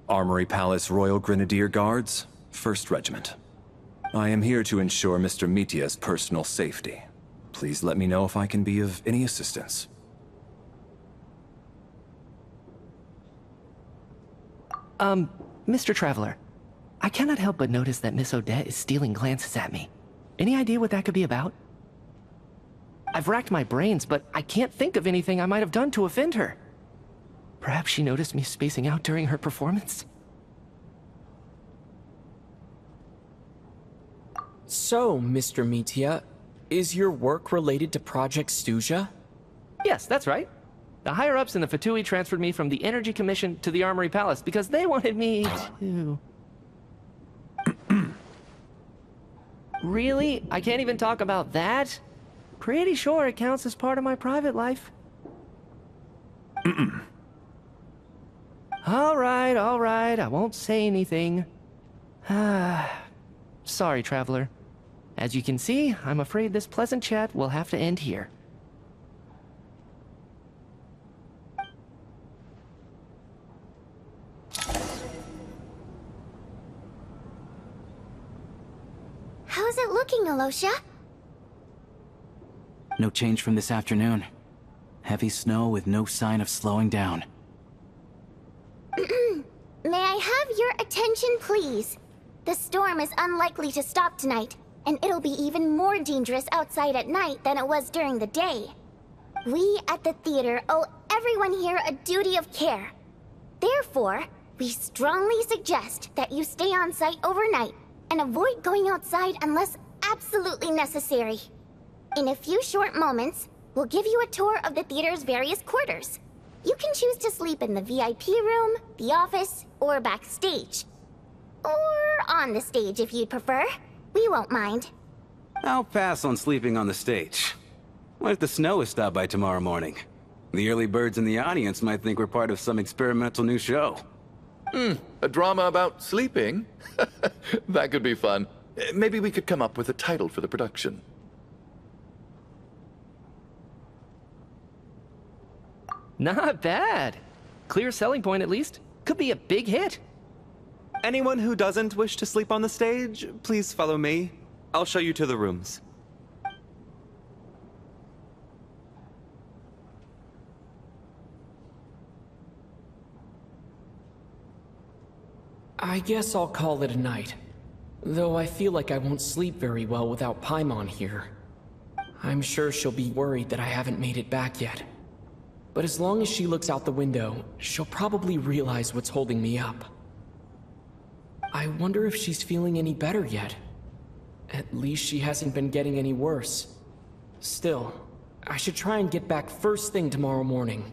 Armory Palace Royal Grenadier Guards, 1st Regiment. I am here to ensure Mr. Mitya's personal safety. Please let me know if I can be of any assistance. Mr. Traveler, I cannot help but notice that Miss Odette is stealing glances at me. Any idea what that could be about? I've racked my brains, but I can't think of anything I might have done to offend her. Perhaps she noticed me spacing out during her performance? So, Mr. Mitya, is your work related to Project Stuzha? Yes, that's right. The higher-ups in the Fatui transferred me from the Energy Commission to the Armory Palace because they wanted me to... Really? I can't even talk about that? Pretty sure it counts as part of my private life. All right, I won't say anything. Sorry, Traveler. As you can see, I'm afraid this pleasant chat will have to end here. How's it looking, Alyosha? No change from this afternoon. Heavy snow with no sign of slowing down. May I have your attention, please? The storm is unlikely to stop tonight, and it'll be even more dangerous outside at night than it was during the day. We at the theater owe everyone here a duty of care. Therefore, we strongly suggest that you stay on site overnight and avoid going outside unless absolutely necessary. In a few short moments, we'll give you a tour of the theater's various quarters. You can choose to sleep in the VIP room, the office, or backstage. Or on the stage if you'd prefer. We won't mind. I'll pass on sleeping on the stage. What if the snow is stopped by tomorrow morning? The early birds in the audience might think we're part of some experimental new show. A drama about sleeping? That could be fun. Maybe we could come up with a title for the production. Not bad. Clear selling point at least. Could be a big hit. Anyone who doesn't wish to sleep on the stage, please follow me. I'll show you to the rooms. I guess I'll call it a night. Though I feel like I won't sleep very well without Paimon here. I'm sure she'll be worried that I haven't made it back yet. But as long as she looks out the window, she'll probably realize what's holding me up. I wonder if she's feeling any better yet. At least she hasn't been getting any worse. Still, I should try and get back first thing tomorrow morning.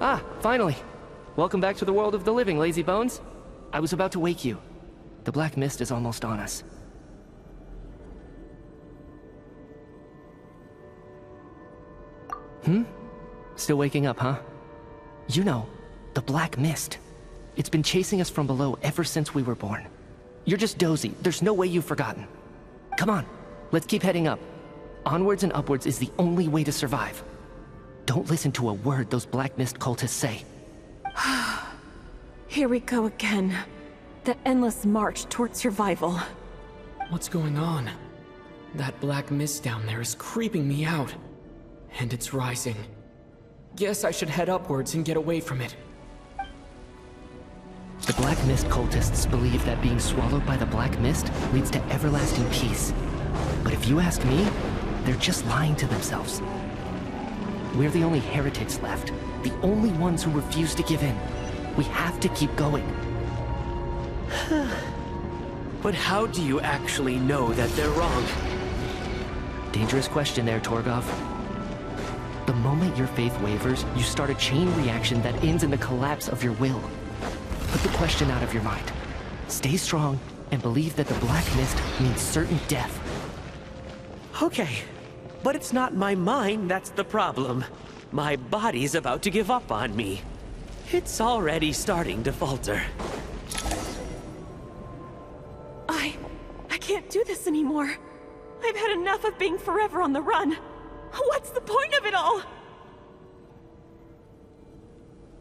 Ah, finally. Welcome back to the world of the living, lazy bones. I was about to wake you. The black mist is almost on us. Still waking up, huh? You know, the black mist. It's been chasing us from below ever since we were born. You're just dozy. There's no way you've forgotten. Come on, let's keep heading up. Onwards and upwards is the only way to survive. Don't listen to a word those black mist cultists say. Here we go again. The endless march toward survival. What's going on? That black mist down there is creeping me out. And it's rising. Guess I should head upwards and get away from it. The black mist cultists believe that being swallowed by the black mist leads to everlasting peace. But if you ask me, they're just lying to themselves. We're the only heretics left. The only ones who refuse to give in. We have to keep going. But how do you actually know that they're wrong? Dangerous question there, Torgov. The moment your faith wavers, you start a chain reaction that ends in the collapse of your will. Put the question out of your mind. Stay strong and believe that the black mist means certain death. Okay, but it's not my mind that's the problem. My body's about to give up on me. It's already starting to falter. I can't do this anymore. I've had enough of being forever on the run. What's the point of it all?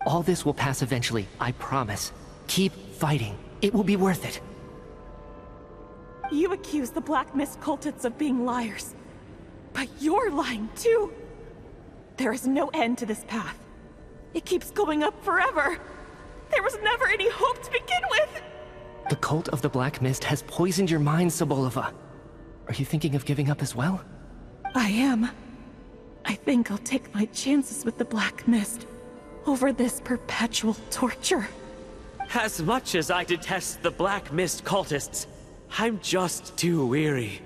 All this will pass eventually, I promise. Keep fighting. It will be worth it. You accuse the Black Mist cultists of being liars. But you're lying too. There is no end to this path. It keeps going up forever. There was never any hope to begin with. The cult of the Black Mist has poisoned your mind, Sobolova. Are you thinking of giving up as well? I am. I think I'll take my chances with the Black Mist over this perpetual torture. As much as I detest the Black Mist cultists, I'm just too weary.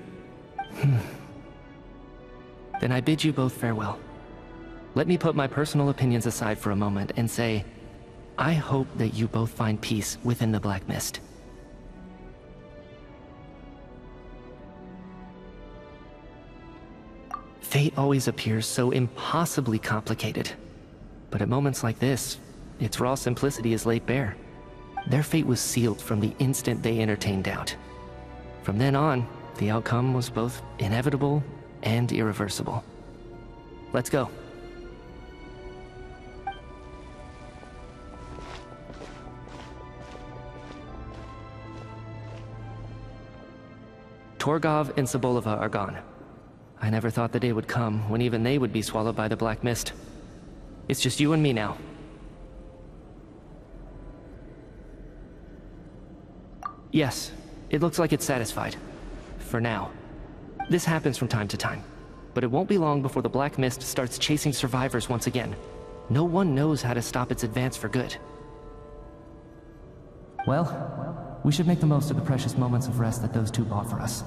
Then I bid you both farewell. let me put my personal opinions aside for a moment and say, I hope that you both find peace within the Black Mist. Fate always appears so impossibly complicated. But at moments like this, its raw simplicity is laid bare. Their fate was sealed from the instant they entertained doubt. From then on, the outcome was both inevitable and irreversible. Let's go. Torgov and Sobolova are gone. I never thought the day would come when even they would be swallowed by the Black Mist. It's just you and me now. Yes, it looks like it's satisfied. For now. This happens from time to time, but it won't be long before the Black Mist starts chasing survivors once again. No one knows how to stop its advance for good. Well, we should make the most of the precious moments of rest that those two bought for us.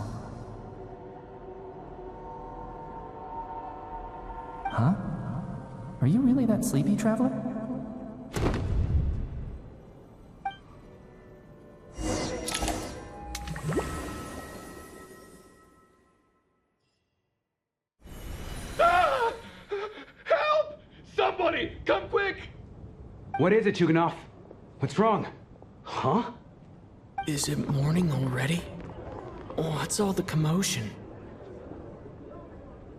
Huh? Are you really that sleepy, Traveler? Help! Somebody, come quick! What is it, Chuganov? What's wrong? Huh? Is it morning already? What's all the commotion?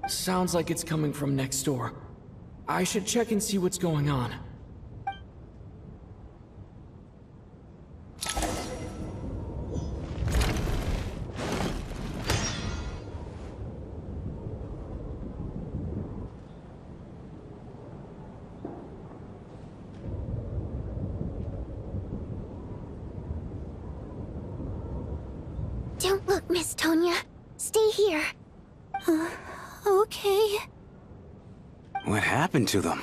Sounds like it's coming from next door. I should check and see what's going on. Don't look, Miss Tonya. Stay here. Okay. What happened to them?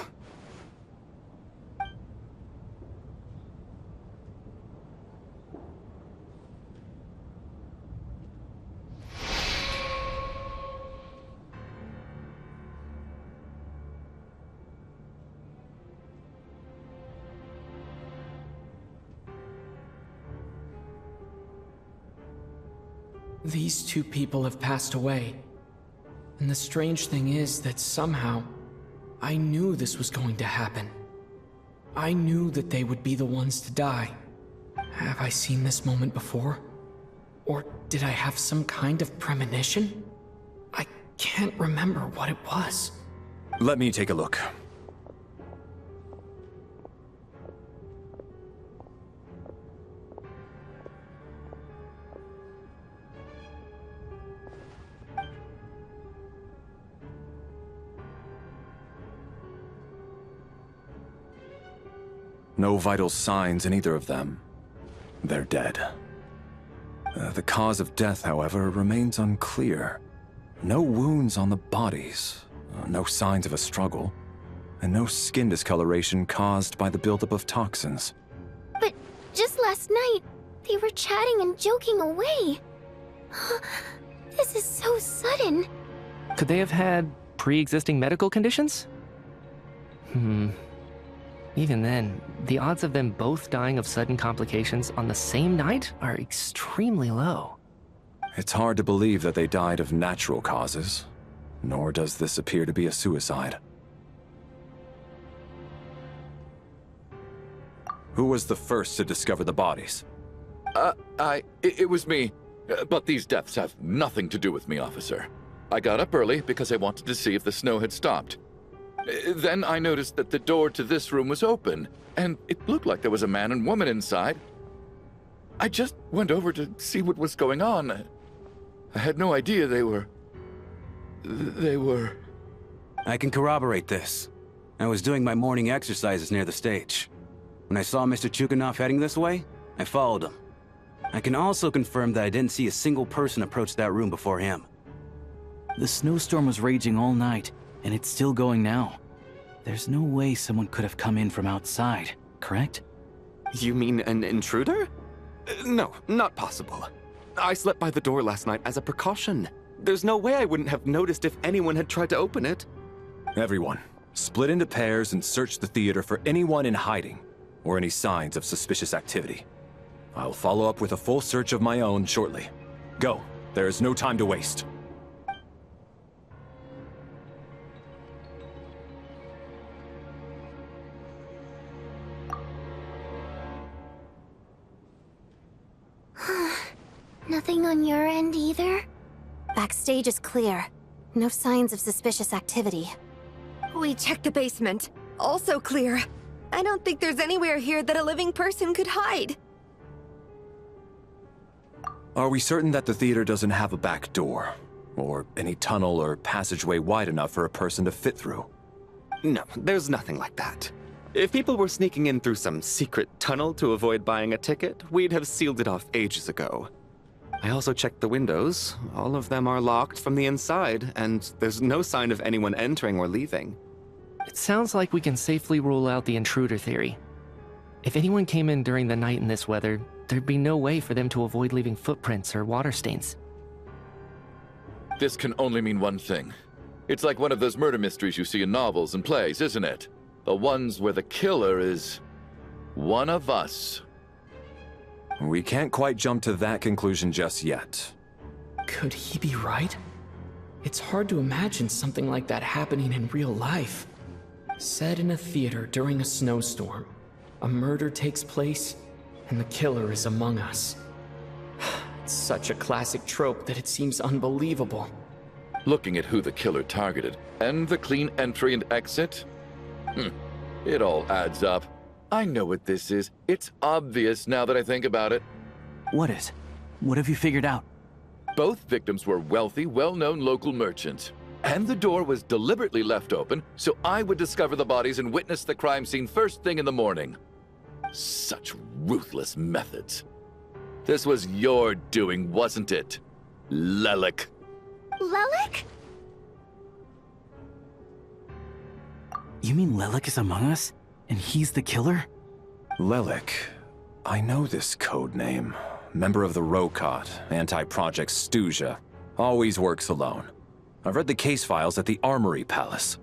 These two people have passed away. And the strange thing is that somehow, I knew this was going to happen. I knew that they would be the ones to die. Have I seen this moment before? Or did I have some kind of premonition? I can't remember what it was. Let me take a look. No vital signs in either of them. They're dead. The cause of death, however, remains unclear. No wounds on the bodies, no signs of a struggle, and no skin discoloration caused by the buildup of toxins. But just last night, they were chatting and joking away. This is so sudden. Could they have had pre-existing medical conditions? Even then, the odds of them both dying of sudden complications on the same night are extremely low. It's hard to believe that they died of natural causes, nor does this appear to be a suicide. Who was the first to discover the bodies? It was me. But these deaths have nothing to do with me, officer. I got up early because I wanted to see if the snow had stopped. Then I noticed that the door to this room was open, and it looked like there was a man and woman inside. I just went over to see what was going on. I had no idea they were... I can corroborate this. I was doing my morning exercises near the stage. When I saw Mr. Chuganov heading this way, I followed him. I can also confirm that I didn't see a single person approach that room before him. The snowstorm was raging all night, and it's still going now. There's no way someone could have come in from outside, correct? You mean an intruder? No, not possible. I slept by the door last night as a precaution. There's no way I wouldn't have noticed if anyone had tried to open it. Everyone, Split into pairs and search the theater for anyone in hiding, or any signs of suspicious activity. I'll follow up with a full search of my own shortly. Go. There is no time to waste. Nothing on your end either? Backstage is clear. No signs of suspicious activity. We checked the basement. Also clear. I don't think there's anywhere here that a living person could hide. Are we certain that the theater doesn't have a back door? Or any tunnel or passageway wide enough for a person to fit through? No, there's nothing like that. If people were sneaking in through some secret tunnel to avoid buying a ticket, we'd have sealed it off ages ago. I also checked the windows. All of them are locked from the inside, and there's no sign of anyone entering or leaving. It sounds like we can safely rule out the intruder theory. If anyone came in during the night in this weather, there'd be no way for them to avoid leaving footprints or water stains. This can only mean one thing. It's like one of those murder mysteries you see in novels and plays, isn't it? The ones where the killer is one of us. We can't quite jump to that conclusion just yet. Could he be right? It's hard to imagine something like that happening in real life. Set in a theater during a snowstorm, a murder takes place, and the killer is among us. It's such a classic trope that it seems unbelievable. Looking at who the killer targeted, and the clean entry and exit, it all adds up. I know what this is. It's obvious now that I think about it. What is? What have you figured out? Both victims were wealthy, well-known local merchants. And the door was deliberately left open so I would discover the bodies and witness the crime scene first thing in the morning. Such ruthless methods. This was your doing, wasn't it, Lelik? Lelik? You mean Lelik is among us? And he's the killer? Lelik. I know this code name. Member of the Rokot, anti-Project Stuzha. Always works alone. I've read the case files at the Armory Palace.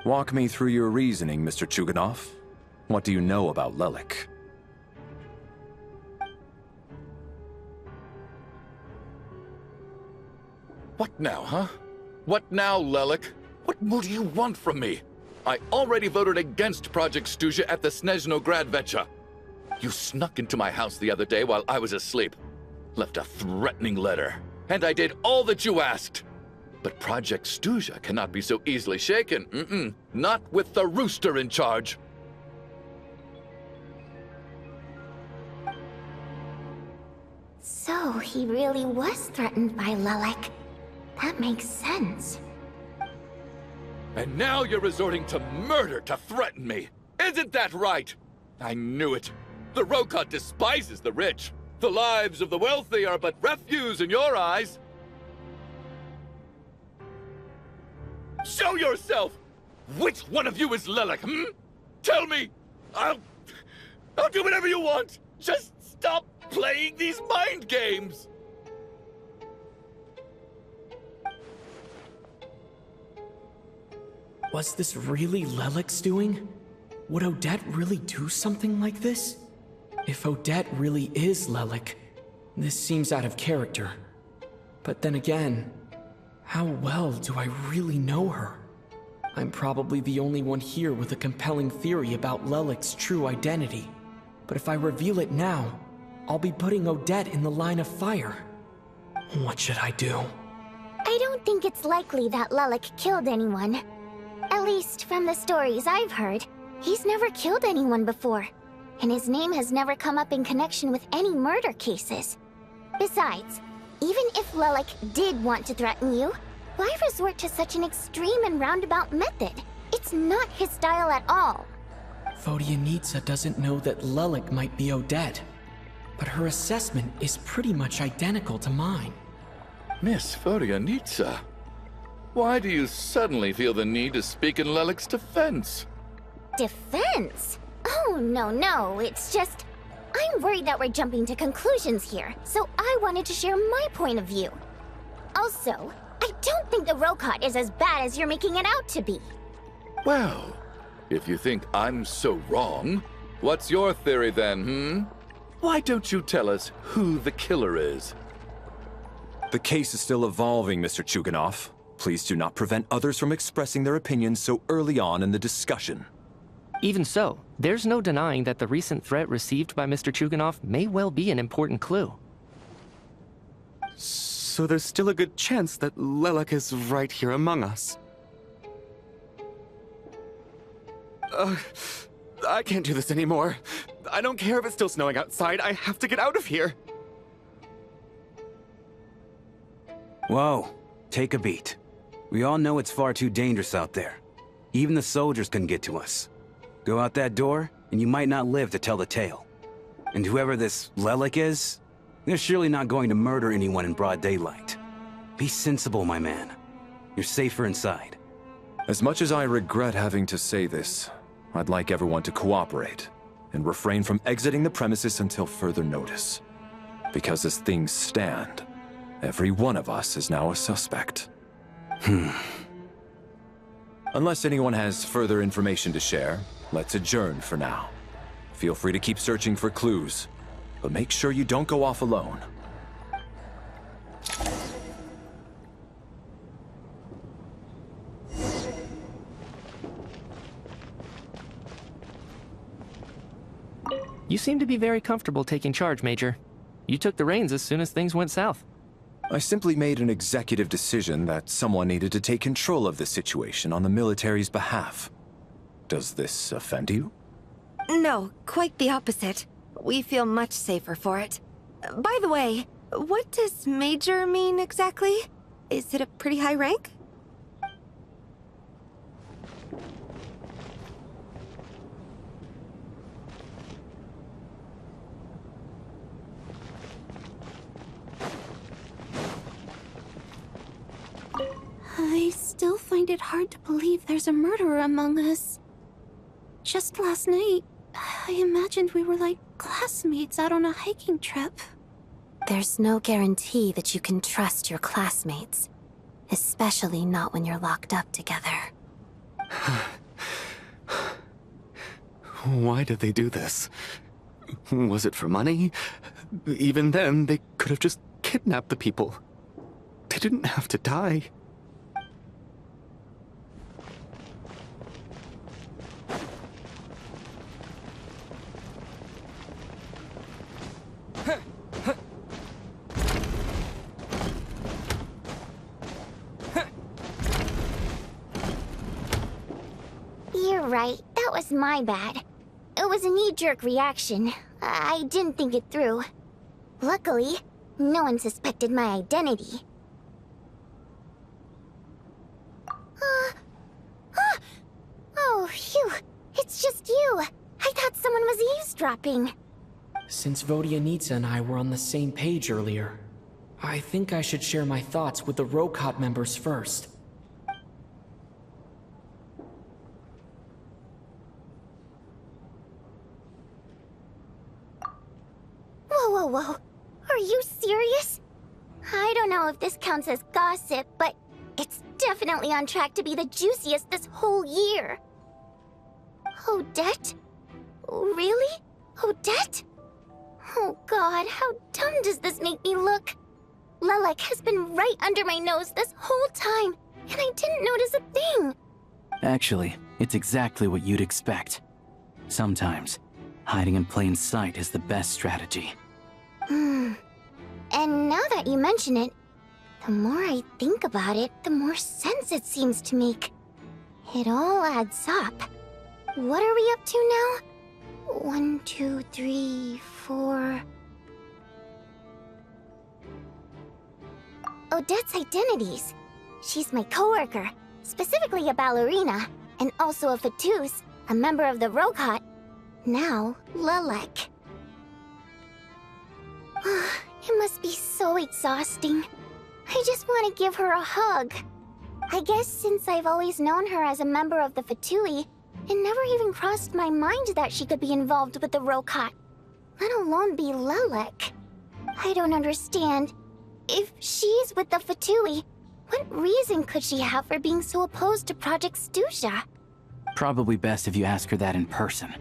Walk me through your reasoning, Mr. Chuganov. What do you know about Lelik? What now, huh? What now, Lelik? What more do you want from me? I already voted against Project Stuzha at the Snezhnograd Veche. You snuck into my house the other day while I was asleep. Left a threatening letter. And I did all that you asked. But Project Stuzha cannot be so easily shaken. Not with the Rooster in charge. So he really was threatened by Lelik. That makes sense. And now you're resorting to murder to threaten me. Isn't that right? I knew it. The Rokot despises the rich. The lives of the wealthy are but refuse in your eyes. Show yourself! Which one of you is Lelik, Tell me! I'll do whatever you want! Just stop playing these mind games! Was this really Lelik's doing? Would Odette really do something like this? If Odette really is Lelik, this seems out of character. But then again, how well do I really know her? I'm probably the only one here with a compelling theory about Lelik's true identity. But if I reveal it now, I'll be putting Odette in the line of fire. What should I do? I don't think it's likely that Lelik killed anyone. At least from the stories I've heard, he's never killed anyone before. And his name has never come up in connection with any murder cases. Besides, even if Lelik did want to threaten you, why resort to such an extreme and roundabout method? It's not his style at all. Vodyanitsa doesn't know that Lelik might be Odette, but her assessment is pretty much identical to mine. Miss Vodyanitsa, why do you suddenly feel the need to speak in Lelik's defense? Defense? Oh, no, it's just... I'm worried that we're jumping to conclusions here, so I wanted to share my point of view. Also, I don't think the Rokot is as bad as you're making it out to be. Well, if you think I'm so wrong, what's your theory then, Why don't you tell us who the killer is? The case is still evolving, Mr. Chuganov. Please do not prevent others from expressing their opinions so early on in the discussion. Even so, there's no denying that the recent threat received by Mr. Chuganov may well be an important clue. So there's still a good chance that Lelek is right here among us. I can't do this anymore. I don't care if it's still snowing outside. I have to get out of here. Whoa, take a beat. We all know it's far too dangerous out there. Even the soldiers can get to us. Go out that door, and you might not live to tell the tale. And whoever this Lelek is, they're surely not going to murder anyone in broad daylight. Be sensible, my man. You're safer inside. As much as I regret having to say this, I'd like everyone to cooperate and refrain from exiting the premises until further notice. Because as things stand, every one of us is now a suspect. Unless anyone has further information to share, let's adjourn for now. Feel free to keep searching for clues, but make sure you don't go off alone. You seem to be very comfortable taking charge, Major. You took the reins as soon as things went south. I simply made an executive decision that someone needed to take control of the situation on the military's behalf. Does this offend you? No, quite the opposite. We feel much safer for it. By the way, what does Major mean exactly? Is it a pretty high rank? I still find it hard to believe there's a murderer among us. Just last night, I imagined we were like classmates out on a hiking trip. There's no guarantee that you can trust your classmates, especially not when you're locked up together. Why did they do this? Was it for money? Even then, they could have just kidnapped the people. They didn't have to die. You're right. That was my bad. It was a knee-jerk reaction. I didn't think it through. Luckily, no one suspected my identity. Oh, phew. It's just you. I thought someone was eavesdropping. Since Vodyanitsa and I were on the same page earlier, I think I should share my thoughts with the Rokot members first. Whoa. Are you serious? I don't know if this counts as gossip, but it's definitely on track to be the juiciest this whole year. Odette? Really? Odette? Oh god, how dumb does this make me look? Lelek has been right under my nose this whole time, and I didn't notice a thing. Actually, it's exactly what you'd expect. Sometimes, hiding in plain sight is the best strategy. And now that you mention it, the more I think about it, the more sense it seems to make. It all adds up. What are we up to now? 1, 2, 3, 4... Odette's identities. She's my coworker, specifically a ballerina, and also a Fatus, a member of the Rokot. Now, Lelek. It must be so exhausting. I just want to give her a hug. I guess since I've always known her as a member of the Fatui, it never even crossed my mind that she could be involved with the Rokot, let alone be Lelek. I don't understand. If she's with the Fatui, what reason could she have for being so opposed to Project Stusha? Probably best if you ask her that in person.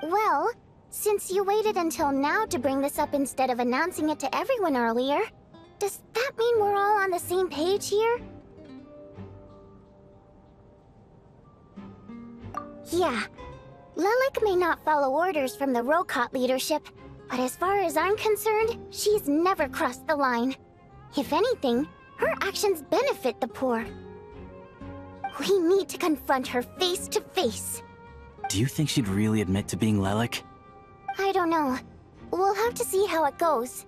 Well, since you waited until now to bring this up instead of announcing it to everyone earlier, does that mean we're all on the same page here? Yeah. Lelik may not follow orders from the Rokot leadership, but as far as I'm concerned, she's never crossed the line. If anything, her actions benefit the poor. We need to confront her face to face. Do you think she'd really admit to being Lelik? I don't know. We'll have to see how it goes.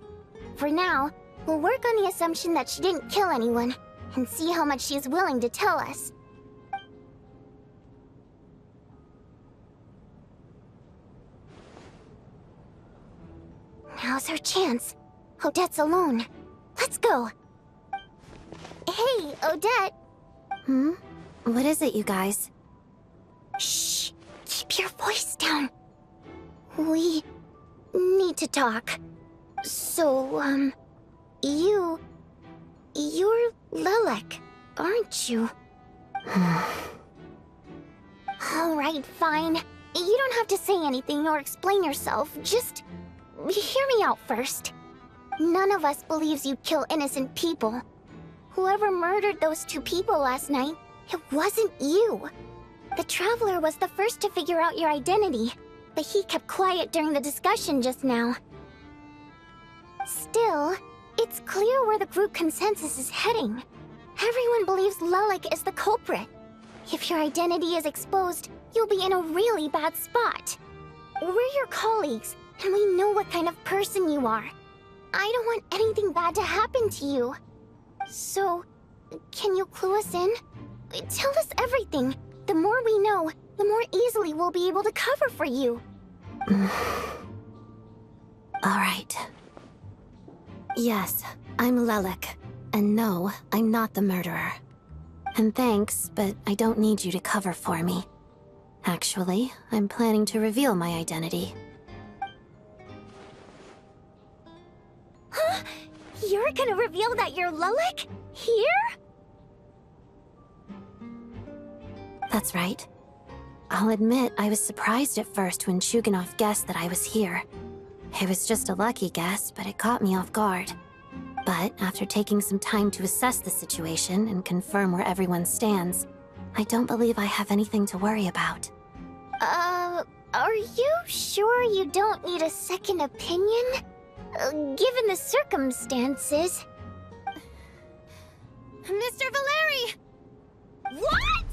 For now, we'll work on the assumption that she didn't kill anyone, and see how much she's willing to tell us. Now's her chance. Odette's alone. Let's go. Hey, Odette. What is it, you guys? Shh. Keep your voice down. We need to talk. So, you're Lelik, aren't you? Alright, fine. You don't have to say anything or explain yourself, just hear me out first. None of us believes you'd kill innocent people. Whoever murdered those 2 people last night, it wasn't you. The Traveler was the first to figure out your identity, but he kept quiet during the discussion just now. Still, it's clear where the group consensus is heading. Everyone believes Lelik is the culprit. If your identity is exposed, you'll be in a really bad spot. We're your colleagues, and we know what kind of person you are. I don't want anything bad to happen to you. So, can you clue us in? Tell us everything. The more we know, the more easily we'll be able to cover for you. Alright. Yes, I'm Lelik. And no, I'm not the murderer. And thanks, but I don't need you to cover for me. Actually, I'm planning to reveal my identity. Huh? You're gonna reveal that you're Lelik? Here? That's right. I'll admit I was surprised at first when Chuganov guessed that I was here. It was just a lucky guess, but it caught me off guard. But after taking some time to assess the situation and confirm where everyone stands, I don't believe I have anything to worry about. Are you sure you don't need a second opinion? Given the circumstances... Mr. Valeriy! What?!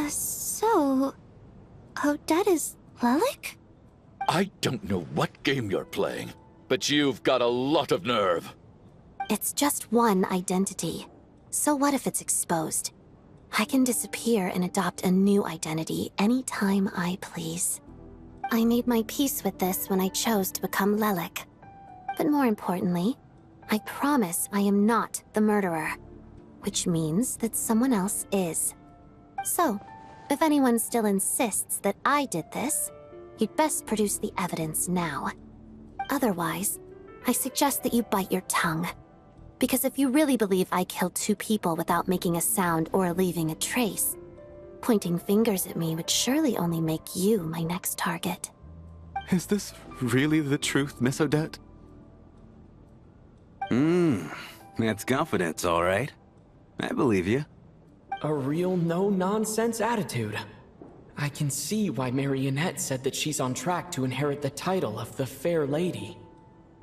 So... Odette is Lelik? I don't know what game you're playing, but you've got a lot of nerve. It's just one identity. So what if it's exposed? I can disappear and adopt a new identity anytime I please. I made my peace with this when I chose to become Lelik. But more importantly, I promise I am not the murderer, which means that someone else is. So, if anyone still insists that I did this, you'd best produce the evidence now. Otherwise, I suggest that you bite your tongue. Because if you really believe I killed 2 people without making a sound or leaving a trace, pointing fingers at me would surely only make you my next target. Is this really the truth, Miss Odette? That's confidence, all right. I believe you. A real no-nonsense attitude. I can see why Marionette said that she's on track to inherit the title of the Fair Lady.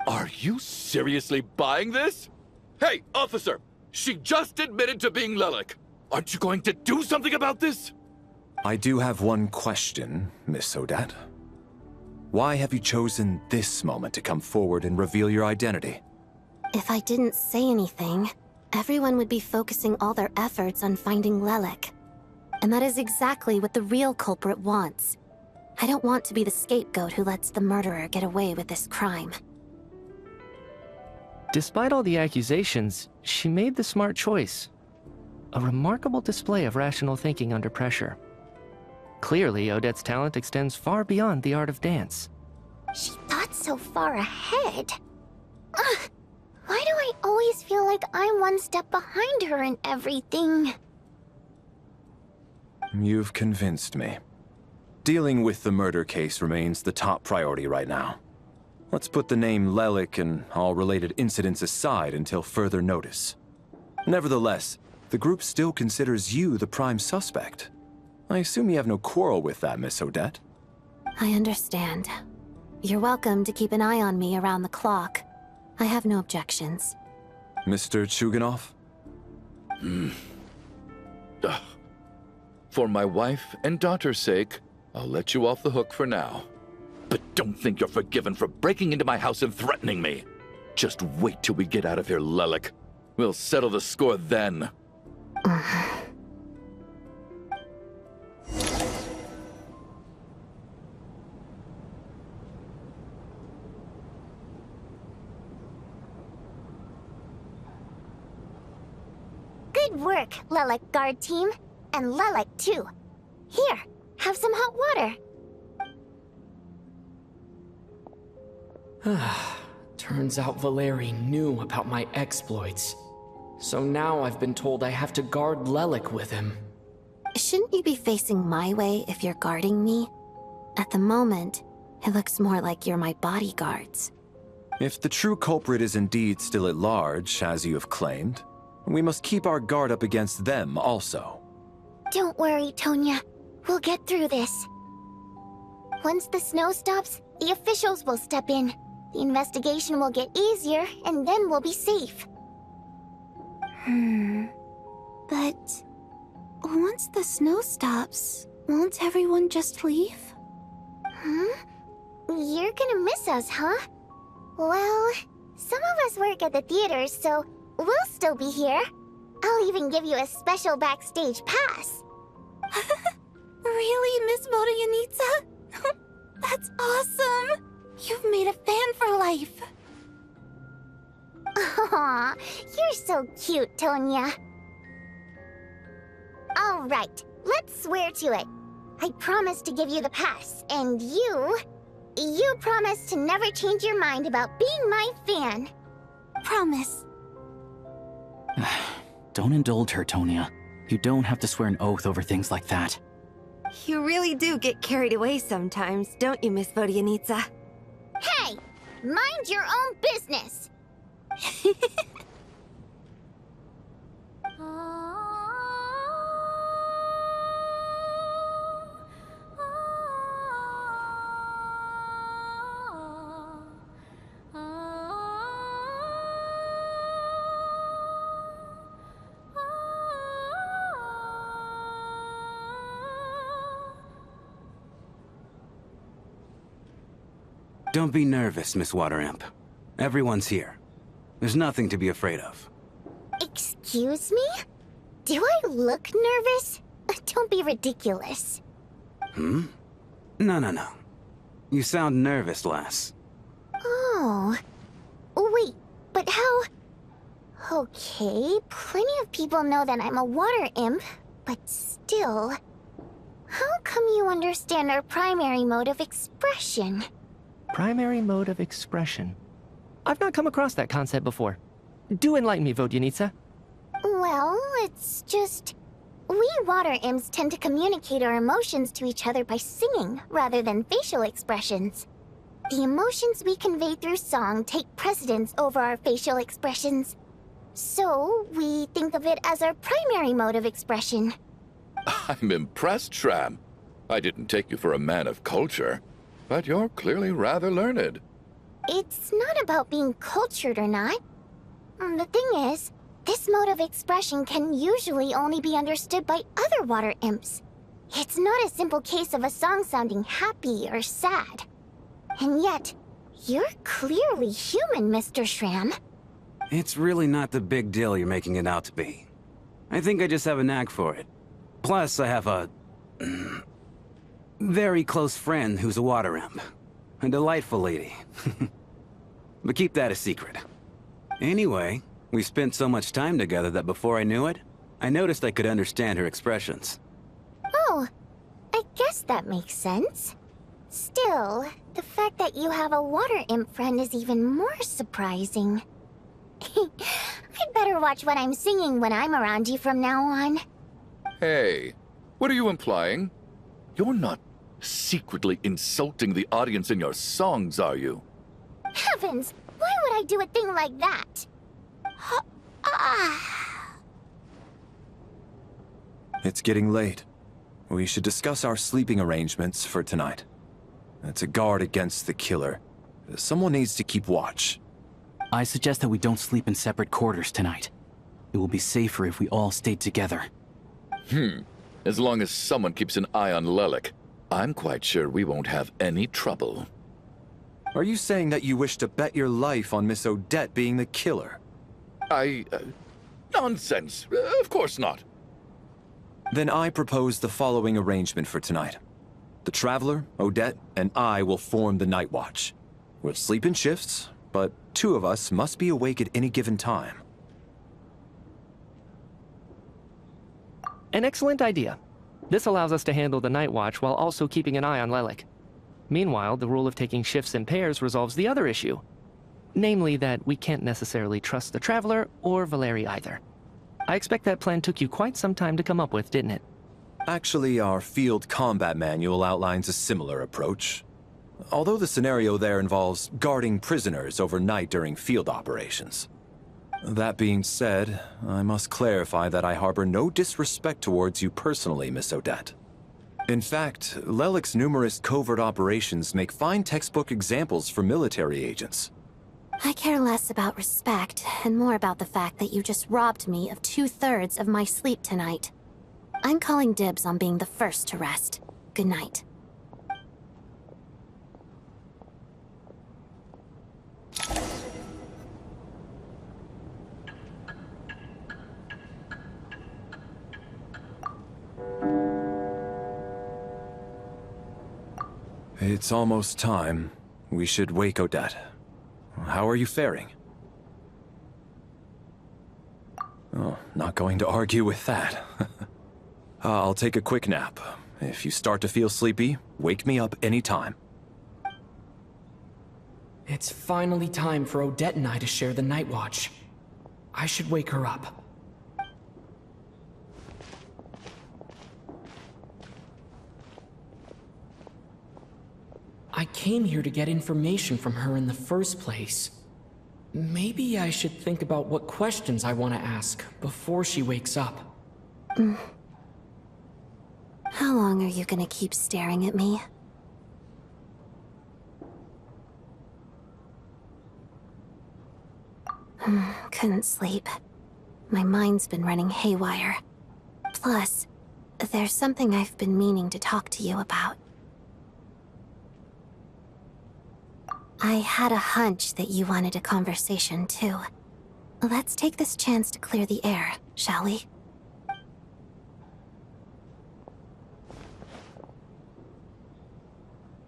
Are you seriously buying this? Hey, officer! She just admitted to being Lelik. Aren't you going to do something about this? I do have one question, Miss Odette. Why have you chosen this moment to come forward and reveal your identity? If I didn't say anything, everyone would be focusing all their efforts on finding Lelik. And that is exactly what the real culprit wants. I don't want to be the scapegoat who lets the murderer get away with this crime. Despite all the accusations, she made the smart choice. A remarkable display of rational thinking under pressure. Clearly, Odette's talent extends far beyond the art of dance. She thought so far ahead. Ugh, why do I always feel like I'm one step behind her in everything? You've convinced me. Dealing with the murder case remains the top priority right now. Let's put the name Lelik and all related incidents aside until further notice. Nevertheless, the group still considers you the prime suspect. I assume you have no quarrel with that, Miss Odette? I understand. You're welcome to keep an eye on me around the clock. I have no objections. Mr. Chuganov? For my wife and daughter's sake, I'll let you off the hook for now. But don't think you're forgiven for breaking into my house and threatening me. Just wait till we get out of here, Lelik. We'll settle the score then. Good work, Lelik guard team. And Lelik, too. Here, have some hot water. Turns out Valeriy knew about my exploits. So now I've been told I have to guard Lelik with him. Shouldn't you be facing my way if you're guarding me? At the moment, it looks more like you're my bodyguards. If the true culprit is indeed still at large, as you have claimed, we must keep our guard up against them also. Don't worry, Tonya. We'll get through this. Once the snow stops, the officials will step in. The investigation will get easier, and then we'll be safe. But once the snow stops, won't everyone just leave? You're gonna miss us, huh? Well, some of us work at the theaters, so we'll still be here. I'll even give you a special backstage pass. Really, Miss Vodyanitsa? That's awesome! You've made a fan for life. Aw, you're so cute, Tonya. All right, let's swear to it. I promise to give you the pass, and you promise to never change your mind about being my fan. Promise. Don't indulge her, Tonya. You don't have to swear an oath over things like that. You really do get carried away sometimes, don't you, Miss Vodyanitsa? Hey! Mind your own business! Don't be nervous, Miss Water Imp. Everyone's here. There's nothing to be afraid of. Excuse me? Do I look nervous? Don't be ridiculous. No. You sound nervous, lass. Oh. Wait, but how... Okay, plenty of people know that I'm a water imp, but still... How come you understand our primary mode of expression? Primary mode of expression. I've not come across that concept before. Do enlighten me, Vodyanitsa. Well, it's just... We water imps tend to communicate our emotions to each other by singing, rather than facial expressions. The emotions we convey through song take precedence over our facial expressions. So, we think of it as our primary mode of expression. I'm impressed, Shram. I didn't take you for a man of culture, but you're clearly rather learned. It's not about being cultured or not. The thing is, this mode of expression can usually only be understood by other water imps. It's not a simple case of a song sounding happy or sad. And yet, you're clearly human, Mr. Shram. It's really not the big deal you're making it out to be. I think I just have a knack for it. Plus, I have a... very close friend who's a water imp. A delightful lady. But keep that a secret. Anyway, we spent so much time together that before I knew it, I noticed I could understand her expressions. Oh, I guess that makes sense. Still, the fact that you have a water imp friend is even more surprising. I'd better watch what I'm singing when I'm around you from now on. Hey, what are you implying? You're not secretly insulting the audience in your songs, are you? Heavens, why would I do a thing like that? It's getting late. We should discuss our sleeping arrangements for tonight. To guard against the killer, someone needs to keep watch. I suggest that we don't sleep in separate quarters tonight. It will be safer if we all stayed together. As long as someone keeps an eye on Lelik, I'm quite sure we won't have any trouble. Are you saying that you wish to bet your life on Miss Odette being the killer? Nonsense. Of course not. Then I propose the following arrangement for tonight. The Traveler, Odette, and I will form the Night Watch. We'll sleep in shifts, but 2 of us must be awake at any given time. An excellent idea. This allows us to handle the Night Watch while also keeping an eye on Lelik. Meanwhile, the rule of taking shifts in pairs resolves the other issue. Namely that we can't necessarily trust the Traveler or Valeriy either. I expect that plan took you quite some time to come up with, didn't it? Actually, our field combat manual outlines a similar approach. Although the scenario there involves guarding prisoners overnight during field operations. That being said, I must clarify that I harbor no disrespect towards you personally, Miss Odette. In fact, Lelik's numerous covert operations make fine textbook examples for military agents. I care less about respect and more about the fact that you just robbed me of 2/3 of my sleep tonight. I'm calling dibs on being the first to rest. Good night. It's almost time. We should wake Odette. How are you faring? Oh, not going to argue with that. I'll take a quick nap. If you start to feel sleepy, wake me up anytime. It's finally time for Odette and I to share the Night Watch. I should wake her up. I came here to get information from her in the first place. Maybe I should think about what questions I want to ask before she wakes up. How long are you gonna keep staring at me? Couldn't sleep. My mind's been running haywire. Plus, there's something I've been meaning to talk to you about. I had a hunch that you wanted a conversation, too. Let's take this chance to clear the air, shall we?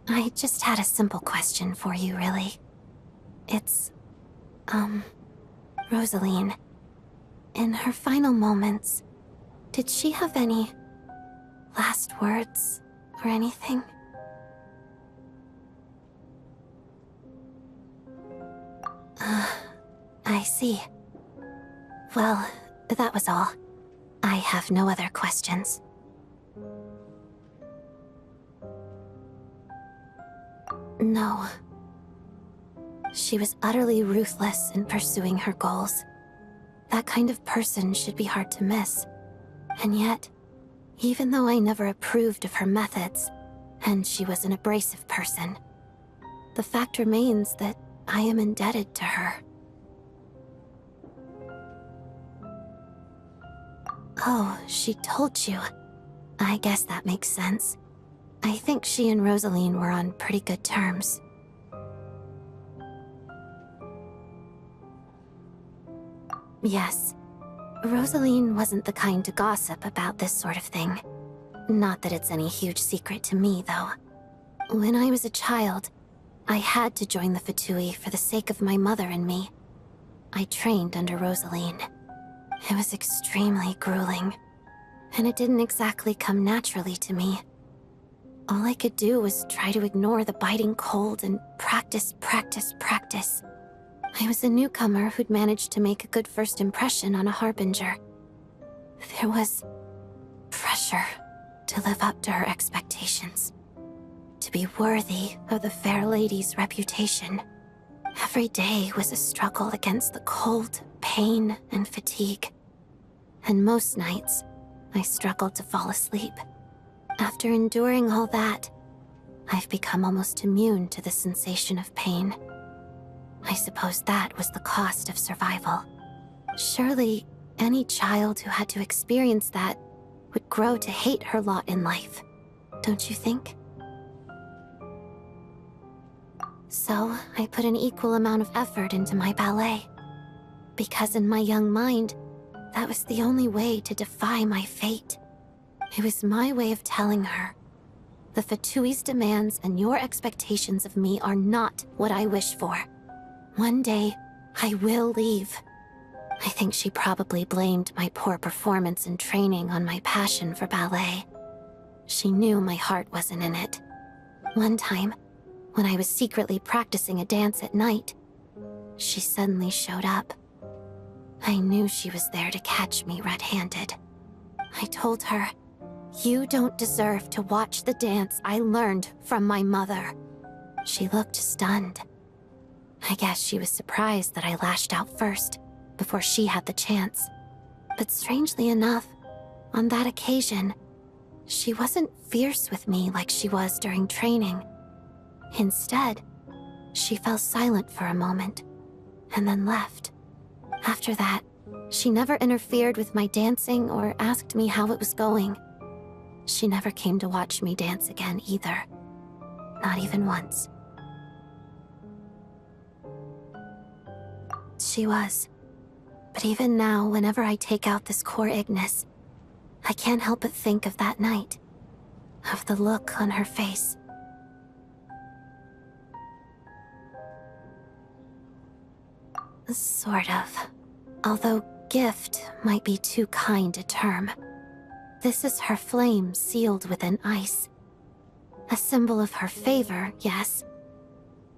I just had a simple question for you, really. It's, Rosaline. In her final moments, did she have any last words or anything? I see. Well, that was all. I have no other questions. No. She was utterly ruthless in pursuing her goals. That kind of person should be hard to miss. And yet, even though I never approved of her methods, and she was an abrasive person, the fact remains that I am indebted to her. Oh, she told you. I guess that makes sense. I think she and Rosaline were on pretty good terms. Yes. Rosaline wasn't the kind to gossip about this sort of thing. Not that it's any huge secret to me, though. When I was a child, I had to join the Fatui for the sake of my mother and me. I trained under Rosaline. It was extremely grueling, and it didn't exactly come naturally to me. All I could do was try to ignore the biting cold and practice, practice, practice. I was a newcomer who'd managed to make a good first impression on a harbinger. There was pressure to live up to her expectations, to be worthy of the fair lady's reputation. Every day was a struggle against the cold, pain, and fatigue. And most nights, I struggled to fall asleep. After enduring all that, I've become almost immune to the sensation of pain. I suppose that was the cost of survival. Surely, any child who had to experience that would grow to hate her lot in life, don't you think? So, I put an equal amount of effort into my ballet. Because in my young mind, that was the only way to defy my fate. It was my way of telling her, the Fatui's demands and your expectations of me are not what I wish for. One day, I will leave. I think she probably blamed my poor performance in training on my passion for ballet. She knew my heart wasn't in it. One time, when I was secretly practicing a dance at night, she suddenly showed up. I knew she was there to catch me red-handed. I told her, "You don't deserve to watch the dance I learned from my mother." She looked stunned. I guess she was surprised that I lashed out first, before she had the chance. But strangely enough, on that occasion, she wasn't fierce with me like she was during training. Instead, she fell silent for a moment, and then left. After that, she never interfered with my dancing or asked me how it was going. She never came to watch me dance again either. Not even once. She was. But even now, whenever I take out this core Ignis, I can't help but think of that night. Of the look on her face. Sort of. Although gift might be too kind a term. This is her flame sealed within ice. A symbol of her favor, yes,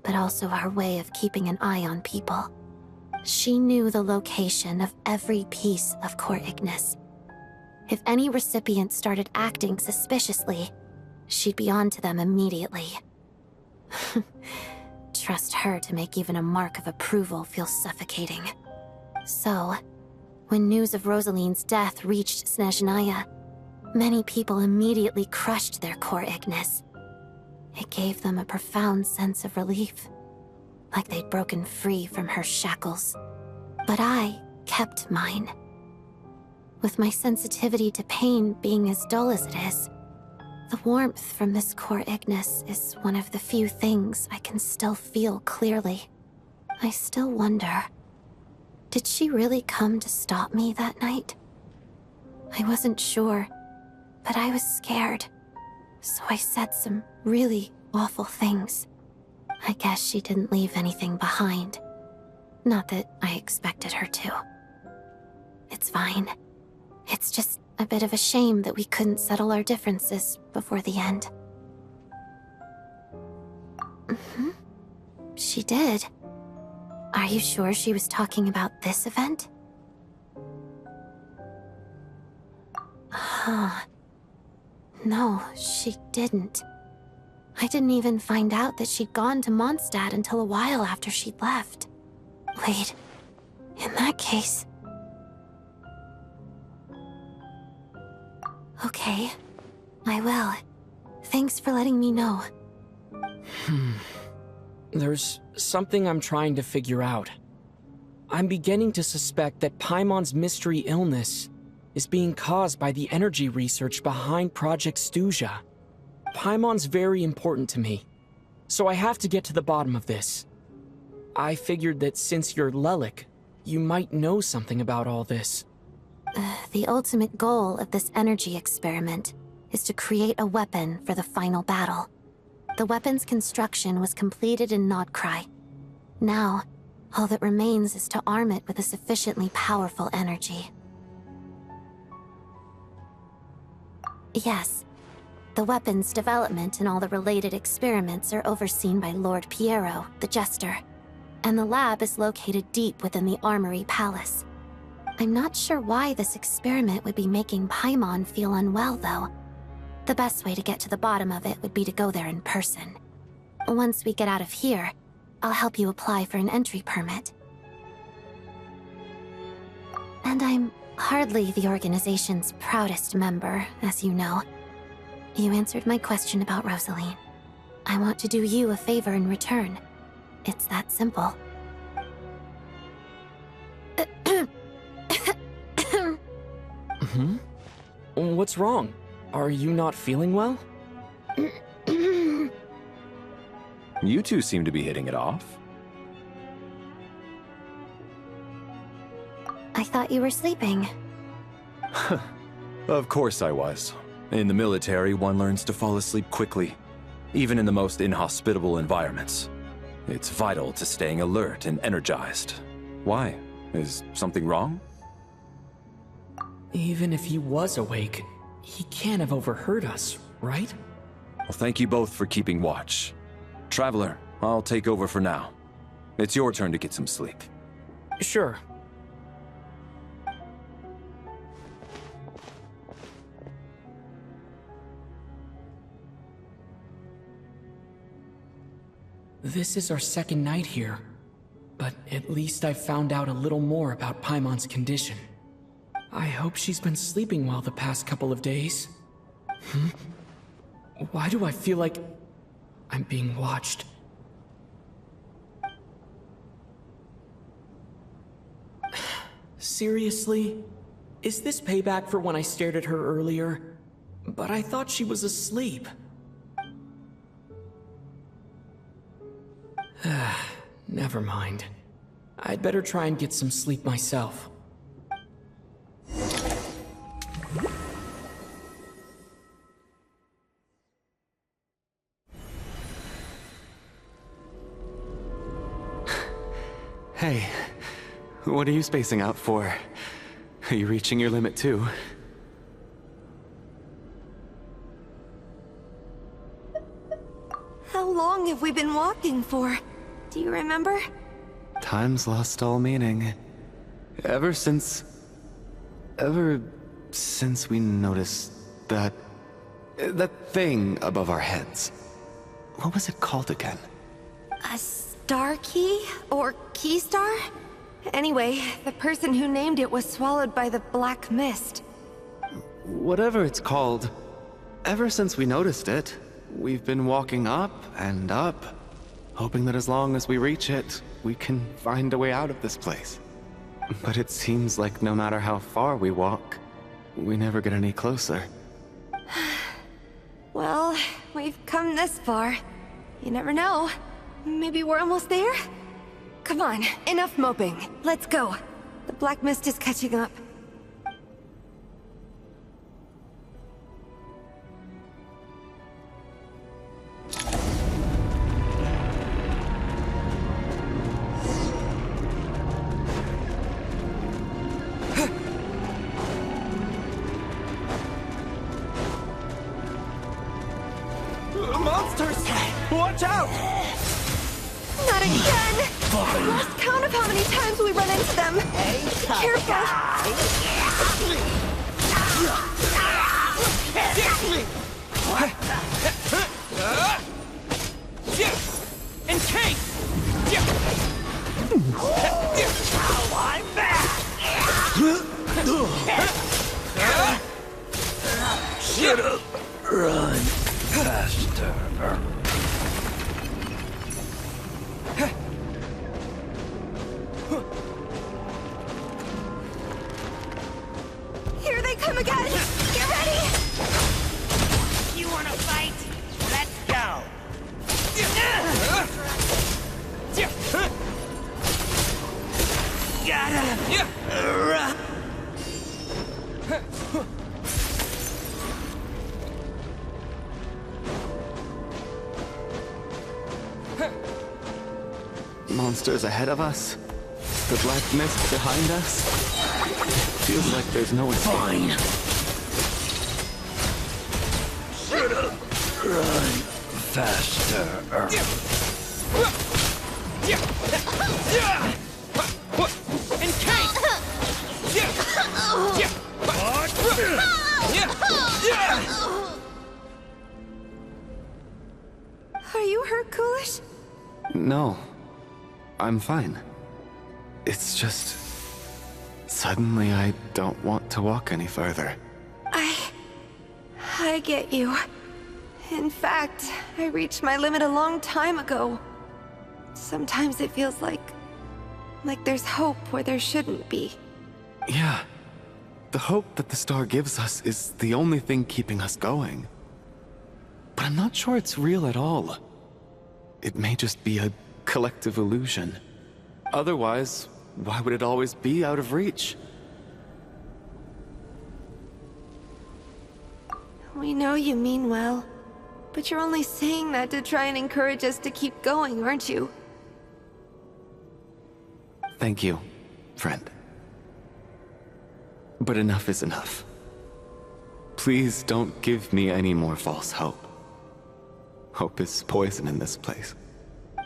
but also her way of keeping an eye on people. She knew the location of every piece of core Ignis. If any recipient started acting suspiciously, she'd be on to them immediately. Trust her to make even a mark of approval feel suffocating. So, when news of Rosaline's death reached Snezhnaya, many people immediately crushed their core Ignis. It gave them a profound sense of relief, like they'd broken free from her shackles. But I kept mine. With my sensitivity to pain being as dull as it is, the warmth from this core Ignis is one of the few things I can still feel clearly. I still wonder, did she really come to stop me that night? I wasn't sure, but I was scared, so I said some really awful things. I guess she didn't leave anything behind. Not that I expected her to. It's fine. It's just a bit of a shame that we couldn't settle our differences before the end. She did. Are you sure she was talking about this event? No, she didn't. I didn't even find out that she'd gone to Mondstadt until a while after she'd left. Wait, in that case... Okay, I will. Thanks for letting me know. There's something I'm trying to figure out. I'm beginning to suspect that Paimon's mystery illness is being caused by the energy research behind Project Stuzha. Paimon's very important to me, so I have to get to the bottom of this. I figured that since you're Lelik, you might know something about all this. The ultimate goal of this energy experiment is to create a weapon for the final battle. The weapon's construction was completed in Nod-Krai. Now, all that remains is to arm it with a sufficiently powerful energy. Yes. The weapons development and all the related experiments are overseen by Lord Pierro, the Jester. And the lab is located deep within the Armory Palace. I'm not sure why this experiment would be making Paimon feel unwell, though. The best way to get to the bottom of it would be to go there in person. Once we get out of here, I'll help you apply for an entry permit. And I'm hardly the organization's proudest member, as you know. You answered my question about Rosaline. I want to do you a favor in return. It's that simple. What's wrong? Are you not feeling well? You two seem to be hitting it off. I thought you were sleeping. Of course I was. In the military, one learns to fall asleep quickly, even in the most inhospitable environments. It's vital to staying alert and energized. Why? Is something wrong? Even if he was awake, he can't have overheard us, right? Well, thank you both for keeping watch. Traveler, I'll take over for now. It's your turn to get some sleep. Sure. This is our second night here, but at least I've found out a little more about Paimon's condition. I hope she's been sleeping well the past couple of days. Why do I feel like I'm being watched? Seriously? Is this payback for when I stared at her earlier? But I thought she was asleep. Never mind. I'd better try and get some sleep myself. Hey, what are you spacing out for? Are you reaching your limit too? How long have we been walking for? Do you remember? Time's lost all meaning. Ever since we noticed that thing above our heads. What was it called again? A star key? Or key star? Anyway, the person who named it was swallowed by the black mist. Whatever it's called, ever since we noticed it, we've been walking up and up, hoping that as long as we reach it, we can find a way out of this place. But it seems like no matter how far we walk, we never get any closer. Well, we've come this far. You never know. Maybe we're almost there? Come on, enough moping. Let's go. The black mist is catching up. Monsters! Watch out! Not again! I've lost count of how many times we run into them. Careful! In case! I'm back! Should've run faster. Here they come again! Get ready! You wanna fight? Let's go! Gotta... Monsters ahead of us? The black mist behind us? Feels like there's no escape. Fine. Run faster. Are you hurt, Coolish? No. I'm fine. It's just... suddenly I don't want to walk any further. I get you. In fact, I reached my limit a long time ago. Sometimes it feels like there's hope where there shouldn't be. Yeah. The hope that the star gives us is the only thing keeping us going. But I'm not sure it's real at all. It may just be a collective illusion. Otherwise, why would it always be out of reach? We know you mean well, but you're only saying that to try and encourage us to keep going, aren't you? Thank you, friend. But enough is enough. Please don't give me any more false hope. Hope is poison in this place.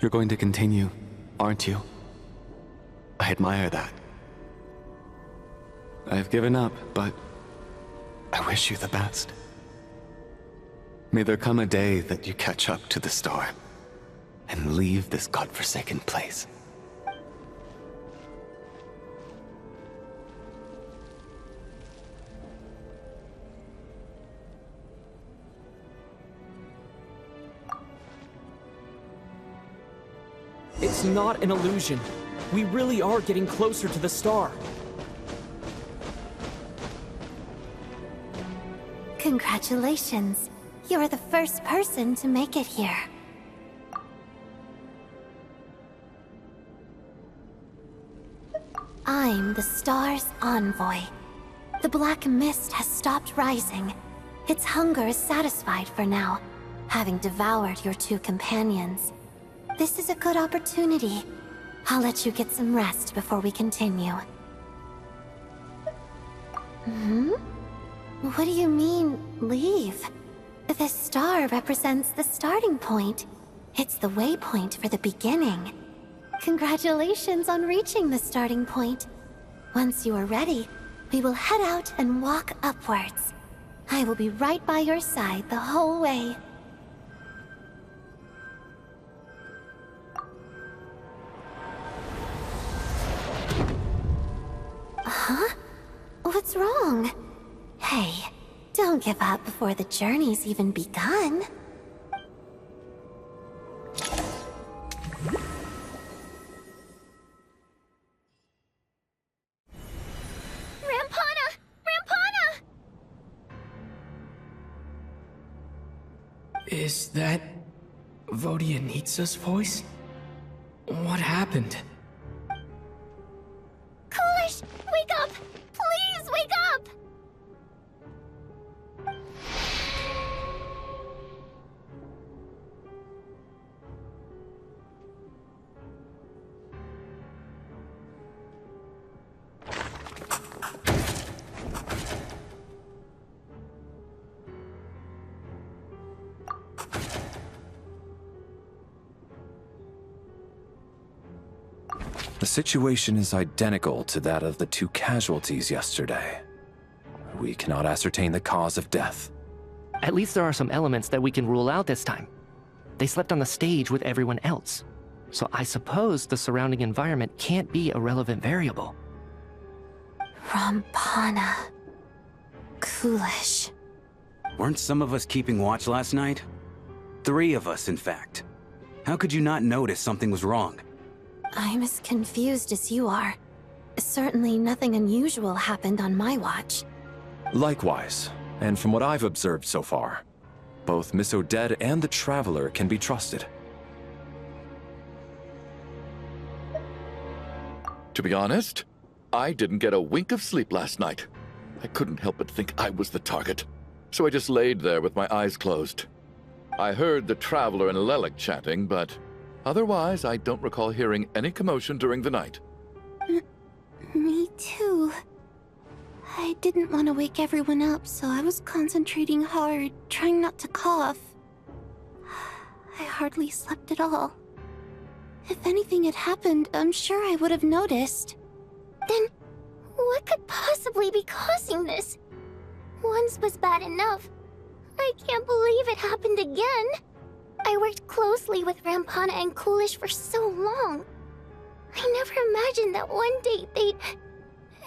You're going to continue, aren't you? I admire that. I've given up, but I wish you the best. May there come a day that you catch up to the star and leave this godforsaken place. It's not an illusion. We really are getting closer to the star. Congratulations. You are the first person to make it here. I'm the star's envoy. The black mist has stopped rising. Its hunger is satisfied for now, having devoured your two companions. This is a good opportunity. I'll let you get some rest before we continue. What do you mean, leave? The star represents the starting point. It's the waypoint for the beginning. Congratulations on reaching the starting point. Once you are ready, we will head out and walk upwards. I will be right by your side the whole way. Huh? What's wrong? Hey, don't give up before the journey's even begun. Rampana! Rampana! Is that Vodyanitsa's voice? What happened? Coolish, wake up! Please wake up! The situation is identical to that of the two casualties yesterday. We cannot ascertain the cause of death. At least there are some elements that we can rule out this time. They slept on the stage with everyone else, so I suppose the surrounding environment can't be a relevant variable. Rampana. Coolish. Weren't some of us keeping watch last night? 3 of us, in fact. How could you not notice something was wrong? I'm as confused as you are. Certainly nothing unusual happened on my watch. Likewise, and from what I've observed so far, both Miss Odette and the Traveler can be trusted. To be honest, I didn't get a wink of sleep last night. I couldn't help but think I was the target, so I just laid there with my eyes closed. I heard the Traveler and Lelek chatting, but otherwise I don't recall hearing any commotion during the night. Me too. I didn't want to wake everyone up, so I was concentrating hard, trying not to cough. I hardly slept at all. If anything had happened, I'm sure I would have noticed. Then, what could possibly be causing this? Once was bad enough. I can't believe it happened again. I worked closely with Rampana and Coolish for so long. I never imagined that one day they'd...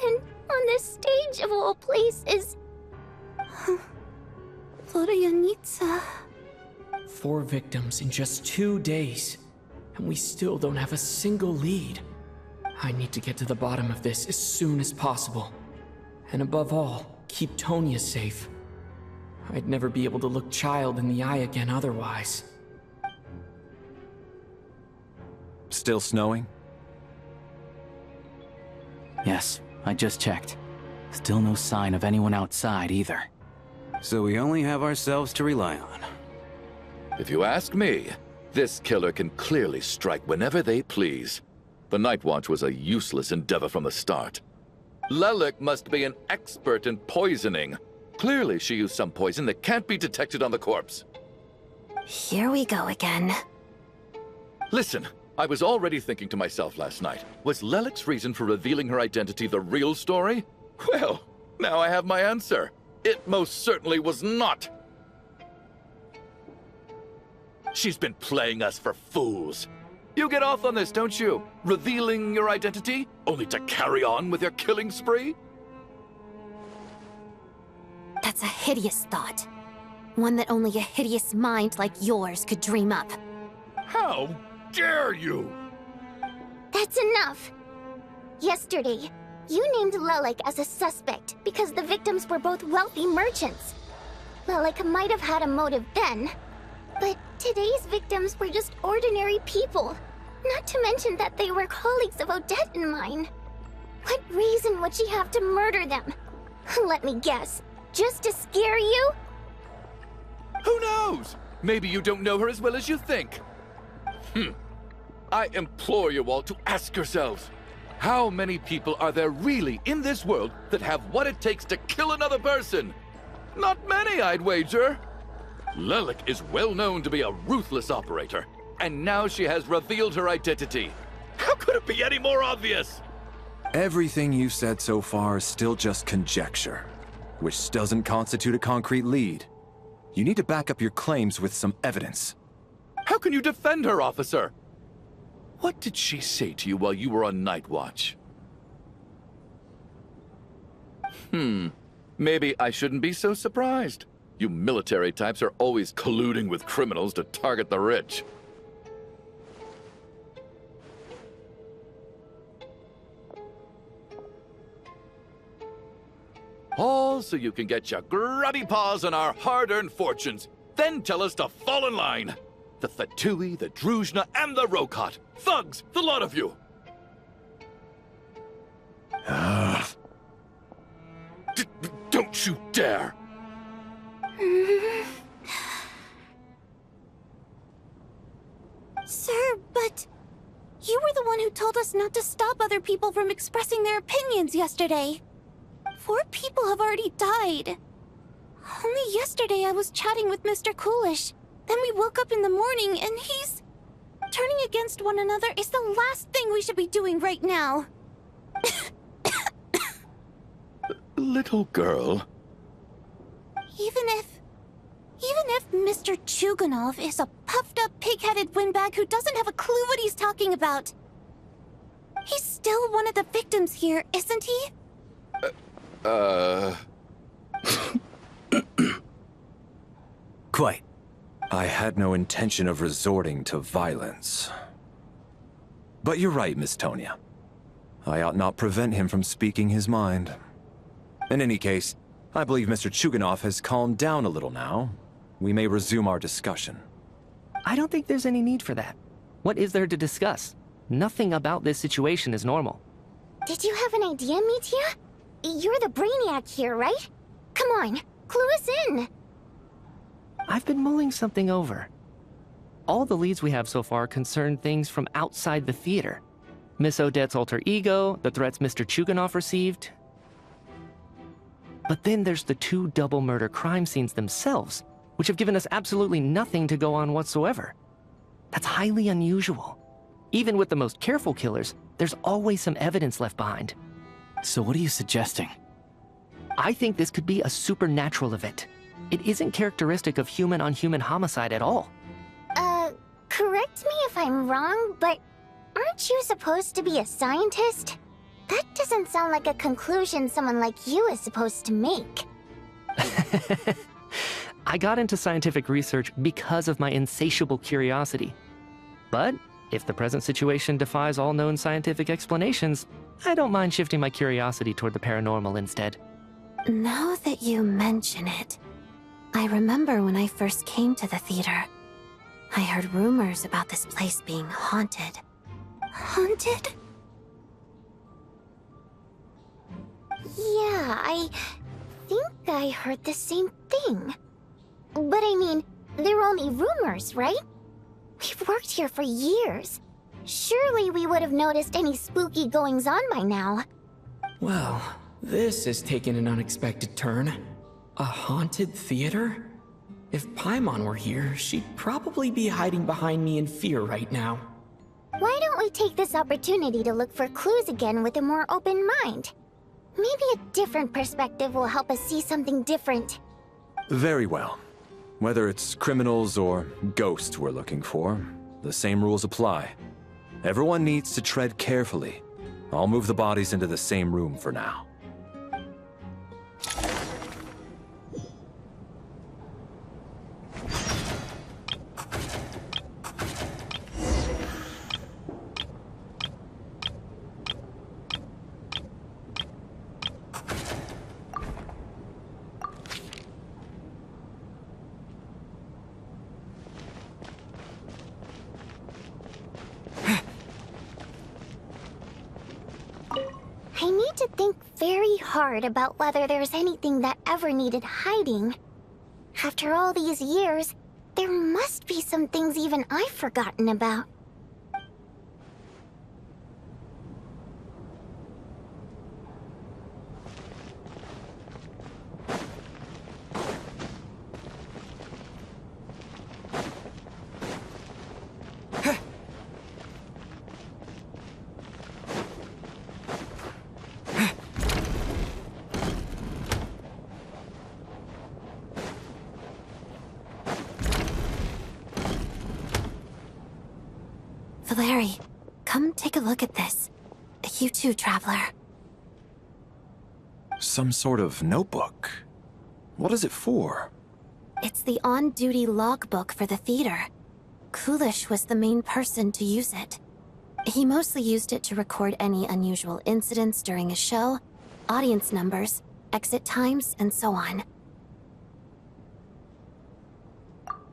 And on this stage of all places... Vodyanitsa... 4 victims in just 2 days, and we still don't have a single lead. I need to get to the bottom of this as soon as possible. And above all, keep Tonya safe. I'd never be able to look Child in the eye again otherwise. Still snowing? Yes, I just checked. Still no sign of anyone outside either. So we only have ourselves to rely on. If you ask me, this killer can clearly strike whenever they please. The Night Watch was a useless endeavor from the start. Lelik must be an expert in poisoning. Clearly she used some poison that can't be detected on the corpse. Here we go again. Listen, I was already thinking to myself last night, was Lelik's reason for revealing her identity the real story? Well, now I have my answer. It most certainly was not. She's been playing us for fools. You get off on this, don't you? Revealing your identity, only to carry on with your killing spree? That's a hideous thought. One that only a hideous mind like yours could dream up. How dare you? That's enough! Yesterday, you named Lelik as a suspect because the victims were both wealthy merchants. Lelik might have had a motive then, but today's victims were just ordinary people. Not to mention that they were colleagues of Odette and mine. What reason would she have to murder them? Let me guess. Just to scare you? Who knows? Maybe you don't know her as well as you think. I implore you all to ask yourselves, how many people are there really in this world that have what it takes to kill another person? Not many, I'd wager. Lelik is well known to be a ruthless operator, and now she has revealed her identity. How could it be any more obvious? Everything you've said so far is still just conjecture, which doesn't constitute a concrete lead. You need to back up your claims with some evidence. How can you defend her, officer? What did she say to you while you were on Night Watch? Maybe I shouldn't be so surprised. You military types are always colluding with criminals to target the rich. All so you can get your grubby paws on our hard-earned fortunes, then tell us to fall in line. The Fatui, the Druzhna, and the Rokot. Thugs, the lot of you! Don't you dare! Sir, but... You were the one who told us not to stop other people from expressing their opinions yesterday. 4 people have already died. Only yesterday I was chatting with Mr. Coolish. Then we woke up in the morning and he's... Turning against one another is the last thing we should be doing right now. Little girl. Even if Mr. Chuganov is a puffed-up, pig-headed windbag who doesn't have a clue what he's talking about, he's still one of the victims here, isn't he? Quite. I had no intention of resorting to violence. But you're right, Miss Tonya. I ought not prevent him from speaking his mind. In any case, I believe Mr. Chuganov has calmed down a little now. We may resume our discussion. I don't think there's any need for that. What is there to discuss? Nothing about this situation is normal. Did you have an idea, Mitya? You're the brainiac here, right? Come on, clue us in. I've been mulling something over. All the leads we have so far concern things from outside the theater. Miss Odette's alter ego, the threats Mr. Chuganov received. But then there's the 2 double murder crime scenes themselves, which have given us absolutely nothing to go on whatsoever. That's highly unusual. Even with the most careful killers, there's always some evidence left behind. So what are you suggesting? I think this could be a supernatural event. It isn't characteristic of human-on-human homicide at all. Correct me if I'm wrong, but aren't you supposed to be a scientist? That doesn't sound like a conclusion someone like you is supposed to make. I got into scientific research because of my insatiable curiosity. But if the present situation defies all known scientific explanations, I don't mind shifting my curiosity toward the paranormal instead. Now that you mention it, I remember when I first came to the theater. I heard rumors about this place being haunted. Haunted? Yeah, I think I heard the same thing. But I mean, they're only rumors, right? We've worked here for years. Surely we would have noticed any spooky goings-on by now. Well, this has taken an unexpected turn. A haunted theater? If Paimon were here, she'd probably be hiding behind me in fear right now. Why don't we take this opportunity to look for clues again with a more open mind? Maybe a different perspective will help us see something different. Very well. Whether it's criminals or ghosts we're looking for, the same rules apply. Everyone needs to tread carefully. I'll move the bodies into the same room for now. I need to think very hard about whether there's anything that ever needed hiding. After all these years, there must be some things even I've forgotten about. Valeriy, come take a look at this. You too, Traveler. Some sort of notebook. What is it for? It's the on-duty logbook for the theater. Kulish was the main person to use it. He mostly used it to record any unusual incidents during a show, audience numbers, exit times, and so on.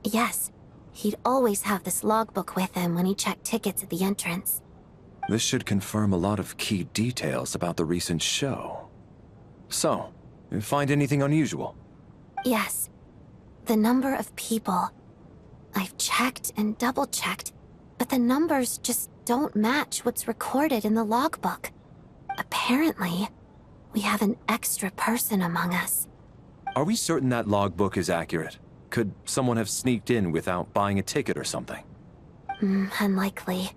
Yes, he'd always have this logbook with him when he checked tickets at the entrance. This should confirm a lot of key details about the recent show. So, you find anything unusual? Yes. The number of people. I've checked and double-checked, but the numbers just don't match what's recorded in the logbook. Apparently, we have an extra person among us. Are we certain that logbook is accurate? Could someone have sneaked in without buying a ticket or something? Unlikely.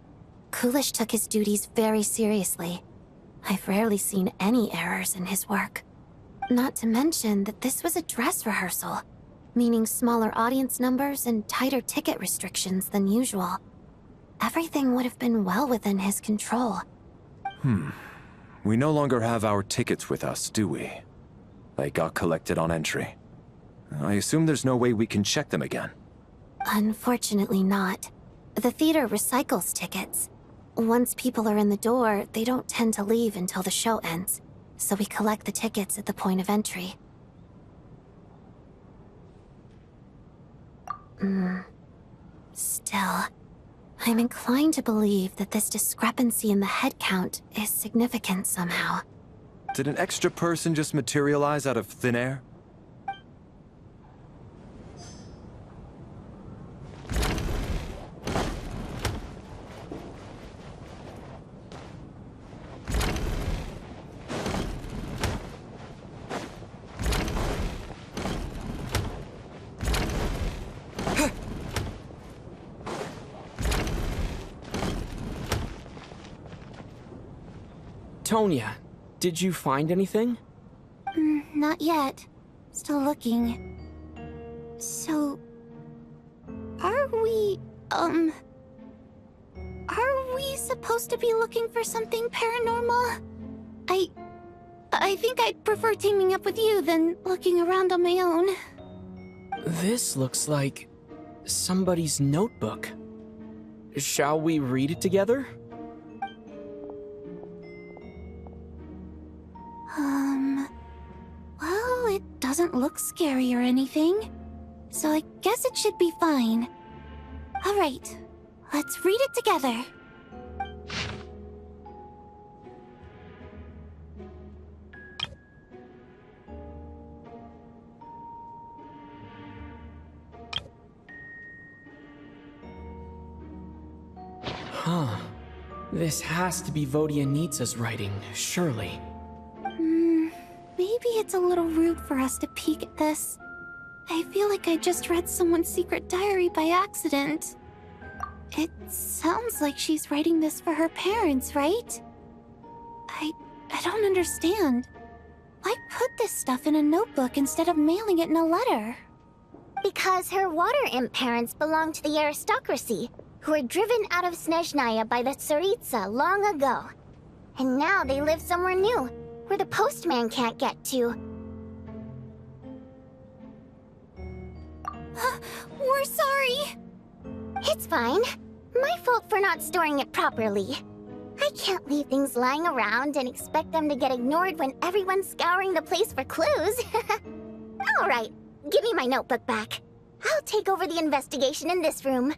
Kulish took his duties very seriously. I've rarely seen any errors in his work. Not to mention that this was a dress rehearsal, meaning smaller audience numbers and tighter ticket restrictions than usual. Everything would have been well within his control. We no longer have our tickets with us, do we? They got collected on entry. I assume there's no way we can check them again. Unfortunately not. The theater recycles tickets. Once people are in the door, they don't tend to leave until the show ends, so we collect the tickets at the point of entry. Still, I'm inclined to believe that this discrepancy in the head count is significant somehow. Did an extra person just materialize out of thin air? Tonya, did you find anything? Not yet. Still looking. So... Are we supposed to be looking for something paranormal? I think I'd prefer teaming up with you than looking around on my own. This looks like somebody's notebook. Shall we read it together? Well, it doesn't look scary or anything, so I guess it should be fine. Alright, let's read it together. Huh. This has to be Vodyanitsa's writing, surely. Maybe it's a little rude for us to peek at this. I feel like I just read someone's secret diary by accident. It sounds like she's writing this for her parents, right? I don't understand. Why put this stuff in a notebook instead of mailing it in a letter? Because her water imp parents belonged to the aristocracy, who were driven out of Snezhnaya by the Tsaritsa long ago. And now they live somewhere new, where the postman can't get to. We're sorry. It's fine. My fault for not storing it properly. I can't leave things lying around and expect them to get ignored when everyone's scouring the place for clues. All right, give me my notebook back. I'll take over the investigation in this room.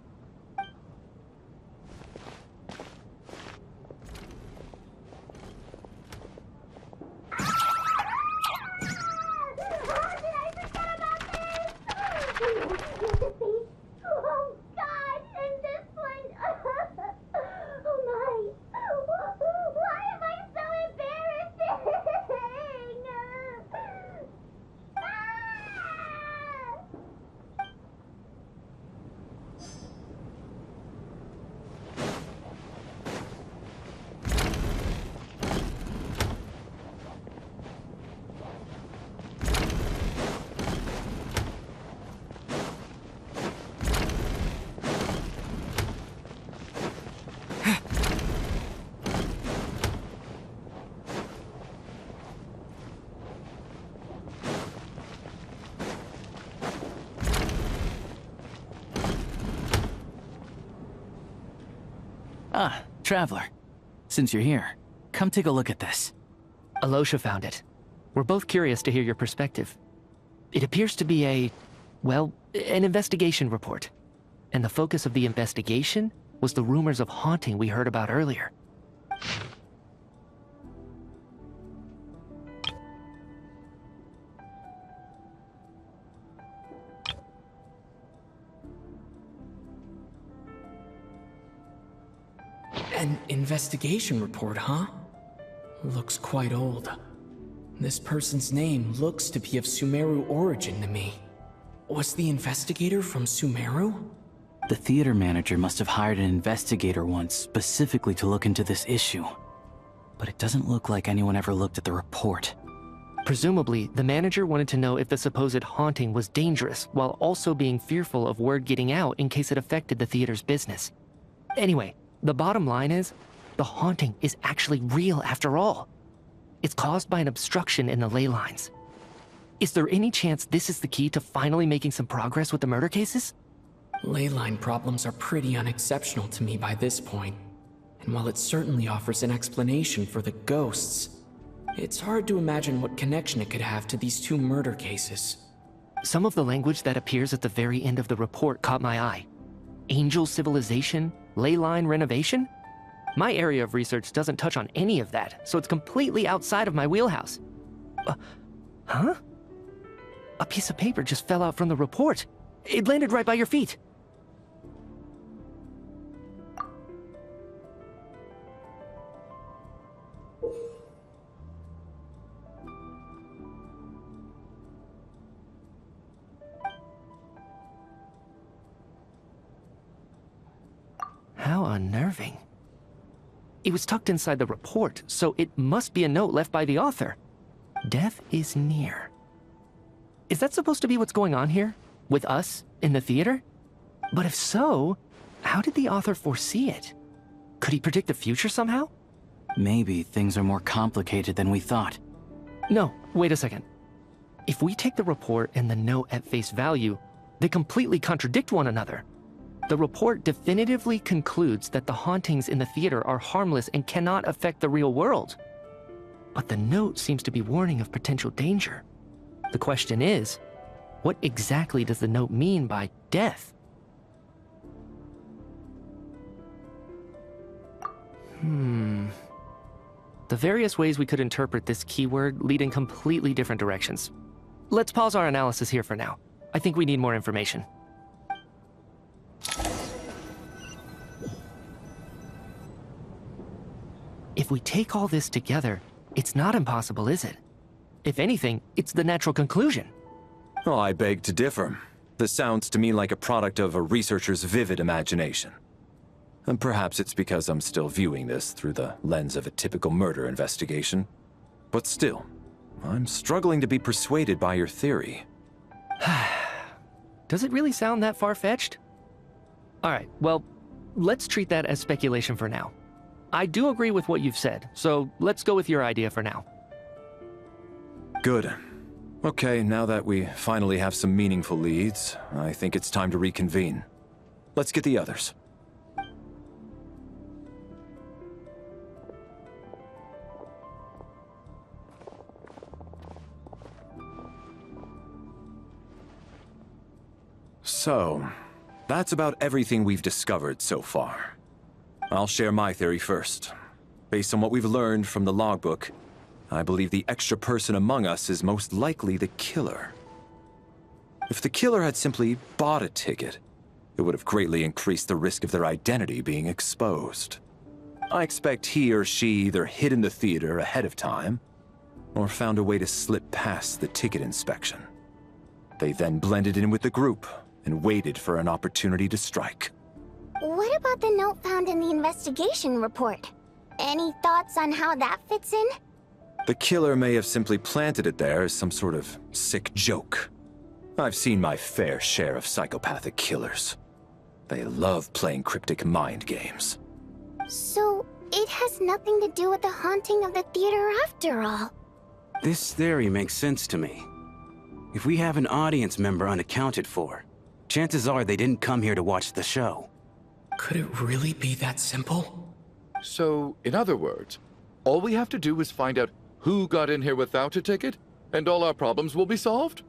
Ah, Traveler. Since you're here, come take a look at this. Alyosha found it. We're both curious to hear your perspective. It appears to be an investigation report. And the focus of the investigation was the rumors of haunting we heard about earlier. An investigation report, huh? Looks quite old. This person's name looks to be of Sumeru origin to me. Was the investigator from Sumeru? The theater manager must have hired an investigator once specifically to look into this issue. But it doesn't look like anyone ever looked at the report. Presumably, the manager wanted to know if the supposed haunting was dangerous, while also being fearful of word getting out in case it affected the theater's business. Anyway, the bottom line is, the haunting is actually real after all. It's caused by an obstruction in the ley lines. Is there any chance this is the key to finally making some progress with the murder cases? Ley line problems are pretty unexceptional to me by this point. And while it certainly offers an explanation for the ghosts, it's hard to imagine what connection it could have to these two murder cases. Some of the language that appears at the very end of the report caught my eye. Angel civilization, ley line renovation? My area of research doesn't touch on any of that, so it's completely outside of my wheelhouse. Huh? A piece of paper just fell out from the report. It landed right by your feet. How unnerving. It was tucked inside the report, so it must be a note left by the author. Death is near. Is that supposed to be what's going on here? With us, in the theater? But if so, how did the author foresee it? Could he predict the future somehow? Maybe things are more complicated than we thought. No, wait a second. If we take the report and the note at face value, they completely contradict one another. The report definitively concludes that the hauntings in the theater are harmless and cannot affect the real world. But the note seems to be warning of potential danger. The question is, what exactly does the note mean by death? The various ways we could interpret this keyword lead in completely different directions. Let's pause our analysis here for now. I think we need more information. If we take all this together, it's not impossible, is it? If anything, it's the natural conclusion. Oh, I beg to differ. This sounds to me like a product of a researcher's vivid imagination. And perhaps it's because I'm still viewing this through the lens of a typical murder investigation. But still, I'm struggling to be persuaded by your theory. Does it really sound that far-fetched? Alright, well, let's treat that as speculation for now. I do agree with what you've said, so let's go with your idea for now. Good. Okay, now that we finally have some meaningful leads, I think it's time to reconvene. Let's get the others. So, that's about everything we've discovered so far. I'll share my theory first. Based on what we've learned from the logbook, I believe the extra person among us is most likely the killer. If the killer had simply bought a ticket, it would have greatly increased the risk of their identity being exposed. I expect he or she either hid in the theater ahead of time, or found a way to slip past the ticket inspection. They then blended in with the group and waited for an opportunity to strike. What about the note found in the investigation report? Any thoughts on how that fits in? The killer may have simply planted it there as some sort of sick joke. I've seen my fair share of psychopathic killers. They love playing cryptic mind games. So, it has nothing to do with the haunting of the theater after all. This theory makes sense to me. If we have an audience member unaccounted for, chances are they didn't come here to watch the show. Could it really be that simple? So, in other words, all we have to do is find out who got in here without a ticket, and all our problems will be solved?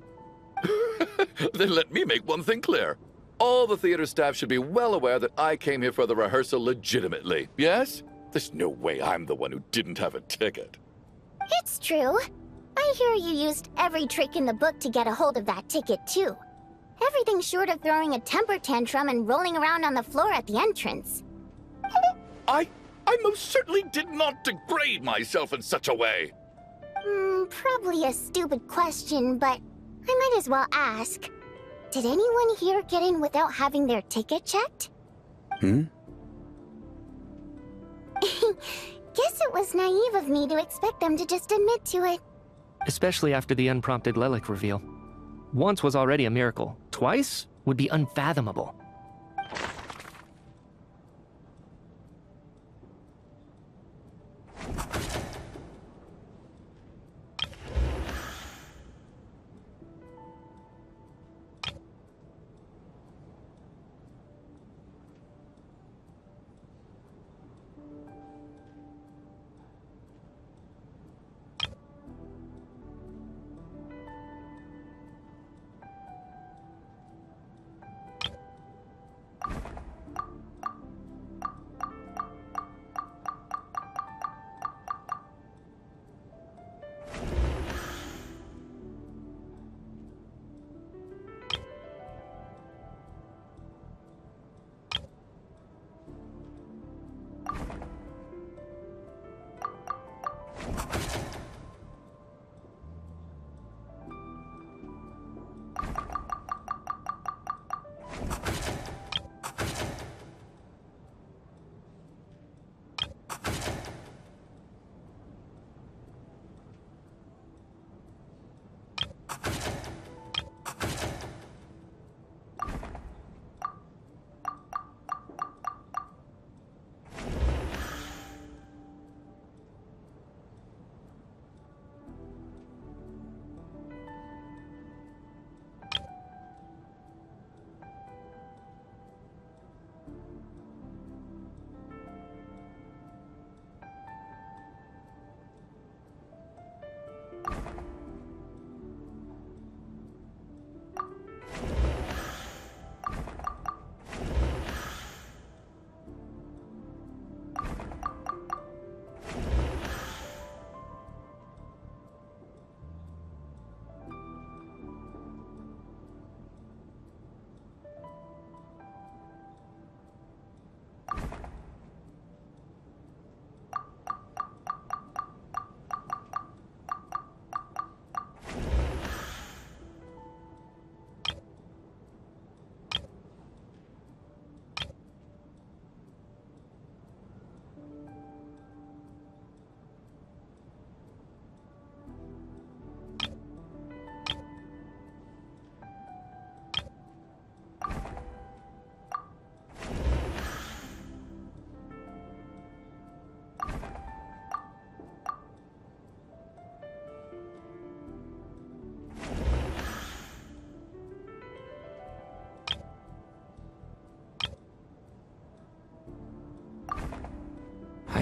Then let me make one thing clear. All the theater staff should be well aware that I came here for the rehearsal legitimately, yes? There's no way I'm the one who didn't have a ticket. It's true. I hear you used every trick in the book to get a hold of that ticket, too. Everything short of throwing a temper tantrum and rolling around on the floor at the entrance. I most certainly did not degrade myself in such a way. Probably a stupid question, but I might as well ask. Did anyone here get in without having their ticket checked? Hmm? Guess it was naive of me to expect them to just admit to it. Especially after the unprompted Lelik reveal. Once was already a miracle. Twice would be unfathomable.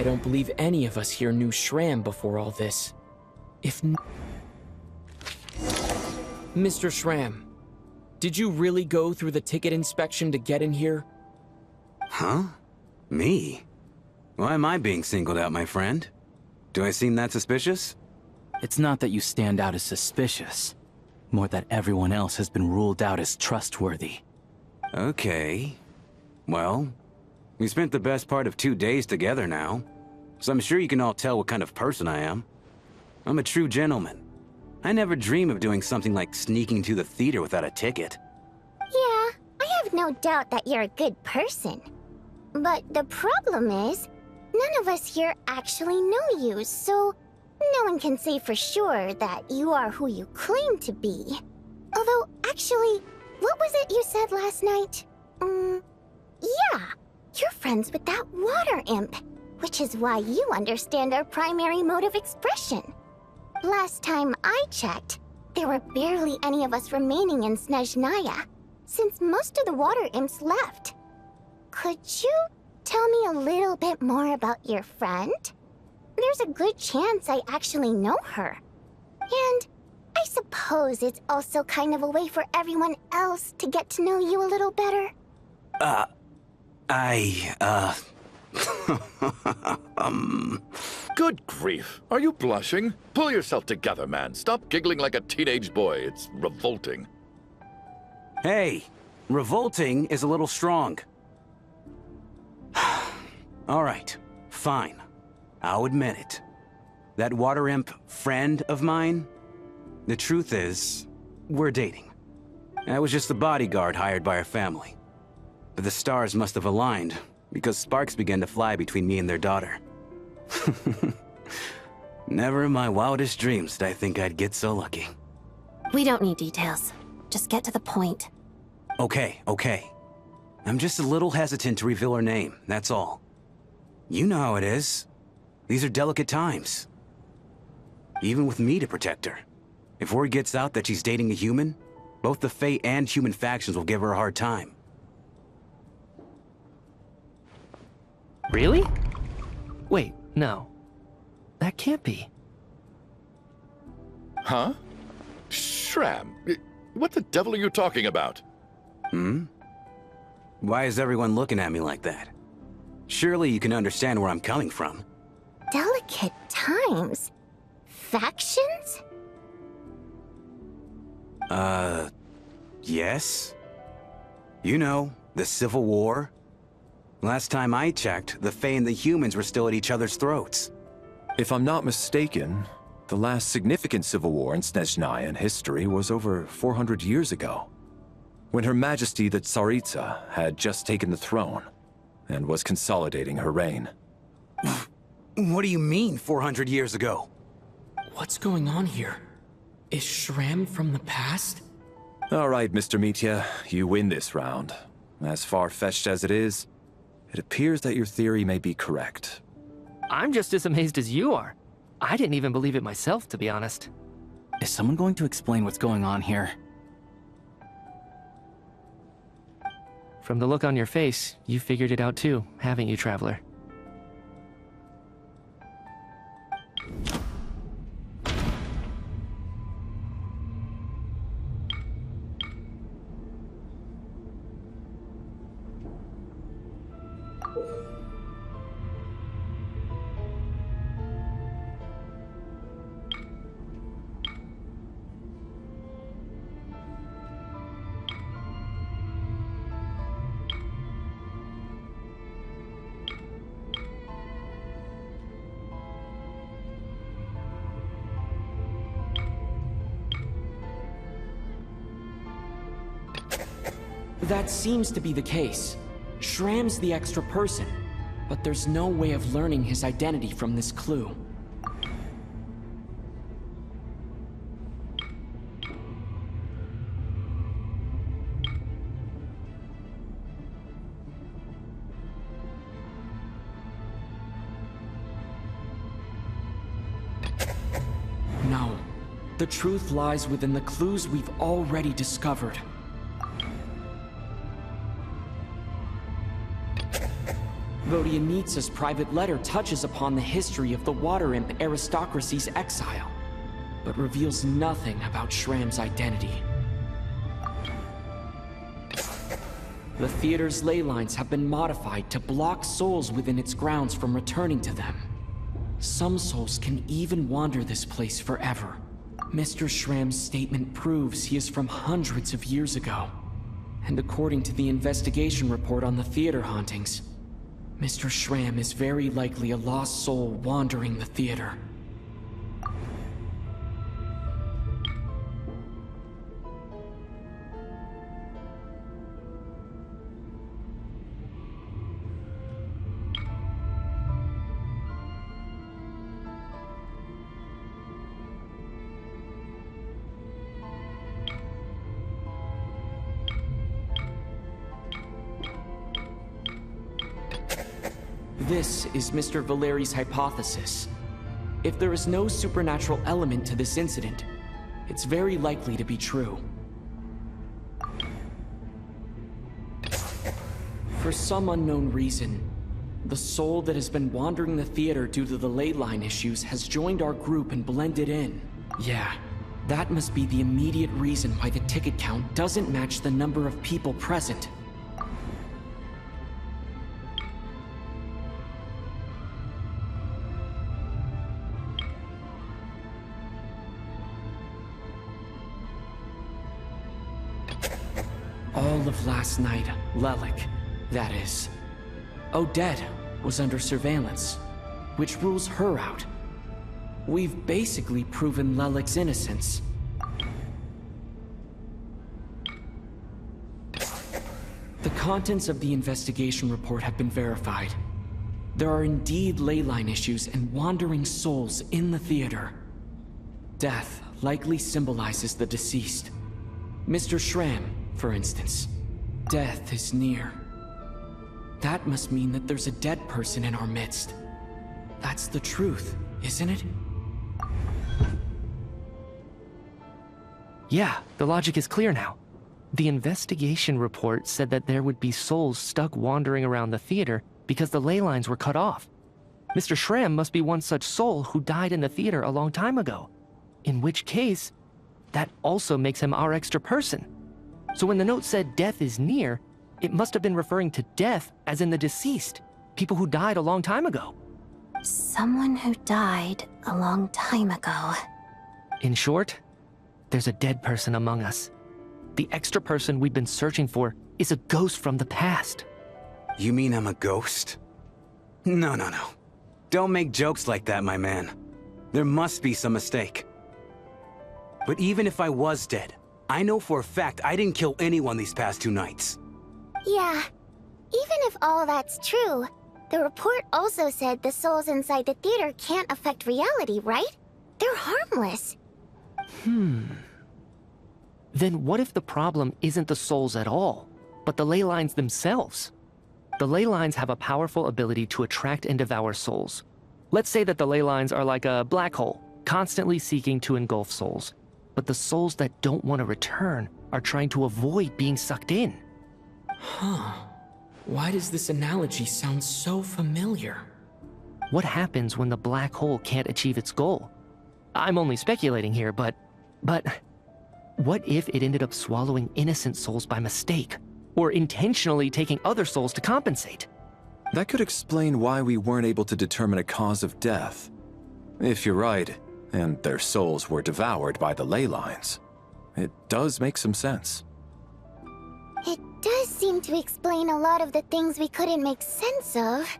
don't believe any of us here knew Shram before all this. Mr. Shram, did you really go through the ticket inspection to get in here? Huh? Me? Why am I being singled out, my friend? Do I seem that suspicious? It's not that you stand out as suspicious, more that everyone else has been ruled out as trustworthy. Okay. Well, we spent the best part of 2 days together now, so I'm sure you can all tell what kind of person I am. I'm a true gentleman. I never dream of doing something like sneaking to the theater without a ticket. Yeah, I have no doubt that you're a good person. But the problem is, none of us here actually know you, so no one can say for sure that you are who you claim to be. Although, actually, what was it you said last night? Yeah, you're friends with that water imp, which is why you understand our primary mode of expression. Last time I checked, there were barely any of us remaining in Snezhnaya, since most of the water imps left. Could you tell me a little bit more about your friend? There's a good chance I actually know her. And I suppose it's also kind of a way for everyone else to get to know you a little better. Good grief. Are you blushing? Pull yourself together, man. Stop giggling like a teenage boy. It's revolting. Hey, revolting is a little strong. All right, fine. I'll admit it. That water imp friend of mine, the truth is, we're dating. I was just the bodyguard hired by our family. But the stars must have aligned, because sparks began to fly between me and their daughter. Never in my wildest dreams did I think I'd get so lucky. We don't need details. Just get to the point. Okay. I'm just a little hesitant to reveal her name, that's all. You know how it is. These are delicate times. Even with me to protect her. If word gets out that she's dating a human, both the Fae and human factions will give her a hard time. Really? Wait, no. That can't be. Huh? Shram, what the devil are you talking about? Why is everyone looking at me like that? Surely you can understand where I'm coming from. Delicate times? Factions? Yes? You know, the Civil War? Last time I checked, the Fae and the humans were still at each other's throats. If I'm not mistaken, the last significant civil war in Snezhnaya in history was over 400 years ago, when Her Majesty the Tsaritsa had just taken the throne and was consolidating her reign. What do you mean, 400 years ago? What's going on here? Is Shram from the past? All right, Mr. Mitya, you win this round. As far-fetched as it is, it appears that your theory may be correct. I'm just as amazed as you are. I didn't even believe it myself, to be honest. Is someone going to explain what's going on here? From the look on your face, you figured it out too, haven't you, Traveler? That seems to be the case. Shram's the extra person, but there's no way of learning his identity from this clue. No. The truth lies within the clues we've already discovered. Vodyanitsa's private letter touches upon the history of the Water Imp aristocracy's exile, but reveals nothing about Shram's identity. The theater's ley lines have been modified to block souls within its grounds from returning to them. Some souls can even wander this place forever. Mr. Shram's statement proves he is from hundreds of years ago. And according to the investigation report on the theater hauntings, Mr. Shram is very likely a lost soul wandering the theater. This is Mr. Valeri's hypothesis. If there is no supernatural element to this incident, it's very likely to be true. For some unknown reason, the soul that has been wandering the theater due to the ley line issues has joined our group and blended in. Yeah, that must be the immediate reason why the ticket count doesn't match the number of people present. All of last night, Lelik, that is. Odette was under surveillance, which rules her out. We've basically proven Lelik's innocence. The contents of the investigation report have been verified. There are indeed ley line issues and wandering souls in the theater. Death likely symbolizes the deceased. Mr. Shram, for instance. Death is near. That must mean that there's a dead person in our midst. That's the truth, isn't it? Yeah, the logic is clear now. The investigation report said that there would be souls stuck wandering around the theater because the ley lines were cut off. Mr. Shram must be one such soul who died in the theater a long time ago. In which case, that also makes him our extra person. So when the note said death is near, it must have been referring to death as in the deceased, people who died a long time ago. Someone who died a long time ago. In short, there's a dead person among us. The extra person we've been searching for is a ghost from the past. You mean I'm a ghost? No. Don't make jokes like that, my man. There must be some mistake. But even if I was dead, I know for a fact I didn't kill anyone these past 2 nights. Yeah. Even if all that's true, the report also said the souls inside the theater can't affect reality, right? They're harmless. Then what if the problem isn't the souls at all, but the ley lines themselves? The ley lines have a powerful ability to attract and devour souls. Let's say that the ley lines are like a black hole, constantly seeking to engulf souls. But the souls that don't want to return are trying to avoid being sucked in. Why does this analogy sound so familiar? What happens when the black hole can't achieve its goal? I'm only speculating here, but what if it ended up swallowing innocent souls by mistake, or intentionally taking other souls to compensate? That could explain why we weren't able to determine a cause of death. If you're right, and their souls were devoured by the ley lines, it does make some sense. It does seem to explain a lot of the things we couldn't make sense of.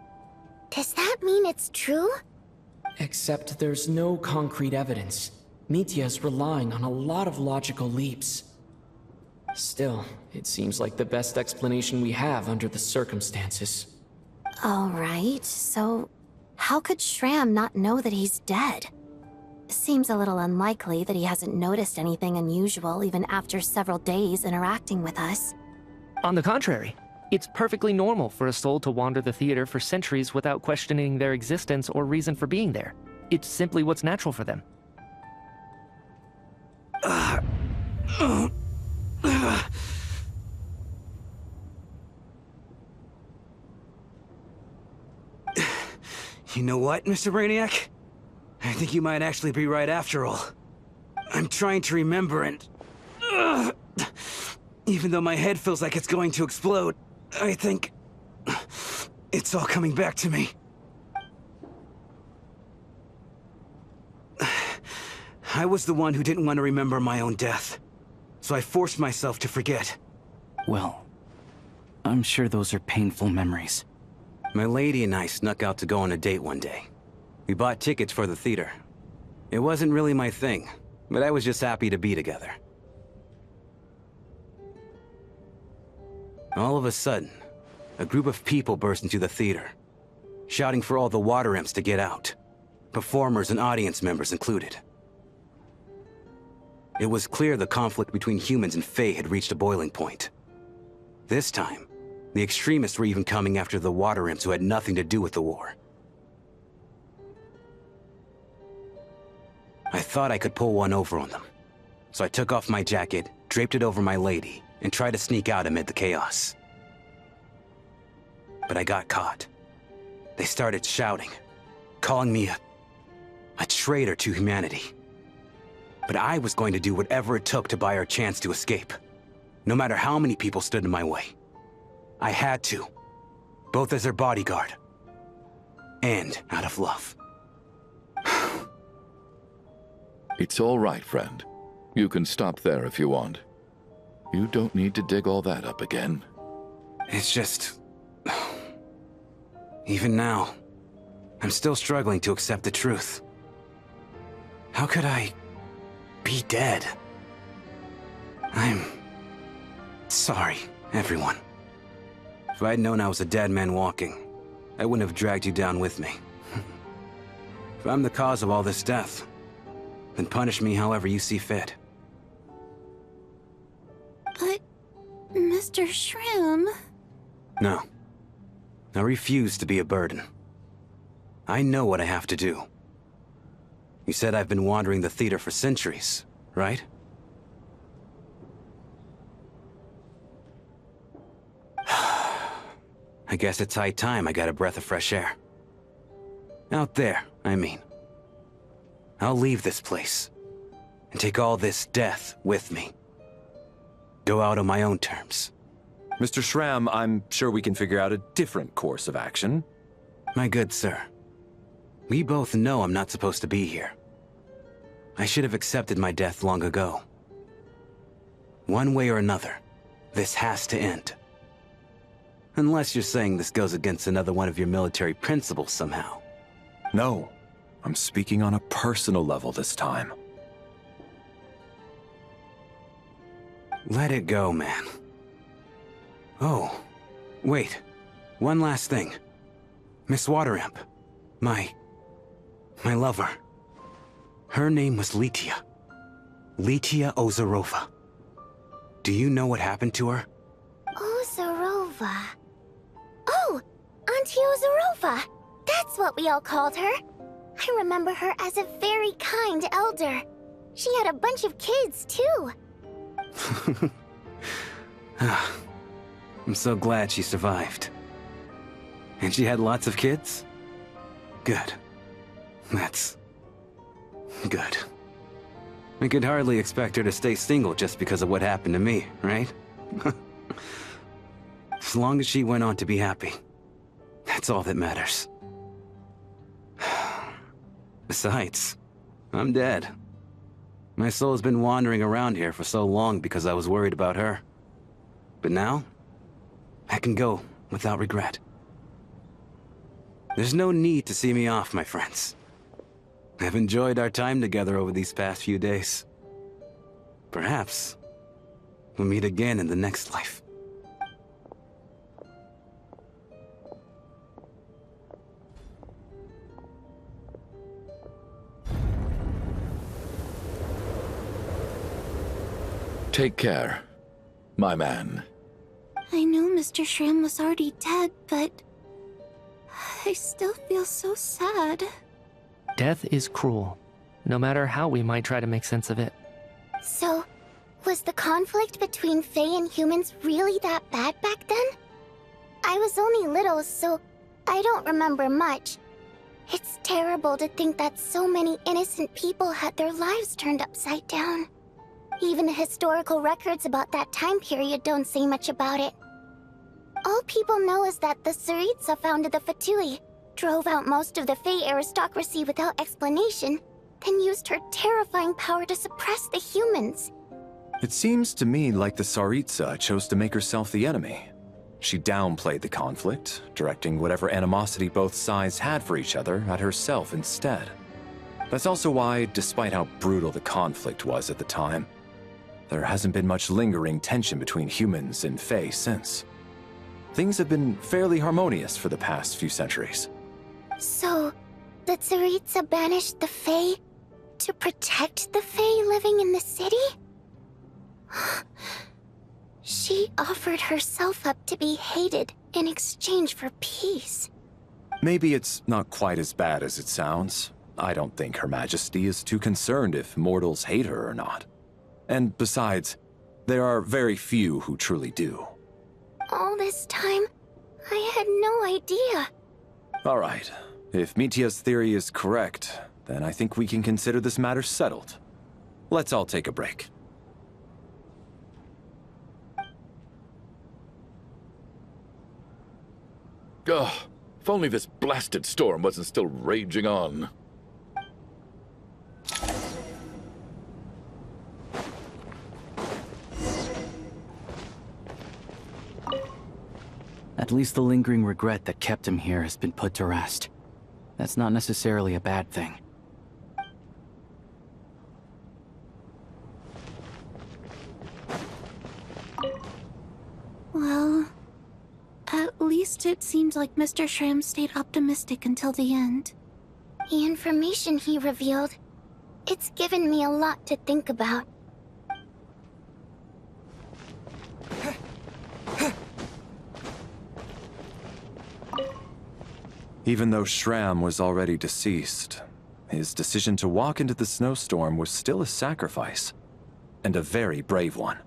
Does that mean it's true? Except there's no concrete evidence. Mitya's relying on a lot of logical leaps. Still, it seems like the best explanation we have under the circumstances. Alright, so how could Shram not know that he's dead? Seems a little unlikely that he hasn't noticed anything unusual even after several days interacting with us. On the contrary, it's perfectly normal for a soul to wander the theater for centuries without questioning their existence or reason for being there. It's simply what's natural for them. You know what, Mr. Brainiac? I think you might actually be right after all. I'm trying to remember and... even though my head feels like it's going to explode, I think... it's all coming back to me. I was the one who didn't want to remember my own death, so I forced myself to forget. Well, I'm sure those are painful memories. My lady and I snuck out to go on a date one day. We bought tickets for the theater. It wasn't really my thing, but I was just happy to be together. All of a sudden, a group of people burst into the theater, shouting for all the water imps to get out, performers and audience members included. It was clear the conflict between humans and Fae had reached a boiling point. This time, the extremists were even coming after the water imps who had nothing to do with the war. I thought I could pull one over on them, so I took off my jacket, draped it over my lady, and tried to sneak out amid the chaos. But I got caught. They started shouting, calling me a traitor to humanity. But I was going to do whatever it took to buy her a chance to escape, no matter how many people stood in my way. I had to, both as their bodyguard and out of love. It's all right, friend. You can stop there if you want. You don't need to dig all that up again. It's just... even now, I'm still struggling to accept the truth. How could I be dead? I'm sorry, everyone. If I'd known I was a dead man walking, I wouldn't have dragged you down with me. If I'm the cause of all this death, then punish me however you see fit. But, Mr. Shroom... No. I refuse to be a burden. I know what I have to do. You said I've been wandering the theater for centuries, right? I guess it's high time I got a breath of fresh air. Out there, I mean. I'll leave this place, and take all this death with me. Go out on my own terms. Mr. Shram, I'm sure we can figure out a different course of action. My good sir, we both know I'm not supposed to be here. I should have accepted my death long ago. One way or another, this has to end. Unless you're saying this goes against another one of your military principles somehow. No, I'm speaking on a personal level this time. Let it go, man. Oh, wait. One last thing. Miss Water Imp. My lover. Her name was Mitya. Mitya Ozarova. Do you know what happened to her? Ozarova. Oh, Auntie Ozarova. That's what we all called her. I remember her as a very kind elder. She had a bunch of kids, too. I'm so glad she survived. And she had lots of kids? Good. That's... good. I could hardly expect her to stay single just because of what happened to me, right? As long as she went on to be happy. That's all that matters. Besides, I'm dead. My soul's been wandering around here for so long because I was worried about her. But now, I can go without regret. There's no need to see me off, my friends. I've enjoyed our time together over these past few days. Perhaps we'll meet again in the next life. Take care, my man. I know Mr. Shram was already dead, but... I still feel so sad. Death is cruel, no matter how we might try to make sense of it. So, was the conflict between Fae and humans really that bad back then? I was only little, so I don't remember much. It's terrible to think that so many innocent people had their lives turned upside down. Even the historical records about that time period don't say much about it. All people know is that the Tsaritsa founded the Fatui, drove out most of the Fey aristocracy without explanation, then used her terrifying power to suppress the humans. It seems to me like the Tsaritsa chose to make herself the enemy. She downplayed the conflict, directing whatever animosity both sides had for each other at herself instead. That's also why, despite how brutal the conflict was at the time, there hasn't been much lingering tension between humans and Fey since. Things have been fairly harmonious for the past few centuries. So, the Tsaritsa banished the Fey to protect the Fey living in the city? She offered herself up to be hated in exchange for peace. Maybe it's not quite as bad as it sounds. I don't think Her Majesty is too concerned if mortals hate her or not. And besides, there are very few who truly do. All this time, I had no idea. All right. If Mitya's theory is correct, then I think we can consider this matter settled. Let's all take a break. Ugh, if only this blasted storm wasn't still raging on. At least the lingering regret that kept him here has been put to rest. That's not necessarily a bad thing. Well, at least it seems like Mr. Shram stayed optimistic until the end. The information he revealed, it's given me a lot to think about. Even though Shram was already deceased, his decision to walk into the snowstorm was still a sacrifice, and a very brave one.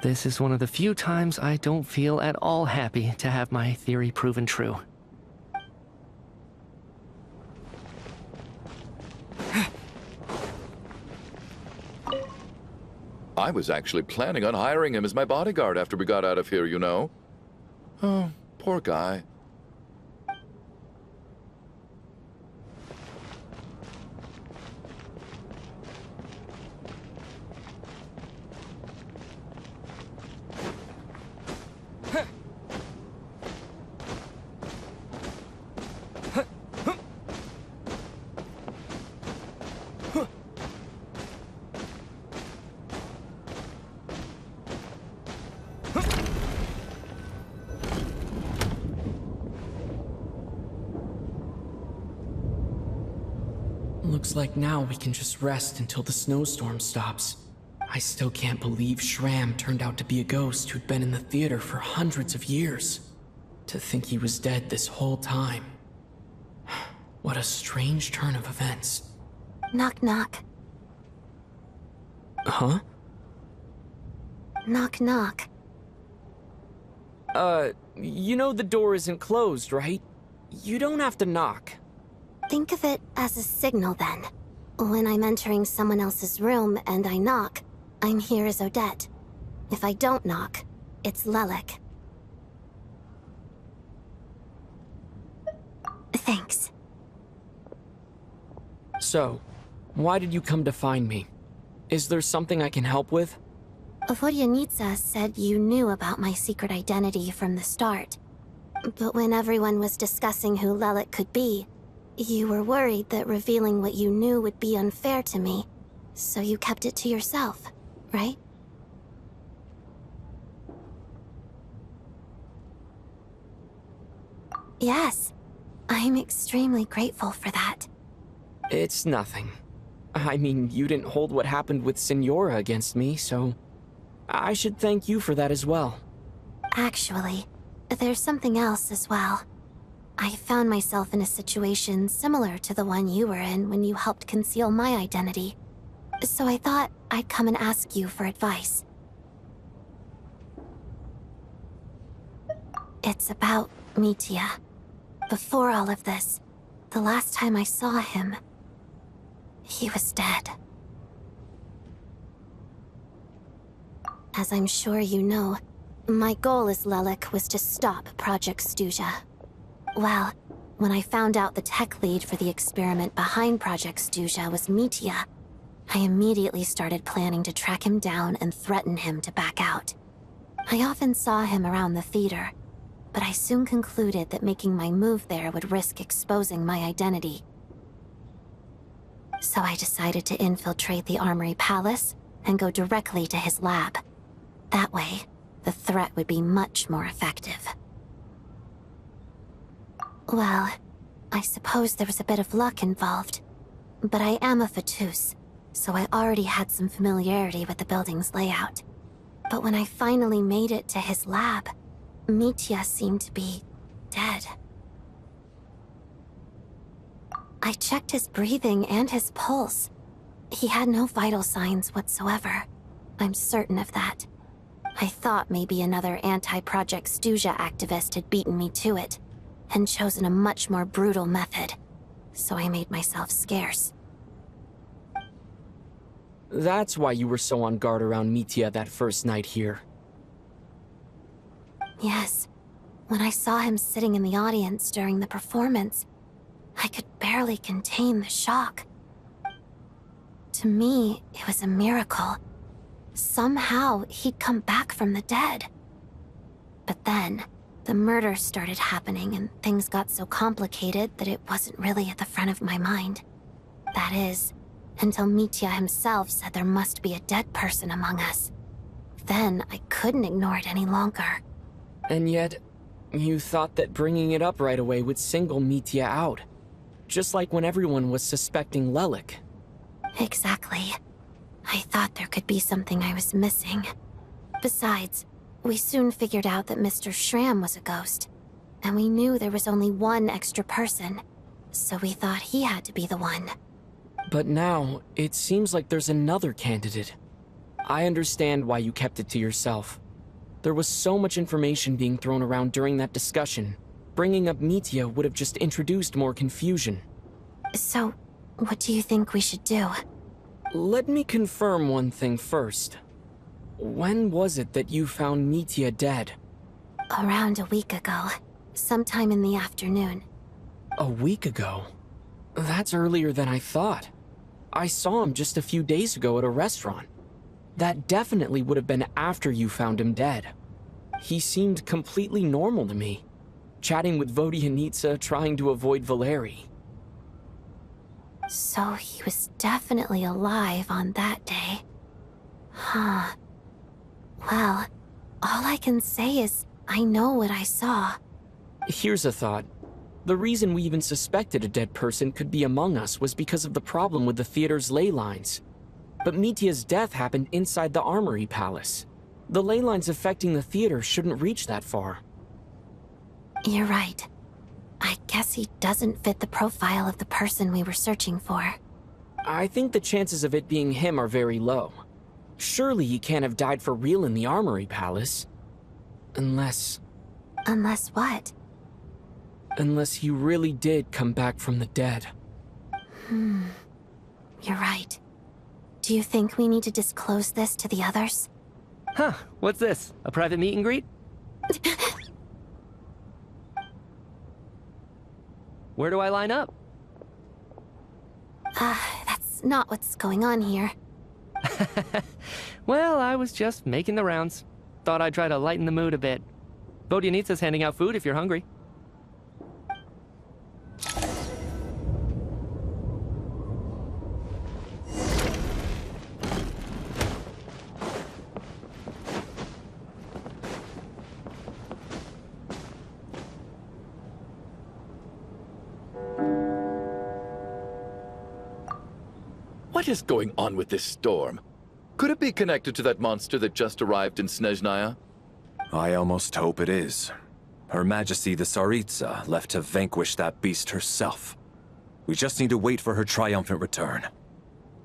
This is one of the few times I don't feel at all happy to have my theory proven true. I was actually planning on hiring him as my bodyguard after we got out of here, you know. Oh, poor guy. Looks like now we can just rest until the snowstorm stops. I still can't believe Shram turned out to be a ghost who'd been in the theater for hundreds of years. To think he was dead this whole time. What a strange turn of events. Knock knock. Huh? Knock knock. You know the door isn't closed, right? You don't have to knock. Think of it as a signal then. When I'm entering someone else's room and I knock, I'm here as Odette. If I don't knock, it's Lelik. Thanks. So, why did you come to find me? Is there something I can help with? Vodyanitsa said you knew about my secret identity from the start. But when everyone was discussing who Lelik could be, you were worried that revealing what you knew would be unfair to me, so you kept it to yourself, right? Yes, I'm extremely grateful for that. It's nothing. I mean, you didn't hold what happened with Signora against me, so I should thank you for that as well. Actually, there's something else as well. I found myself in a situation similar to the one you were in when you helped conceal my identity. So I thought I'd come and ask you for advice. It's about Mitya. Before all of this, the last time I saw him, he was dead. As I'm sure you know, my goal as Lelik was to stop Project Stuzha. Well, when I found out the tech lead for the experiment behind Project Stuzha was Mitya, I immediately started planning to track him down and threaten him to back out. I often saw him around the theater, but I soon concluded that making my move there would risk exposing my identity. So I decided to infiltrate the Armory Palace and go directly to his lab. That way, the threat would be much more effective. Well, I suppose there was a bit of luck involved, but I am a Fatus, so I already had some familiarity with the building's layout. But when I finally made it to his lab, Mitya seemed to be dead. I checked his breathing and his pulse. He had no vital signs whatsoever. I'm certain of that. I thought maybe another anti-Project Stuzha activist had beaten me to it, and chosen a much more brutal method, so I made myself scarce. That's why you were so on guard around Mitya that first night here. Yes. When I saw him sitting in the audience during the performance, I could barely contain the shock. To me, it was a miracle. Somehow, he'd come back from the dead. But then, the murders started happening and things got so complicated that it wasn't really at the front of my mind. That is, until Mitya himself said there must be a dead person among us. Then I couldn't ignore it any longer. And yet, you thought that bringing it up right away would single Mitya out. Just like when everyone was suspecting Lelik. Exactly. I thought there could be something I was missing. Besides, we soon figured out that Mr. Schramm was a ghost. And we knew there was only one extra person. So we thought he had to be the one. But now, it seems like there's another candidate. I understand why you kept it to yourself. There was so much information being thrown around during that discussion. Bringing up Mitya would have just introduced more confusion. So, what do you think we should do? Let me confirm one thing first. When was it that you found Mitya dead? Around a week ago. Sometime in the afternoon. A week ago? That's earlier than I thought. I saw him just a few days ago at a restaurant. That definitely would have been after you found him dead. He seemed completely normal to me. Chatting with Vodyanitsa, trying to avoid Valeriy. So he was definitely alive on that day. Huh. Well, all I can say is I know what I saw. Here's a thought. The reason we even suspected a dead person could be among us was because of the problem with the theater's ley lines. But Mitya's death happened inside the Armory Palace. The ley lines affecting the theater shouldn't reach that far. You're right. I guess he doesn't fit the profile of the person we were searching for. I think the chances of it being him are very low. Surely he can't have died for real in the Armory Palace. Unless... Unless what? Unless he really did come back from the dead. You're right. Do you think we need to disclose this to the others? Huh, what's this? A private meet and greet? Where do I line up? That's not what's going on here. Well, I was just making the rounds. Thought I'd try to lighten the mood a bit. Vodyanitsa's handing out food if you're hungry. What is going on with this storm? Could it be connected to that monster that just arrived in Snezhnaya? I almost hope it is. Her Majesty the Tsaritsa left to vanquish that beast herself. We just need to wait for her triumphant return.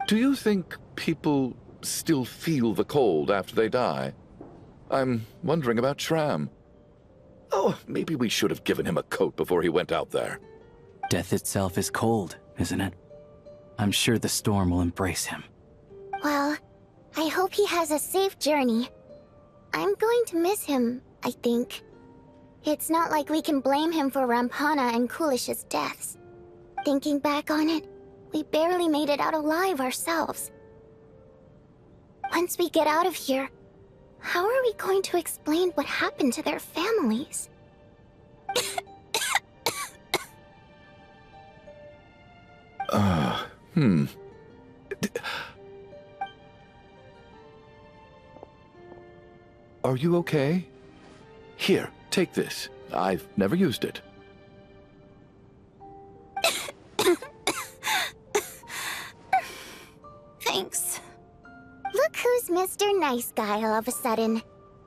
Do you think people still feel the cold after they die? I'm wondering about Schramm. Oh, maybe we should have given him a coat before he went out there. Death itself is cold, isn't it? I'm sure the storm will embrace him. Well, I hope he has a safe journey. I'm going to miss him, I think. It's not like we can blame him for Rampana and Kulish's deaths. Thinking back on it, we barely made it out alive ourselves. Once we get out of here, how are we going to explain what happened to their families? Are you okay? Here, take this. I've never used it. Thanks. Look who's Mr. Nice Guy all of a sudden.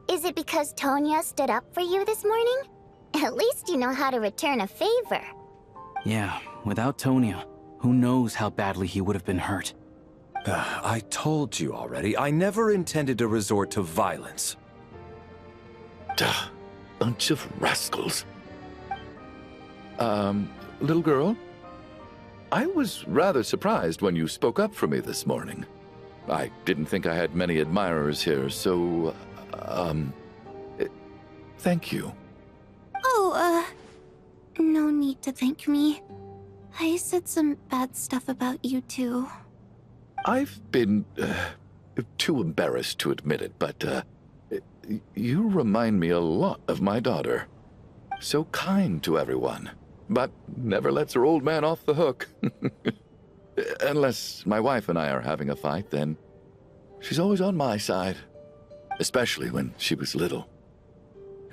Is it because Tonya stood up for you this morning? At least you know how to return a favor. Yeah, without Tonya, who knows how badly he would have been hurt. I told you already, I never intended to resort to violence. Duh, bunch of rascals. Little girl? I was rather surprised when you spoke up for me this morning. I didn't think I had many admirers here, so, thank you. Oh, no need to thank me. I said some bad stuff about you too. I've been, too embarrassed to admit it, but, you remind me a lot of my daughter. So kind to everyone, but never lets her old man off the hook. Unless my wife and I are having a fight, then she's always on my side. Especially when she was little.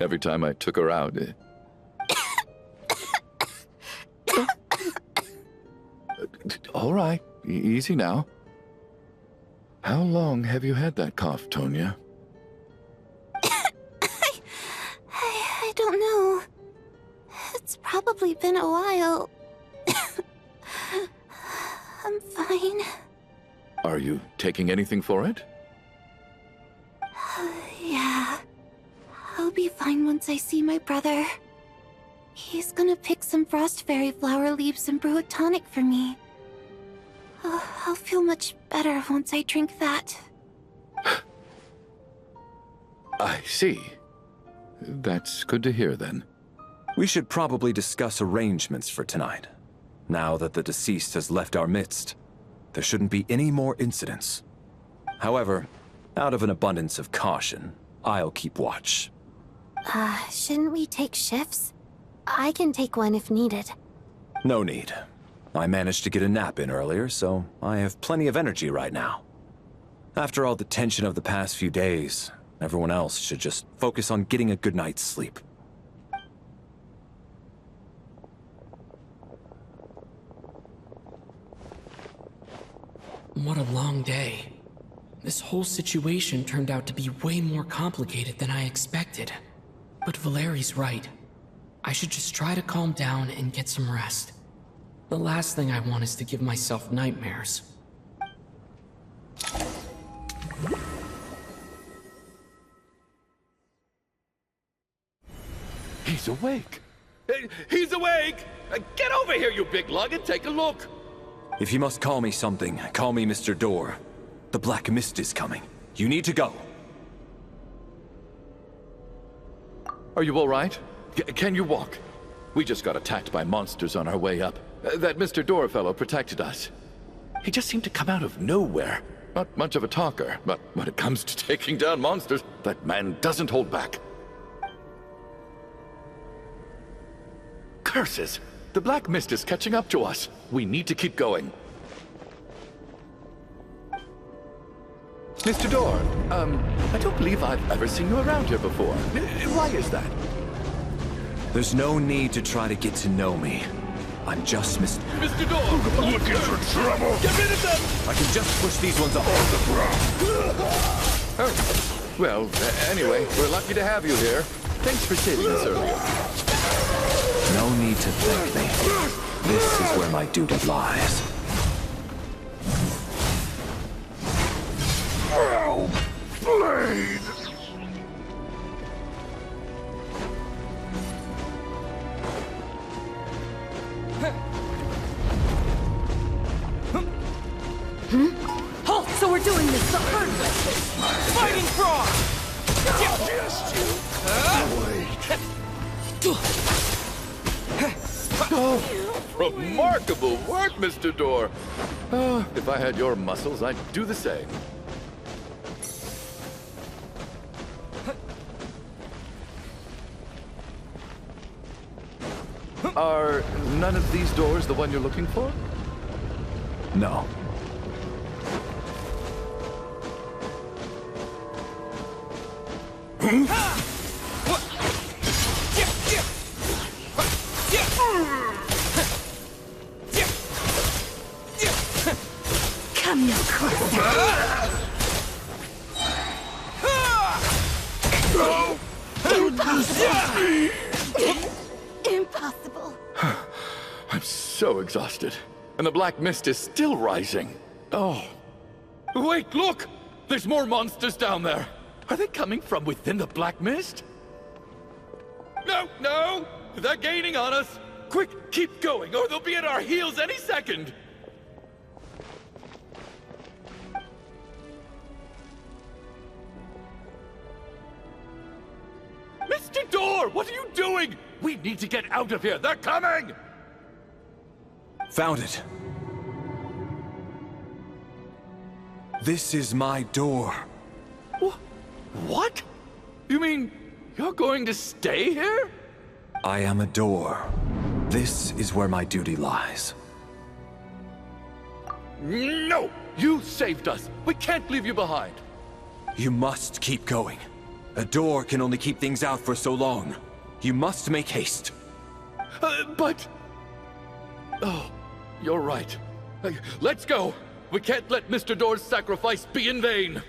Every time I took her out... All right, easy now. How long have you had that cough, Tonya? I don't know. It's probably been a while. I'm fine. Are you taking anything for it? Yeah. I'll be fine once I see my brother. He's gonna pick some frost fairy flower leaves and brew a tonic for me. I'll feel much better once I drink that. I see. That's good to hear, then. We should probably discuss arrangements for tonight. Now that the deceased has left our midst, there shouldn't be any more incidents. However, out of an abundance of caution, I'll keep watch. Shouldn't we take shifts? I can take one if needed. No need. I managed to get a nap in earlier, so I have plenty of energy right now. After all the tension of the past few days, everyone else should just focus on getting a good night's sleep. What a long day. This whole situation turned out to be way more complicated than I expected. But Valeri's right. I should just try to calm down and get some rest. The last thing I want is to give myself nightmares. He's awake! He's awake! Get over here, you big lug, and take a look! If you must call me something, call me Mr. Door. The Black Mist is coming. You need to go. Are you all right? Can you walk? We just got attacked by monsters on our way up. That Mr. Door fellow protected us. He just seemed to come out of nowhere. Not much of a talker, but when it comes to taking down monsters, that man doesn't hold back. Curses! The Black Mist is catching up to us. We need to keep going. Mr. Door, I don't believe I've ever seen you around here before. Why is that? There's no need to try to get to know me. I'm just Mr. Door! Looking for trouble? Get rid of them! I can just push these ones off the ground. Oh, well, anyway, we're lucky to have you here. Thanks for saving us earlier. No need to thank me. This is where my duty lies. Oh, blade! Halt! So we're doing this the hard way! Fighting frog! Oh, remarkable work, Mr. Door. Oh, if I had your muscles, I'd do the same. Are none of these doors the one you're looking for? No. Come here, Kristall. Impossible. I'm so exhausted. And the black mist is still rising. Oh. Wait, look! There's more monsters down there. Are they coming from within the black mist? No, no! They're gaining on us! Quick, keep going, or they'll be at our heels any second! Mr. Door, what are you doing? We need to get out of here. They're coming! Found it. This is my door. What? You mean you're going to stay here? I am a door. This is where my duty lies. No! You saved us. We can't leave you behind. You must keep going. A door can only keep things out for so long. You must make haste. But... Oh, you're right. Let's go. We can't let Mr. Door's sacrifice be in vain.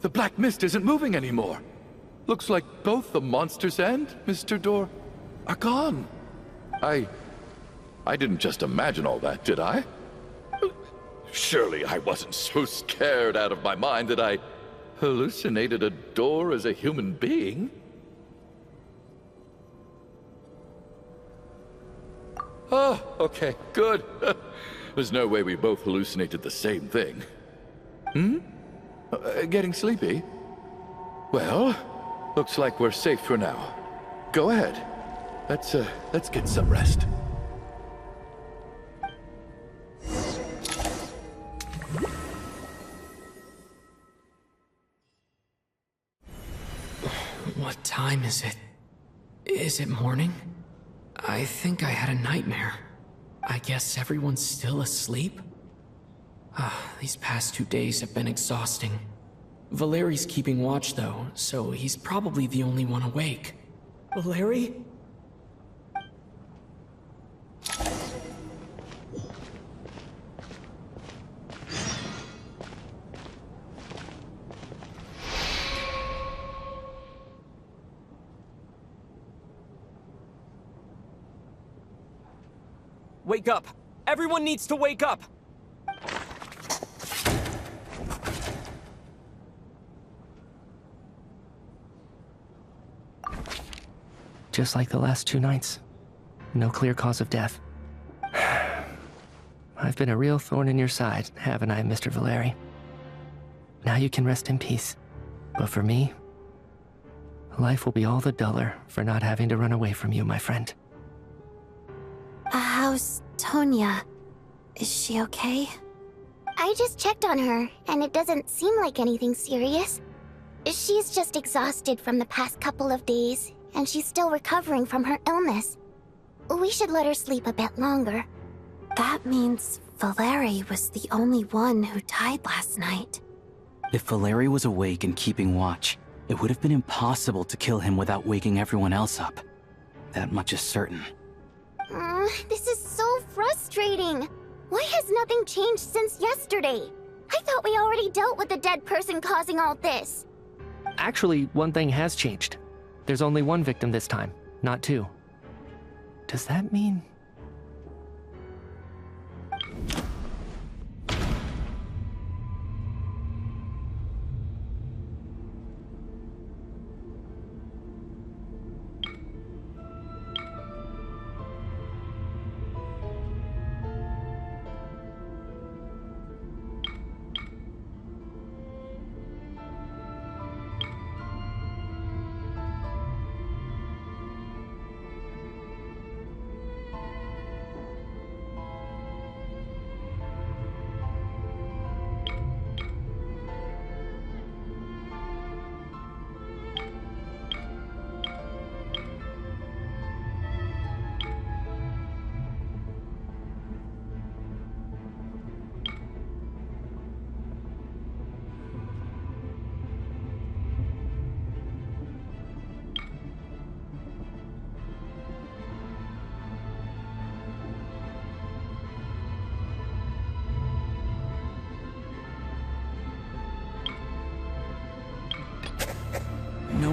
The black mist isn't moving anymore. Looks like both the monsters and Mr. Door are gone. I didn't just imagine all that, did I? Surely I wasn't so scared out of my mind that I hallucinated a door as a human being. Oh, okay, good. There's no way we both hallucinated the same thing. Getting sleepy? Well, looks like we're safe for now. Go ahead. Let's get some rest. What time is it? Is it morning? I think I had a nightmare. I guess everyone's still asleep? These past 2 days have been exhausting. Valeri's keeping watch though, so he's probably the only one awake. Valeriy? Wake up! Everyone needs to wake up! Just like the last 2 nights. No clear cause of death. I've been a real thorn in your side, haven't I, Mr. Valeriy? Now you can rest in peace. But for me, life will be all the duller for not having to run away from you, my friend. How's Tonya? Is she okay? I just checked on her, and it doesn't seem like anything serious. She's just exhausted from the past couple of days, and she's still recovering from her illness. We should let her sleep a bit longer. That means Valeriy was the only one who died last night. If Valeriy was awake and keeping watch, it would have been impossible to kill him without waking everyone else up. That much is certain. This is so frustrating. Why has nothing changed since yesterday? I thought we already dealt with the dead person causing all this. Actually, one thing has changed. There's only 1 victim this time, not 2. Does that mean...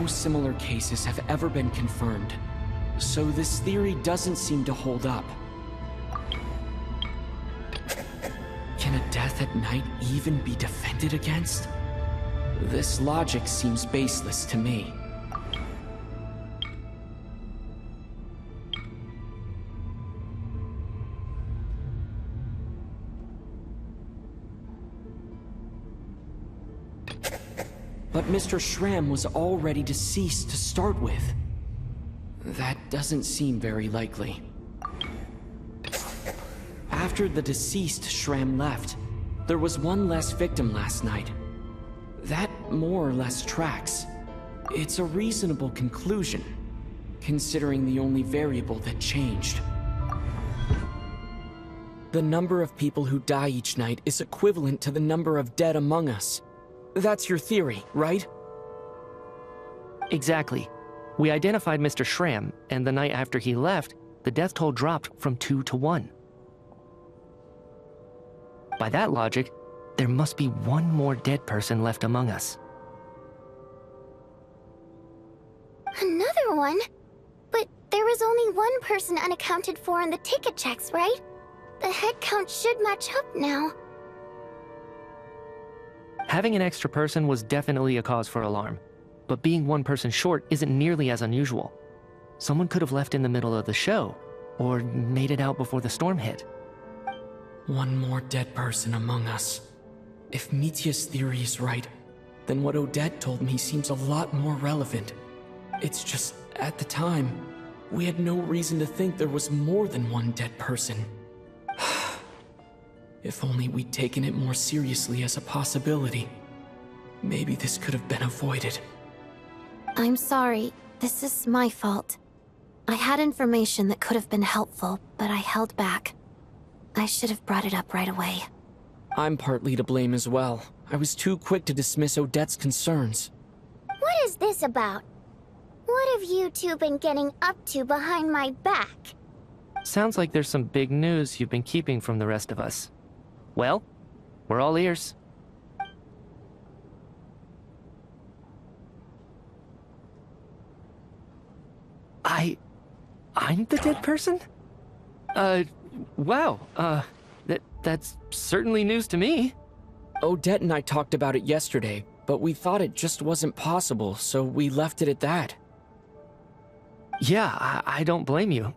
no similar cases have ever been confirmed, so this theory doesn't seem to hold up. Can a death at night even be defended against? This logic seems baseless to me. But Mr. Schramm was already deceased to start with. That doesn't seem very likely. After the deceased Schramm left, there was one less victim last night. That more or less tracks. It's a reasonable conclusion, considering the only variable that changed. The number of people who die each night is equivalent to the number of dead among us. That's your theory, right? Exactly. We identified Mr. Schramm, and the night after he left, the death toll dropped from 2 to 1. By that logic, there must be one more dead person left among us. Another one? But there was only one person unaccounted for in the ticket checks, right? The head count should match up now. Having an extra person was definitely a cause for alarm, but being one person short isn't nearly as unusual. Someone could have left in the middle of the show, or made it out before the storm hit. One more dead person among us. If Mitya's theory is right, then what Odette told me seems a lot more relevant. It's just, at the time, we had no reason to think there was more than one dead person. If only we'd taken it more seriously as a possibility. Maybe this could have been avoided. I'm sorry. This is my fault. I had information that could have been helpful, but I held back. I should have brought it up right away. I'm partly to blame as well. I was too quick to dismiss Odette's concerns. What is this about? What have you two been getting up to behind my back? Sounds like there's some big news you've been keeping from the rest of us. Well, we're all ears. I'm the dead person? Wow, that's certainly news to me. Odette and I talked about it yesterday, but we thought it just wasn't possible, so we left it at that. Yeah, I don't blame you.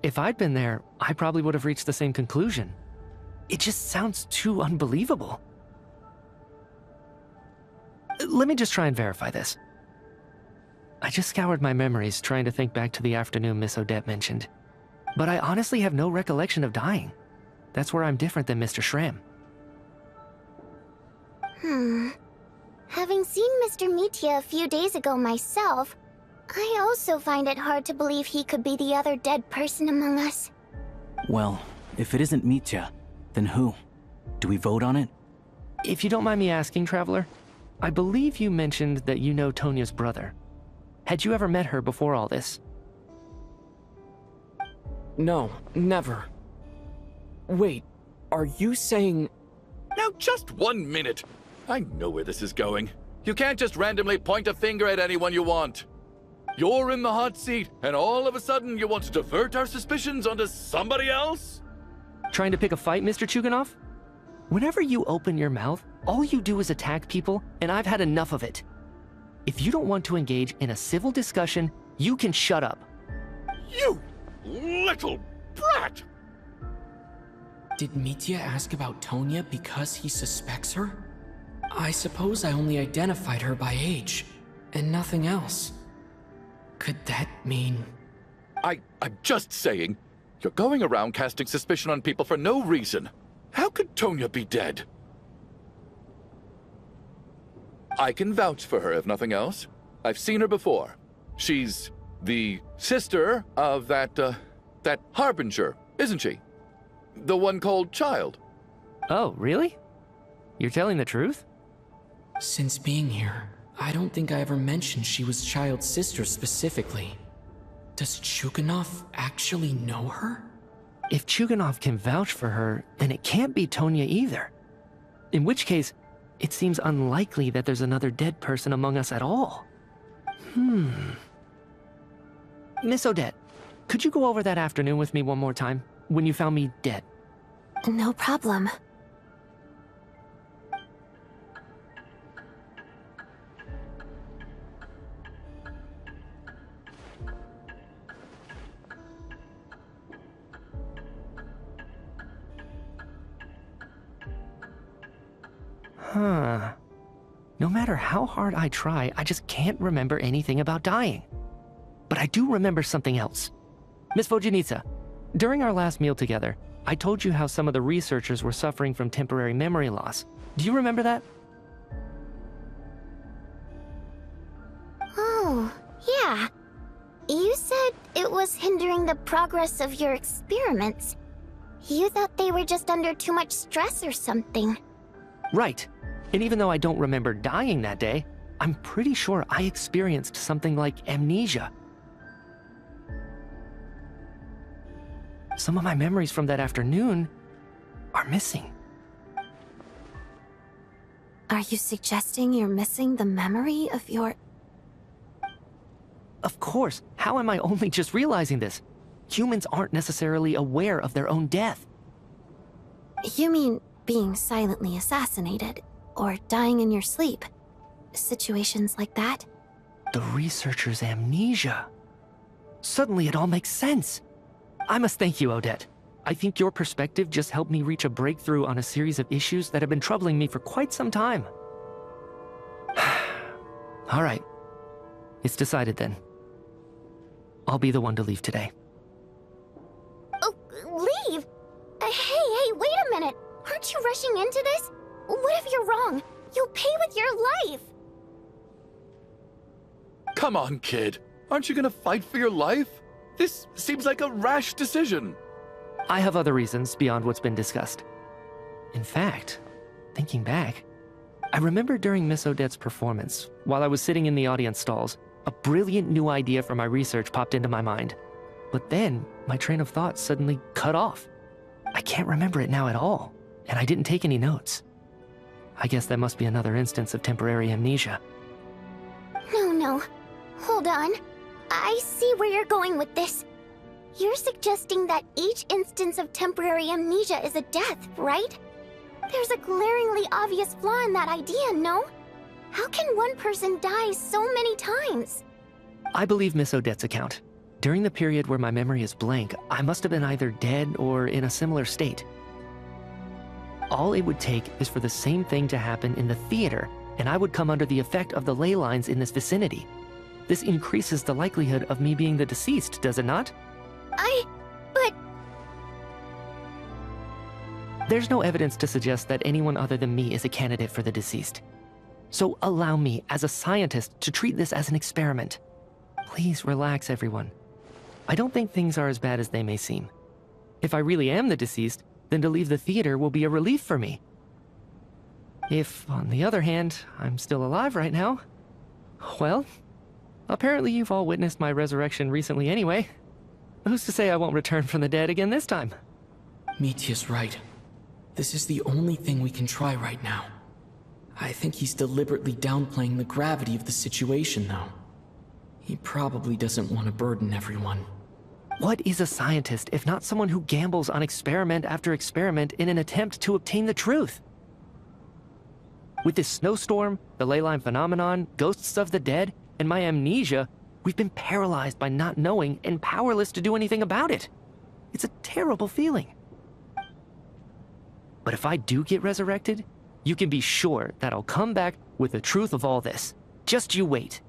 If I'd been there, I probably would have reached the same conclusion. It just sounds too unbelievable. Let me just try and verify this. I just scoured my memories trying to think back to the afternoon Miss Odette mentioned. But I honestly have no recollection of dying. That's where I'm different than Mr. Schramm. Having seen Mr. Mitya a few days ago myself, I also find it hard to believe he could be the other dead person among us. Well, if it isn't Mitya, then who? Do we vote on it? If you don't mind me asking, Traveler, I believe you mentioned that you know Tonya's brother. Had you ever met her before all this? No, never. Wait, are you saying... Now just 1 minute. I know where this is going. You can't just randomly point a finger at anyone you want. You're in the hot seat, and all of a sudden you want to divert our suspicions onto somebody else? Trying to pick a fight, Mr. Chuganov? Whenever you open your mouth, all you do is attack people, and I've had enough of it. If you don't want to engage in a civil discussion, you can shut up. You little brat! Did Mitya ask about Tonya because he suspects her? I suppose I only identified her by age, and nothing else. Could that mean... I'm just saying, you're going around casting suspicion on people for no reason. How could Tonya be dead? I can vouch for her, if nothing else. I've seen her before. She's the sister of that Harbinger, isn't she? The one called Child. Oh, really? You're telling the truth? Since being here, I don't think I ever mentioned she was Child's sister specifically. Does Chuganov actually know her? If Chuganov can vouch for her, then it can't be Tonya either. In which case, it seems unlikely that there's another dead person among us at all. Miss Odette, could you go over that afternoon with me one more time, when you found me dead? No problem. Huh. No matter how hard I try, I just can't remember anything about dying. But I do remember something else. Miss Vodyanitsa, during our last meal together, I told you how some of the researchers were suffering from temporary memory loss. Do you remember that? Oh, yeah. You said it was hindering the progress of your experiments. You thought they were just under too much stress or something. Right. And even though I don't remember dying that day, I'm pretty sure I experienced something like amnesia. Some of my memories from that afternoon are missing. Are you suggesting you're missing the memory of your... Of course. How am I only just realizing this? Humans aren't necessarily aware of their own death. You mean being silently assassinated, or dying in your sleep? Situations like that? The researcher's amnesia. Suddenly it all makes sense. I must thank you, Odette. I think your perspective just helped me reach a breakthrough on a series of issues that have been troubling me for quite some time. All right. It's decided then. I'll be the one to leave today. Oh, leave? Hey, wait a minute. Aren't you rushing into this? What if you're wrong? You'll pay with your life. Come on, kid. Aren't you gonna fight for your life? This seems like a rash decision. I have other reasons beyond what's been discussed. In fact, thinking back, I remember during Miss Odette's performance, while I was sitting in the audience stalls, a brilliant new idea for my research popped into my mind. But then, my train of thought suddenly cut off. I can't remember it now at all, and I didn't take any notes. I guess that must be another instance of temporary amnesia. No. Hold on. I see where you're going with this. You're suggesting that each instance of temporary amnesia is a death, right? There's a glaringly obvious flaw in that idea, no? How can one person die so many times? I believe Miss Odette's account. During the period where my memory is blank, I must have been either dead or in a similar state. All it would take is for the same thing to happen in the theater, and I would come under the effect of the ley lines in this vicinity. This increases the likelihood of me being the deceased, does it not? But... There's no evidence to suggest that anyone other than me is a candidate for the deceased. So allow me, as a scientist, to treat this as an experiment. Please relax, everyone. I don't think things are as bad as they may seem. If I really am the deceased, then to leave the theater will be a relief for me. If, on the other hand, I'm still alive right now, well, apparently you've all witnessed my resurrection recently anyway. Who's to say I won't return from the dead again this time? Mitya's right. This is the only thing we can try right now. I think he's deliberately downplaying the gravity of the situation, though. He probably doesn't want to burden everyone. What is a scientist if not someone who gambles on experiment after experiment in an attempt to obtain the truth? With this snowstorm, the ley line phenomenon, ghosts of the dead, and my amnesia, we've been paralyzed by not knowing and powerless to do anything about it. It's a terrible feeling. But if I do get resurrected, you can be sure that I'll come back with the truth of all this. Just you wait.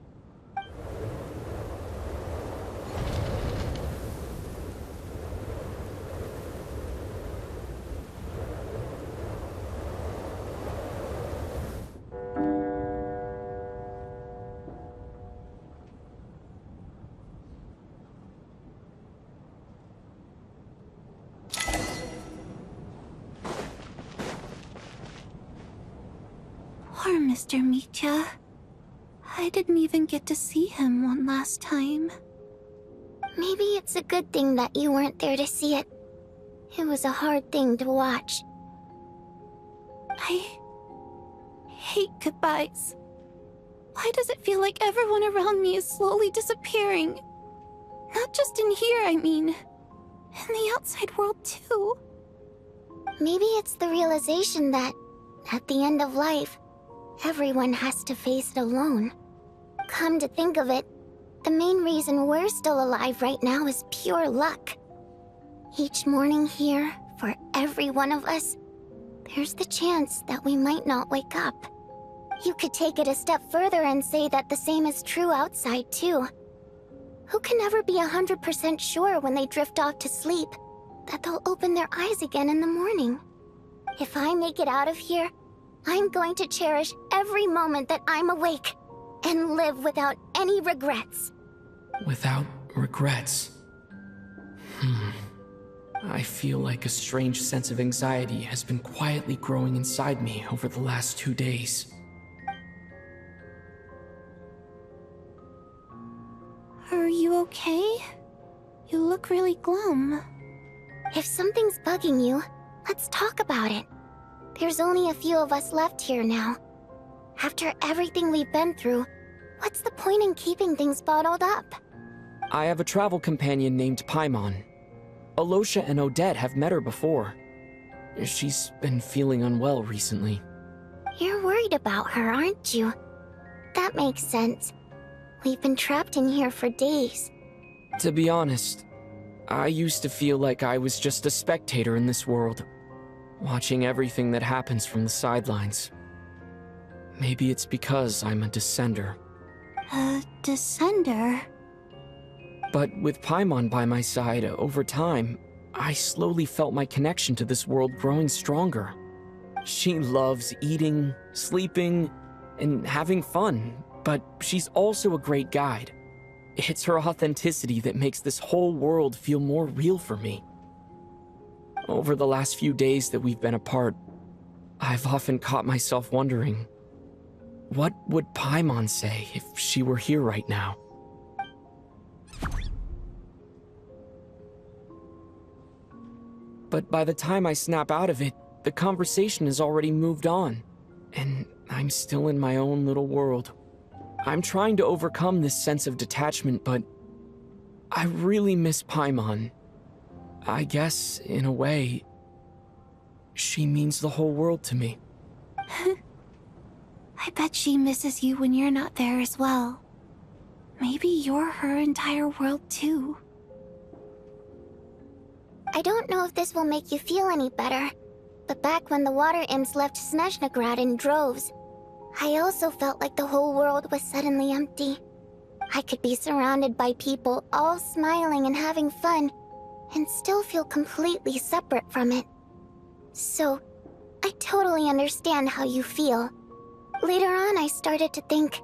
Poor Mr. Mitya. I didn't even get to see him one last time. Maybe it's a good thing that you weren't there to see it. It was a hard thing to watch. I hate goodbyes. Why does it feel like everyone around me is slowly disappearing? Not just in here, I mean. In the outside world, too. Maybe it's the realization that, at the end of life, everyone has to face it alone. Come to think of it, the main reason we're still alive right now is pure luck. Each morning here, for every one of us, there's the chance that we might not wake up. You could take it a step further and say that the same is true outside, too. Who can ever be 100% sure when they drift off to sleep that they'll open their eyes again in the morning? If I make it out of here, I'm going to cherish every moment that I'm awake and live without any regrets. Without regrets? I feel like a strange sense of anxiety has been quietly growing inside me over the last 2 days. Are you okay? You look really glum. If something's bugging you, let's talk about it. There's only a few of us left here now. After everything we've been through, what's the point in keeping things bottled up? I have a travel companion named Paimon. Alyosha and Odette have met her before. She's been feeling unwell recently. You're worried about her, aren't you? That makes sense. We've been trapped in here for days. To be honest, I used to feel like I was just a spectator in this world, watching everything that happens from the sidelines. Maybe it's because I'm a descender. A descender? But with Paimon by my side, over time, I slowly felt my connection to this world growing stronger. She loves eating, sleeping, and having fun, but she's also a great guide. It's her authenticity that makes this whole world feel more real for me. Over the last few days that we've been apart, I've often caught myself wondering, what would Paimon say if she were here right now? But by the time I snap out of it, the conversation has already moved on, and I'm still in my own little world. I'm trying to overcome this sense of detachment, but I really miss Paimon. I guess, in a way, she means the whole world to me. I bet she misses you when you're not there as well. Maybe you're her entire world too. I don't know if this will make you feel any better, but back when the water imps left Snezhnograd in droves, I also felt like the whole world was suddenly empty. I could be surrounded by people all smiling and having fun, and still feel completely separate from it. So, I totally understand how you feel. Later on, I started to think,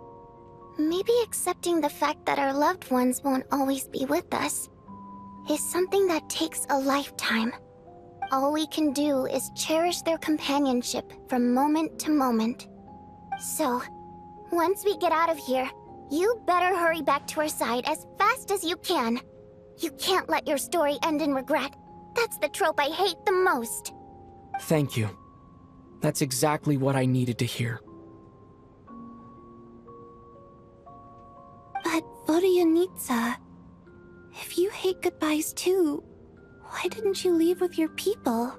maybe accepting the fact that our loved ones won't always be with us is something that takes a lifetime. All we can do is cherish their companionship from moment to moment. So, once we get out of here, you better hurry back to our side as fast as you can. You can't let your story end in regret. That's the trope I hate the most. Thank you. That's exactly what I needed to hear. But Vodyanitsa, if you hate goodbyes too, why didn't you leave with your people?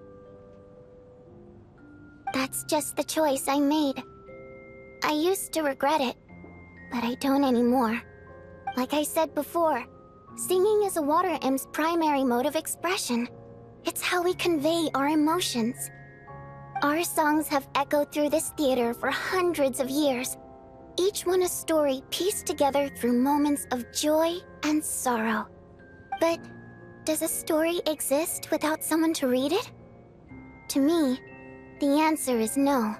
That's just the choice I made. I used to regret it, but I don't anymore. Like I said before, singing is a water imp's primary mode of expression. It's how we convey our emotions. Our songs have echoed through this theater for hundreds of years, each one a story pieced together through moments of joy and sorrow. But does a story exist without someone to read it? To me, the answer is no.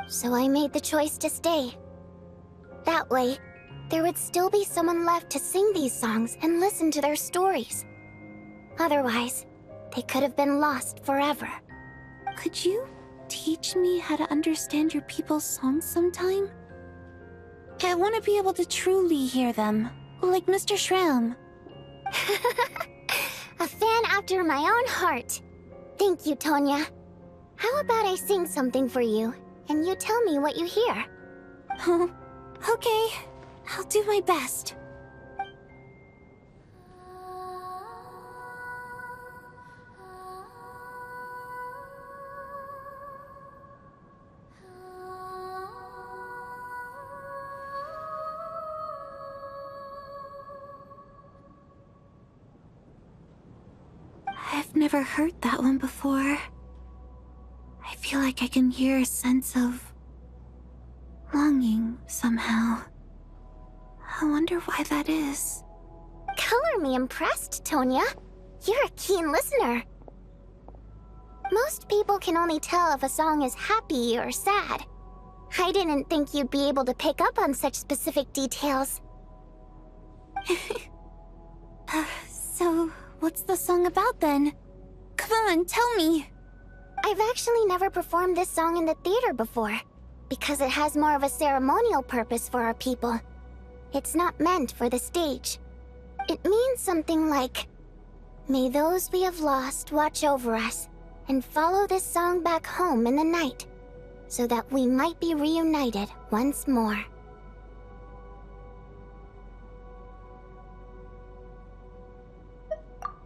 So I made the choice to stay. That way, there would still be someone left to sing these songs and listen to their stories. Otherwise, they could have been lost forever. Could you teach me how to understand your people's songs sometime? I want to be able to truly hear them, like Mr. Shram. A fan after my own heart. Thank you, Tonya. How about I sing something for you, and you tell me what you hear? Okay, I'll do my best. I've never heard that one before. I feel like I can hear a sense of longing somehow. I wonder why that is. Color me impressed, Tonya. You're a keen listener. Most people can only tell if a song is happy or sad. I didn't think you'd be able to pick up on such specific details. So, what's the song about then? Come on, tell me! I've actually never performed this song in the theater before, because it has more of a ceremonial purpose for our people. It's not meant for the stage. It means something like, "May those we have lost watch over us, and follow this song back home in the night, so that we might be reunited once more."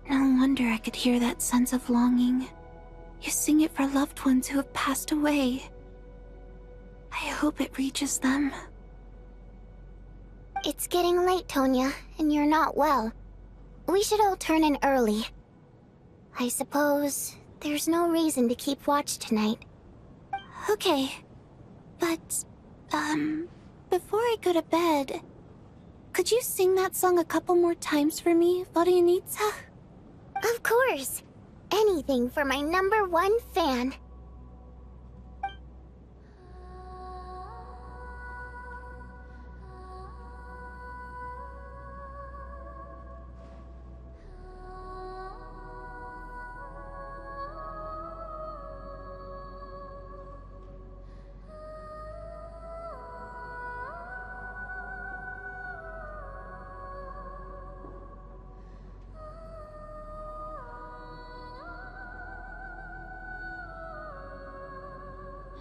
No wonder I could hear that sense of longing. You sing it for loved ones who have passed away. I hope it reaches them. It's getting late, Tonya, and you're not well. We should all turn in early. I suppose there's no reason to keep watch tonight. Okay, but, before I go to bed, could you sing that song a couple more times for me, Vodyanitsa? Of course. Anything for my #1 fan.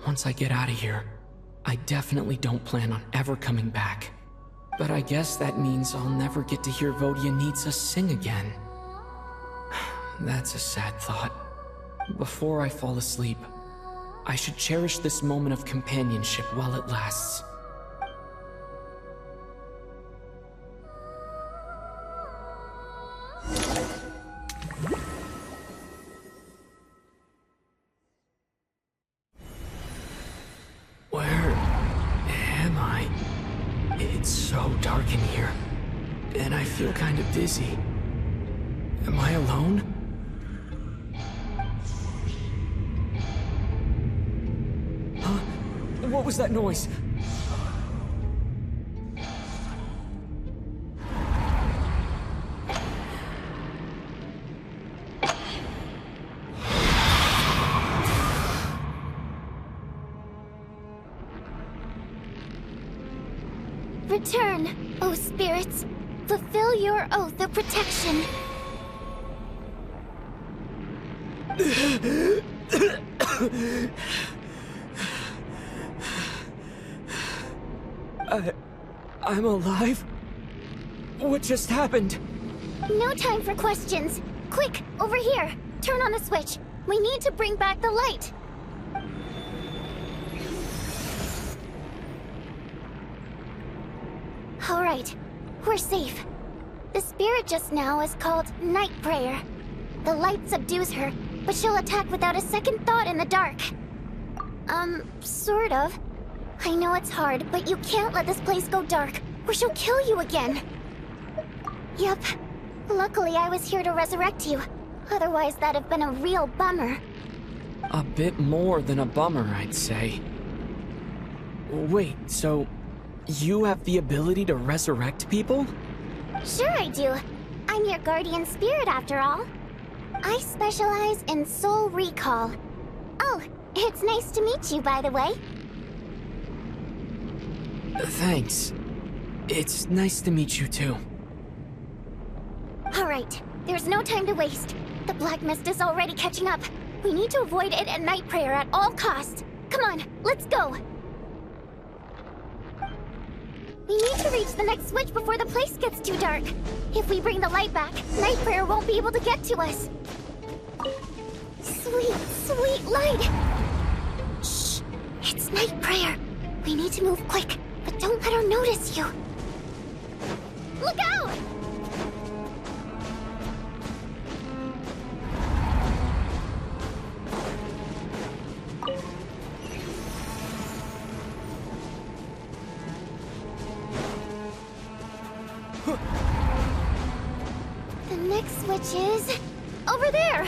Once I get out of here, I definitely don't plan on ever coming back. But I guess that means I'll never get to hear Vodyanitsa sing again. That's a sad thought. Before I fall asleep, I should cherish this moment of companionship while it lasts. Dark in here, and I feel kind of dizzy. Am I alone? Huh? What was that noise? Return, O spirits. Fulfill your oath of protection. I'm alive? What just happened? No time for questions. Quick, over here. Turn on the switch. We need to bring back the light. All right, we're safe. The spirit just now is called Night Prayer. The light subdues her, but she'll attack without a second thought in the dark. Sort of. I know it's hard, but you can't let this place go dark, or she'll kill you again. Yep. Luckily, I was here to resurrect you. Otherwise, that'd have been a real bummer. A bit more than a bummer, I'd say. Wait, so you have the ability to resurrect people? Sure I do. I'm your guardian spirit after all. I specialize in soul recall. Oh, it's nice to meet you, by the way. Thanks. It's nice to meet you too. Alright, there's no time to waste. The black mist is already catching up. We need to avoid it and Night Prayer at all costs. Come on, let's go! to reach the next switch before the place gets too dark. If we bring the light back, Night Prayer won't be able to get to us. Sweet, sweet light! Shh! It's Night Prayer. We need to move quick, but don't let her notice you. Look out! The next switch is over there.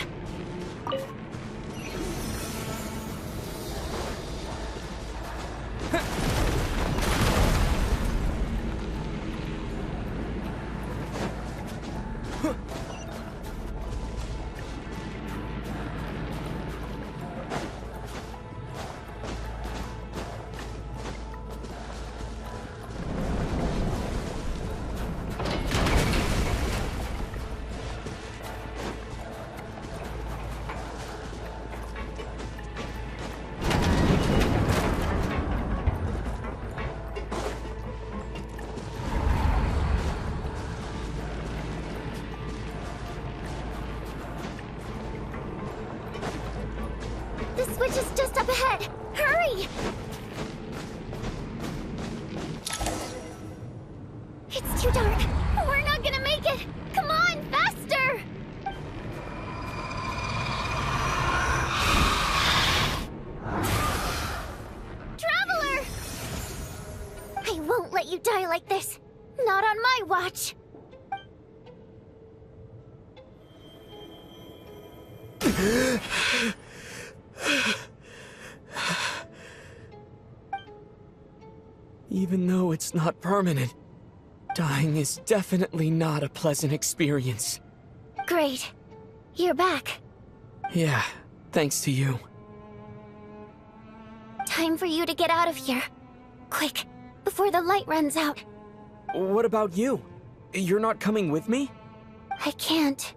The switch is just up ahead. Hurry! It's too dark. We're not gonna make it. Come on, faster! Traveler! I won't let you die like this. Not on my watch. Even though it's not permanent, dying is definitely not a pleasant experience. Great. You're back. Yeah, thanks to you. Time for you to get out of here. Quick, before the light runs out. What about you? You're not coming with me? I can't.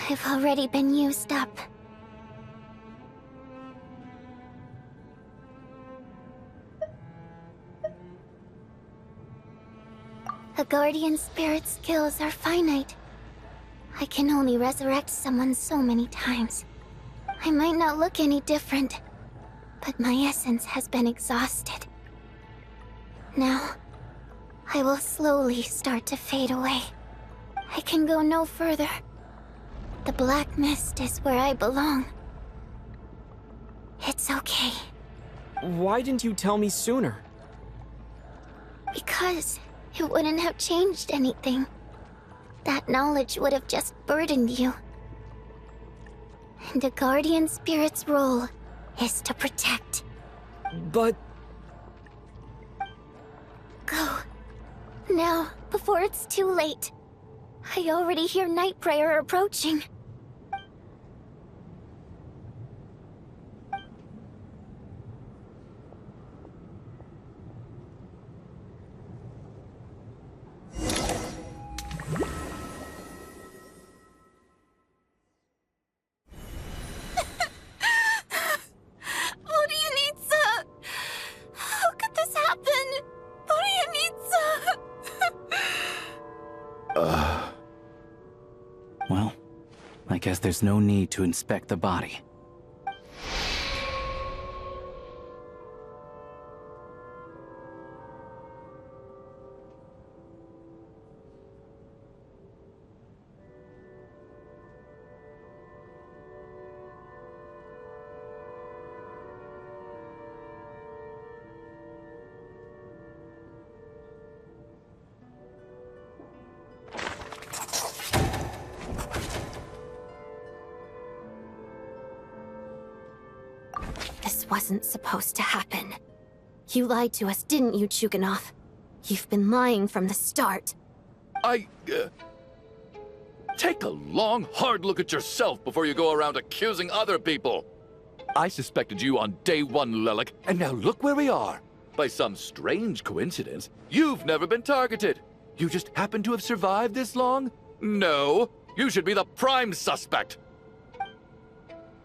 I've already been used up. A guardian spirit's skills are finite. I can only resurrect someone so many times. I might not look any different, but my essence has been exhausted. Now, I will slowly start to fade away. I can go no further. The black mist is where I belong. It's okay. Why didn't you tell me sooner? Because it wouldn't have changed anything. That knowledge would have just burdened you. And a guardian spirit's role is to protect. But... Go. Now, before it's too late. I already hear Night Prayer approaching. Vodyanitsa! How could this happen? Vodyanitsa! Well, I guess there's no need to inspect the body. Wasn't supposed to happen. You lied to us, didn't you, Chuganov? You've been lying from the start. Take a long, hard look at yourself before you go around accusing other people. I suspected you on day one, Lelik, and now look where we are. By some strange coincidence, you've never been targeted. You just happen to have survived this long? No, you should be the prime suspect.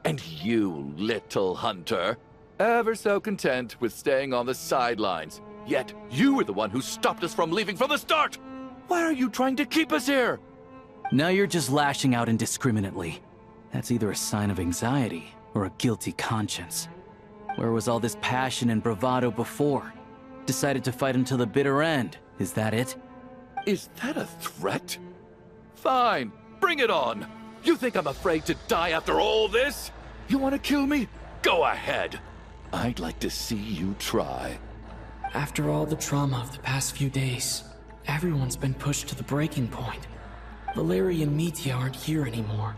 And you, little hunter, ever so content with staying on the sidelines. Yet, you were the one who stopped us from leaving from the start! Why are you trying to keep us here? Now you're just lashing out indiscriminately. That's either a sign of anxiety or a guilty conscience. Where was all this passion and bravado before? Decided to fight until the bitter end, is that it? Is that a threat? Fine, bring it on! You think I'm afraid to die after all this? You want to kill me? Go ahead! I'd like to see you try. After all the trauma of the past few days, everyone's been pushed to the breaking point. Valeriy and Mitya aren't here anymore.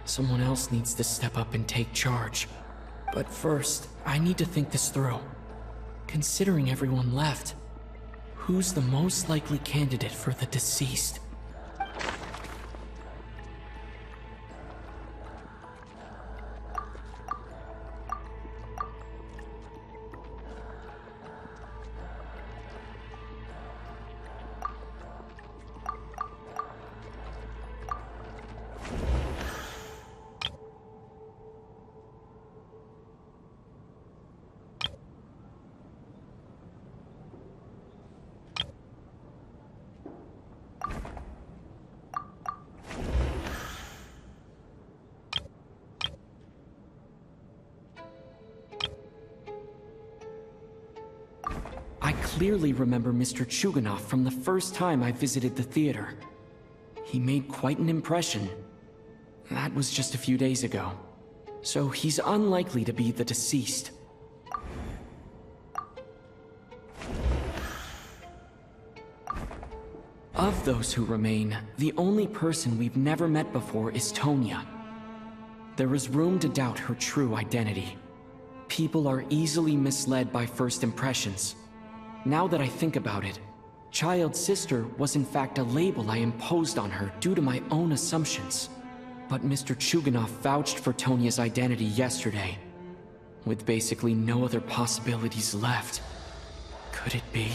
Someone else needs to step up and take charge. But first, I need to think this through. Considering everyone left, who's the most likely candidate for the deceased? I clearly remember Mr. Chuganov from the first time I visited the theater. He made quite an impression. That was just a few days ago. So he's unlikely to be the deceased. Of those who remain, the only person we've never met before is Tonya. There is room to doubt her true identity. People are easily misled by first impressions. Now that I think about it, child sister was in fact a label I imposed on her due to my own assumptions. But Mr. Chuganov vouched for Tonya's identity yesterday. With basically no other possibilities left, could it be?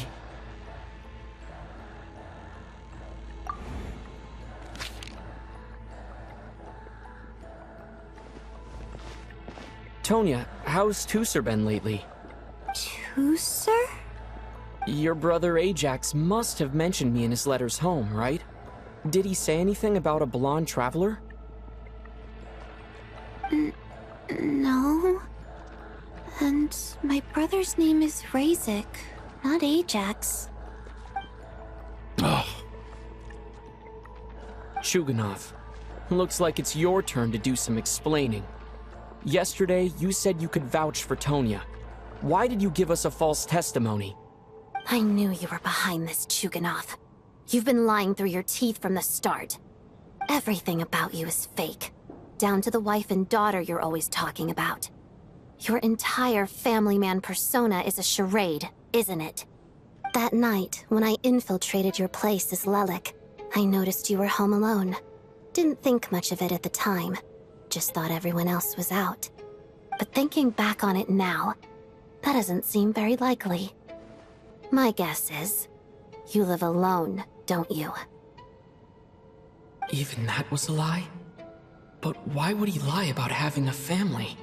Tonya, how's Tusser been lately? Tusser? Your brother Ajax must have mentioned me in his letters home, right? Did he say anything about a blonde traveler? No. And my brother's name is Razik, not Ajax. Chuganov, looks like it's your turn to do some explaining. Yesterday, you said you could vouch for Tonya. Why did you give us a false testimony? I knew you were behind this, Chuganov. You've been lying through your teeth from the start. Everything about you is fake. Down to the wife and daughter you're always talking about. Your entire family man persona is a charade, isn't it? That night, when I infiltrated your place as Lelik, I noticed you were home alone. Didn't think much of it at the time. Just thought everyone else was out. But thinking back on it now, that doesn't seem very likely. My guess is, you live alone, don't you? Even that was a lie? But why would he lie about having a family?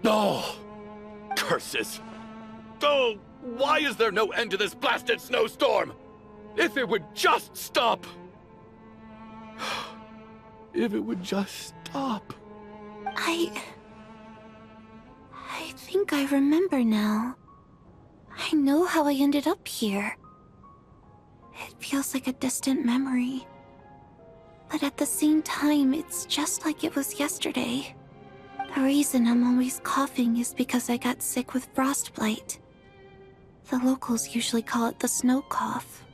Oh! Curses! Oh, why is there no end to this blasted snowstorm? If it would just stop! If it would just stop. I think I remember now. I know how I ended up here. It feels like a distant memory. But at the same time, it's just like it was yesterday. The reason I'm always coughing is because I got sick with frostbite. The locals usually call it the snow cough.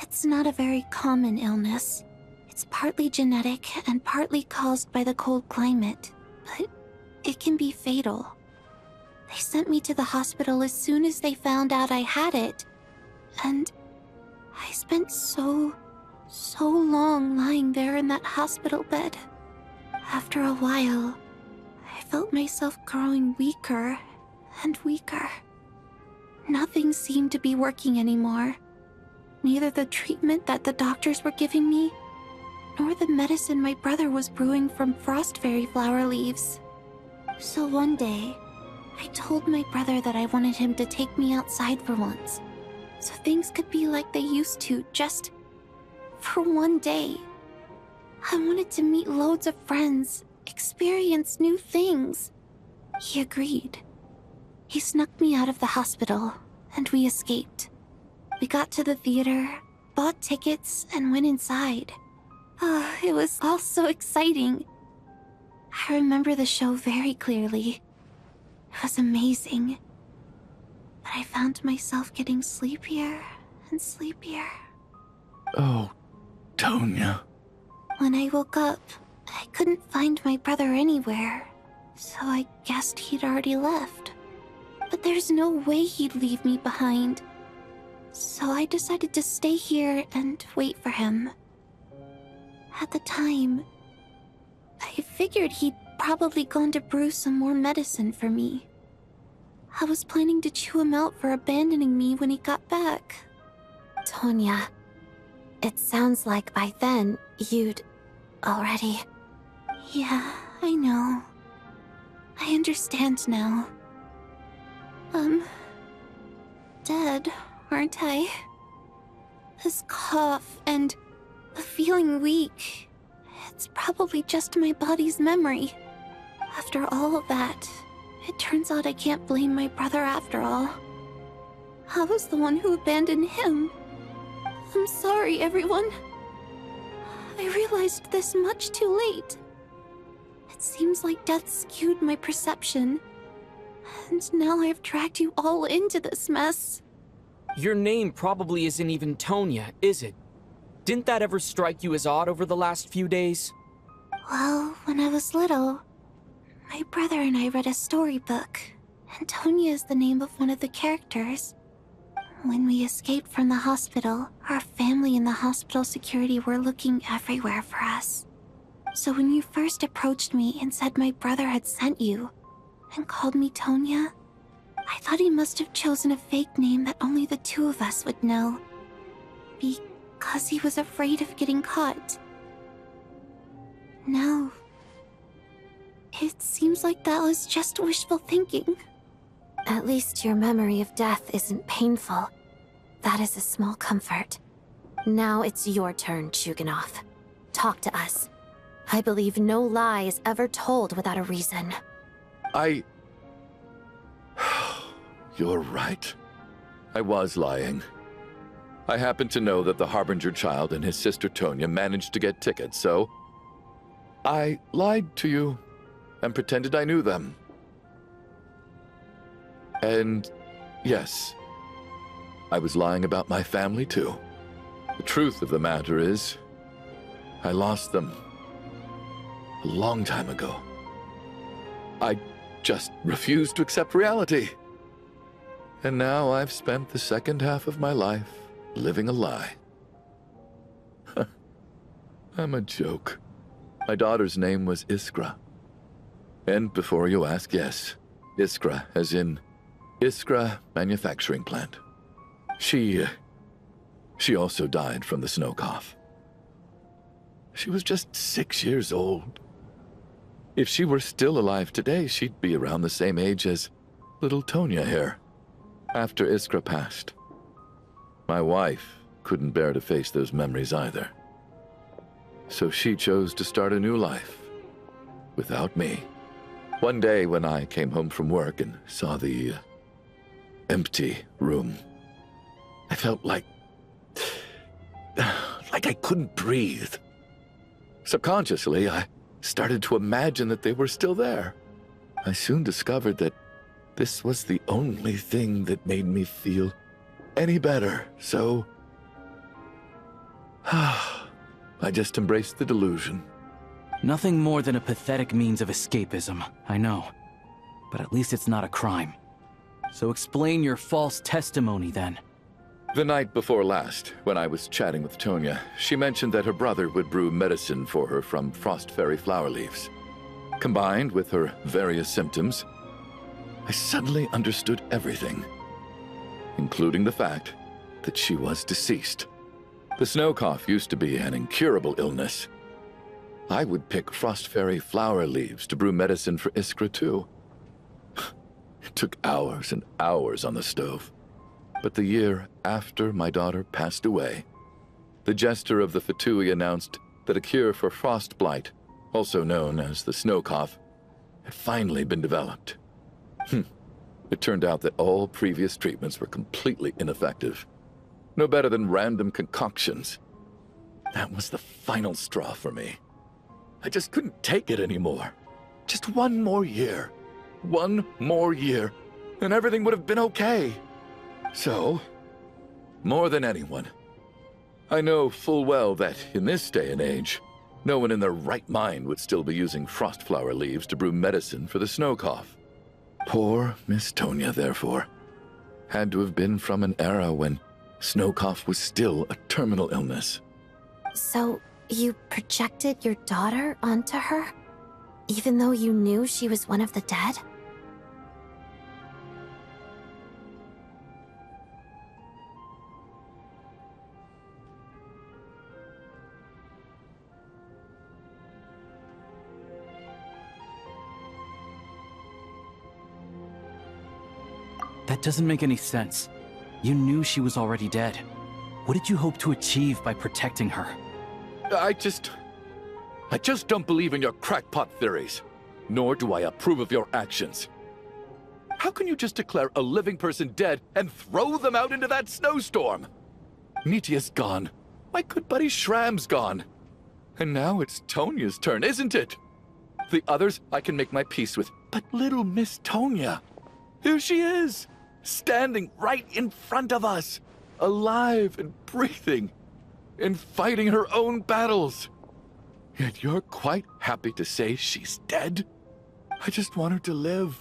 It's not a very common illness. It's partly genetic and partly caused by the cold climate, but it can be fatal. They sent me to the hospital as soon as they found out I had it. And I spent so long lying there in that hospital bed. After a while, I felt myself growing weaker and weaker. Nothing seemed to be working anymore. Neither the treatment that the doctors were giving me, nor the medicine my brother was brewing from frost fairy flower leaves. So one day, I told my brother that I wanted him to take me outside for once, so things could be like they used to, just for one day. I wanted to meet loads of friends, experience new things. He agreed. He snuck me out of the hospital, and we escaped. We got to the theater, bought tickets, and went inside. Oh, it was all so exciting. I remember the show very clearly. It was amazing. But I found myself getting sleepier and sleepier. Oh, Tonya. When I woke up, I couldn't find my brother anywhere, so I guessed he'd already left. But there's no way he'd leave me behind. So I decided to stay here and wait for him. At the time, I figured he'd probably gone to brew some more medicine for me. I was planning to chew him out for abandoning me when he got back. Tonya, it sounds like by then you'd already... Yeah, I know. I understand now. Dead, aren't I? This cough and feeling weak, it's probably just my body's memory. After all of that, it turns out I can't blame my brother after all. I was the one who abandoned him. I'm sorry, everyone. I realized this much too late. It seems like death skewed my perception. And now I've dragged you all into this mess. Your name probably isn't even Tonya, is it? Didn't that ever strike you as odd over the last few days? Well, when I was little, my brother and I read a storybook, and Tonya is the name of one of the characters. When we escaped from the hospital, our family and the hospital security were looking everywhere for us. So when you first approached me and said my brother had sent you, and called me Tonya, I thought he must have chosen a fake name that only the two of us would know. Because he was afraid of getting caught. Now, it seems like that was just wishful thinking. At least your memory of death isn't painful. That is a small comfort. Now it's your turn, Chuganov. Talk to us. I believe no lie is ever told without a reason. You're right. I was lying. I happen to know that the Harbinger child and his sister Tonya managed to get tickets, so I lied to you and pretended I knew them. And yes, I was lying about my family too. The truth of the matter is, I lost them a long time ago. I just refused to accept reality. And now I've spent the second half of my life living a lie. I'm a joke. My daughter's name was Iskra. And before you ask, yes, Iskra, as in Iskra Manufacturing Plant. She also died from the snow cough. She was just 6 years old. If she were still alive today, she'd be around the same age as little Tonya here. After Iskra passed, my wife couldn't bear to face those memories either. So she chose to start a new life, without me. One day when I came home from work and saw the empty room, I felt like I couldn't breathe. Subconsciously, I started to imagine that they were still there. I soon discovered that this was the only thing that made me feel any better, so I just embraced the delusion. Nothing more than a pathetic means of escapism, I know. But at least it's not a crime. So explain your false testimony, then. The night before last, when I was chatting with Tonya, she mentioned that her brother would brew medicine for her from frost fairy flower leaves. Combined with her various symptoms, I suddenly understood everything, including the fact that she was deceased. The snow cough used to be an incurable illness. I would pick frost fairy flower leaves to brew medicine for Iskra too. It took hours and hours on the stove. But the year after my daughter passed away, the Jester of the Fatui announced that a cure for frostblight, also known as the snow cough, had finally been developed. It turned out that all previous treatments were completely ineffective. No better than random concoctions. That was the final straw for me. I just couldn't take it anymore. Just one more year. One more year, and everything would have been okay. So, more than anyone, I know full well that in this day and age, no one in their right mind would still be using frostflower leaves to brew medicine for the snow cough. Poor Miss Tonya, therefore, had to have been from an era when snow cough was still a terminal illness. So, you projected your daughter onto her? Even though you knew she was one of the dead? That doesn't make any sense. You knew she was already dead. What did you hope to achieve by protecting her? I just don't believe in your crackpot theories, nor do I approve of your actions. How can you just declare a living person dead and throw them out into that snowstorm? Mitya's gone. My good buddy Shram's gone. And now it's Tonya's turn, isn't it? The others I can make my peace with, but little Miss Tonya, here she is, standing right in front of us, alive and breathing, and fighting her own battles. Yet you're quite happy to say she's dead? I just want her to live.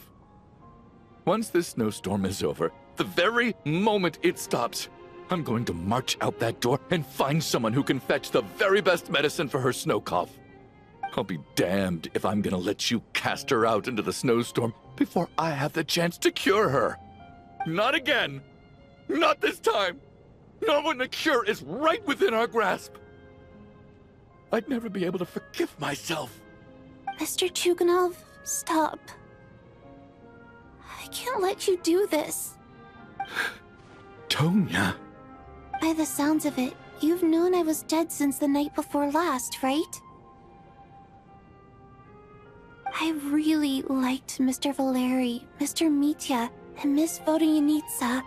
Once this snowstorm is over, the very moment it stops, I'm going to march out that door and find someone who can fetch the very best medicine for her snow cough. I'll be damned if I'm gonna let you cast her out into the snowstorm before I have the chance to cure her. Not again. Not this time. Not when the cure is right within our grasp. I'd never be able to forgive myself. Mr. Chuganov, stop. I can't let you do this. Tonya. By the sounds of it, you've known I was dead since the night before last, right? I really liked Mr. Valeriy, Mr. Mitya, and Miss Vodyanitsa.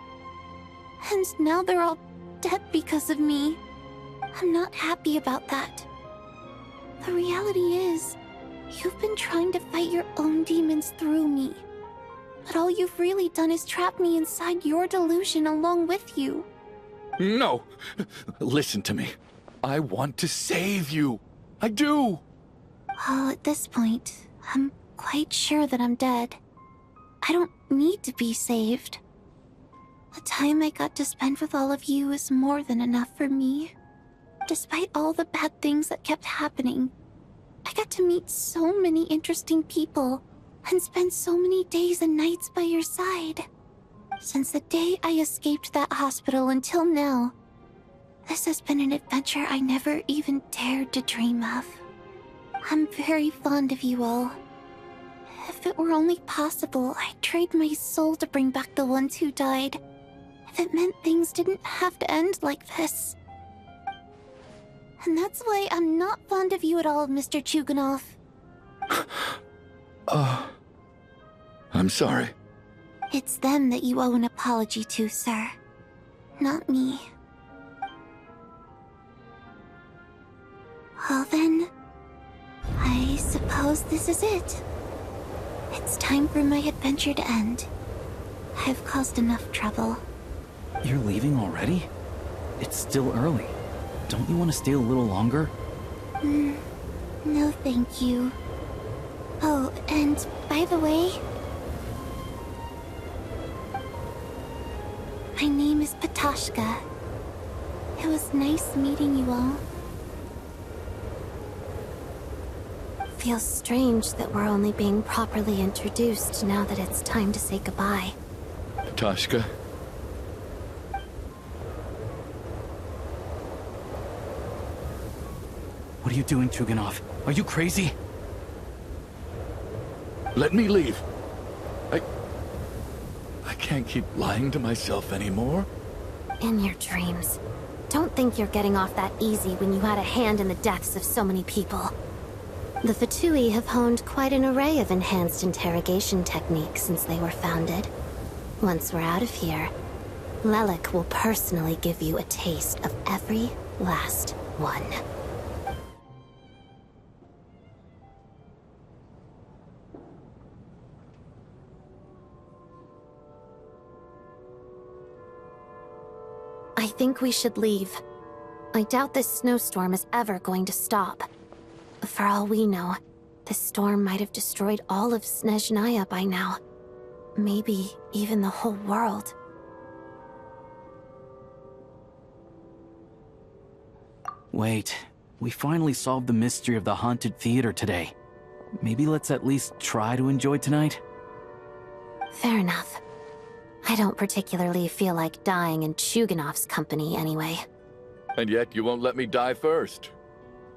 And now they're all dead because of me. I'm not happy about that. The reality is, you've been trying to fight your own demons through me. But all you've really done is trap me inside your delusion along with you. No! Listen to me. I want to save you. I do! Well, at this point, I'm quite sure that I'm dead. I don't need to be saved. The time I got to spend with all of you is more than enough for me. Despite all the bad things that kept happening, I got to meet so many interesting people and spend so many days and nights by your side. Since the day I escaped that hospital until now, this has been an adventure I never even dared to dream of. I'm very fond of you all. If it were only possible, I'd trade my soul to bring back the ones who died. If it meant things didn't have to end like this. And that's why I'm not fond of you at all, Mr. Chuganov. I'm sorry. It's them that you owe an apology to, sir. Not me. Well then, I suppose this is it. It's time for my adventure to end. I've caused enough trouble. You're leaving already? It's still early. Don't you want to stay a little longer? No thank you. Oh, and by the way, my name is Patashka. It was nice meeting you all. Feels strange that we're only being properly introduced now that it's time to say goodbye. Tashka. What are you doing, Chuganov? Are you crazy? Let me leave. can't keep lying to myself anymore. In your dreams. Don't think you're getting off that easy when you had a hand in the deaths of so many people. The Fatui have honed quite an array of enhanced interrogation techniques since they were founded. Once we're out of here, Lelik will personally give you a taste of every last one. I think we should leave. I doubt this snowstorm is ever going to stop. For all we know, this storm might have destroyed all of Snezhnaya by now. Maybe even the whole world. Wait, we finally solved the mystery of the haunted theater today. Maybe let's at least try to enjoy tonight? Fair enough. I don't particularly feel like dying in Chuganov's company anyway. And yet you won't let me die first.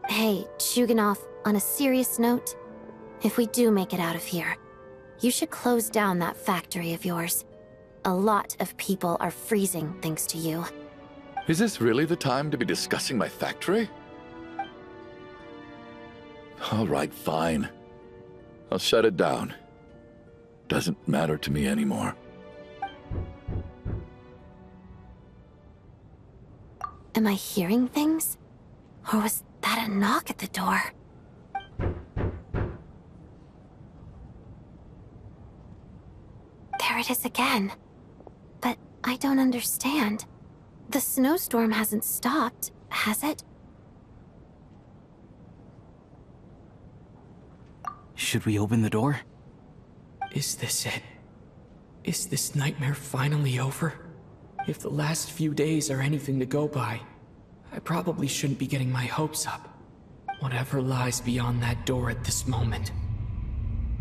Hey, Chuganov, on a serious note, if we do make it out of here, you should close down that factory of yours. A lot of people are freezing thanks to you. Is this really the time to be discussing my factory? All right, fine. I'll shut it down. Doesn't matter to me anymore. Am I hearing things? Or was that a knock at the door? There it is again. But I don't understand. The snowstorm hasn't stopped, has it? Should we open the door? Is this it? Is this nightmare finally over? If the last few days are anything to go by, I probably shouldn't be getting my hopes up. Whatever lies beyond that door at this moment,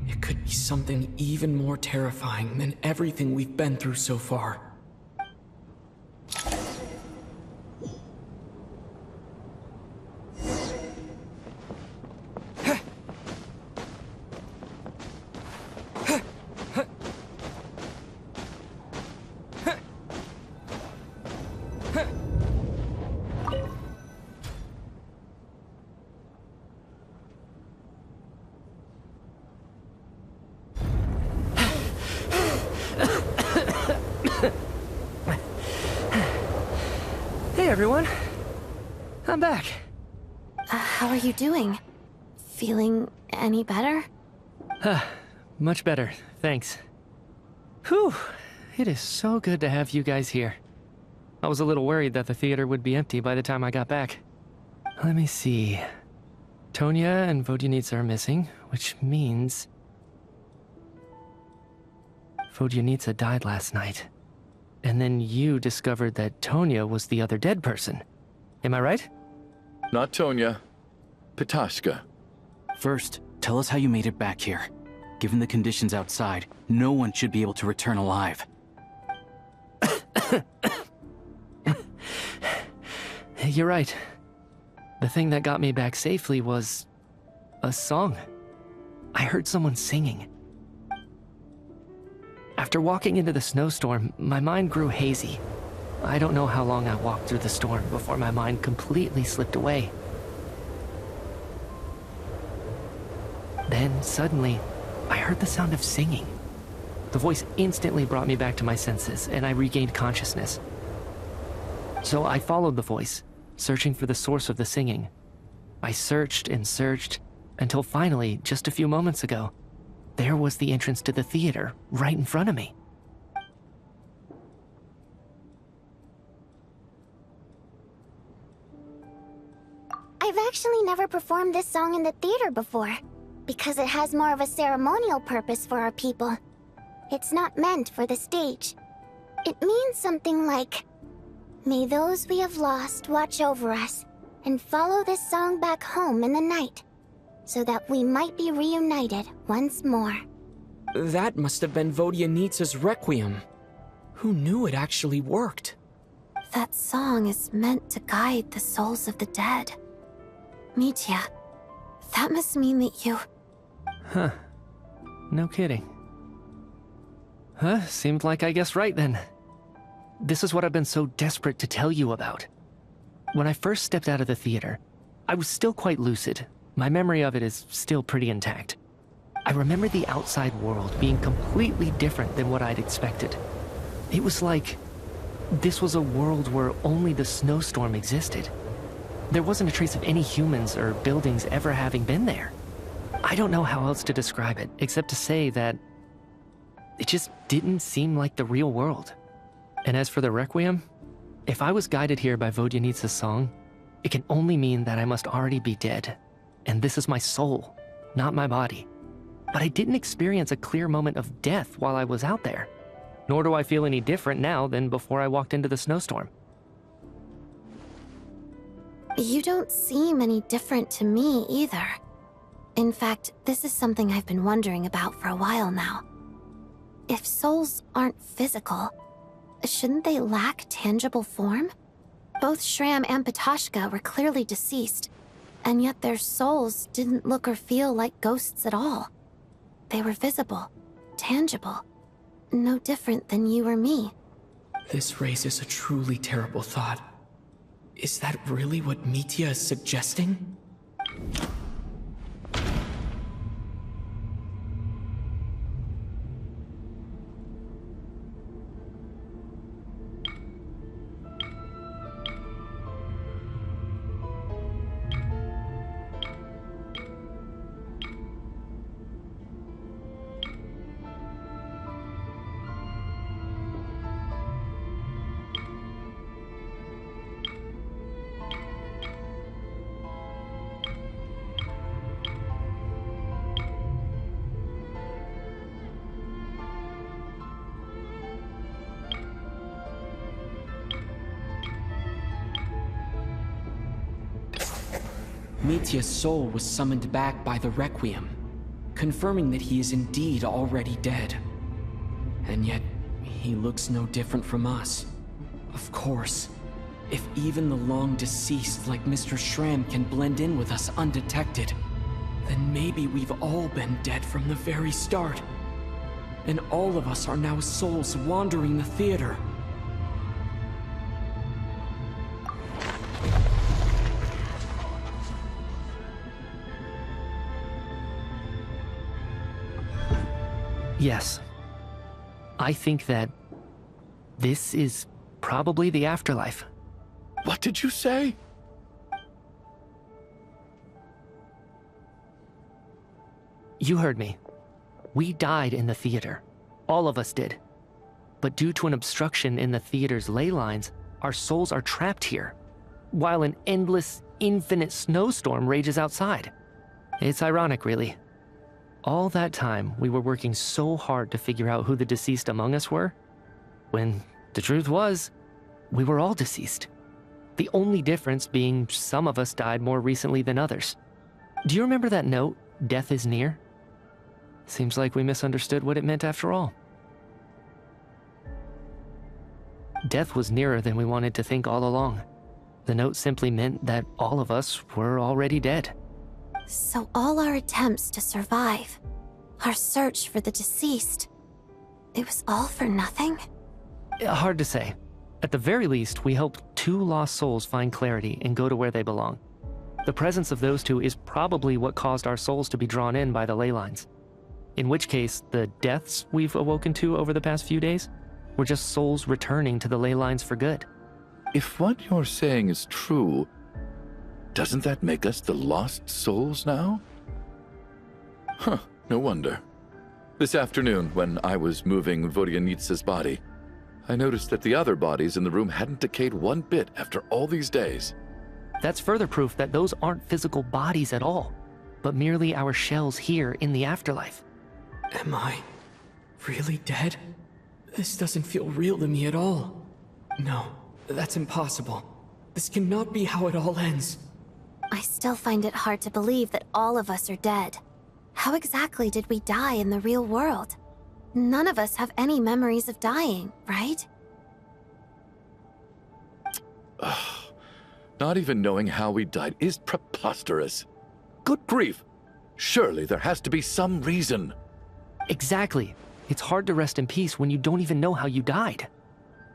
it could be something even more terrifying than everything we've been through so far. Hey everyone, I'm back. How are you doing? Feeling any better? Much better, thanks. Whew, it is so good to have you guys here. I was a little worried that the theater would be empty by the time I got back. Let me see. Tonya and Vodyanitsa are missing, which means... Vodyanitsa died last night. And then you discovered that Tonya was the other dead person. Am I right? Not Tonya. Pitashka. First, tell us how you made it back here. Given the conditions outside, no one should be able to return alive. You're right. The thing that got me back safely was... a song. I heard someone singing. After walking into the snowstorm, my mind grew hazy. I don't know how long I walked through the storm before my mind completely slipped away. Then, suddenly, I heard the sound of singing. The voice instantly brought me back to my senses, and I regained consciousness. So I followed the voice, searching for the source of the singing. I searched and searched, until finally, just a few moments ago, there was the entrance to the theater, right in front of me. I've actually never performed this song in the theater before, because it has more of a ceremonial purpose for our people. It's not meant for the stage. It means something like, "May those we have lost watch over us, and follow this song back home in the night, so that we might be reunited once more." That must have been Vodyanitsa's Requiem. Who knew it actually worked? That song is meant to guide the souls of the dead. Mitya, that must mean that you... Huh. No kidding. Seemed like I guessed right then. This is what I've been so desperate to tell you about. When I first stepped out of the theater, I was still quite lucid. My memory of it is still pretty intact. I remember the outside world being completely different than what I'd expected. It was like this was a world where only the snowstorm existed. There wasn't a trace of any humans or buildings ever having been there. I don't know how else to describe it, except to say that it just didn't seem like the real world. And as for the Requiem, if I was guided here by Vodyanitsa's song, it can only mean that I must already be dead. And this is my soul, not my body. But I didn't experience a clear moment of death while I was out there. Nor do I feel any different now than before I walked into the snowstorm. You don't seem any different to me either. In fact, this is something I've been wondering about for a while now. If souls aren't physical, shouldn't they lack tangible form? Both Shram and Patoshka were clearly deceased, and yet their souls didn't look or feel like ghosts at all. They were visible, tangible, no different than you or me. This raises a truly terrible thought. Is that really what Mitya is suggesting? Mitya's soul was summoned back by the Requiem, confirming that he is indeed already dead. And yet, he looks no different from us. Of course, if even the long-deceased like Mr. Shram can blend in with us undetected, then maybe we've all been dead from the very start. And all of us are now souls wandering the theater. Yes. I think that this is probably the afterlife. What did you say? You heard me. We died in the theater. All of us did. But due to an obstruction in the theater's ley lines, our souls are trapped here, while an endless, infinite snowstorm rages outside. It's ironic, really. All that time, we were working so hard to figure out who the deceased among us were, when the truth was, we were all deceased. The only difference being some of us died more recently than others. Do you remember that note, "Death is near"? Seems like we misunderstood what it meant after all. Death was nearer than we wanted to think all along. The note simply meant that all of us were already dead. So all our attempts to survive, our search for the deceased, it was all for nothing? Hard to say. At the very least, we helped 2 lost souls find clarity and go to where they belong. The presence of those 2 is probably what caused our souls to be drawn in by the ley lines. In which case, the deaths we've awoken to over the past few days were just souls returning to the ley lines for good. If what you're saying is true, doesn't that make us the lost souls now? Huh, no wonder. This afternoon, when I was moving Vodyanitsa's body, I noticed that the other bodies in the room hadn't decayed one bit after all these days. That's further proof that those aren't physical bodies at all, but merely our shells here in the afterlife. Am I really dead? This doesn't feel real to me at all. No, that's impossible. This cannot be how it all ends. I still find it hard to believe that all of us are dead. How exactly did we die in the real world? None of us have any memories of dying, right? Not even knowing how we died is preposterous. Good grief! Surely there has to be some reason. Exactly. It's hard to rest in peace when you don't even know how you died.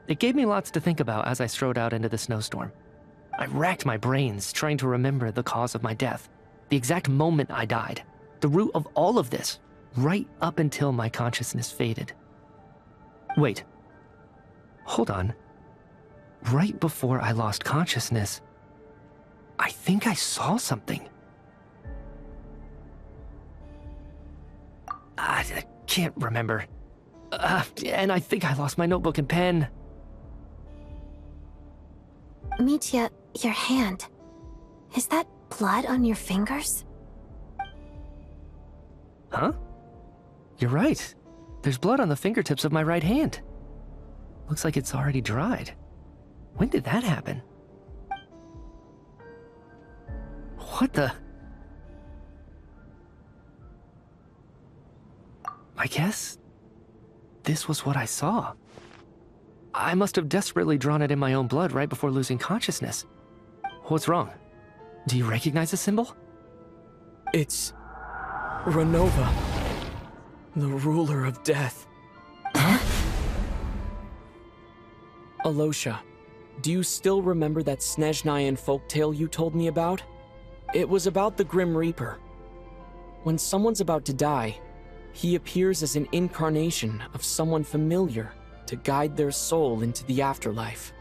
It gave me lots to think about as I strode out into the snowstorm. I racked my brains trying to remember the cause of my death, the exact moment I died, the root of all of this, right up until my consciousness faded. Wait. Hold on. Right before I lost consciousness, I think I saw something. I can't remember. And I think I lost my notebook and pen. Mitya, your hand. Is that blood on your fingers? Huh? You're right. There's blood on the fingertips of my right hand. Looks like it's already dried. When did that happen? What the? I guess this was what I saw. I must have desperately drawn it in my own blood right before losing consciousness. What's wrong? Do you recognize the symbol? It's Ronova, the ruler of death. Alyosha, do you still remember that Snezhnayan folktale you told me about? It was about the Grim Reaper. When someone's about to die, he appears as an incarnation of someone familiar to guide their soul into the afterlife.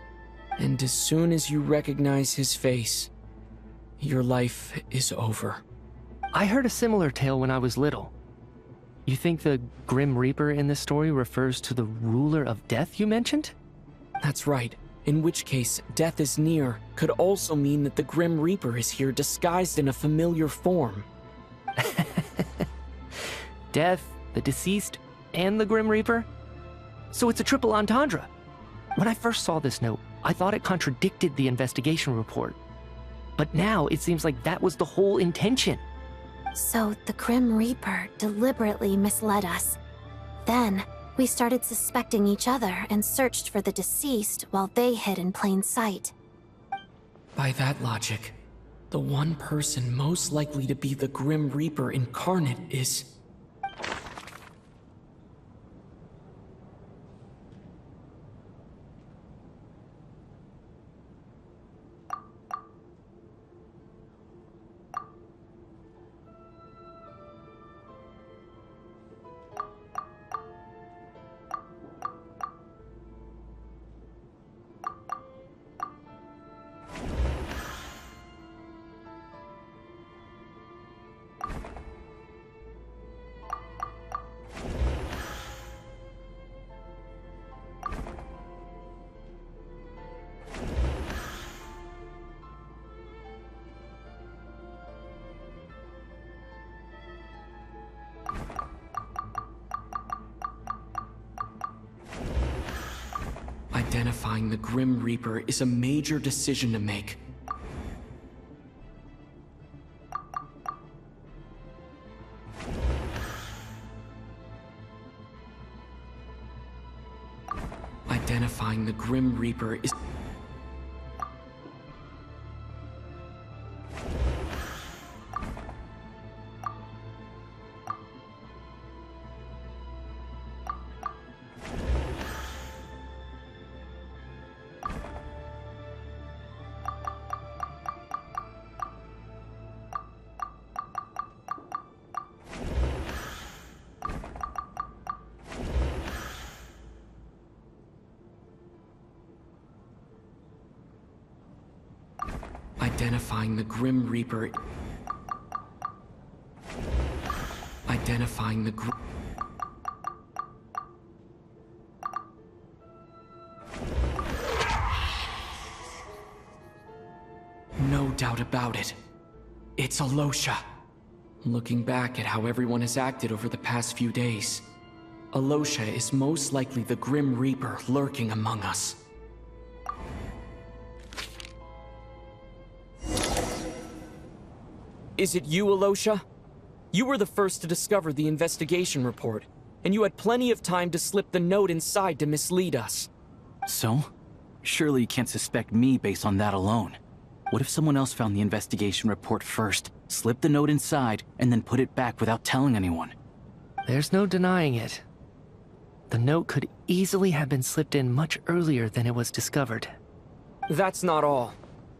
And as soon as you recognize his face, your life is over. I heard a similar tale when I was little. You think the Grim Reaper in this story refers to the ruler of death you mentioned? That's right. In which case, death is near could also mean that the Grim Reaper is here disguised in a familiar form. Death, the deceased, and the Grim Reaper? So it's a triple entendre. When I first saw this note, I thought it contradicted the investigation report. But now it seems like that was the whole intention. So the Grim Reaper deliberately misled us. Then, we started suspecting each other and searched for the deceased while they hid in plain sight. By that logic, the one person most likely to be the Grim Reaper incarnate is... Identifying the Grim Reaper is a major decision to make. Identifying the Grim Reaper is... Identifying the Grim Reaper... Identifying the No doubt about it. It's Alyosha. Looking back at how everyone has acted over the past few days, Alyosha is most likely the Grim Reaper lurking among us. Is it you, Alyosha? You were the first to discover the investigation report, and you had plenty of time to slip the note inside to mislead us. So? Surely you can't suspect me based on that alone. What if someone else found the investigation report first, slipped the note inside, and then put it back without telling anyone? There's no denying it. The note could easily have been slipped in much earlier than it was discovered. That's not all.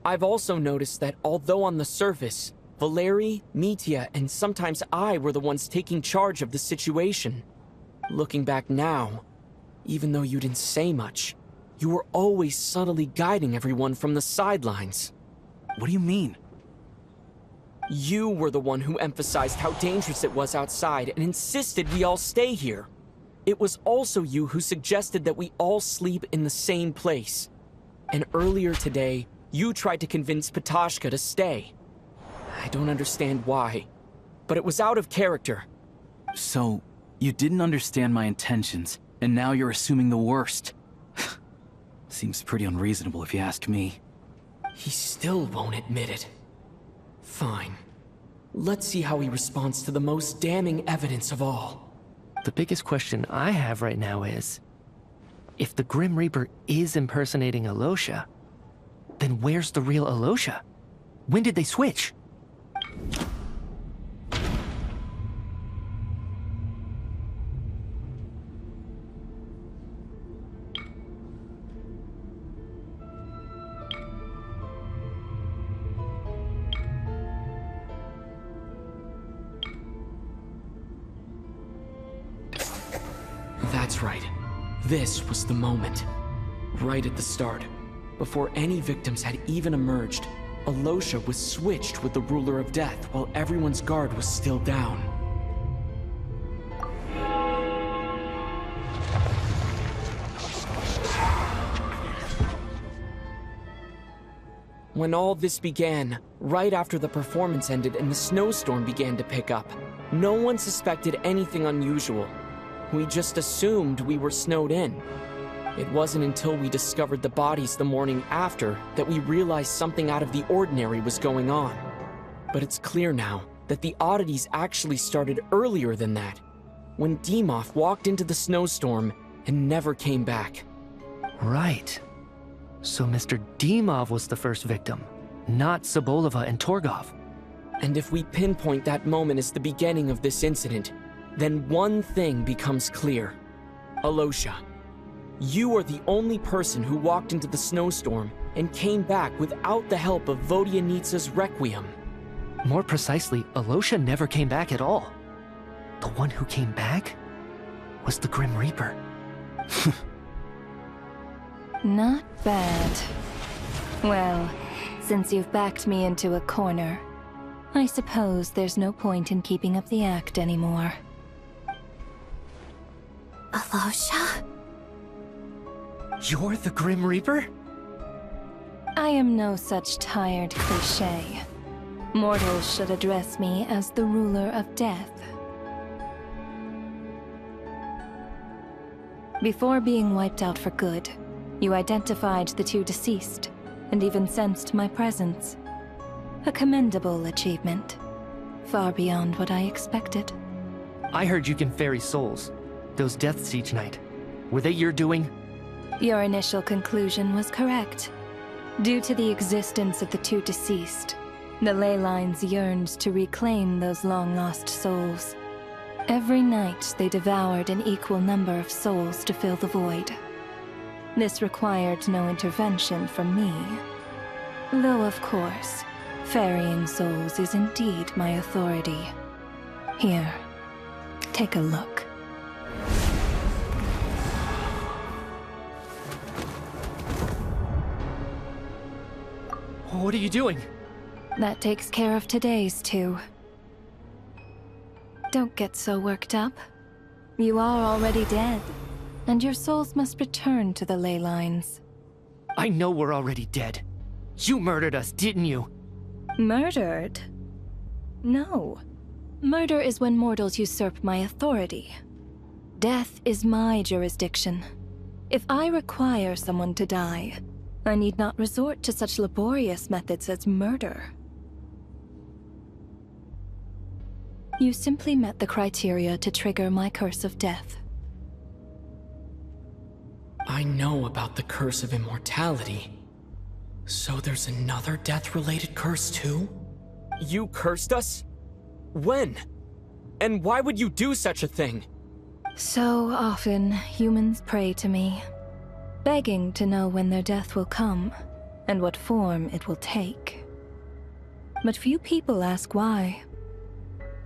I've also noticed that although on the surface, Valeriy, Mitya, and sometimes I were the ones taking charge of the situation. Looking back now, even though you didn't say much, you were always subtly guiding everyone from the sidelines. What do you mean? You were the one who emphasized how dangerous it was outside and insisted we all stay here. It was also you who suggested that we all sleep in the same place. And earlier today, you tried to convince Petashka to stay. I don't understand why, but it was out of character. So, you didn't understand my intentions, and now you're assuming the worst. Seems pretty unreasonable if you ask me. He still won't admit it. Fine. Let's see how he responds to the most damning evidence of all. The biggest question I have right now is, if the Grim Reaper is impersonating Alyosha, then where's the real Alyosha? When did they switch? That's right. This was the moment. Right at the start. Before any victims had even emerged, Alyosha was switched with the Ruler of Death while everyone's guard was still down. When all this began, right after the performance ended and the snowstorm began to pick up, no one suspected anything unusual. We just assumed we were snowed in. It wasn't until we discovered the bodies the morning after that we realized something out of the ordinary was going on. But it's clear now that the oddities actually started earlier than that, when Dimov walked into the snowstorm and never came back. Right. So Mr. Dimov was the first victim, not Sobolova and Torgov. And if we pinpoint that moment as the beginning of this incident, then one thing becomes clear. Alyosha, you are the only person who walked into the snowstorm and came back without the help of Vodyanitsa's Requiem. More precisely, Alyosha never came back at all. The one who came back was the Grim Reaper. Not bad. Well, since you've backed me into a corner, I suppose there's no point in keeping up the act anymore. Alyosha? You're the Grim Reaper? I am no such tired cliché. Mortals should address me as the Ruler of Death. Before being wiped out for good, you identified the two deceased, and even sensed my presence. A commendable achievement. Far beyond what I expected. I heard you can ferry souls. Those deaths each night. Were they your doing? Your initial conclusion was correct. Due to the existence of the two deceased, the ley lines yearned to reclaim those long-lost souls. Every night they devoured an equal number of souls to fill the void. This required no intervention from me. Though, of course, ferrying souls is indeed my authority. Here, take a look. What are you doing? That takes care of today's two. Don't get so worked up. You are already dead, and your souls must return to the ley lines. I know we're already dead. You murdered us, didn't you? Murdered? No. Murder is when mortals usurp my authority. Death is my jurisdiction. If I require someone to die, I need not resort to such laborious methods as murder. You simply met the criteria to trigger my curse of death. I know about the curse of immortality. So there's another death-related curse too? You cursed us? When? And why would you do such a thing? So often, humans pray to me, begging to know when their death will come and what form it will take. But few people ask why.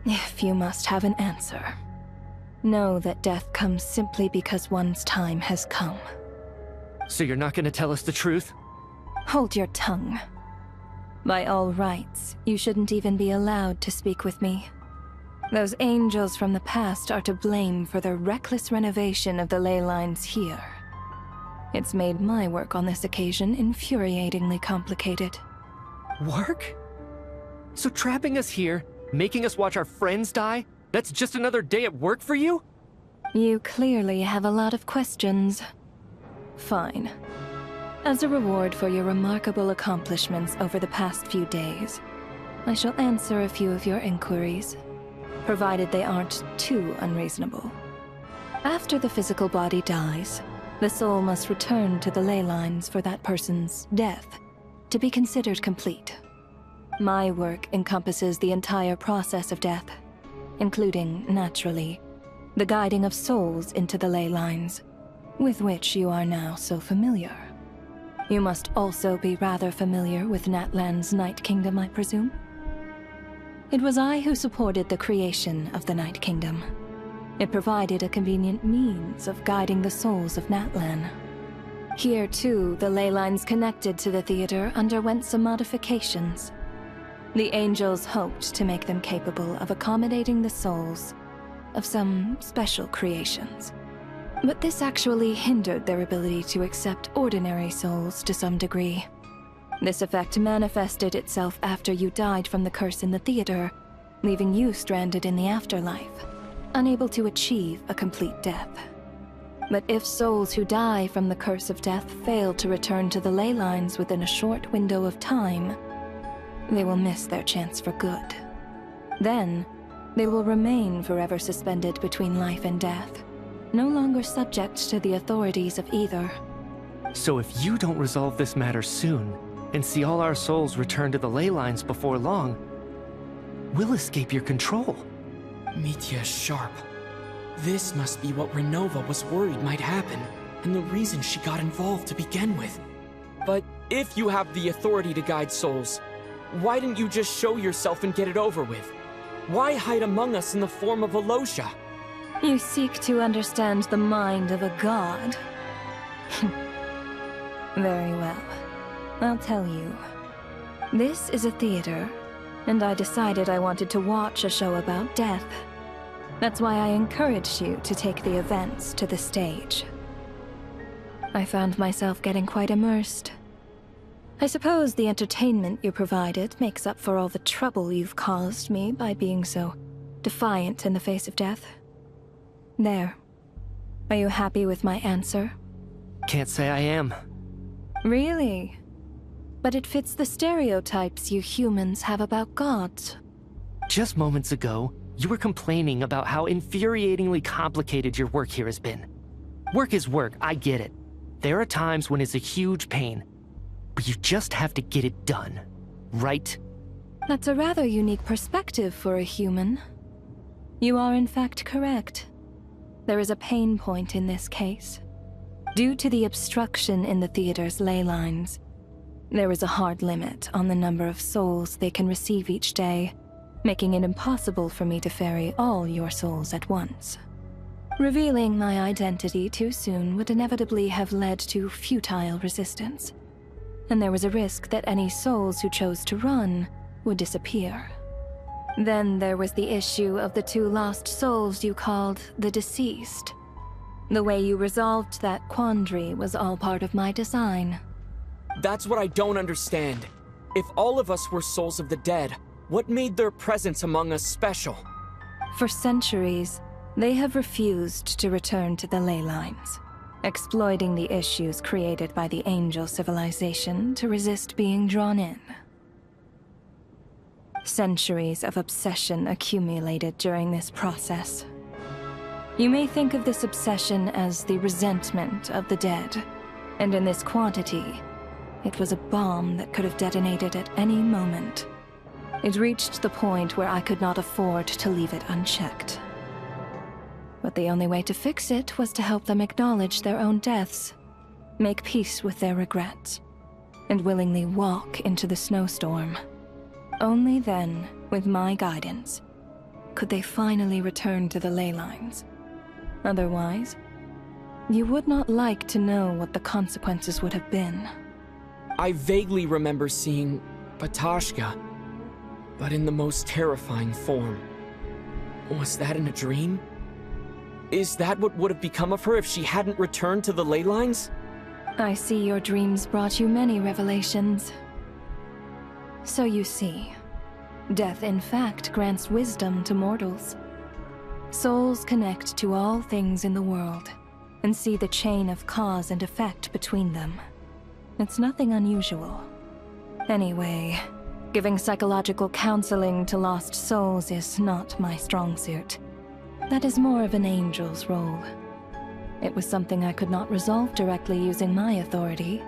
If you must have an answer, know that death comes simply because one's time has come. So you're not gonna tell us the truth? Hold your tongue. By all rights, you shouldn't even be allowed to speak with me. Those angels from the past are to blame for their reckless renovation of the ley lines here. It's made my work on this occasion infuriatingly complicated. Work? So trapping us here, making us watch our friends die, that's just another day at work for you? You clearly have a lot of questions. Fine. As a reward for your remarkable accomplishments over the past few days, I shall answer a few of your inquiries, provided they aren't too unreasonable. After the physical body dies, the soul must return to the ley lines for that person's death to be considered complete. My work encompasses the entire process of death, including, naturally, the guiding of souls into the ley lines, with which you are now so familiar. You must also be rather familiar with Natlan's Night Kingdom, I presume? It was I who supported the creation of the Night Kingdom. It provided a convenient means of guiding the souls of Natlan. Here, too, the ley lines connected to the theater underwent some modifications. The angels hoped to make them capable of accommodating the souls of some special creations. But this actually hindered their ability to accept ordinary souls to some degree. This effect manifested itself after you died from the curse in the theater, leaving you stranded in the afterlife, unable to achieve a complete death. But if souls who die from the curse of death fail to return to the ley lines within a short window of time, they will miss their chance for good. Then, they will remain forever suspended between life and death, no longer subject to the authorities of either. So if you don't resolve this matter soon, and see all our souls return to the ley lines before long, we'll escape your control. Mitya's sharp. This must be what Ronova was worried might happen, and the reason she got involved to begin with. But if you have the authority to guide souls, why didn't you just show yourself and get it over with? Why hide among us in the form of Alyosha? You seek to understand the mind of a god. Very well. I'll tell you. This is a theater, and I decided I wanted to watch a show about death. That's why I encouraged you to take the events to the stage. I found myself getting quite immersed. I suppose the entertainment you provided makes up for all the trouble you've caused me by being so defiant in the face of death. There. Are you happy with my answer? Can't say I am. Really? But it fits the stereotypes you humans have about gods. Just moments ago, you were complaining about how infuriatingly complicated your work here has been. Work is work, I get it. There are times when it's a huge pain, but you just have to get it done, right? That's a rather unique perspective for a human. You are in fact correct. There is a pain point in this case. Due to the obstruction in the theater's ley lines, there is a hard limit on the number of souls they can receive each day, making it impossible for me to ferry all your souls at once. Revealing my identity too soon would inevitably have led to futile resistance, and there was a risk that any souls who chose to run would disappear. Then there was the issue of the 2 lost souls you called the deceased. The way you resolved that quandary was all part of my design. That's what I don't understand. If all of us were souls of the dead, what made their presence among us special? For centuries, they have refused to return to the ley lines, exploiting the issues created by the angel civilization to resist being drawn in. Centuries of obsession accumulated during this process. You may think of this obsession as the resentment of the dead, and in this quantity, it was a bomb that could have detonated at any moment. It reached the point where I could not afford to leave it unchecked. But the only way to fix it was to help them acknowledge their own deaths, make peace with their regrets, and willingly walk into the snowstorm. Only then, with my guidance, could they finally return to the ley lines. Otherwise, you would not like to know what the consequences would have been. I vaguely remember seeing Batashka, but in the most terrifying form. Was that in a dream? Is that what would have become of her if she hadn't returned to the ley lines? I see your dreams brought you many revelations. So you see, death in fact grants wisdom to mortals. Souls connect to all things in the world, and see the chain of cause and effect between them. It's nothing unusual. Anyway, giving psychological counseling to lost souls is not my strong suit. That is more of an angel's role. It was something I could not resolve directly using my authority,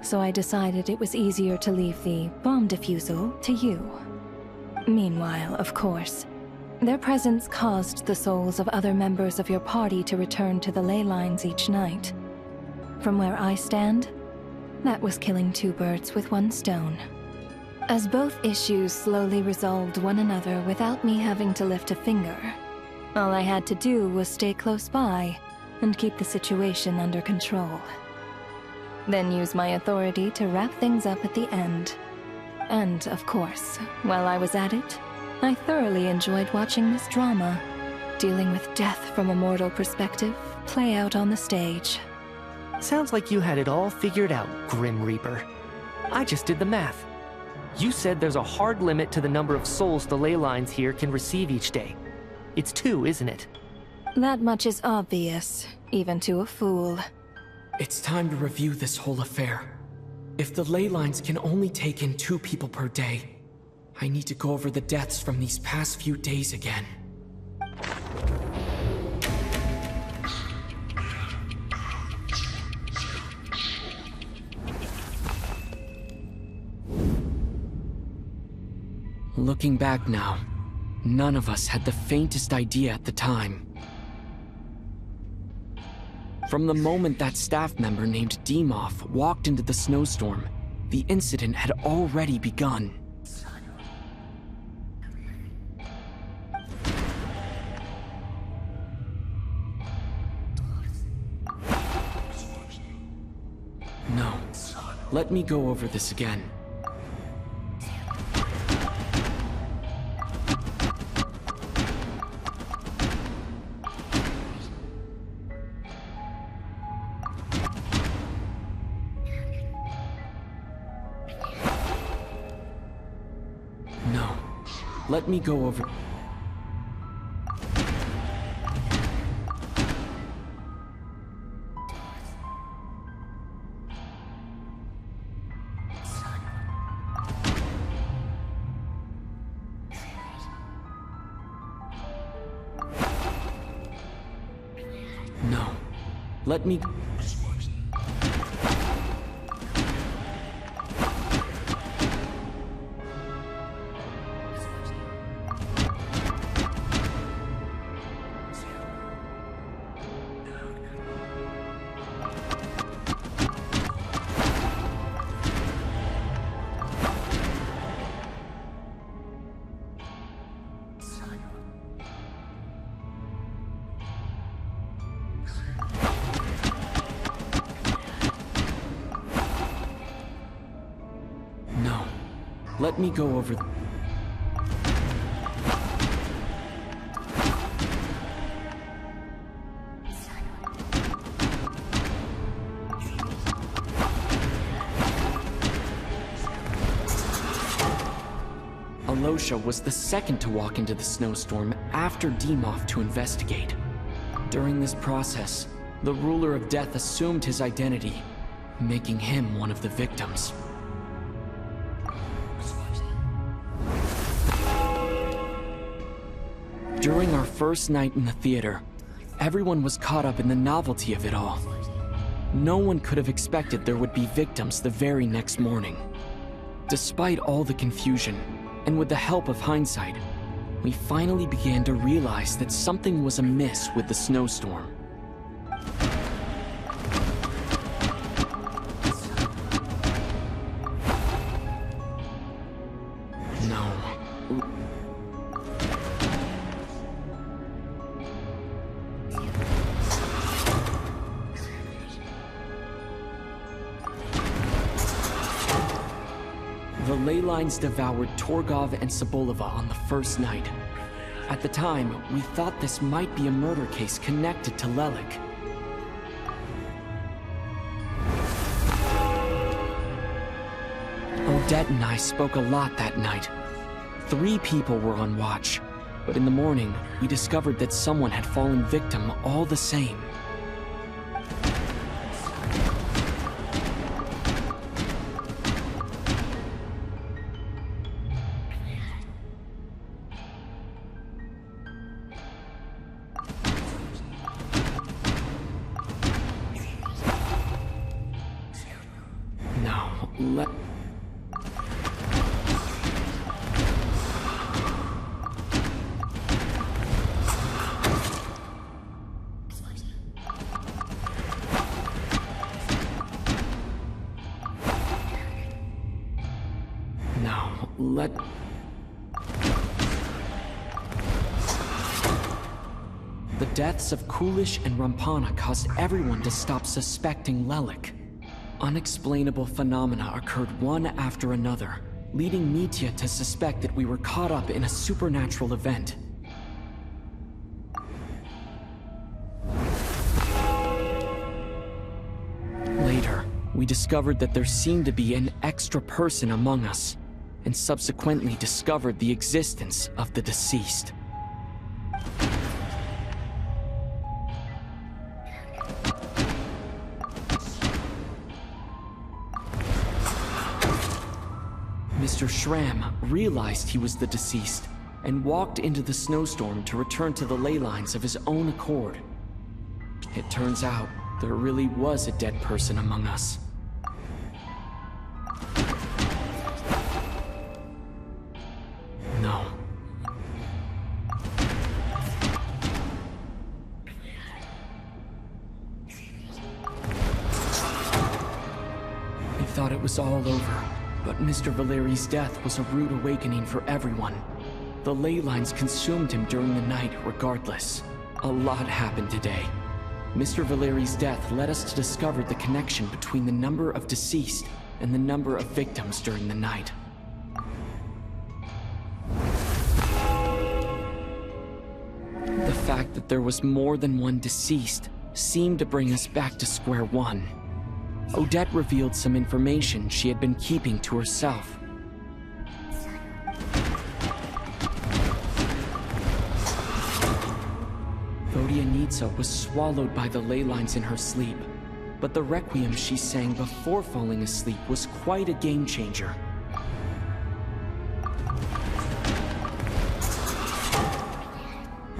so I decided it was easier to leave the bomb defusal to you. Meanwhile, of course, their presence caused the souls of other members of your party to return to the ley lines each night. From where I stand, that was killing two birds with one stone. As both issues slowly resolved one another without me having to lift a finger, all I had to do was stay close by and keep the situation under control. Then use my authority to wrap things up at the end. And, of course, while I was at it, I thoroughly enjoyed watching this drama, dealing with death from a mortal perspective, play out on the stage. Sounds like you had it all figured out, Grim Reaper. I just did the math. You said there's a hard limit to the number of souls the ley lines here can receive each day. It's 2, isn't it? That much is obvious, even to a fool. It's time to review this whole affair. If the ley lines can only take in 2 people per day, I need to go over the deaths from these past few days again. Looking back now, none of us had the faintest idea at the time. From the moment that staff member named Dimov walked into the snowstorm, the incident had already begun. No. Let me go over this again. No. Let me go over... No. Let me... Let me go over... Alyosha was the second to walk into the snowstorm after Dimov to investigate. During this process, the ruler of death assumed his identity, making him one of the victims. During our first night in the theater, everyone was caught up in the novelty of it all. No one could have expected there would be victims the very next morning. Despite all the confusion, and with the help of hindsight, we finally began to realize that something was amiss with the snowstorm. The ley lines devoured Torgov and Sobolova on the first night. At the time, we thought this might be a murder case connected to Lelik. Odette and I spoke a lot that night. 3 people were on watch, but in the morning, we discovered that someone had fallen victim all the same. The deaths of Kulish and Rampana caused everyone to stop suspecting Lelik. Unexplainable phenomena occurred one after another, leading Mitya to suspect that we were caught up in a supernatural event. Later, we discovered that there seemed to be an extra person among us, and subsequently discovered the existence of the deceased. Mr. Schramm realized he was the deceased and walked into the snowstorm to return to the ley lines of his own accord. It turns out there really was a dead person among us. No. We thought it was all over. But Mr. Valeriy's death was a rude awakening for everyone. The ley lines consumed him during the night regardless. A lot happened today. Mr. Valeriy's death led us to discover the connection between the number of deceased and the number of victims during the night. The fact that there was more than one deceased seemed to bring us back to square one. Odette revealed some information she had been keeping to herself. Vodyanitsa was swallowed by the ley lines in her sleep, but the requiem she sang before falling asleep was quite a game changer.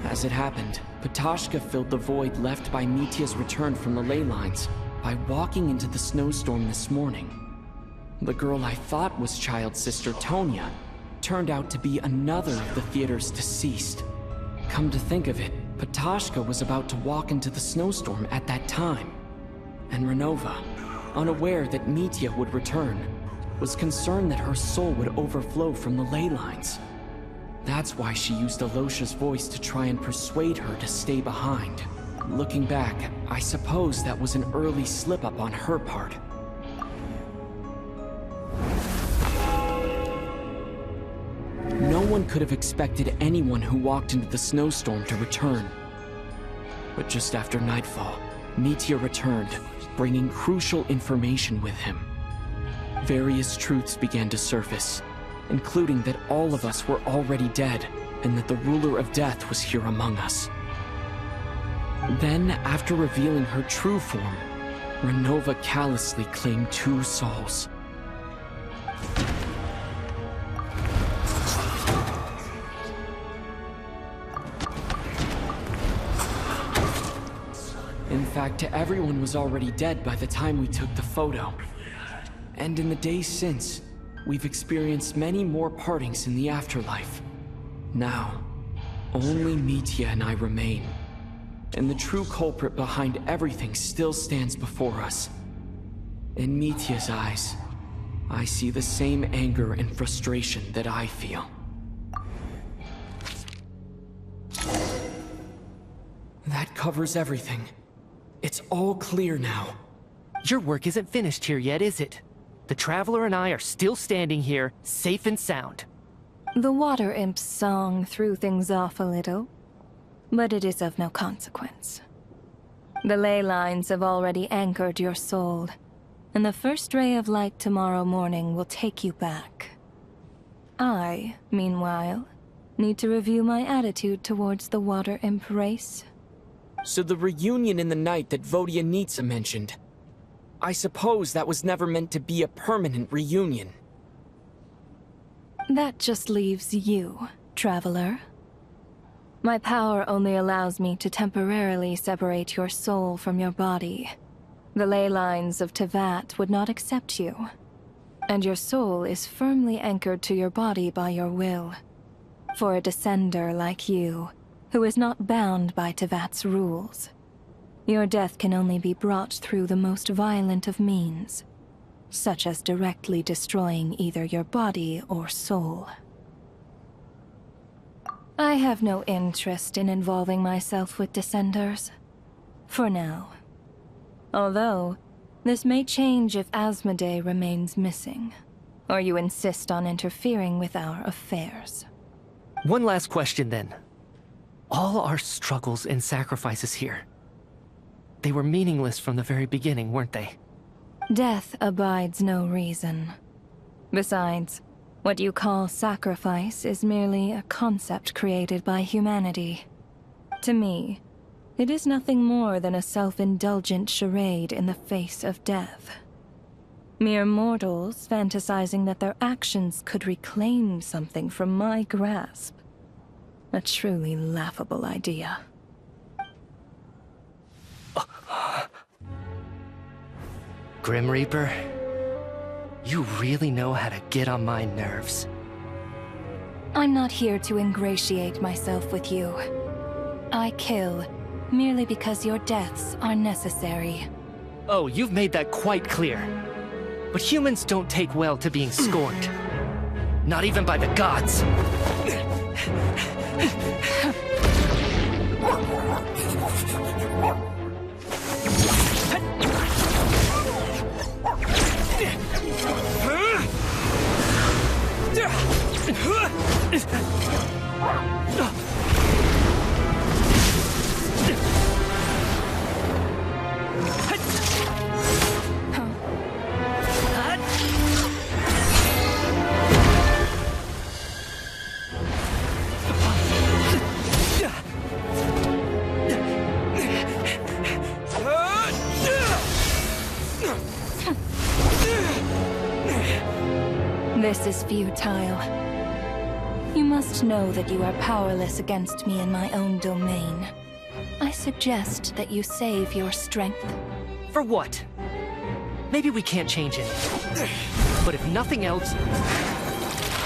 As it happened, Patashka filled the void left by Mitya's return from the ley lines by walking into the snowstorm this morning. The girl I thought was child sister Tonya turned out to be another of the theater's deceased. Come to think of it, Patashka was about to walk into the snowstorm at that time. And Ronova, unaware that Mitya would return, was concerned that her soul would overflow from the ley lines. That's why she used Alyosha's voice to try and persuade her to stay behind. Looking back, I suppose that was an early slip-up on her part. No one could have expected anyone who walked into the snowstorm to return. But just after nightfall, Mitya returned, bringing crucial information with him. Various truths began to surface, including that all of us were already dead, and that the ruler of death was here among us. Then, after revealing her true form, Ronova callously claimed 2 souls. In fact, everyone was already dead by the time we took the photo. And in the days since, we've experienced many more partings in the afterlife. Now, Only Mitya and I remain. And the true culprit behind everything still stands before us. In Mitya's eyes, I see the same anger and frustration that I feel. That covers everything. It's all clear now. Your work isn't finished here yet, is it? The Traveler and I are still standing here, safe and sound. The Water Imp's song threw things off a little, but it is of no consequence. The ley lines have already anchored your soul, and the first ray of light tomorrow morning will take you back. I, meanwhile, need to review my attitude towards the Water Imp race. So the reunion in the night that Vodyanitsa mentioned, I suppose that was never meant to be a permanent reunion. That just leaves you, Traveler. My power only allows me to temporarily separate your soul from your body. The ley lines of Teyvat would not accept you, and your soul is firmly anchored to your body by your will. For a descender like you, who is not bound by Teyvat's rules, your death can only be brought through the most violent of means, such as directly destroying either your body or soul. I have no interest in involving myself with Descenders, for now. Although, this may change if Asmodee remains missing, or you insist on interfering with our affairs. One last question then. All our struggles and sacrifices here, they were meaningless from the very beginning, weren't they? Death abides no reason. Besides, what you call sacrifice is merely a concept created by humanity. To me, it is nothing more than a self-indulgent charade in the face of death. Mere mortals fantasizing that their actions could reclaim something from my grasp. A truly laughable idea. Grim Reaper, you really know how to get on my nerves. I'm not here to ingratiate myself with you. I kill merely because your deaths are necessary. Oh, you've made that quite clear. But humans don't take well to being scorned. Not even by the gods. This is futile. You must know that you are powerless against me in my own domain. I suggest that you save your strength. For what? Maybe we can't change it. But if nothing else,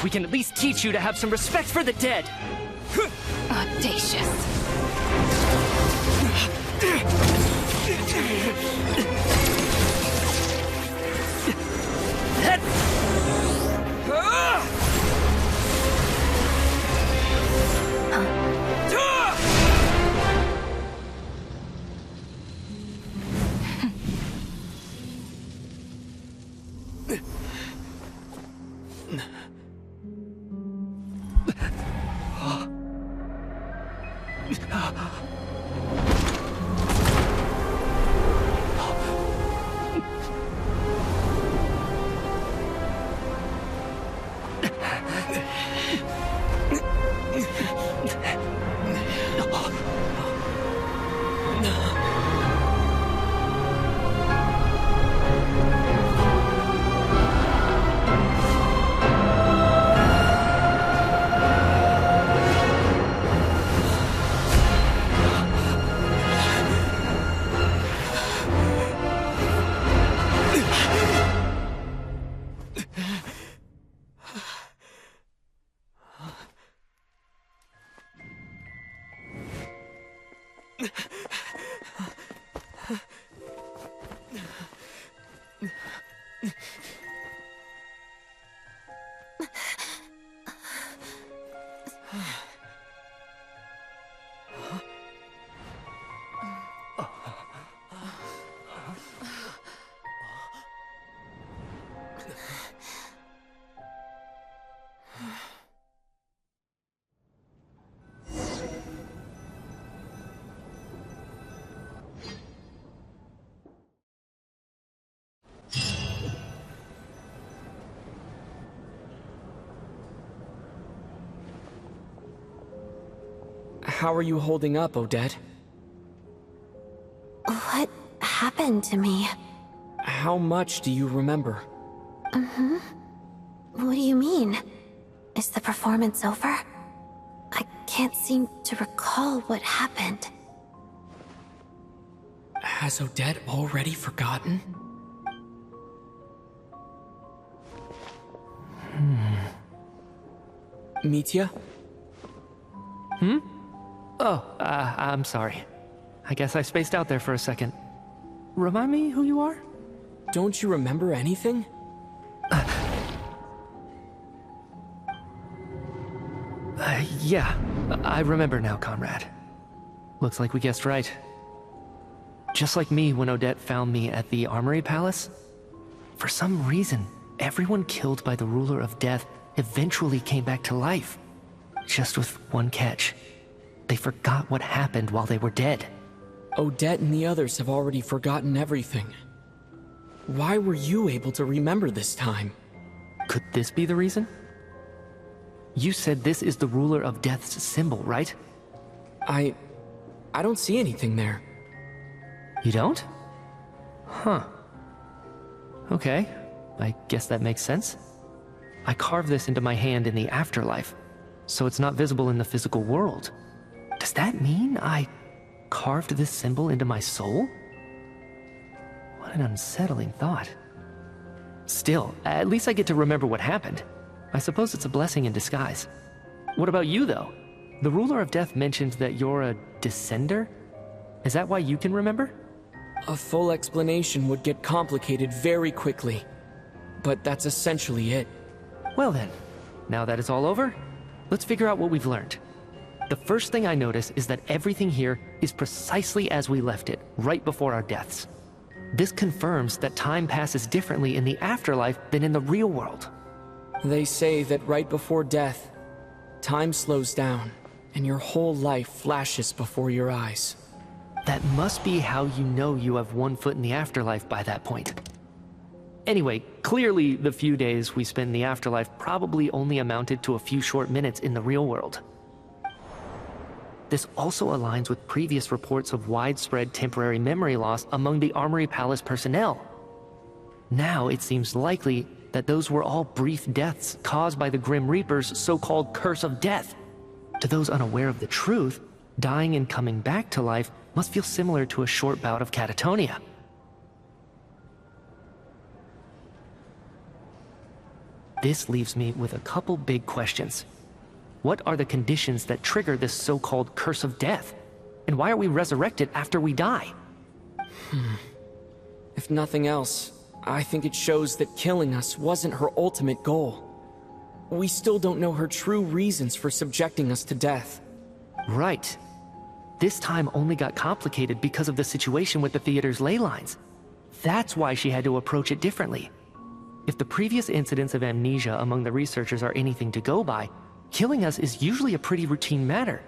we can at least teach you to have some respect for the dead. Audacious. How are you holding up, Odette? What happened to me? How much do you remember? What do you mean? Is the performance over? I can't seem to recall what happened. Has Odette already forgotten? Mitya? Oh, I'm sorry. I guess I spaced out there for a second. Remind me who you are? Don't you remember anything? Yeah, I remember now, comrade. Looks like we guessed right. Just like me when Odette found me at the Armory Palace. For some reason, everyone killed by the Ruler of Death eventually came back to life. Just with one catch. They forgot what happened while they were dead. Odette and the others have already forgotten everything. Why were you able to remember this time? Could this be the reason? You said this is the Ruler of Death's symbol, right? I don't see anything there. You don't? Huh. Okay, I guess that makes sense. I carved this into my hand in the afterlife, so it's not visible in the physical world. Does that mean I carved this symbol into my soul? What an unsettling thought. Still, at least I get to remember what happened. I suppose it's a blessing in disguise. What about you, though? The Ruler of Death mentioned that you're a descender? Is that why you can remember? A full explanation would get complicated very quickly. But that's essentially it. Well then, now that it's all over, let's figure out what we've learned. The first thing I notice is that everything here is precisely as we left it, right before our deaths. This confirms that time passes differently in the afterlife than in the real world. They say that right before death, time slows down, and your whole life flashes before your eyes. That must be how you know you have one foot in the afterlife by that point. Anyway, clearly the few days we spend in the afterlife probably only amounted to a few short minutes in the real world. This also aligns with previous reports of widespread temporary memory loss among the Armory Palace personnel. Now it seems likely that those were all brief deaths caused by the Grim Reaper's so-called Curse of Death. To those unaware of the truth, dying and coming back to life must feel similar to a short bout of catatonia. This leaves me with a couple big questions. What are the conditions that trigger this so-called Curse of Death? And why are we resurrected after we die? If nothing else, I think it shows that killing us wasn't her ultimate goal. We still don't know her true reasons for subjecting us to death. Right. This time only got complicated because of the situation with the theater's ley lines. That's why she had to approach it differently. If the previous incidents of amnesia among the researchers are anything to go by, killing us is usually a pretty routine matter.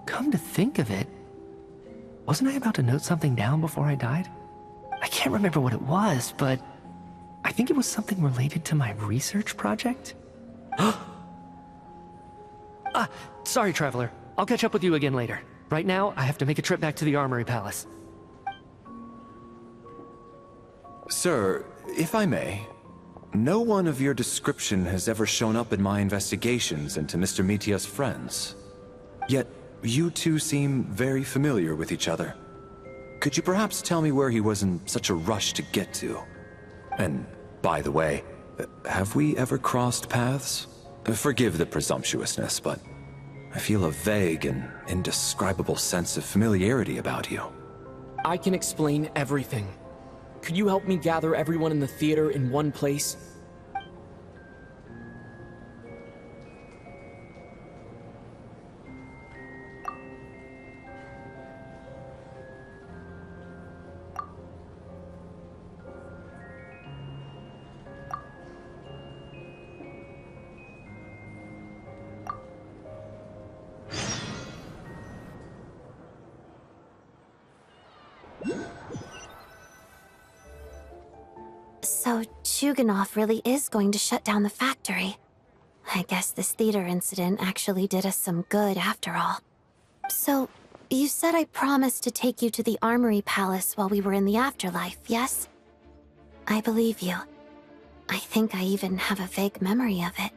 Come to think of it, wasn't I about to note something down before I died? I can't remember what it was, but I think it was something related to my research project. Sorry, Traveler. I'll catch up with you again later. Right now, I have to make a trip back to the Armory Palace. Sir, if I may, no one of your description has ever shown up in my investigations into Mr. Mitya's friends. Yet, you two seem very familiar with each other. Could you perhaps tell me where he was in such a rush to get to? And, by the way, have we ever crossed paths? Forgive the presumptuousness, but I feel a vague and indescribable sense of familiarity about you. I can explain everything. could you help me gather everyone in the theater in one place? So, Chuganov really is going to shut down the factory. I guess this theater incident actually did us some good after all. So, you said I promised to take you to the Armory Palace while we were in the afterlife, yes? I believe you. I think I even have a vague memory of it.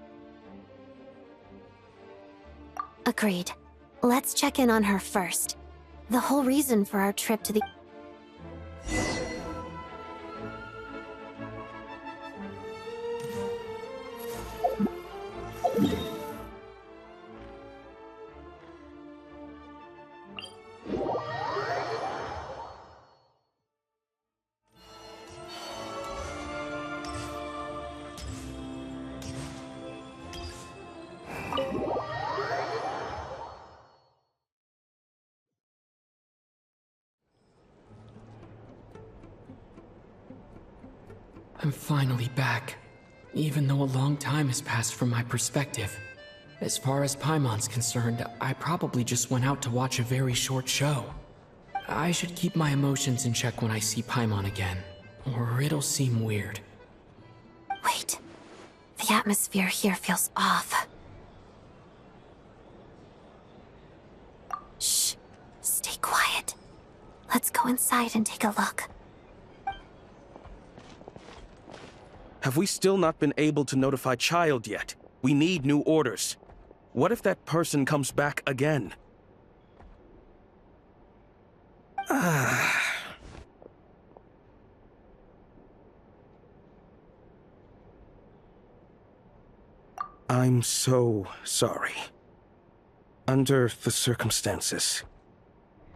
Agreed. Let's check in on her first. The whole reason for our trip to the... I'm finally back, even though a long time has passed from my perspective. As far as Paimon's concerned, I probably just went out to watch a very short show. I should keep my emotions in check when I see Paimon again, or it'll seem weird. Wait. The atmosphere here feels off. Shh. Stay quiet. Let's go inside and take a look. Have we still not been able to notify Child yet? We need new orders. What if that person comes back again? I'm so sorry. Under the circumstances,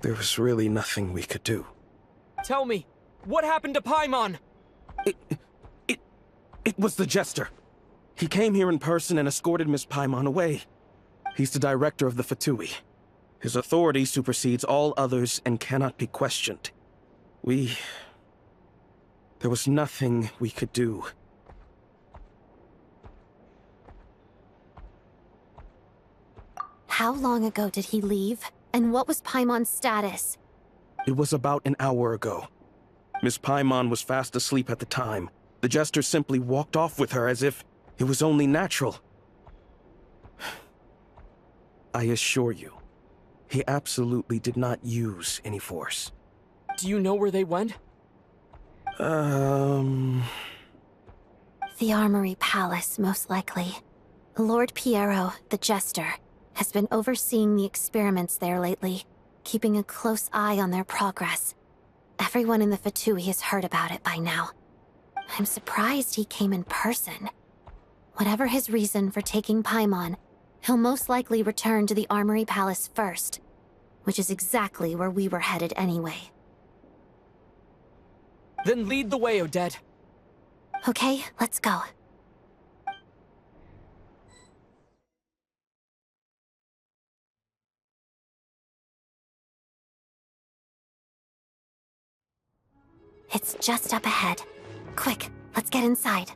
there was really nothing we could do. Tell me, what happened to Paimon? It was the Jester. He came here in person and escorted Miss Paimon away. He's the director of the Fatui. His authority supersedes all others and cannot be questioned. There was nothing we could do. How long ago did he leave? And what was Paimon's status? It was about an hour ago. Miss Paimon was fast asleep at the time. The Jester simply walked off with her as if it was only natural. I assure you, he absolutely did not use any force. Do you know where they went? The Armory Palace, most likely. Lord Pierro, the Jester, has been overseeing the experiments there lately, keeping a close eye on their progress. Everyone in the Fatui has heard about it by now. I'm surprised he came in person. Whatever his reason for taking Paimon, he'll most likely return to the Armory Palace first, which is exactly where we were headed anyway. Then lead the way, Odette. Okay, let's go. It's just up ahead. Quick, let's get inside.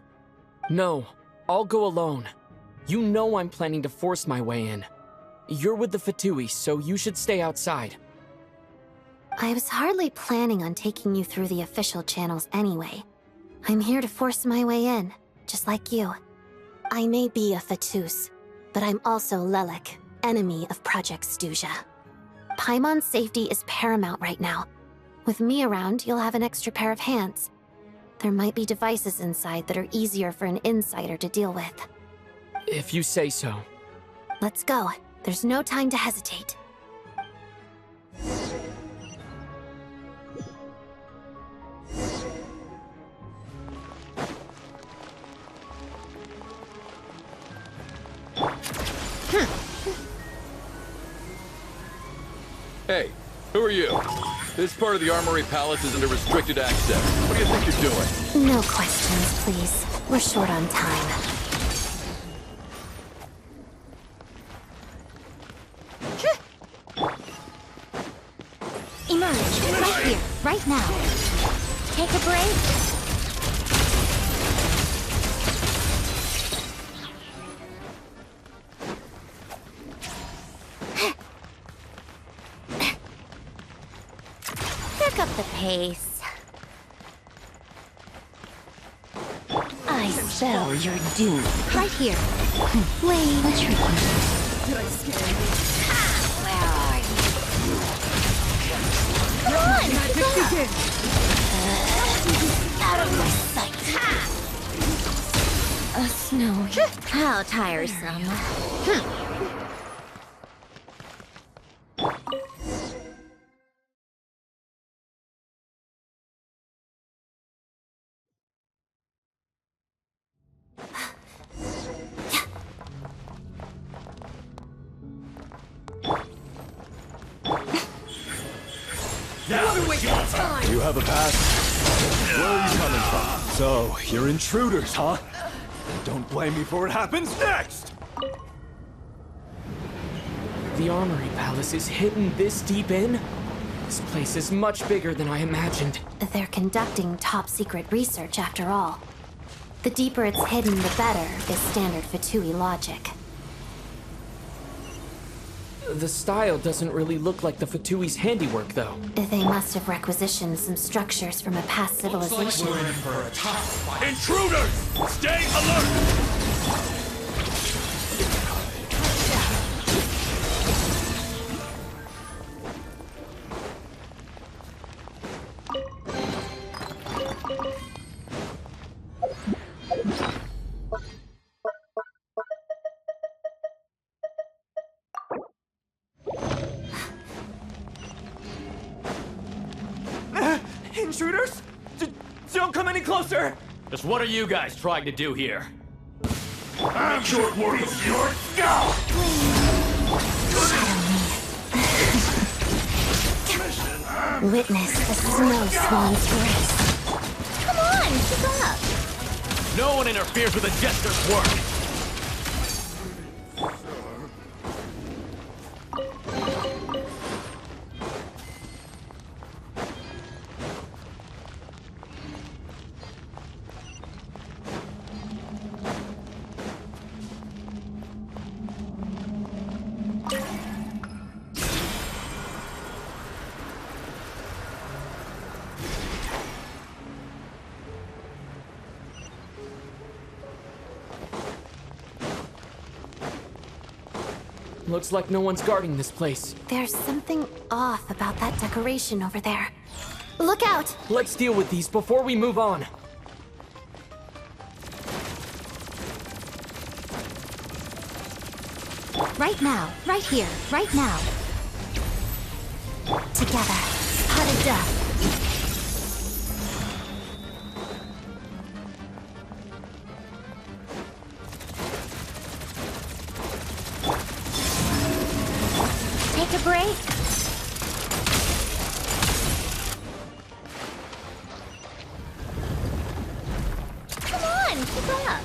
No, I'll go alone. You know I'm planning to force my way in. You're with the Fatui, so you should stay outside. I was hardly planning on taking you through the official channels anyway. I'm here to force my way in, just like you. I may be a Fatus, but I'm also Lelik, enemy of Project Stuzha. Paimon's safety is paramount right now. With me around, you'll have an extra pair of hands. There might be devices inside that are easier for an insider to deal with. If you say so. Let's go. There's no time to hesitate. Hey, who are you? This part of the Armory Palace is under restricted access. What do you think you're doing? No questions, please. We're short on time. Emerge, right here, right now. Take a break. Pick up the pace. I spell your doom. Right here. Wait, a trick. Where are you? Come on! Out of my sight. A snowy. How tiresome. You have a pass? Where are you coming from? So, you're intruders, huh? Don't blame me for what happens next! The Armory Palace is hidden this deep in? This place is much bigger than I imagined. They're conducting top-secret research after all. The deeper it's hidden, the better, is standard Fatui logic. The style doesn't really look like the Fatui's handiwork, though. They must have requisitioned some structures from a past civilization. We're in for a tough fight. Intruders! Stay alert! Intruders? Don't come any closer! Just what are you guys trying to do here? I'm short warriors, your scout! Witness the snow swan's race. Come on, keep up! No one interferes with a jester's work! Looks like no one's guarding this place. There's something off about that decoration over there. Look out! Let's deal with these before we move on. Right now, right here, right now. Together, pot of death. Take a break. Come on, keep up.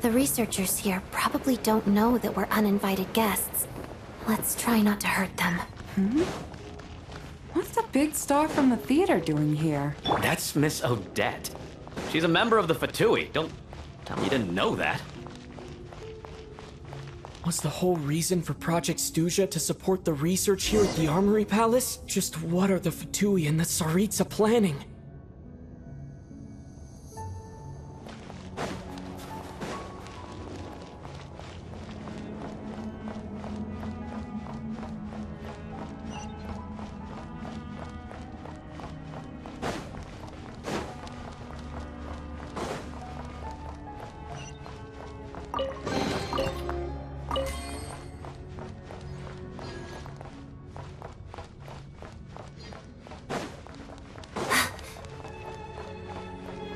The researchers here probably don't know that we're uninvited guests. Let's try not to hurt them. What's the big star from the theater doing here? That's Miss Odette. She's a member of the Fatui. Don't tell me you didn't know that. Was the whole reason for Project Stuzha to support the research here at the Armory Palace? Just what are the Fatui and the Tsaritsa planning?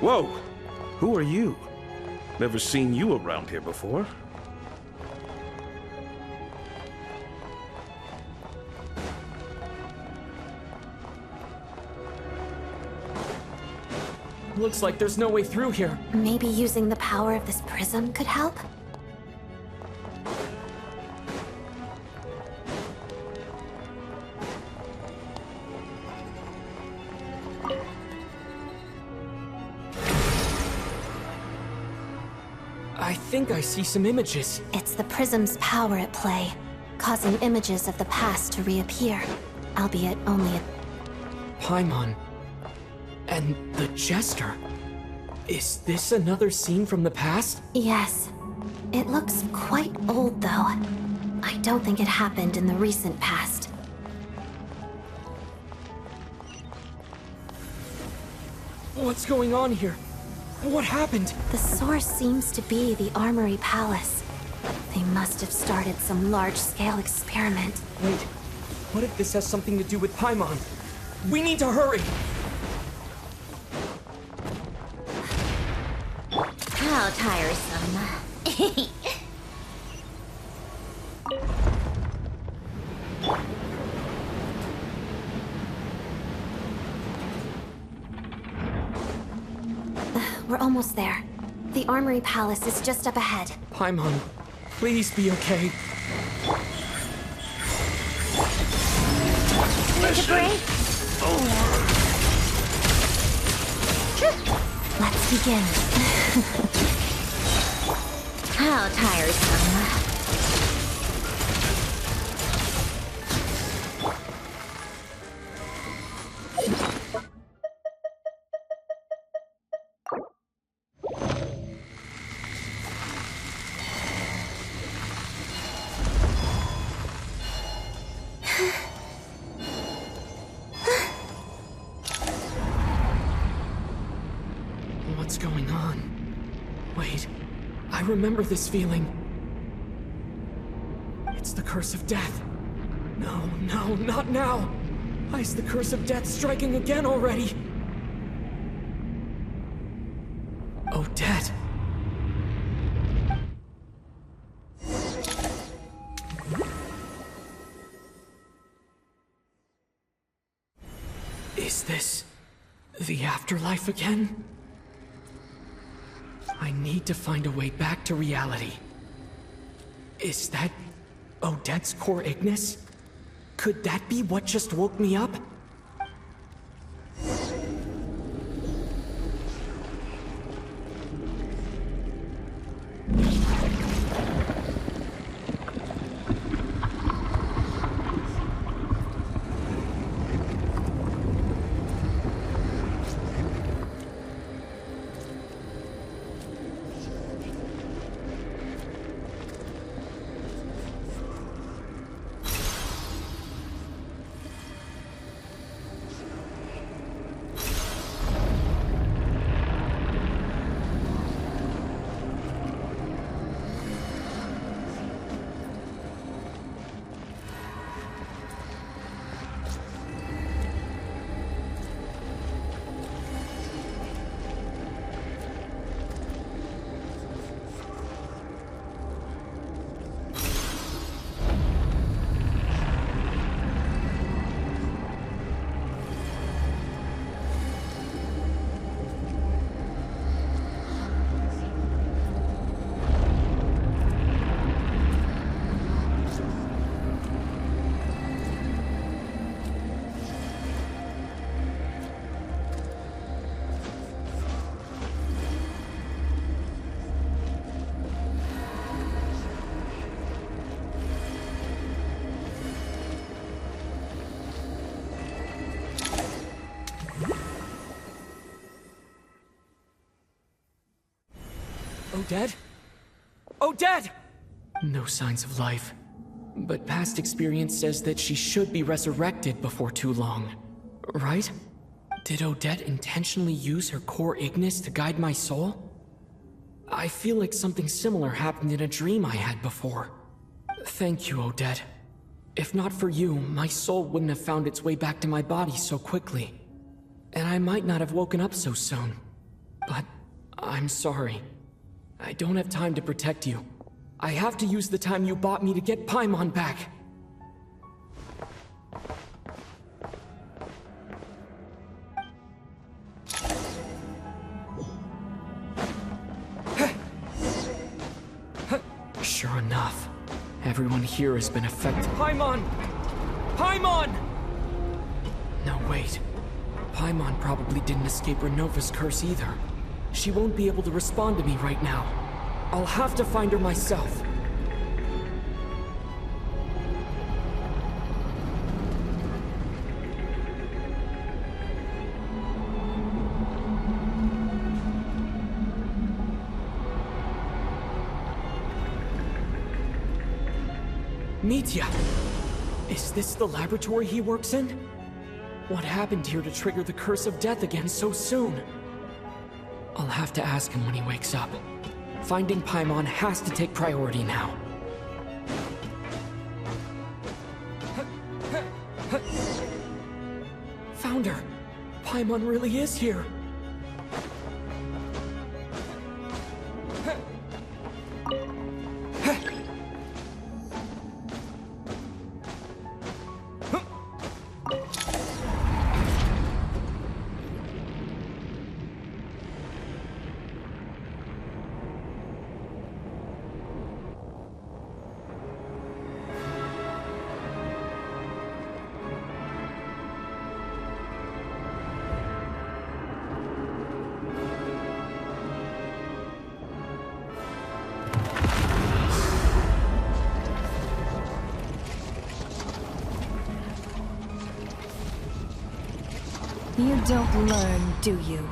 Whoa! Who are you? Never seen you around here before. Looks like there's no way through here. Maybe using the power of this prism could help? I think I see some images. It's the prism's power at play, causing images of the past to reappear, albeit only a... Paimon. And the Jester. Is this another scene from the past? Yes. It looks quite old, though. I don't think it happened in the recent past. What's going on here? What happened? The source seems to be the Armory Palace. They must have started some large-scale experiment. Wait, what if this has something to do with Paimon? We need to hurry! How tiresome. We're almost there. The Armory Palace is just up ahead. Paimon, please be okay. Mission over. Let's begin. How tiresome. What's going on? Wait, I remember this feeling. It's the curse of death. No, no, not now! Why is the curse of death striking again already? Odette. Is this the afterlife again? I need to find a way back to reality. Is that Odette's core Ignis? Could that be what just woke me up? Odette? Odette! No signs of life. But past experience says that she should be resurrected before too long. Right? Did Odette intentionally use her core Ignis to guide my soul? I feel like something similar happened in a dream I had before. Thank you, Odette. If not for you, my soul wouldn't have found its way back to my body so quickly. And I might not have woken up so soon. But I'm sorry. I don't have time to protect you. I have to use the time you bought me to get Paimon back. Sure enough, everyone here has been affected. Paimon! Paimon! No, wait. Paimon probably didn't escape Ronova's curse either. She won't be able to respond to me right now. I'll have to find her myself. Mitya! Is this the laboratory he works in? What happened here to trigger the curse of death again so soon? I'll have to ask him when he wakes up. Finding Paimon has to take priority now. Found her! Paimon really is here! You don't learn, do you?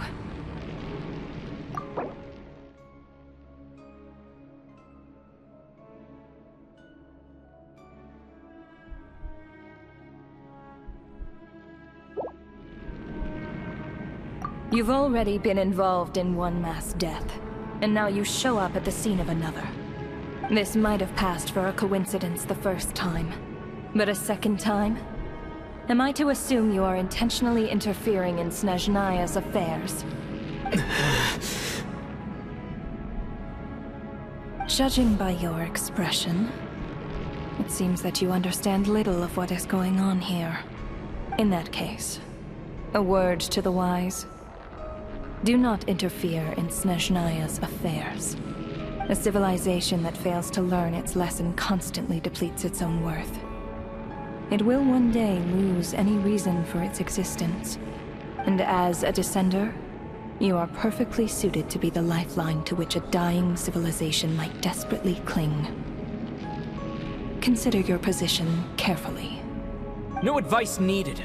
You've already been involved in one mass death, and now you show up at the scene of another. This might have passed for a coincidence the first time, but a second time? Am I to assume you are intentionally interfering in Snezhnaya's affairs? Judging by your expression, it seems that you understand little of what is going on here. In that case, a word to the wise. Do not interfere in Snezhnaya's affairs. A civilization that fails to learn its lesson constantly depletes its own worth. It will one day lose any reason for its existence. And as a descender, you are perfectly suited to be the lifeline to which a dying civilization might desperately cling. Consider your position carefully. No advice needed.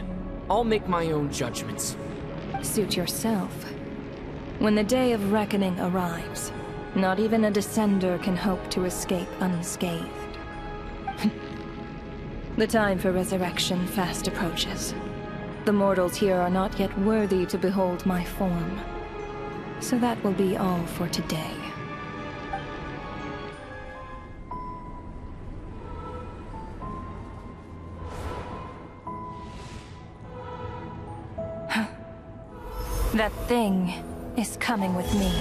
I'll make my own judgments. Suit yourself. When the day of reckoning arrives, not even a descender can hope to escape unscathed. The time for resurrection fast approaches. The mortals here are not yet worthy to behold my form. So that will be all for today. That thing is coming with me.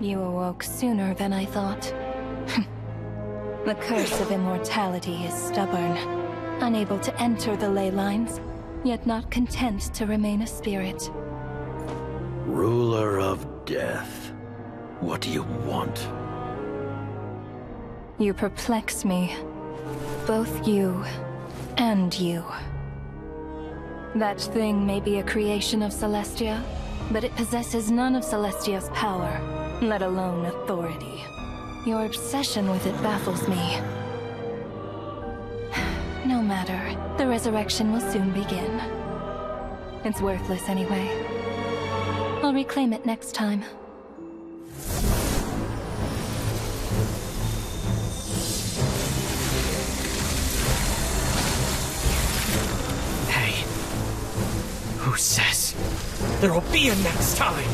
You awoke sooner than I thought. The curse of immortality is stubborn, unable to enter the ley lines, yet not content to remain a spirit. Ruler of death, what do you want? You perplex me. Both you and you. That thing may be a creation of Celestia, but it possesses none of Celestia's power, let alone authority. Your obsession with it baffles me. No matter, the resurrection will soon begin. It's worthless anyway. I'll reclaim it next time. Hey, Who says there'll be a next time?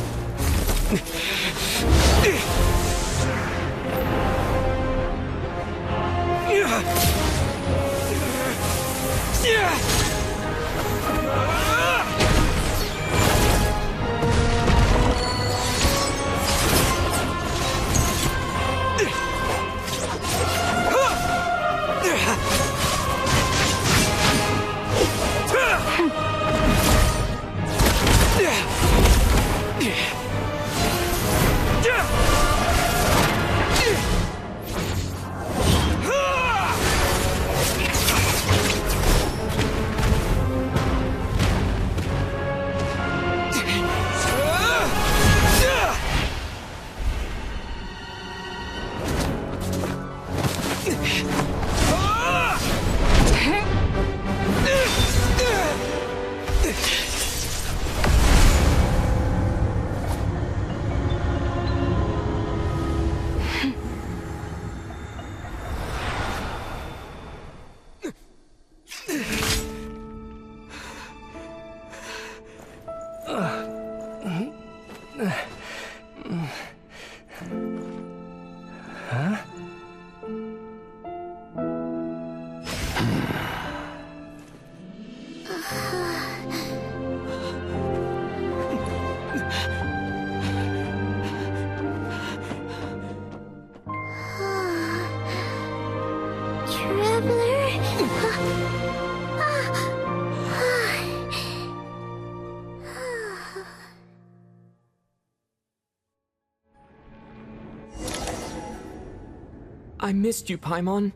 I missed you, Paimon.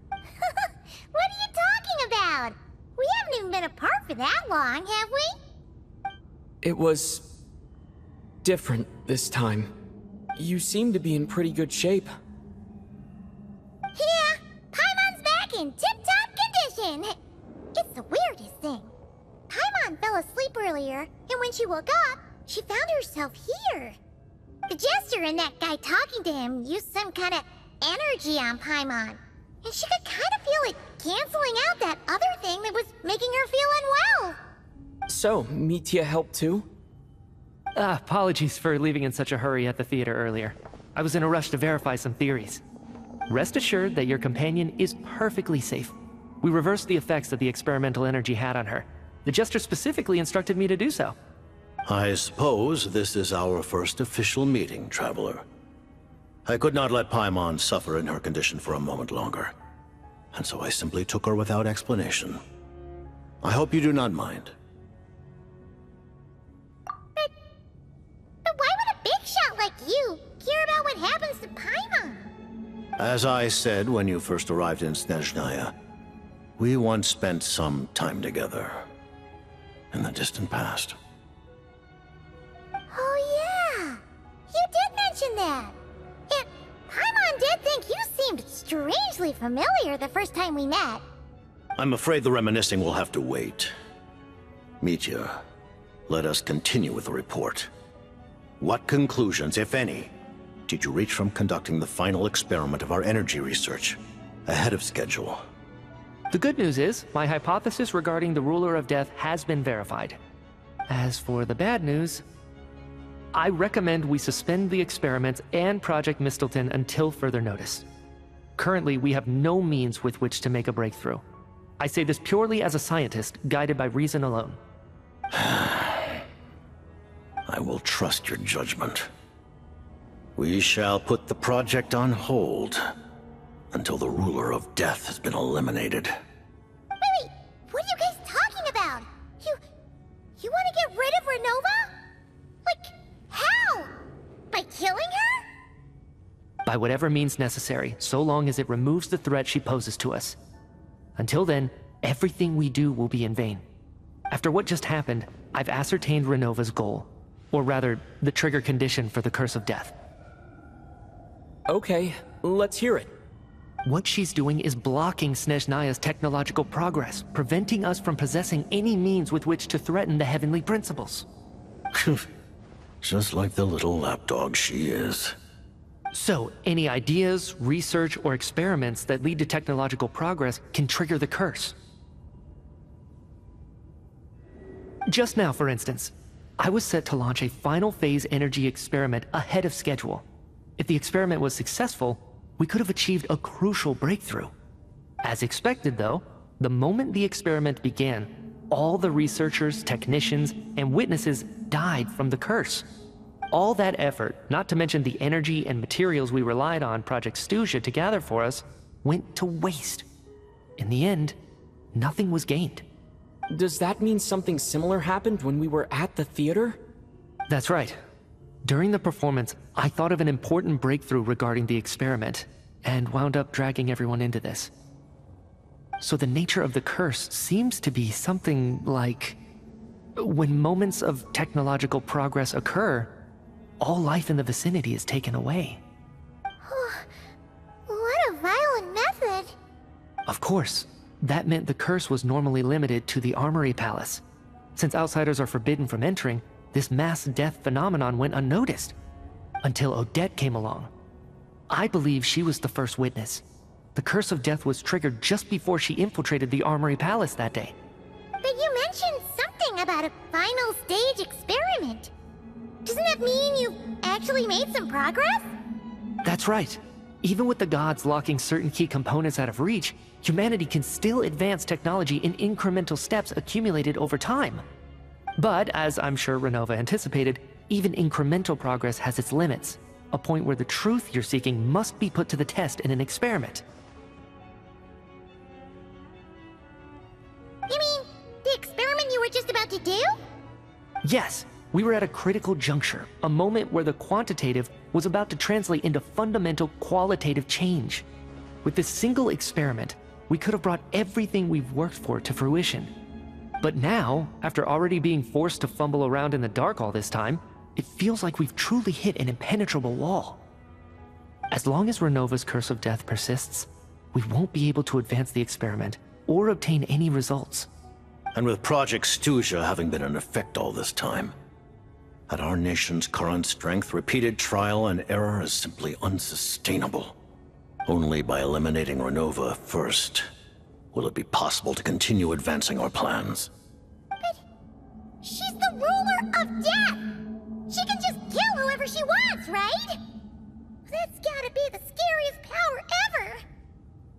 What are you talking about? We haven't even been apart for that long, have we? It was different this time. You seem to be in pretty good shape. Yeah, Paimon's back in tip-top condition. It's the weirdest thing. Paimon fell asleep earlier, and when she woke up, she found herself here. The Jester and that guy talking to him used some kind of energy on Paimon, and she could kind of feel it canceling out that other thing that was making her feel unwell. So, Mitya helped too? Apologies for leaving in such a hurry at the theater earlier. I was in a rush to verify some theories. Rest assured that your companion is perfectly safe. We reversed the effects that the experimental energy had on her. The Jester specifically instructed me to do so. I suppose this is our first official meeting, Traveler. I could not let Paimon suffer in her condition for a moment longer, and so I simply took her without explanation. I hope you do not mind. But why would a big shot like you care about what happens to Paimon? As I said when you first arrived in Snezhnaya, we once spent some time together in the distant past. Oh yeah, you did mention that. And Paimon did think you seemed strangely familiar the first time we met. I'm afraid the reminiscing will have to wait. Mitya, let us continue with the report. What conclusions, if any, did you reach from conducting the final experiment of our energy research ahead of schedule? The good news is, my hypothesis regarding the Ruler of Death has been verified. As for the bad news, I recommend we suspend the experiments and Project Mistelton until further notice. Currently, we have no means with which to make a breakthrough. I say this purely as a scientist, guided by reason alone. I will trust your judgment. We shall put the project on hold until the Ruler of Death has been eliminated. Wait, what are you guys talking about? You want to get rid of Ronova? Like, how? By killing her? By whatever means necessary, so long as it removes the threat she poses to us. Until then, everything we do will be in vain. After what just happened, I've ascertained Ronova's goal. Or rather, the trigger condition for the Curse of Death. Okay, let's hear it. What she's doing is blocking Snezhnaya's technological progress, preventing us from possessing any means with which to threaten the heavenly principles. Just like the little lapdog she is. So, any ideas, research, or experiments that lead to technological progress can trigger the curse. Just now, for instance, I was set to launch a final phase energy experiment ahead of schedule. If the experiment was successful, we could have achieved a crucial breakthrough. As expected, though, the moment the experiment began, all the researchers, technicians, and witnesses died from the curse. All that effort, not to mention the energy and materials we relied on Project Stuzha to gather for us, went to waste. In the end, nothing was gained. Does that mean something similar happened when we were at the theater? That's right. During the performance, I thought of an important breakthrough regarding the experiment, and wound up dragging everyone into this. So the nature of the curse seems to be something like... when moments of technological progress occur, all life in the vicinity is taken away. What a violent method. Of course, that meant the curse was normally limited to the Armory Palace. Since outsiders are forbidden from entering, this mass death phenomenon went unnoticed. Until Odette came along. I believe she was the first witness. The curse of death was triggered just before she infiltrated the Armory Palace that day. But you mentioned something about a final stage experiment. Doesn't that mean you actually made some progress? That's right. Even with the gods locking certain key components out of reach, humanity can still advance technology in incremental steps accumulated over time. But, as I'm sure Ronova anticipated, even incremental progress has its limits, a point where the truth you're seeking must be put to the test in an experiment. You mean the experiment you were just about to do? Yes, we were at a critical juncture, a moment where the quantitative was about to translate into fundamental qualitative change. With this single experiment, we could have brought everything we've worked for to fruition. But now, after already being forced to fumble around in the dark all this time, it feels like we've truly hit an impenetrable wall. As long as Ronova's curse of death persists, we won't be able to advance the experiment or obtain any results. And with Project Stuzha having been in effect all this time, at our nation's current strength, repeated trial and error is simply unsustainable. Only by eliminating Ronova first will it be possible to continue advancing our plans. But she's the ruler of death! She can just kill whoever she wants, right? That's gotta be the scariest power ever! Is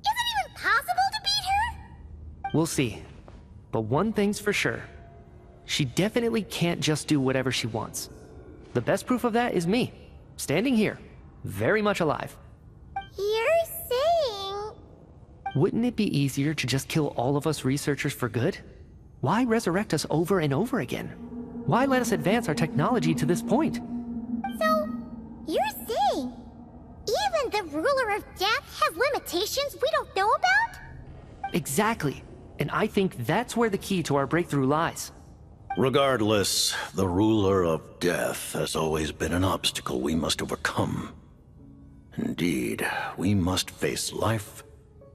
it even possible to beat her? We'll see. But one thing's for sure. She definitely can't just do whatever she wants. The best proof of that is me, standing here, very much alive. You're saying... Wouldn't it be easier to just kill all of us researchers for good? Why resurrect us over and over again? Why let us advance our technology to this point? So, you're saying even the ruler of death has limitations we don't know about? Exactly. And I think that's where the key to our breakthrough lies. Regardless, the ruler of death has always been an obstacle we must overcome. Indeed, we must face life,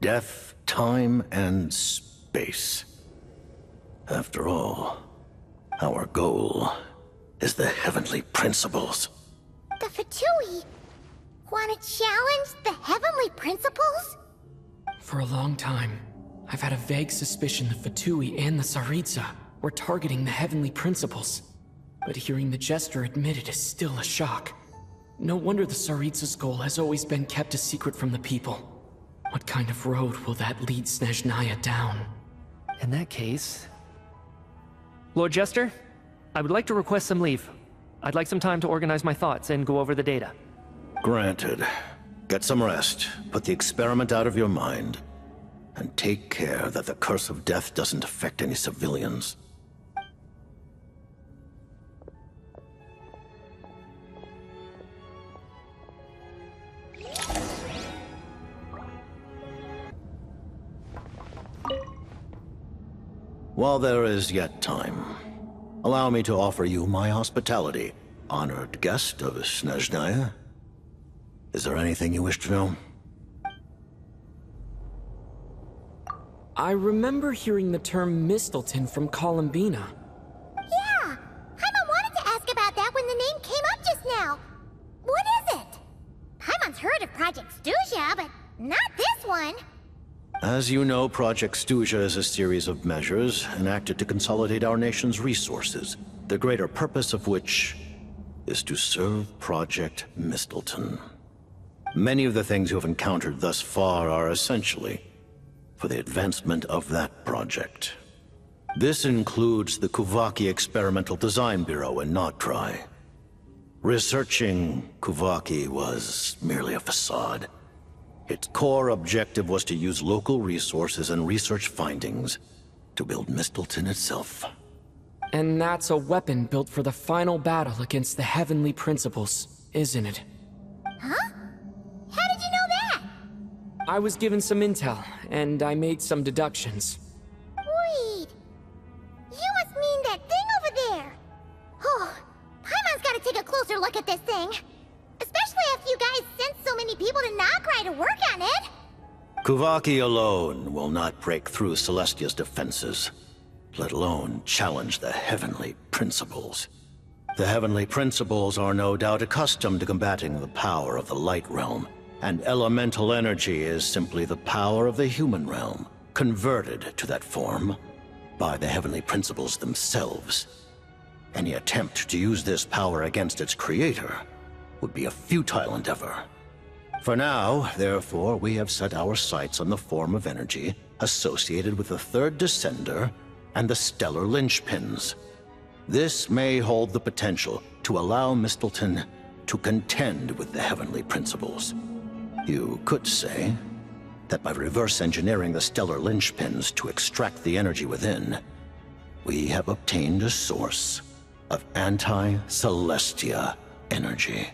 death, time, and space. After all, our goal is the heavenly principles. The Fatui want to challenge the heavenly principles? For a long time, I've had a vague suspicion the Fatui and the Tsaritsa were targeting the heavenly principles. But hearing the Jester admit it is still a shock. No wonder the Tsaritsa's goal has always been kept a secret from the people. What kind of road will that lead Snezhnaya down? In that case... Lord Jester, I would like to request some leave. I'd like some time to organize my thoughts and go over the data. Granted. Get some rest, put the experiment out of your mind, and take care that the curse of death doesn't affect any civilians. While there is yet time, allow me to offer you my hospitality, honored guest of Snezhnaya. Is there anything you wish to know? I remember hearing the term Mistelton from Columbina. Yeah! Paimon wanted to ask about that when the name came up just now. What is it? Paimon's heard of Project Stuzha, but not this one. As you know, Project Stuzha is a series of measures enacted to consolidate our nation's resources, the greater purpose of which is to serve Project Mistleton. Many of the things you have encountered thus far are essentially for the advancement of that project. This includes the Kuvaki Experimental Design Bureau in Nod-Krai. Researching Kuvaki was merely a facade. Its core objective was to use local resources and research findings to build Mistleton itself. And that's a weapon built for the final battle against the Heavenly Principles, isn't it? Huh? How did you know that? I was given some intel, and I made some deductions. Wait. You must mean that thing over there. Oh, Paimon's gotta take a closer look at this thing. Especially after you guys sent so many people to Nod-Krai to work on it. Kuvaki alone will not break through Celestia's defenses, let alone challenge the Heavenly Principles. The Heavenly Principles are no doubt accustomed to combating the power of the Light Realm, and elemental energy is simply the power of the human realm, converted to that form by the Heavenly Principles themselves. Any attempt to use this power against its creator would be a futile endeavor. For now, therefore, we have set our sights on the form of energy associated with the Third Descender and the Stellar Linchpins. This may hold the potential to allow Mistleton to contend with the Heavenly Principles. You could say that by reverse engineering the Stellar Linchpins to extract the energy within, we have obtained a source of anti-Celestia energy.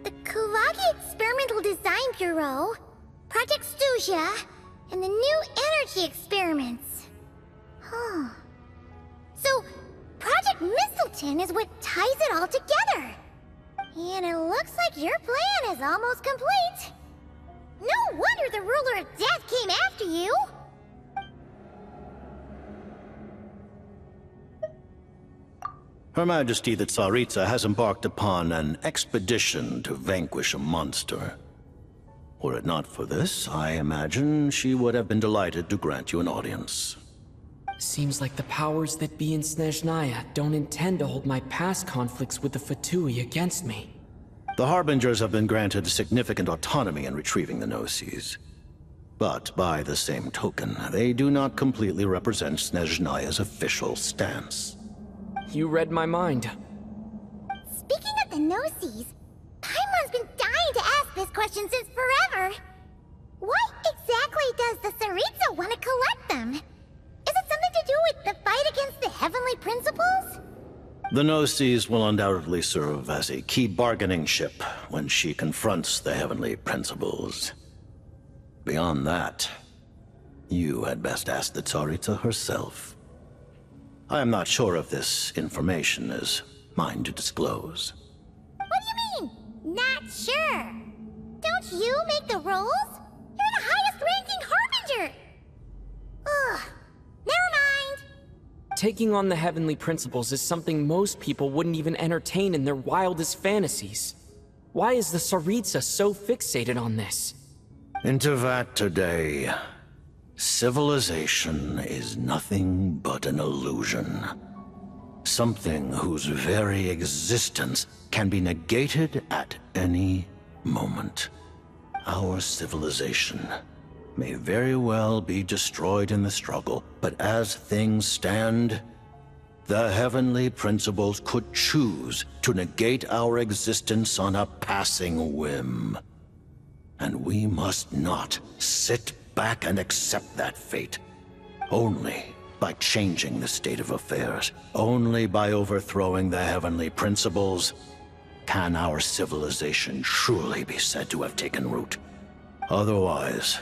The Kuvaki Experimental Design Bureau, Project Stuzha, and the new energy experiments. Huh. So, Project Mistleton is what ties it all together. And it looks like your plan is almost complete. No wonder the Ruler of Death came after you. Her Majesty the Tsaritsa has embarked upon an expedition to vanquish a monster. Were it not for this, I imagine she would have been delighted to grant you an audience. Seems like the powers that be in Snezhnaya don't intend to hold my past conflicts with the Fatui against me. The Harbingers have been granted significant autonomy in retrieving the Gnosis. But by the same token, they do not completely represent Snezhnaya's official stance. You read my mind. Speaking of the Gnosis, Paimon's been dying to ask this question since forever. Why exactly does the Tsaritsa want to collect them? Is it something to do with the fight against the Heavenly Principles? The Gnosis will undoubtedly serve as a key bargaining chip when she confronts the Heavenly Principles. Beyond that, you had best ask the Tsaritsa herself. I am not sure if this information is mine to disclose. What do you mean, not sure? Don't you make the rolls? You're the highest-ranking Harbinger! Ugh, never mind. Taking on the Heavenly Principles is something most people wouldn't even entertain in their wildest fantasies. Why is the Tsaritsa so fixated on this? In Tevat today, civilization is nothing but an illusion. Something whose very existence can be negated at any moment. Our civilization may very well be destroyed in the struggle, but as things stand, the Heavenly Principles could choose to negate our existence on a passing whim. And we must not sit back and accept that fate. Only by changing the state of affairs, only by overthrowing the Heavenly Principles, can our civilization truly be said to have taken root. Otherwise,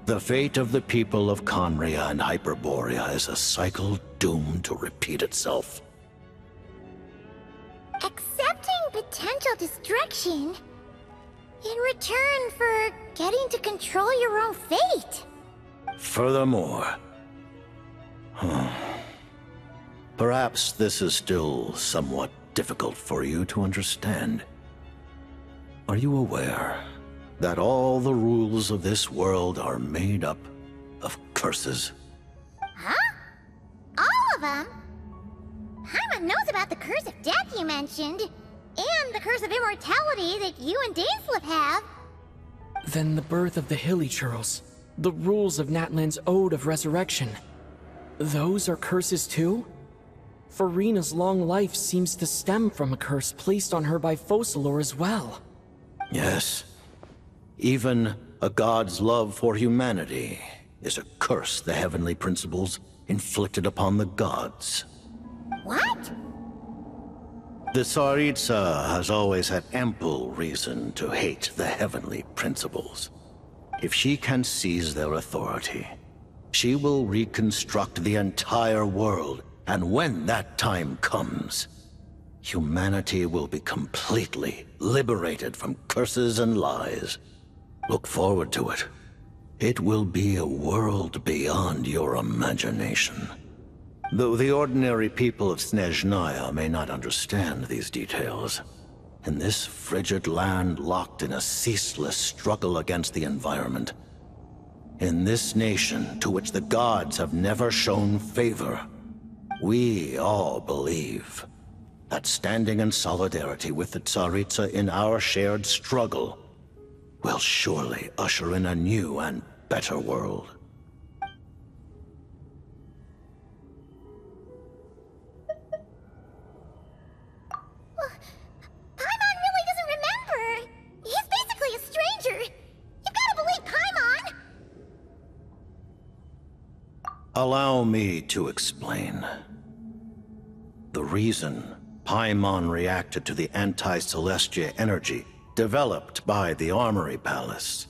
the fate of the people of Khaenri'ah and Hyperborea is a cycle doomed to repeat itself. Accepting potential destruction in return for getting to control your own fate. Furthermore, perhaps this is still somewhat difficult for you to understand. Are you aware that all the rules of this world are made up of curses. Huh? All of them? Paimon knows about the curse of death you mentioned, and the curse of immortality that you and Dainsleif have. Then the birth of the Hilichurls, the rules of Natlan's Ode of Resurrection. Those are curses too? Furina's long life seems to stem from a curse placed on her by Focalor as well. Yes. Even a god's love for humanity is a curse the heavenly principles inflicted upon the gods. What? The Tsaritsa has always had ample reason to hate the heavenly principles. If she can seize their authority, she will reconstruct the entire world, and when that time comes, humanity will be completely liberated from curses and lies. Look forward to it. It will be a world beyond your imagination. Though the ordinary people of Snezhnaya may not understand these details, in this frigid land locked in a ceaseless struggle against the environment, in this nation to which the gods have never shown favor, we all believe that standing in solidarity with the Tsaritsa in our shared struggle will surely usher in a new and better world. Paimon really doesn't remember. He's basically a stranger. You've got to believe Paimon. Allow me to explain. The reason Paimon reacted to the anti-Celestia energy developed by the Armory Palace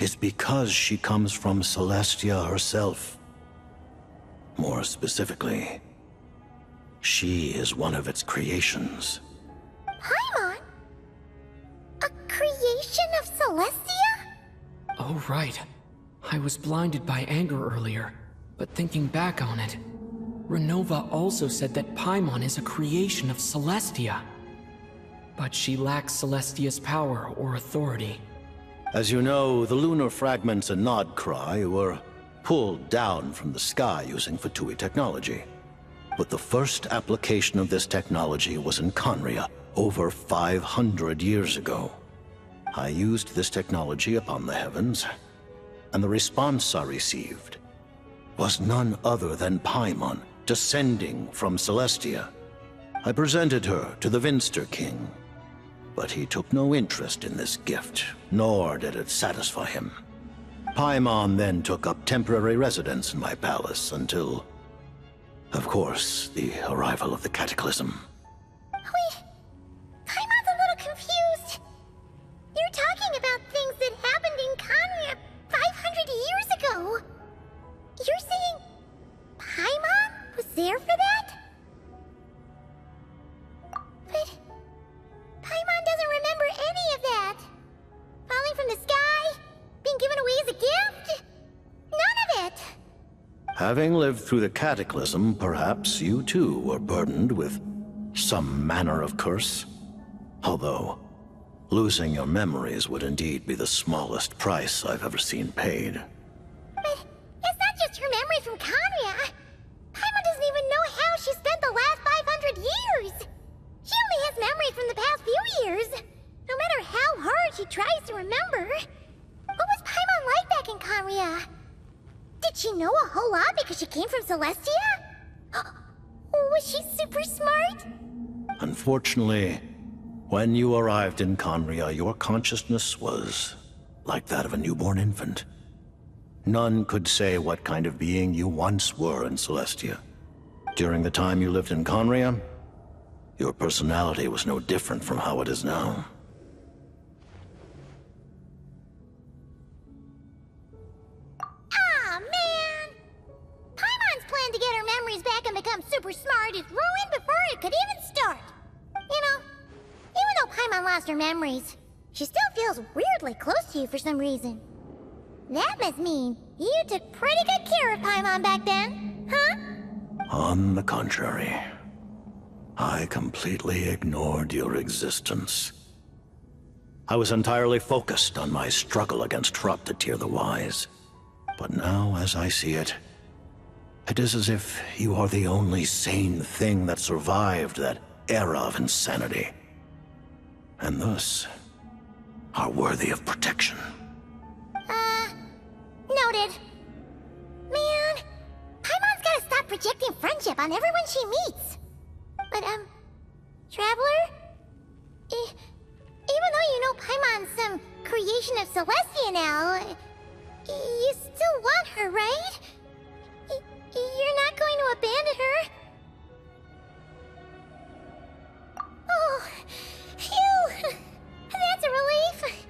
is because she comes from Celestia herself. More specifically, she is one of its creations. Paimon? A creation of Celestia? Oh, right. I was blinded by anger earlier, but thinking back on it, Ronova also said that Paimon is a creation of Celestia. But she lacks Celestia's power or authority. As you know, the lunar fragments in Nod-Krai were pulled down from the sky using Fatui technology. But the first application of this technology was in Khaenri'ah over 500 years ago. I used this technology upon the heavens, and the response I received was none other than Paimon descending from Celestia. I presented her to the Vinster King, but he took no interest in this gift, nor did it satisfy him. Paimon then took up temporary residence in my palace until, of course, the arrival of the Cataclysm. Wait, Paimon's a little confused. You're talking about things that happened in Khaenri'ah 500 years ago. You're saying Paimon was there for that? But Paimon doesn't remember any of that. Falling from the sky? Being given away as a gift? None of it! Having lived through the Cataclysm, perhaps you too were burdened with some manner of curse. Although, losing your memories would indeed be the smallest price I've ever seen paid. But it's not just her memory from Khaenri'ah. Paimon doesn't even know how she spent the last 500 years. She only has memories from the past few years. No matter how hard she tries to remember. What was Paimon like back in Khaenri'ah? Did she know a whole lot because she came from Celestia? Was she super smart? Unfortunately, when you arrived in Khaenri'ah, your consciousness was like that of a newborn infant. None could say what kind of being you once were in Celestia. During the time you lived in Khaenri'ah, your personality was no different from how it is now. Aw, man! Paimon's plan to get her memories back and become super smart is ruined before it could even start. You know, even though Paimon lost her memories, she still feels weirdly close to you for some reason. That must mean you took pretty good care of Paimon back then, huh? On the contrary, I completely ignored your existence. I was entirely focused on my struggle against Corrupted Tier the Wise. But now, as I see it, it is as if you are the only sane thing that survived that era of insanity. And thus, are worthy of protection. Noted. Man, Paimon's gotta stop projecting friendship on everyone she meets. But, Traveler? Even though you know Paimon's some creation of Celestia now, you still want her, right? You're not going to abandon her? Oh, phew! That's a relief.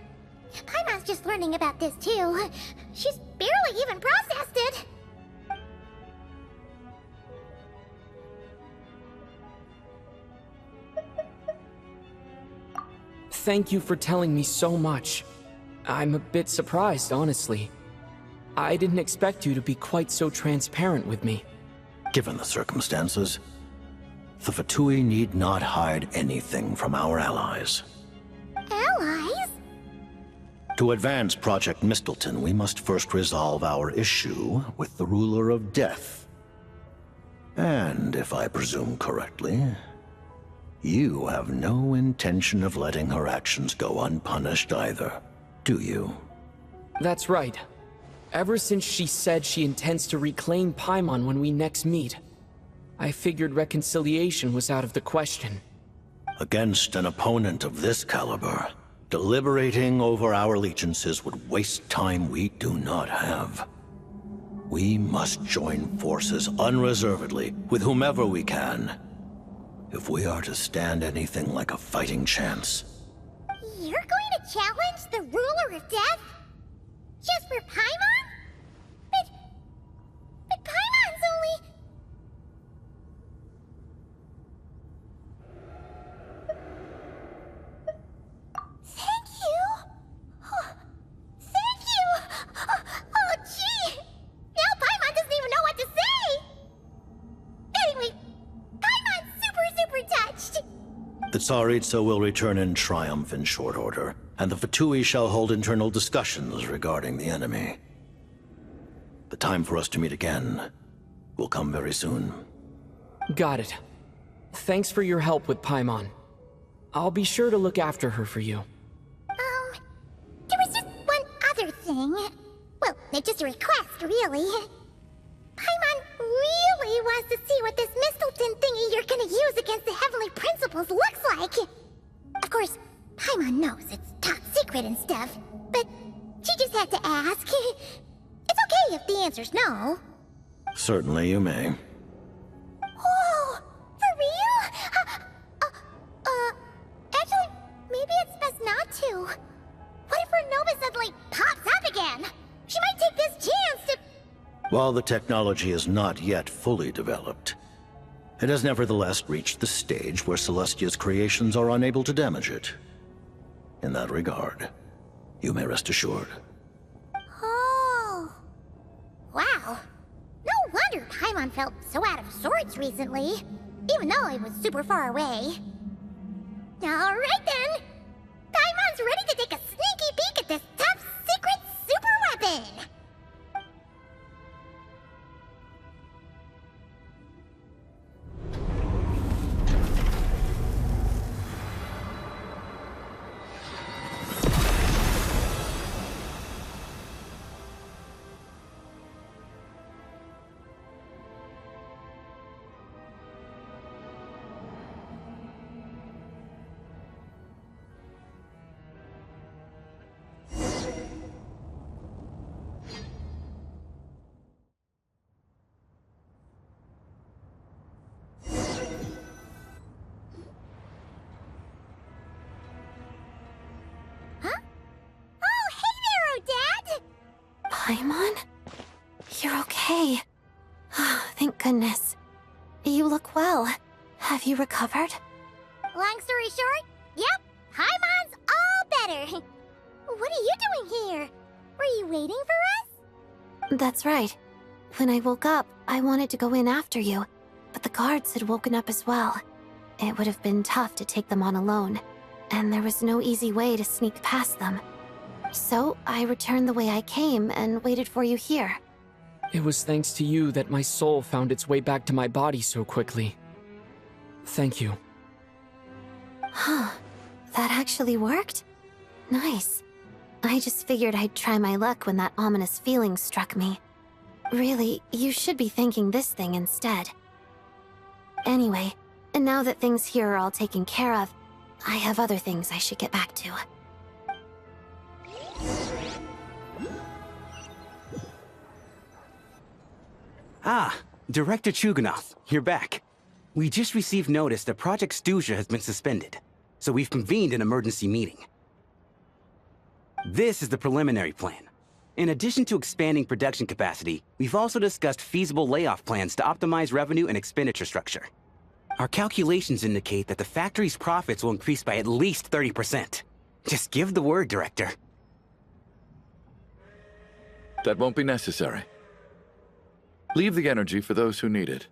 Paimon's just learning about this too. She's barely even processed it. Thank you for telling me so much. I'm a bit surprised, honestly. I didn't expect you to be quite so transparent with me. Given the circumstances, the Fatui need not hide anything from our allies. Allies? To advance Project Mistleton, we must first resolve our issue with the Ruler of Death. And, if I presume correctly, you have no intention of letting her actions go unpunished either, do you? That's right. Ever since she said she intends to reclaim Paimon when we next meet, I figured reconciliation was out of the question. Against an opponent of this caliber, deliberating over our allegiances would waste time we do not have. We must join forces unreservedly with whomever we can, if we are to stand anything like a fighting chance. You're going to challenge the Ruler of Death? Just for Paimon? But Paimon's only... Thank you! Thank you! Oh, gee! Now Paimon doesn't even know what to say! Anyway, Paimon's super touched! The Tsaritsa will return in triumph in short order, and the Fatui shall hold internal discussions regarding the enemy. The time for us to meet again will come very soon. Got it. Thanks for your help with Paimon. I'll be sure to look after her for you. There was just one other thing. Well, it's just a request, really. Paimon really wants to see what this Mistleton thingy you're gonna use against the Heavenly Principles looks like. Of course, Paimon knows it's top secret and stuff, but she just had to ask. It's okay if the answer's no. Certainly you may. Whoa! For real? Actually, maybe it's best not to. What if Ronova suddenly pops up again? She might take this chance to... While the technology is not yet fully developed, it has nevertheless reached the stage where Celestia's creations are unable to damage it. In that regard, you may rest assured. Oh. Wow. No wonder Paimon felt so out of sorts recently, even though it was super far away. Alright then! Paimon's ready to take a sneaky peek at this top secret super weapon! Paimon? You're okay. Thank goodness. You look well. Have you recovered? Long story short, yep, Paimon's all better. What are you doing here? Were you waiting for us? That's right. When I woke up, I wanted to go in after you, but the guards had woken up as well. It would have been tough to take them on alone. and there was no easy way to sneak past them. So I returned the way I came and waited for you here. It was thanks to you that my soul found its way back to my body so quickly. Thank you. Huh. That actually worked? Nice. I just figured I'd try my luck when that ominous feeling struck me. Really, you should be thanking this thing instead. Anyway, and now that things here are all taken care of, I have other things I should get back to. Ah, Director Chuganov, you're back. We just received notice that Project Stuzha has been suspended, so we've convened an emergency meeting. This is the preliminary plan. In addition to expanding production capacity, we've also discussed feasible layoff plans to optimize revenue and expenditure structure. Our calculations indicate that the factory's profits will increase by at least 30%. Just give the word, Director. That won't be necessary. Leave the energy for those who need it.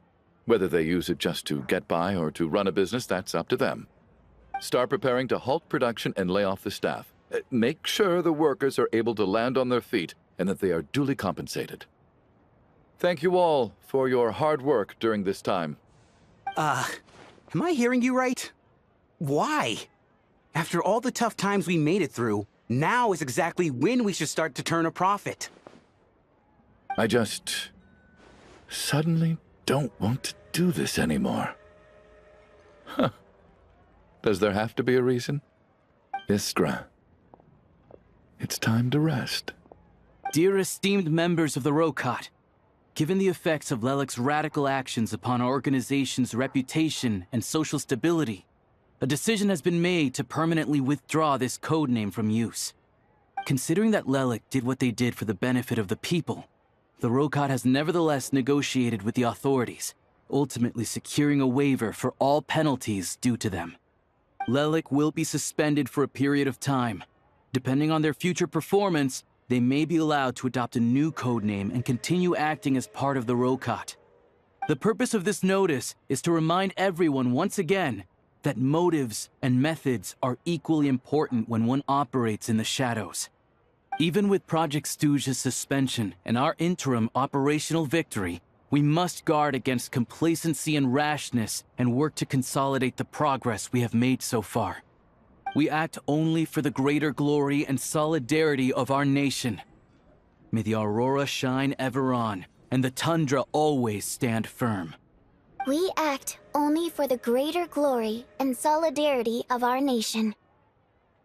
Whether they use it just to get by or to run a business, that's up to them. Start preparing to halt production and lay off the staff. Make sure the workers are able to land on their feet and that they are duly compensated. Thank you all for your hard work during this time. Am I hearing you right? Why? After all the tough times we made it through, now is exactly when we should start to turn a profit. I just suddenly don't want to do this anymore. Huh. Does there have to be a reason? Iskra. It's time to rest. Dear esteemed members of the Rokot, given the effects of Lelik's radical actions upon our organization's reputation and social stability, a decision has been made to permanently withdraw this codename from use. Considering that Lelik did what they did for the benefit of the people, the Rokot has nevertheless negotiated with the authorities, ultimately securing a waiver for all penalties due to them. Lelik will be suspended for a period of time. Depending on their future performance, they may be allowed to adopt a new codename and continue acting as part of the Rokot. The purpose of this notice is to remind everyone once again that motives and methods are equally important when one operates in the shadows. Even with Project Stuzha's suspension and our interim operational victory, we must guard against complacency and rashness and work to consolidate the progress we have made so far. We act only for the greater glory and solidarity of our nation. May the aurora shine ever on, and the tundra always stand firm. We act only for the greater glory and solidarity of our nation.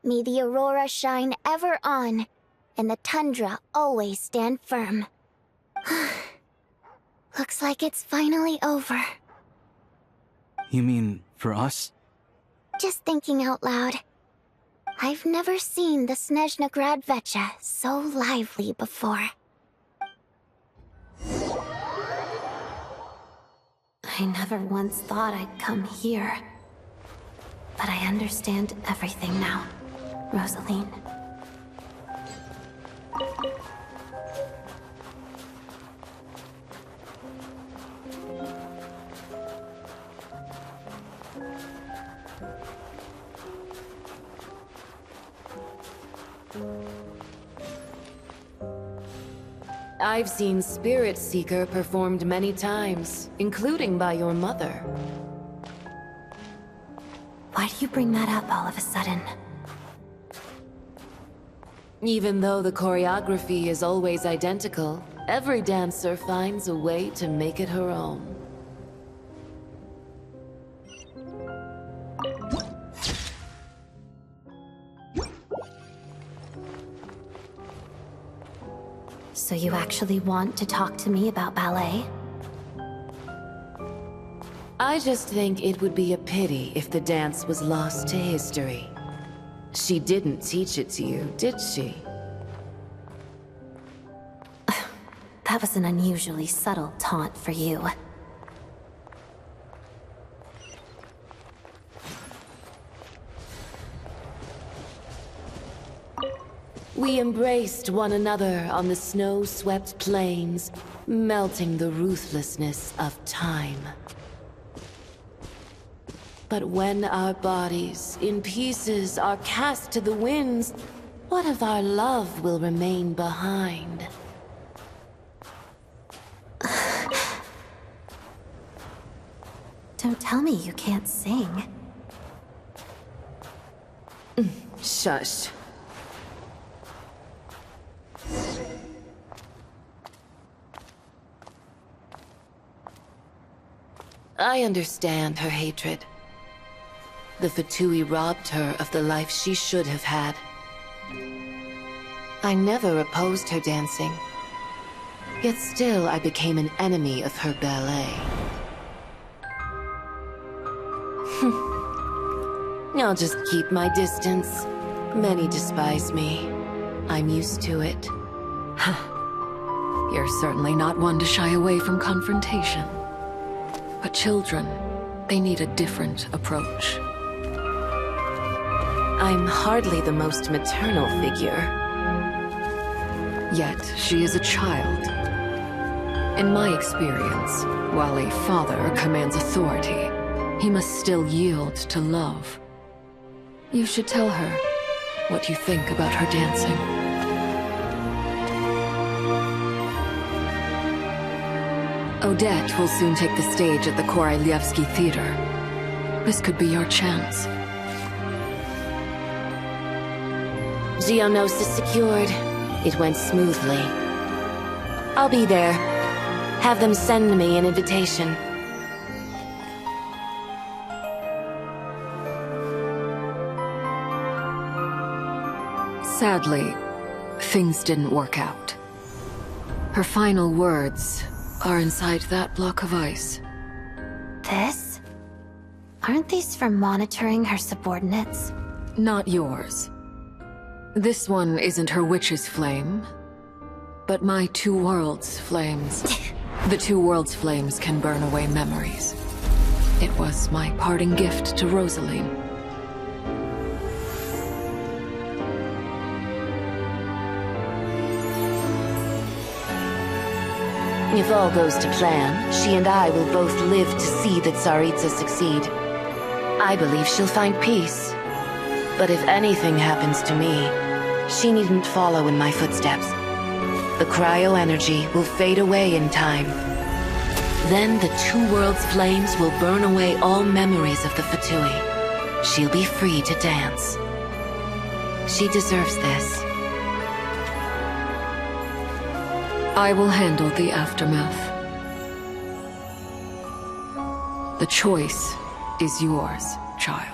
May the aurora shine ever on, and the tundra always stand firm. Looks like it's finally over. You mean for us? Just thinking out loud. I've never seen the Snezhnograd Veche so lively before. I never once thought I'd come here. But I understand everything now, Rosaline. I've seen Spirit Seeker performed many times, including by your mother. Why do you bring that up all of a sudden? Even though the choreography is always identical, every dancer finds a way to make it her own. So you actually want to talk to me about ballet? I just think it would be a pity if the dance was lost to history. She didn't teach it to you, did she? That was an unusually subtle taunt for you. We embraced one another on the snow-swept plains, melting the ruthlessness of time. But when our bodies, in pieces, are cast to the winds, what of our love will remain behind? Don't tell me you can't sing. Shush. I understand her hatred. The Fatui robbed her of the life she should have had. I never opposed her dancing. Yet still I became an enemy of her ballet. I'll just keep my distance. Many despise me. I'm used to it. You're certainly not one to shy away from confrontation. But children, they need a different approach. I'm hardly the most maternal figure. Yet, she is a child. In my experience, while a father commands authority, he must still yield to love. You should tell her what you think about her dancing. Odette will soon take the stage at the Koralyevsky Theater. This could be your chance. Geonosis secured. It went smoothly. I'll be there. Have them send me an invitation. Sadly, things didn't work out. Her final words are inside that block of ice. This? Aren't these for monitoring her subordinates? Not yours. This one isn't her witch's flame, but my two worlds' flames. The two worlds' flames can burn away memories. It was my parting gift to Rosaline. If all goes to plan, she and I will both live to see the Tsaritsa succeed. I believe she'll find peace. But if anything happens to me, she needn't follow in my footsteps. The cryo-energy will fade away in time. Then the two worlds' flames will burn away all memories of the Fatui. She'll be free to dance. She deserves this. I will handle the aftermath. The choice is yours, child.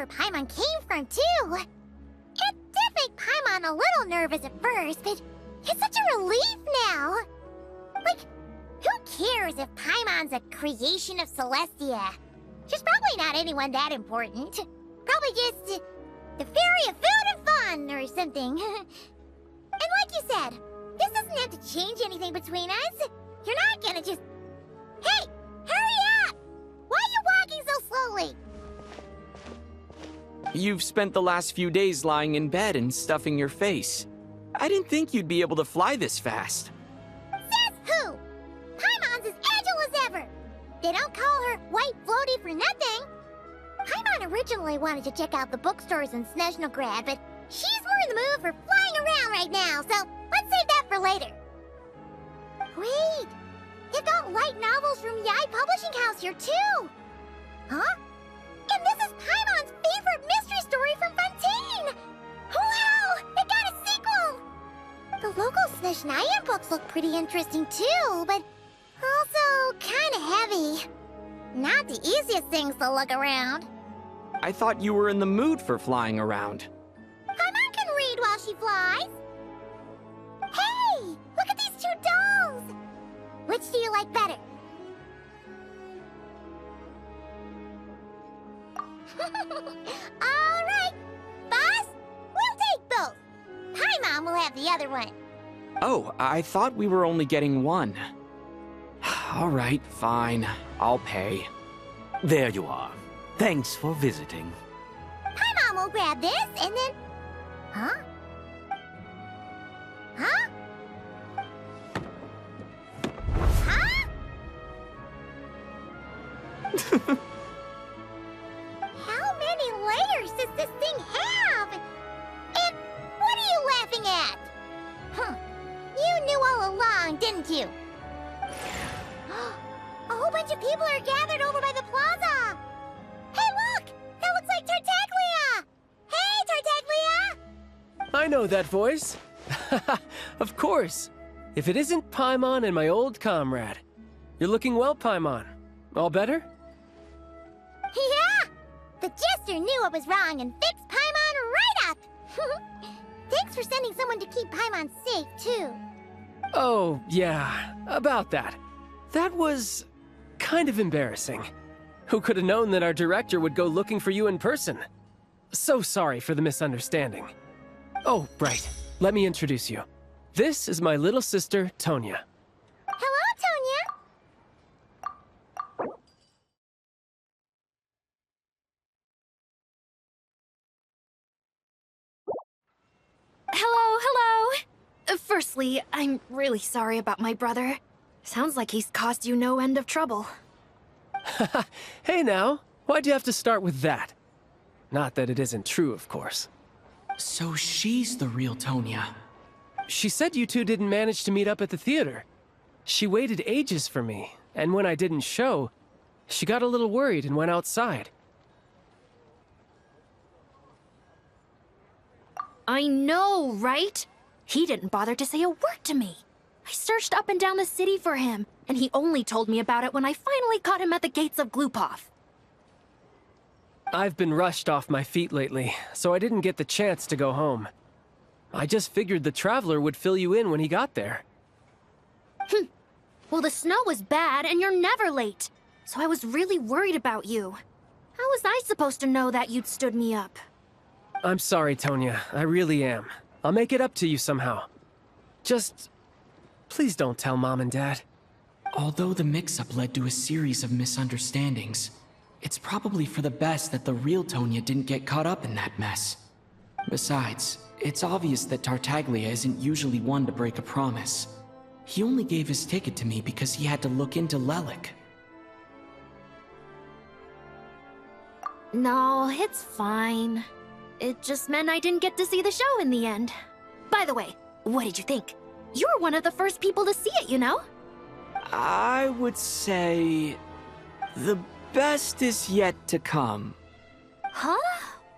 Paimon came from, too. It did make Paimon a little nervous at first, but it's such a relief now. Like, who cares if Paimon's a creation of Celestia? She's probably not anyone that important. Probably just the fairy of food and fun or something. And like you said, this doesn't have to change anything between us. You're not gonna just... Hey! Hurry up! Why are you walking so slowly? You've spent the last few days lying in bed and stuffing your face. I didn't think you'd be able to fly this fast. Says who? Paimon's as agile as ever. They don't call her White Floaty for nothing. Paimon originally wanted to check out the bookstores in Snezhnograd, but she's more in the mood for flying around right now, so let's save that for later. Wait, they've got light novels from VII Publishing House here too. Huh? And this is Paimon's favorite mystery story from Fontaine! Wow! It got a sequel! The local Snezhnaya books look pretty interesting too, but also kinda heavy. Not the easiest things to look around. I thought you were in the mood for flying around. Paimon can read while she flies. Hey! Look at these two dolls! Which do you like better? All right, boss, we'll take both. Paimon will have the other one. Oh, I thought we were only getting one. All right, fine. I'll pay. There you are. Thanks for visiting. Paimon will grab this and then... Huh? Huh? Huh? How many layers does this thing have? And what are you laughing at? Huh. You knew all along, didn't you? A whole bunch of people are gathered over by the plaza. Hey, look! That looks like Tartaglia! Hey, Tartaglia! I know that voice. Of course. If it isn't Paimon and my old comrade. You're looking well, Paimon. All better? Yeah! The Jester knew I was wrong and fixed Paimon right up! Thanks for sending someone to keep Paimon safe, too. Oh, yeah. About that. That was... kind of embarrassing. Who could have known that our director would go looking for you in person? So sorry for the misunderstanding. Oh, right. Let me introduce you. This is my little sister, Tonya. Hello, Tonya. Hello. Firstly, I'm really sorry about my brother. Sounds like he's caused you no end of trouble. Hey now, why'd you have to start with that? Not that it isn't true, of course. So she's the real Tonya. She said you two didn't manage to meet up at the theater. She waited ages for me, and when I didn't show, she got a little worried and went outside. I know, right? He didn't bother to say a word to me. I searched up and down the city for him, and he only told me about it when I finally caught him at the gates of Glupov. I've been rushed off my feet lately, so I didn't get the chance to go home. I just figured the Traveler would fill you in when he got there. Well, the snow was bad, and you're never late. So I was really worried about you. How was I supposed to know that you'd stood me up? I'm sorry, Tonya. I really am. I'll make it up to you somehow. Just... please don't tell Mom and Dad. Although the mix-up led to a series of misunderstandings, it's probably for the best that the real Tonya didn't get caught up in that mess. Besides, it's obvious that Tartaglia isn't usually one to break a promise. He only gave his ticket to me because he had to look into Lelik. No, it's fine. It just meant I didn't get to see the show in the end. By the way, what did you think? You were one of the first people to see it, you know? I would say... the best is yet to come. Huh?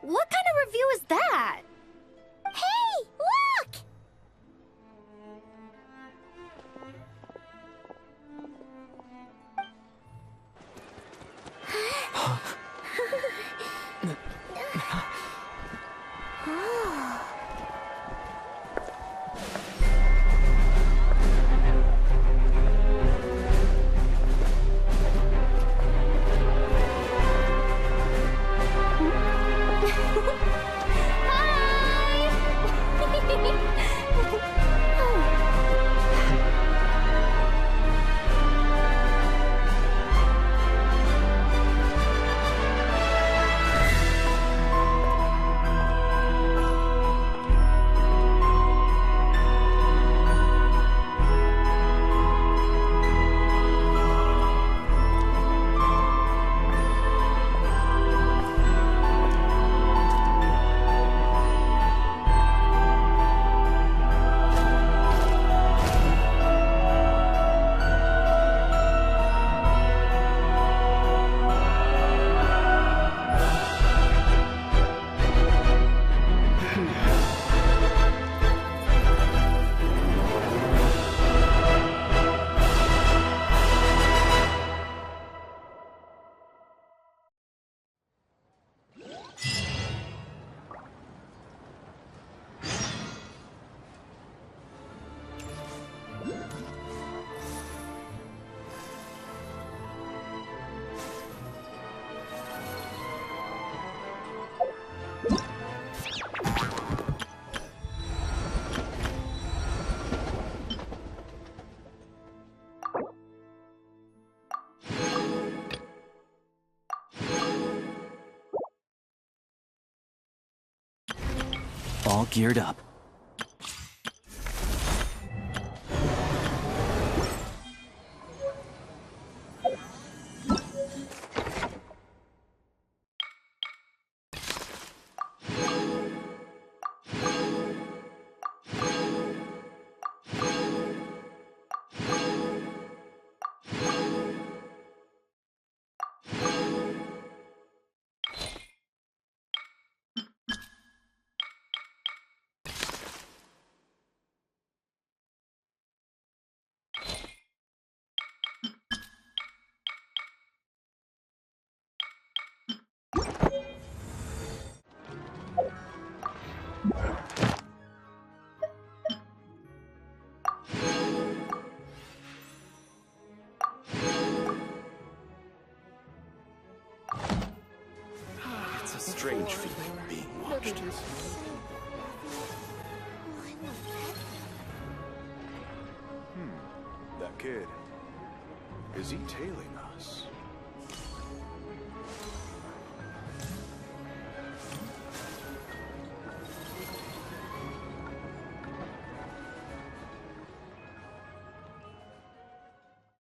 What kind of review is that? Hey, look! Hi! All geared up. It's a strange feeling being watched. That kid. Is he tailing